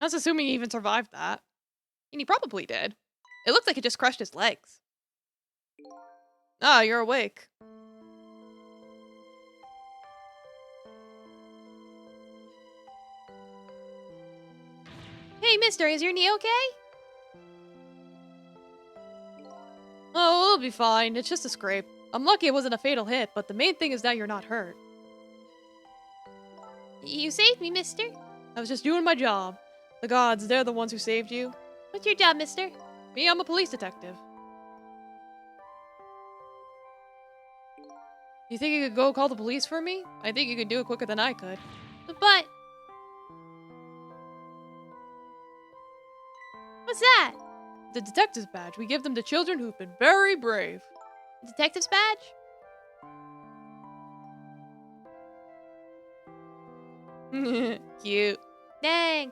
S1: I was assuming he even survived that. And he probably did. It looks like it just crushed his legs. Ah, you're awake.
S2: Hey, mister, is your knee okay?
S1: Oh, it'll be fine. It's just a scrape. I'm lucky it wasn't a fatal hit, but the main thing is that you're not hurt.
S2: You saved me, mister.
S1: I was just doing my job. The gods, they're the ones who saved you.
S2: What's your job, mister?
S1: Me, I'm a police detective. You think you could go call the police for me? I think you could do it quicker than I could.
S2: But... What's that?
S1: The detective's badge. We give them to children who've been very brave.
S2: Detective's badge?
S1: Cute.
S2: Dang.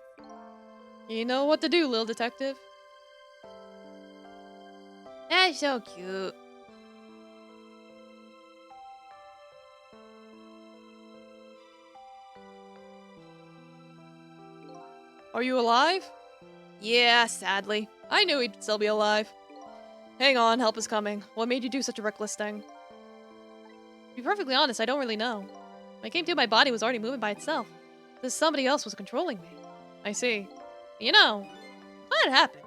S1: You know what to do, little detective.
S2: That's so cute.
S1: Are you alive? Yeah, sadly. I knew he'd still be alive. Hang on, help is coming. What made you do such a reckless thing? To be perfectly honest, I don't really know. When I came to, my body was already moving by itself. This somebody else was controlling me. I see. You know, what happened?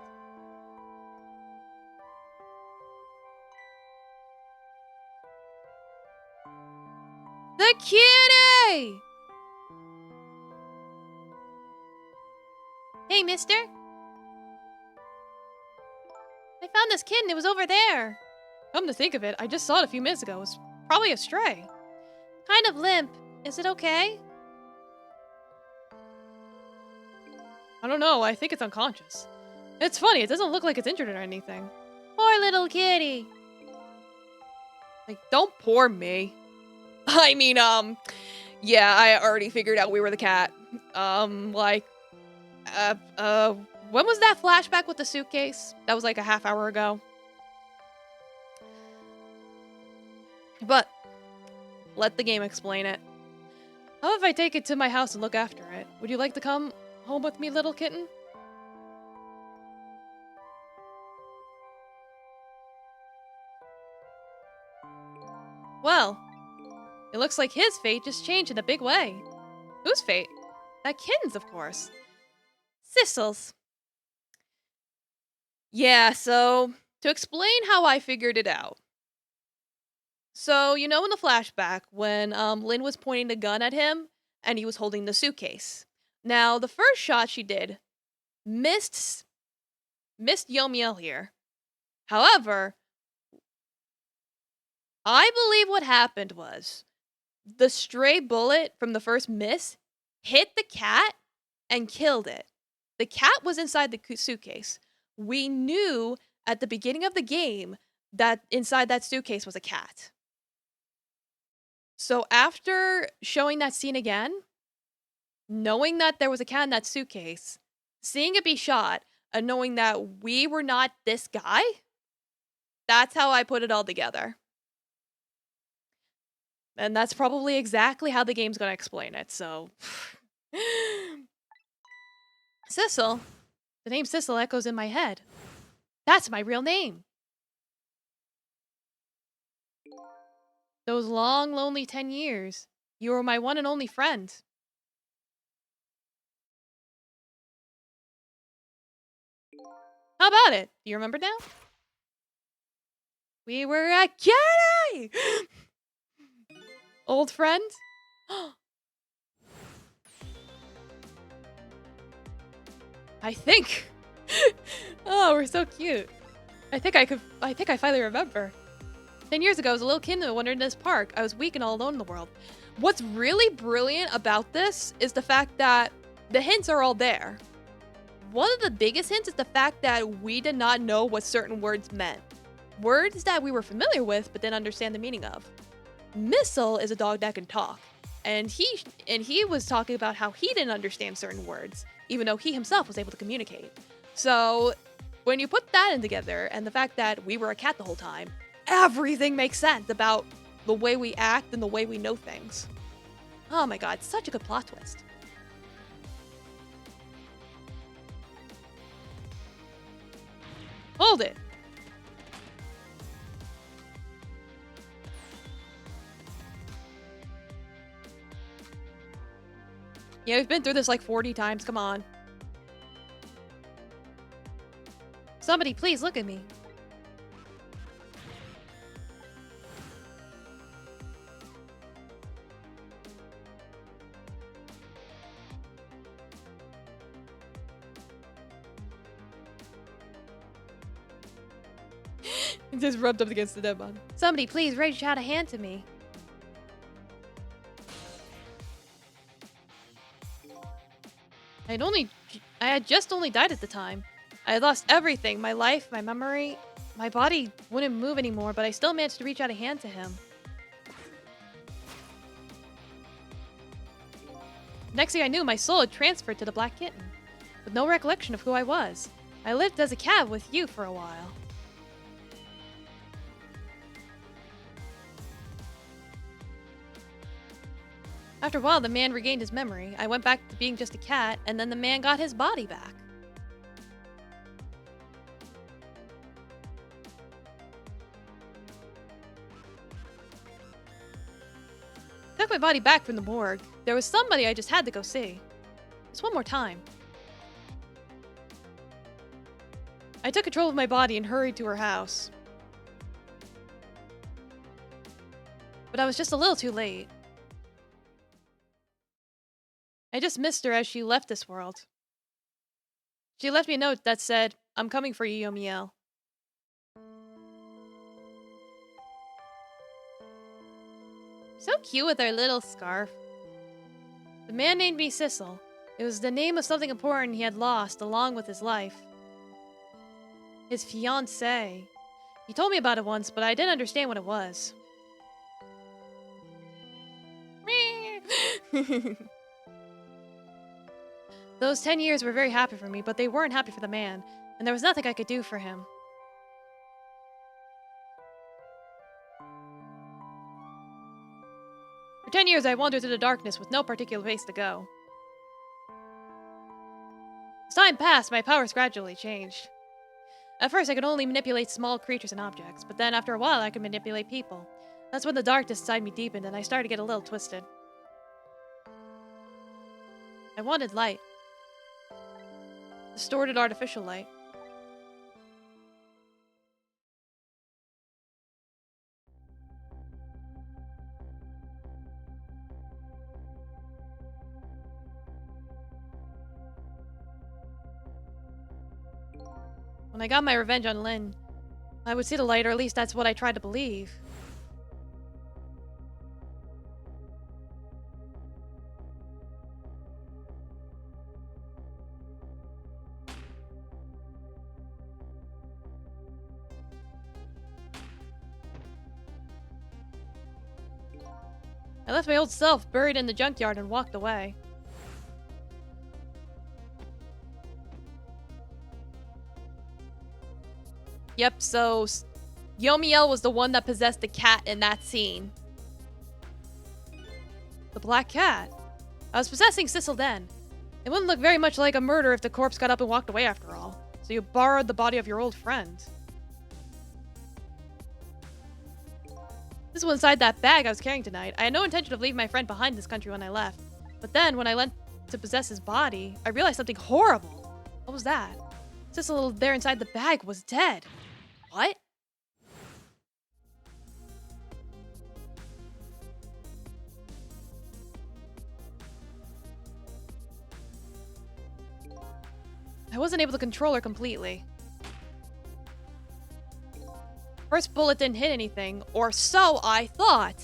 S1: The kitty!
S2: Hey, mister. I found this kitten. It was over there.
S1: Come to think of it, I just saw it a few minutes ago. It was probably a stray.
S2: Kind of limp. Is it okay?
S1: I don't know, I think it's unconscious. It's funny, it doesn't look like it's injured or anything.
S2: Poor little kitty.
S1: Like, don't pour me. I mean, yeah, I already figured out we were the cat. When was that flashback with the suitcase? That was like a half hour ago. But, let the game explain it. How if I take it to my house and look after it? Would you like to come home with me, little kitten? Well, it looks like his fate just changed in a big way. Whose fate? That kitten's, of course. Sissel's. Yeah, so To explain how I figured it out. So, in the flashback when Lynn was pointing the gun at him and he was holding the suitcase. Now, the first shot she did missed Yomiel here. However, I believe what happened was the stray bullet from the first miss hit the cat and killed it. The cat was inside the suitcase. We knew at the beginning of the game that inside that suitcase was a cat. So after showing that scene again, knowing that there was a cat in that suitcase, seeing it be shot, and knowing that we were not this guy, that's how I put it all together. And that's probably exactly how the game's gonna explain it, so... Sissel. The name Sissel echoes in my head. That's my real name. Those long, lonely 10 years. You were my one and only friend. How about it? Do you remember now? We were a kitty! Old friend? I think. Oh, we're so cute. I think I finally remember. 10 years ago, I was a little kid that wandered in this park. I was weak and all alone in the world. What's really brilliant about this is the fact that the hints are all there. One of the biggest hints is the fact that we did not know what certain words meant. Words that we were familiar with but didn't understand the meaning of. Missile is a dog that can talk. And he was talking about how he didn't understand certain words, even though he himself was able to communicate. So when you put that in together and the fact that we were a cat the whole time, everything makes sense about the way we act and the way we know things. Oh my god, such a good plot twist. Hold it. Yeah, we've been through this like 40 times, come on. Somebody please look at me. Just rubbed up against the dead body. Somebody please reach out a hand to me. I had just only died at the time. I had lost everything, my life, my memory. My body wouldn't move anymore, but I still managed to reach out a hand to him. Next thing I knew, my soul had transferred to the black kitten, with no recollection of who I was. I lived as a cat with you for a while. After a while, the man regained his memory. I went back to being just a cat, and then the man got his body back. Took my body back from the morgue. There was somebody I just had to go see. Just one more time. I took control of my body and hurried to her house. But I was just a little too late. I just missed her as she left this world. She left me a note that said, "I'm coming for you, Yomiel." So cute with her little scarf. The man named me Sissel. It was the name of something important he had lost along with his life. His fiancée. He told me about it once, but I didn't understand what it was. Those 10 years were very happy for me, but they weren't happy for the man, and there was nothing I could do for him. For 10 years, I wandered through the darkness with no particular place to go. As time passed, my powers gradually changed. At first, I could only manipulate small creatures and objects, but then after a while, I could manipulate people. That's when the darkness inside me deepened, and I started to get a little twisted. I wanted light. Distorted artificial light. When I got my revenge on Lynn, I would see the light, or at least that's what I tried to believe. I left my old self buried in the junkyard and walked away. Yep, so Yomiel was the one that possessed the cat in that scene. The black cat. I was possessing Sissel then. It wouldn't look very much like a murder if the corpse got up and walked away after all. So you borrowed the body of your old friend. This was inside that bag I was carrying tonight. I had no intention of leaving my friend behind this country when I left. But then, when I went to possess his body, I realized something horrible. What was that? Sissel there inside the bag was dead. What? I wasn't able to control her completely. First bullet didn't hit anything, or so I thought.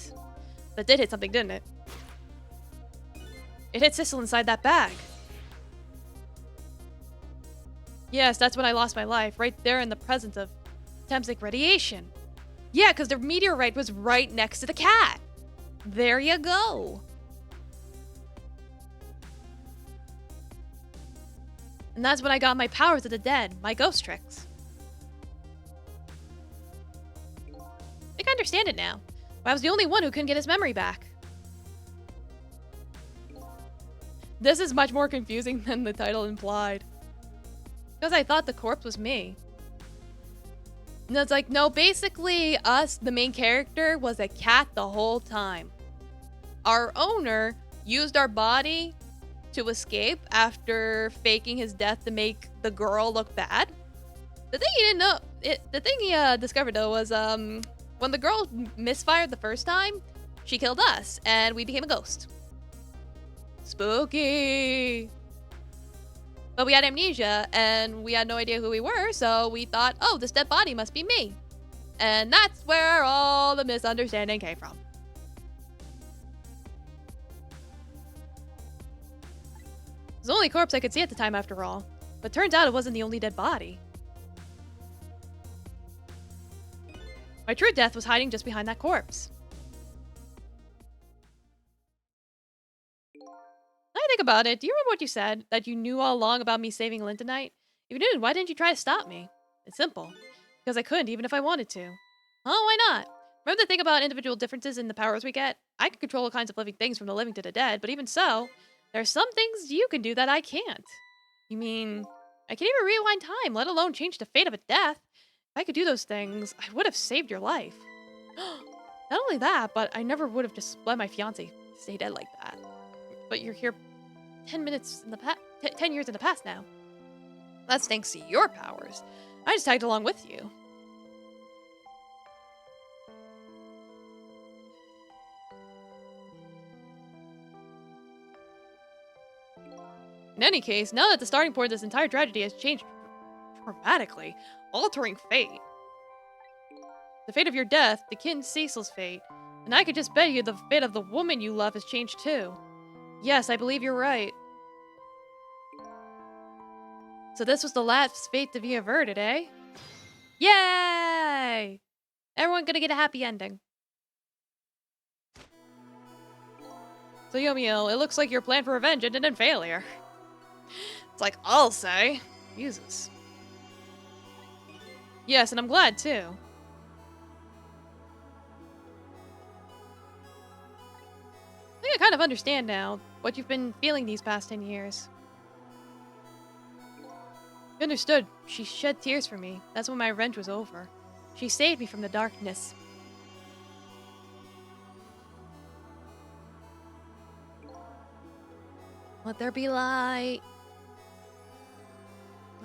S1: But it did hit something, didn't it? It hit Sissel inside that bag. Yes, that's when I lost my life, right there in the presence of Temsic radiation. Yeah, because the meteorite was right next to the cat. There you go. And that's when I got my powers of the dead, my ghost tricks. I think I understand it now. I was the only one who couldn't get his memory back. This is much more confusing than the title implied. Because I thought the corpse was me. And it's like, no, basically us, the main character, was a cat the whole time. Our owner used our body to escape after faking his death to make the girl look bad. The thing he didn't know, the thing he discovered though was when the girl misfired the first time, she killed us and we became a ghost. Spooky. But we had amnesia and we had no idea who we were, so we thought, oh, this dead body must be me. And that's where all the misunderstanding came from. It was the only corpse I could see at the time after all. But turns out it wasn't the only dead body. My true death was hiding just behind that corpse. Now I think about it, do you remember what you said? That you knew all along about me saving Lynn tonight? If you did, why didn't you try to stop me? It's simple. Because I couldn't, even if I wanted to. Oh, why not? Remember the thing about individual differences in the powers we get? I can control all kinds of living things from the living to the dead, but even so, there are some things you can do that I can't. You mean, I can't even rewind time, let alone change the fate of a death. If I could do those things, I would have saved your life. Not only that, but I never would have just let my fiancé stay dead like that. But you're here 10 minutes in the 10 years in the past now. That's thanks to your powers. I just tagged along with you. In any case, now that the starting point of this entire tragedy has changed dramatically, altering fate. The fate of your death, the kitten Cecil's fate, and I could just bet you the fate of the woman you love has changed too. Yes, I believe you're right. So this was the last fate to be averted, eh? Yay! Everyone gonna get a happy ending. So Yomiel, it looks like your plan for revenge ended in failure. It's like, I'll say. Jesus. Yes, and I'm glad too. I think I kind of understand now what you've been feeling these past 10 years. You understood. She shed tears for me. That's when my revenge was over. She saved me from the darkness. Let there be light.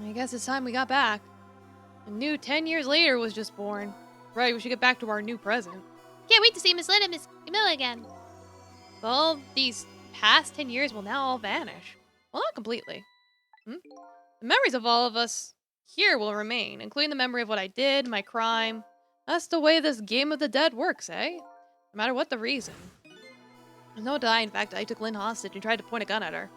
S1: I guess it's time we got back. A new 10 years later was just born. Right, we should get back to our new present.
S2: Can't wait to see Miss Lynn and Miss Camilla again.
S1: All these past 10 years will now all vanish. Well, not completely. The memories of all of us here will remain, including the memory of what I did, my crime. That's the way this game of the dead works, eh? No matter what the reason. There's no denying the fact that I took Lynn hostage and tried to point a gun at her.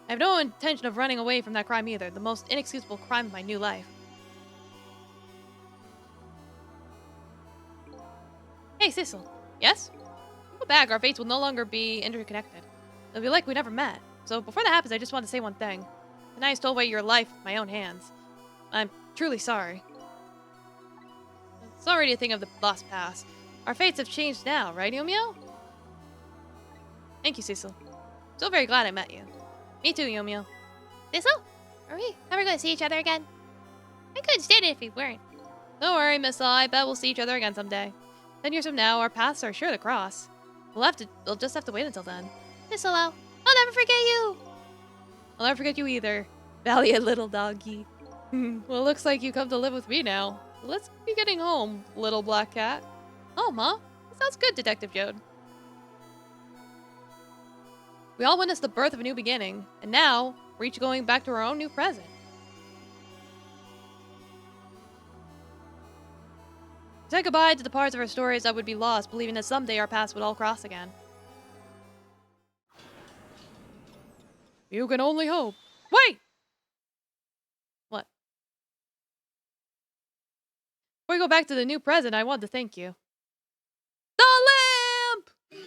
S1: I have no intention of running away from that crime either, the most inexcusable crime of my new life. Hey, Cecil. Yes? Go back, our fates will no longer be interconnected. It'll be like we never met. So before that happens, I just want to say one thing. Tonight I stole away your life with my own hands. I'm truly sorry. It's already a thing of the lost past. Our fates have changed now, right, Yomio? Thank you, Cecil. So very glad I met you. Me too, Yomio.
S2: Cecil? Are we ever going to see each other again? I couldn't stand it if we weren't.
S1: Don't worry, Missile. I bet we'll see each other again someday. 10 years from now, our paths are sure to cross. We'll just have to wait until then.
S2: Cecil, I'll never forget you.
S1: I'll never forget you either. Valiant little doggy. Well, looks like you come to live with me now. Let's be getting home, little black cat. Oh, Ma. That sounds good, Detective Jode. We all witnessed the birth of a new beginning, and now we're each going back to our own new present. Say goodbye to the parts of our stories that would be lost, believing that someday our paths would all cross again. You can only hope. Wait! What? Before we go back to the new present, I want to thank you. The lamp!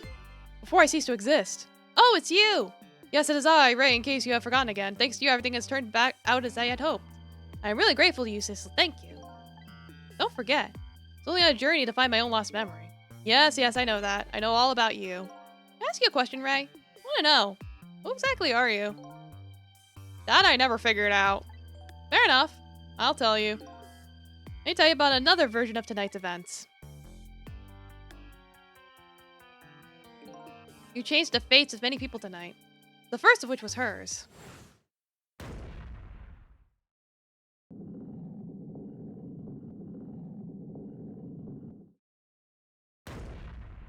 S1: Before I cease to exist. Oh, it's you! Yes, it is I, Ray, in case you have forgotten again. Thanks to you, everything has turned back out as I had hoped. I'm really grateful to you, Cecil. Thank you. Don't forget, it's only on a journey to find my own lost memory. Yes, I know that. I know all about you. Can I ask you a question, Ray? I want to know. Who exactly are you? That I never figured out. Fair enough. I'll tell you. Let me tell you about another version of tonight's events. You changed the fates of many people tonight. The first of which was hers.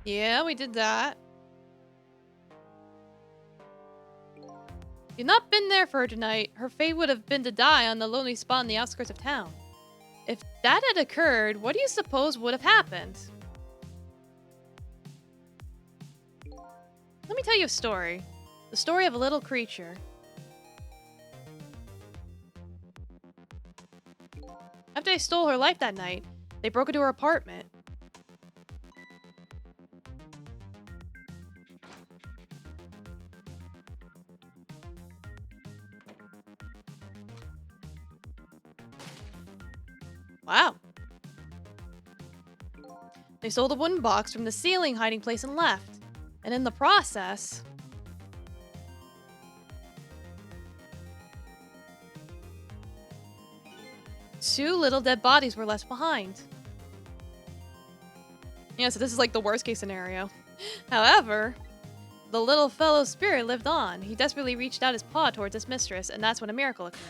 S1: Yeah, we did that. If you'd not been there for her tonight, her fate would have been to die on the lonely spot on the outskirts of town. If that had occurred, what do you suppose would have happened? Let me tell you a story. The story of a little creature. After they stole her life that night, they broke into her apartment. Wow. They stole the wooden box from the ceiling hiding place and left. And in the process, two little dead bodies were left behind. Yeah, so this is like the worst case scenario. However, the little fellow's spirit lived on. He desperately reached out his paw towards his mistress, and that's when a miracle occurred.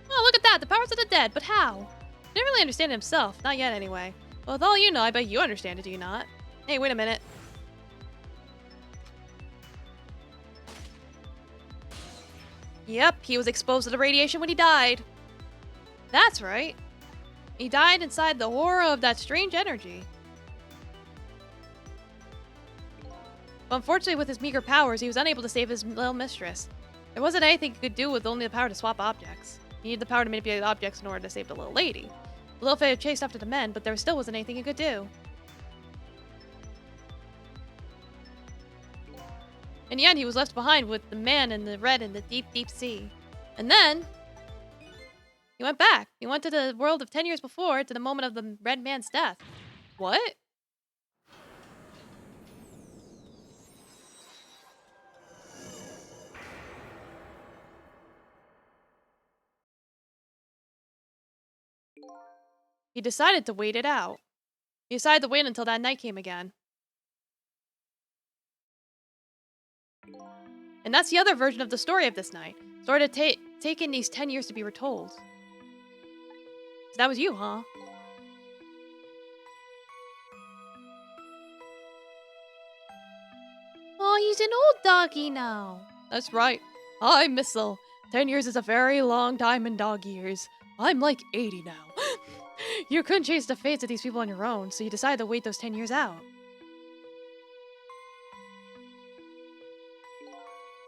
S1: Oh, look at that! The powers of the dead, but how? He didn't really understand it himself, not yet anyway. Well, with all you know, I bet you understand it, do you not? Hey, wait a minute. Yep, he was exposed to the radiation when he died. That's right. He died inside the horror of that strange energy. But unfortunately, with his meager powers, he was unable to save his little mistress. There wasn't anything he could do with only the power to swap objects. He needed the power to manipulate objects in order to save the little lady. The little fella chased after the men, but there still wasn't anything he could do. In the end, he was left behind with the man in the red in the deep, deep sea. And then, he went back. He went to the world of 10 years before, to the moment of the red man's death. What? He decided to wait it out. He decided to wait until that night came again. And that's the other version of the story of this night. Sort of taken these 10 years to be retold. So that was you, huh?
S2: Oh, he's an old doggy now.
S1: That's right. I'm Missile. 10 years is a very long time in dog years. I'm like 80 now. You couldn't chase the fates of these people on your own, so you decided to wait those 10 years out.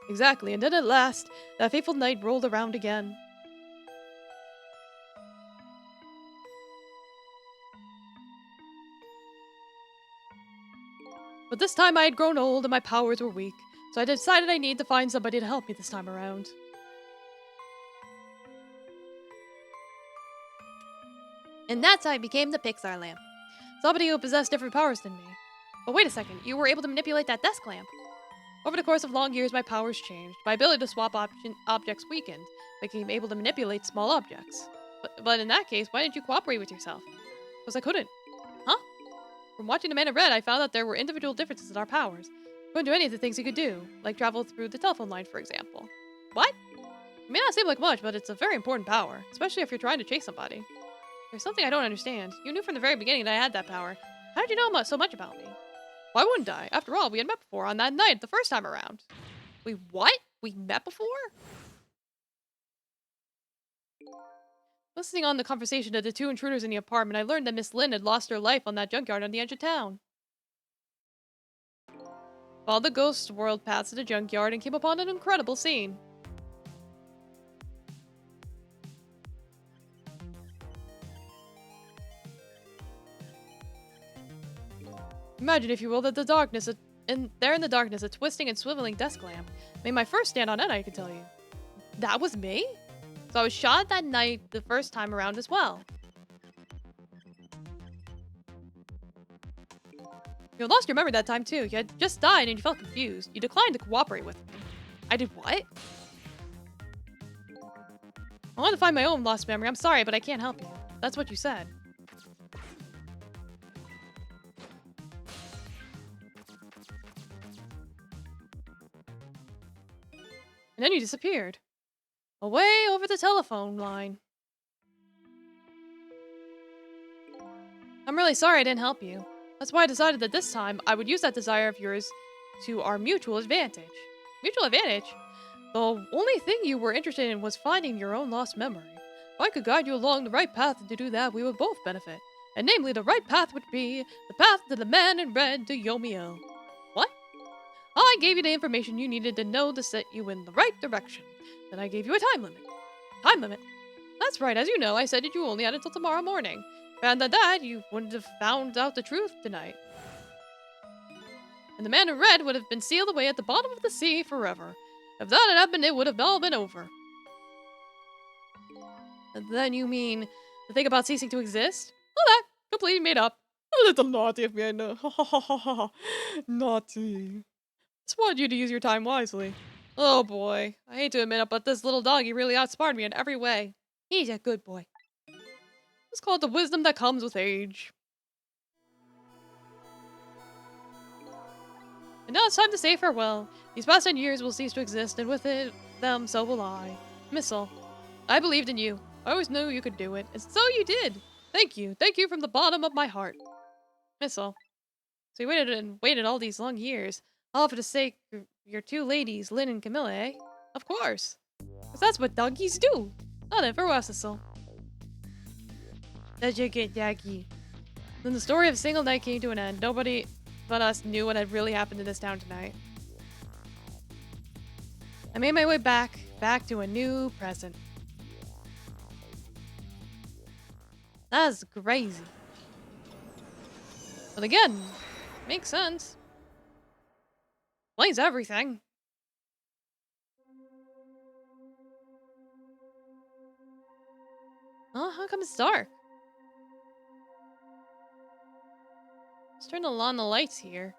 S1: Exactly, and then at last, that fateful night rolled around again. But this time I had grown old and my powers were weak, so I decided I needed to find somebody to help me this time around. And that's how I became the Pixar lamp. Somebody who possessed different powers than me. But wait a second, you were able to manipulate that desk lamp. Over the course of long years, my powers changed. My ability to swap objects weakened. I became able to manipulate small objects. But in that case, why didn't you cooperate with yourself? Because I couldn't. Huh? From watching The Man in Red, I found that there were individual differences in our powers. Couldn't do any of the things he could do, like travel through the telephone line, for example. What? It may not seem like much, but it's a very important power, especially if you're trying to chase somebody. There's something I don't understand. You knew from the very beginning that I had that power. How did you know so much about me? Why wouldn't I? After all, we had met before on that night the first time around. We what? We met before? Listening on the conversation of the two intruders in the apartment, I learned that Miss Lynn had lost her life on that junkyard on the edge of town. Followed the ghost world paths to the junkyard and came upon an incredible scene. Imagine, if you will, that the darkness, there in the darkness, a twisting and swiveling desk lamp made my first stand on end, I can tell you. That was me? So I was shot that night the first time around as well. You lost your memory that time too. You had just died and you felt confused. You declined to cooperate with me. I did what? I want to find my own lost memory. I'm sorry, but I can't help you. That's what you said. And then you disappeared. Away over the telephone line. I'm really sorry I didn't help you. That's why I decided that this time I would use that desire of yours to our mutual advantage. Mutual advantage? The only thing you were interested in was finding your own lost memory. If I could guide you along the right path, and to do that, we would both benefit. And namely, the right path would be the path to the man in red to Yomio. What? I gave you the information you needed to know to set you in the right direction. Then I gave you a time limit. Time limit? That's right, as you know, I said that you only had until tomorrow morning. And at that, you wouldn't have found out the truth tonight. And the man in red would have been sealed away at the bottom of the sea forever. If that had happened, it would have all been over. And then you mean the thing about ceasing to exist? Well, that completely made up. A little naughty of me, I know. Ha ha ha ha ha. Naughty. Just wanted you to use your time wisely. Oh boy, I hate to admit it, but this little doggy really outsmarted me in every way. He's a good boy. It's called the wisdom that comes with age. And now it's time to say farewell. These past 10 years will cease to exist, and with them, so will I. Missile, I believed in you. I always knew you could do it, and so you did. Thank you. Thank you from the bottom of my heart. Missile, so you waited and waited all these long years, all for the sake of your two ladies, Lynn and Camilla, eh? Of course. Because that's what doggies do. Not then, farewell, Cecil. Such a good doggy. Then the story of a single night came to an end. Nobody but us knew what had really happened in this town tonight. I made my way back to a new present. That's crazy. But again, makes sense. Explains everything. Oh, how come it's dark? Let's turn on the lights here.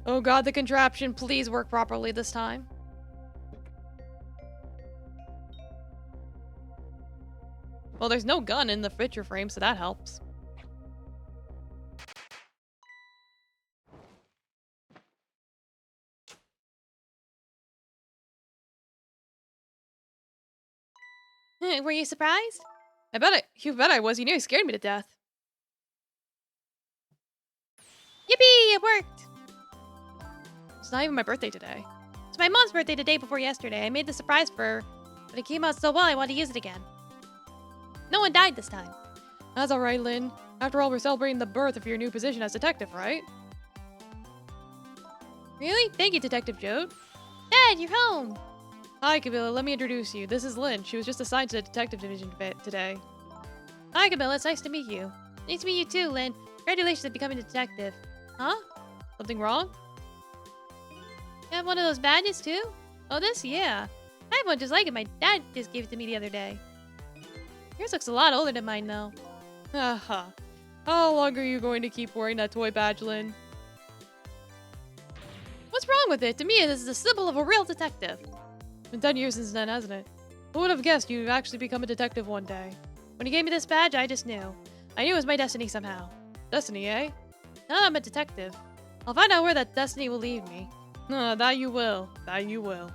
S1: Oh god, the contraption, please work properly this time. Well, there's no gun in the picture frame, so that helps. Were you surprised? You bet I was. You nearly scared me to death.
S2: Yippee! It worked!
S1: It's not even my birthday today.
S2: It's my mom's birthday the day before yesterday. I made the surprise for her, but it came out so well I want to use it again. No one died this time.
S1: That's alright, Lynn. After all, we're celebrating the birth of your new position as detective, right?
S2: Really? Thank you, Detective Jode. Dad, you're home.
S1: Hi, Camilla. Let me introduce you. This is Lynn. She was just assigned to the detective division today.
S2: Hi, Camilla. It's nice to meet you. Nice to meet you too, Lynn. Congratulations on becoming a detective. Huh?
S1: Something wrong?
S2: You have one of those badges too? Oh, this? Yeah. I have one just like it. My dad just gave it to me the other day. Yours looks a lot older than mine, though.
S1: Haha. How long are you going to keep wearing that toy badge, Lynn?
S2: What's wrong with it? To me, this is a symbol of a real detective.
S1: It's been 10 years since then, hasn't it? Who would have guessed you'd actually become a detective one day?
S2: When he gave me this badge, I just knew. I knew it was my destiny somehow.
S1: Destiny, eh?
S2: Now that I'm a detective, I'll find out where that destiny will lead me.
S1: That you will. That you will.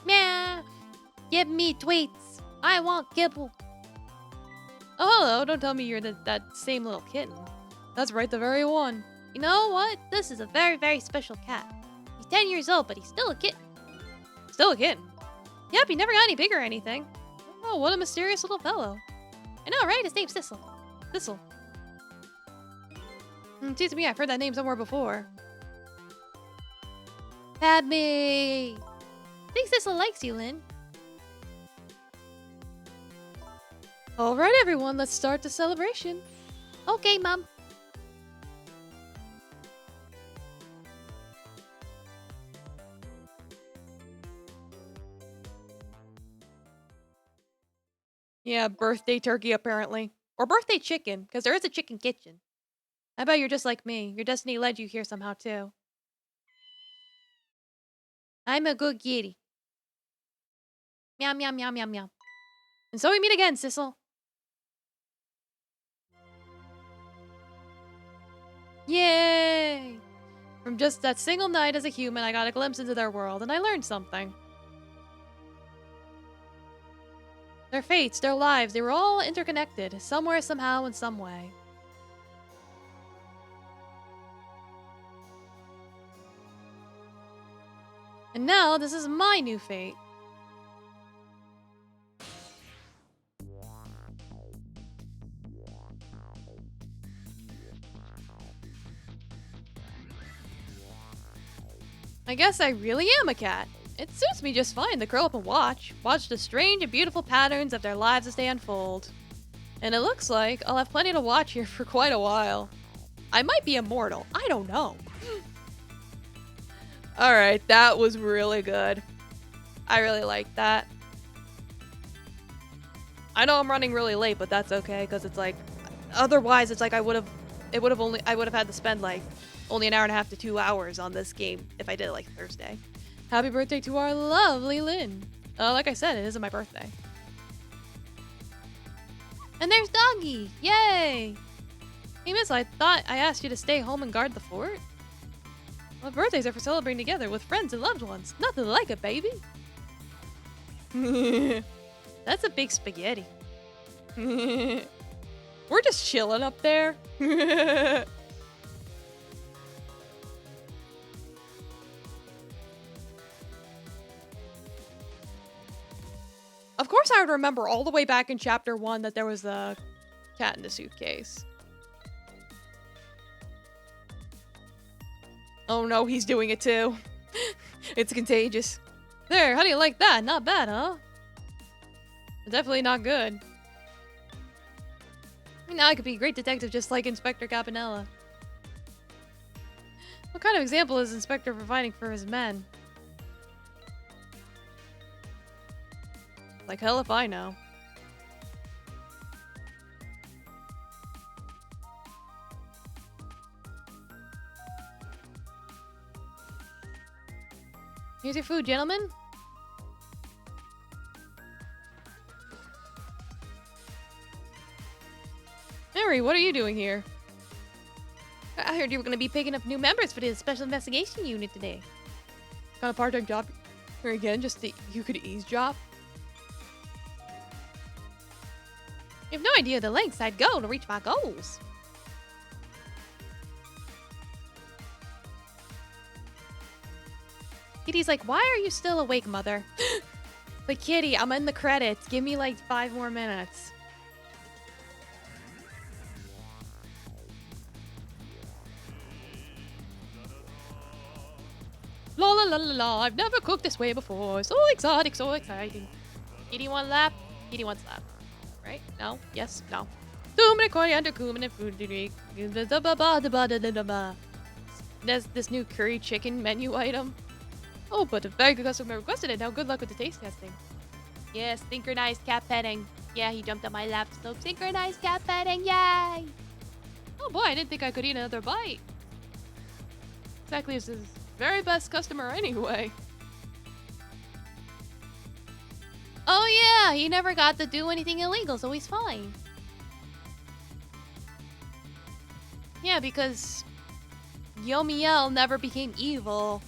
S2: Meow. Give me tweets. I want kibble.
S1: Oh, hello. Don't tell me you're that same little kitten. That's right, the very one.
S2: You know what? This is a very, very special cat. He's 10 years old, but he's still a kitten.
S1: Still a kitten?
S2: Yep, he never got any bigger or anything.
S1: Oh, what a mysterious little fellow.
S2: I know, right? His name's Thistle.
S1: Thistle. Seems to me I've heard that name somewhere before.
S2: Pat me. I think Thistle likes you, Lynn.
S1: Alright, everyone, let's start the celebration.
S2: Okay, Mom.
S1: Yeah, birthday turkey, apparently. Or birthday chicken, because there is a chicken kitchen. I bet you're just like me. Your destiny led you here somehow, too.
S2: I'm a good kitty. Meow, meow, meow, meow, meow.
S1: And so we meet again, Sissel. Yay! From just that single night as a human, I got a glimpse into their world, and I learned something. Their fates, their lives, they were all interconnected, somewhere, somehow, in some way. And now, this is my new fate. I guess I really am a cat. It suits me just fine to curl up and watch the strange and beautiful patterns of their lives as they unfold. And it looks like I'll have plenty to watch here for quite a while. I might be immortal, I don't know. Alright, that was really good. I really liked that. I know I'm running really late, but that's okay, because it's like, otherwise it's like I would have had to spend like only an hour and a half to 2 hours on this game if I did it like Thursday. Happy birthday to our lovely Lynn. Like I said, it isn't my birthday.
S2: And there's Doggy. Yay!
S1: Hey miss, I thought I asked you to stay home and guard the fort? Well, birthdays are for celebrating together with friends and loved ones. Nothing like it, baby. That's a big spaghetti. We're just chilling up there. Of course I would remember all the way back in chapter 1 that there was a cat in the suitcase. Oh no, he's doing it too. It's contagious. There, how do you like that? Not bad, huh? Definitely not good. Now I could be a great detective just like Inspector Cabanella. What kind of example is Inspector providing for his men? Like hell if I know. Here's your food, gentlemen. Mary, what are you doing here?
S2: I heard you were going to be picking up new members for the Special Investigation Unit today.
S1: Got a part-time job here again, just that you could eavesdrop?
S2: You have no idea the lengths I'd go to reach my goals.
S1: Kitty's like, why are you still awake, mother? But Kitty, I'm in the credits. Give me like 5 more minutes. La la la la la, I've never cooked this way before. So exotic, so exciting. Kitty want lap? Kitty wants lap. Right? No? Yes? No. Turmeric, coriander, cumin, and food. There's this new curry chicken menu item. Oh, but a very good customer requested it. Now good luck with the taste testing. Yes, synchronized cat petting. Yeah, he jumped on my lap. So synchronized cat petting, yay! Oh boy, I didn't think I could eat another bite. Exactly, this is very best customer anyway.
S2: Oh yeah, he never got to do anything illegal, so he's fine.
S1: Yeah, because Yomiel never became evil.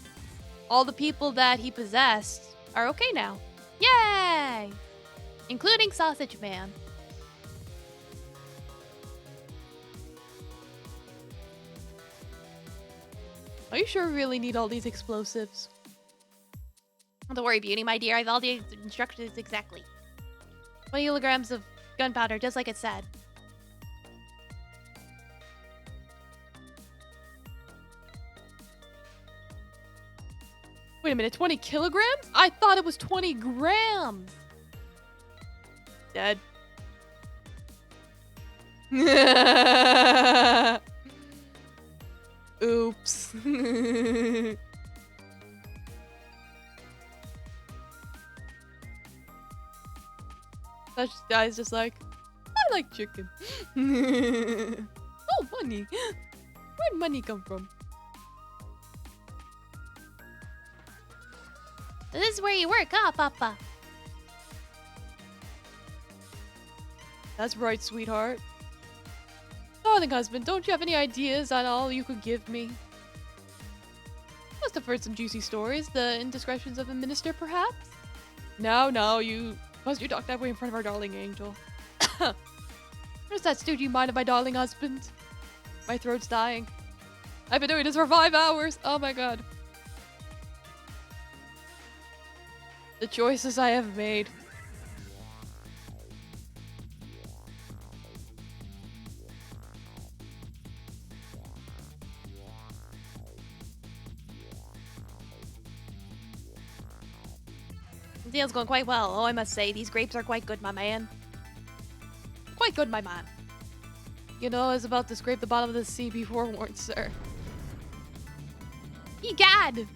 S1: All the people that he possessed are okay now.
S2: Yay! Including Sausage Man.
S1: Are you sure we really need all these explosives?
S2: Don't worry, Beauty, my dear. I have all the instructions exactly. 20 kilograms of gunpowder, just like it said.
S1: Wait a minute, 20 kilograms? I thought it was 20 grams. Dead. Oops. That guy's just like, I like chicken. Oh, money. Where'd money come from?
S2: This is where you work, huh, Papa?
S1: That's right, sweetheart. Darling husband, don't you have any ideas on all you could give me? Must have heard some juicy stories. The indiscretions of a minister, perhaps? No, you talk that way in front of our darling angel. Where's that stew you mind of my darling husband? My throat's dying. I've been doing this for 5 hours. Oh my god. The choices I have made.
S2: The deal's going quite well. Oh, I must say, these grapes are quite good, my man.
S1: Quite good, my man. You know, I was about to scrape the bottom of the sea before warned, sir.
S2: Egad!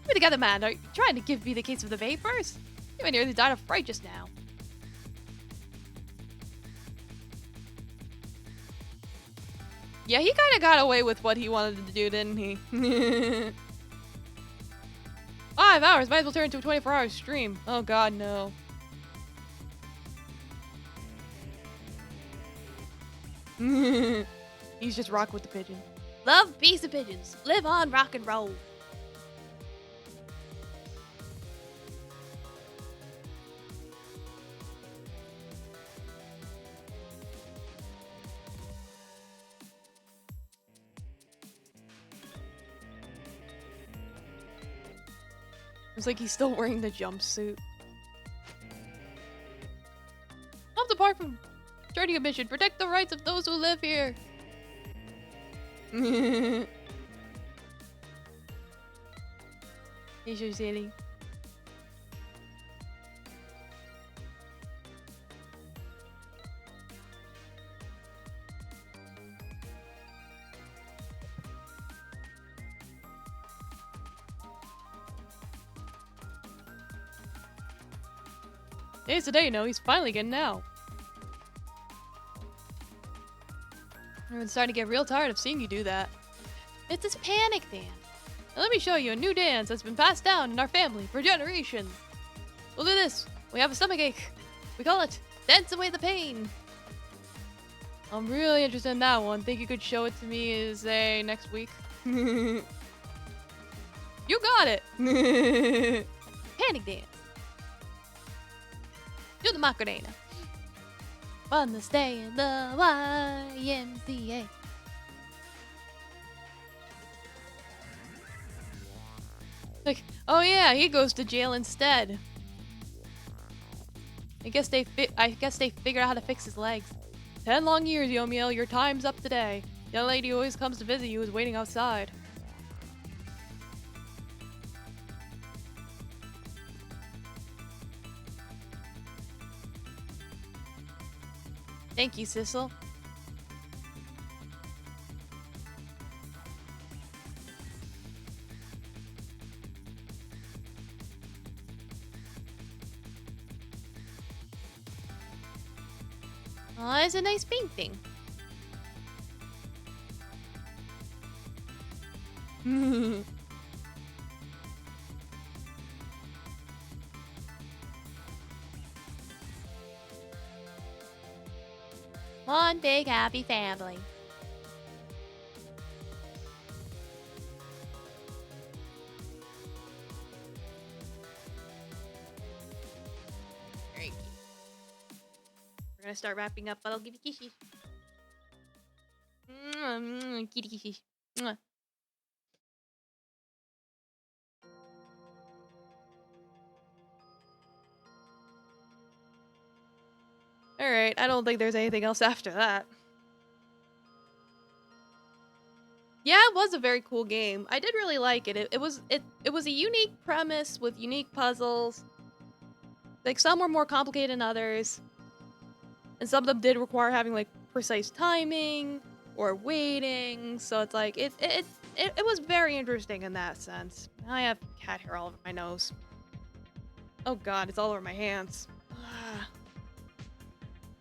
S1: We're together, man. Are you trying to give me the case of the vapors? You nearly died of fright just now. Yeah, he kind of got away with what he wanted to do, didn't he? 5 hours. Might as well turn into a 24-hour stream. Oh, God, no. He's just rock with the pigeon.
S2: Love, peace, and pigeons. Live on, rock and roll.
S1: It's like he's still wearing the jumpsuit. Don't depart from starting a mission. Protect the rights of those who live here. He's so silly. Today's the day, you know, he's finally getting out. I'm starting to get real tired of seeing you do that.
S2: It's this panic dance.
S1: Now let me show you a new dance that's been passed down in our family for generations. We'll do this. We have a stomachache. We call it Dance Away the Pain. I'm really interested in that one. Think you could show it to me, say, next week? You got it!
S2: Panic dance. Do the Macarena. On this day in the YMCA.
S1: Like, oh yeah, he goes to jail instead. I guess they figured out how to fix his legs. 10 long years, Yomiel. Your time's up today. The young lady who always comes to visit you is waiting outside. Thank you, Sissel.
S2: Oh, it's a nice painting. One big happy family.
S1: Alright. We're gonna start wrapping up, but I'll give you kisses. Kitty kisses. Alright, I don't think there's anything else after that. Yeah, it was a very cool game. I did really like it. It was a unique premise with unique puzzles. Like, some were more complicated than others. And some of them did require having, like, precise timing or waiting. So it's like, it was very interesting in that sense. Now I have cat hair all over my nose. Oh god, it's all over my hands.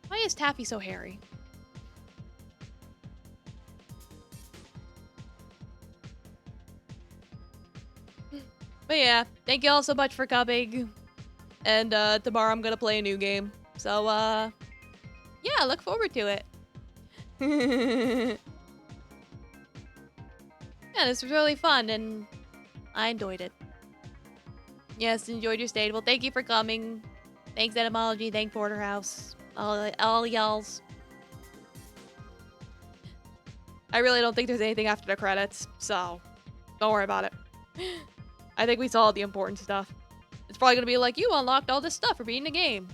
S1: Why is Taffy so hairy? But yeah, thank you all so much for coming. And tomorrow I'm gonna play a new game. So yeah, look forward to it. Yeah, this was really fun and I enjoyed it. Yes, enjoyed your stay. Well, thank you for coming. Thanks Etymology, thanks Porterhouse. All y'alls. I really don't think there's anything after the credits, so don't worry about it. I think we saw all the important stuff. It's probably gonna be like, you unlocked all this stuff for beating the game.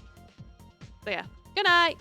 S1: So yeah, good night!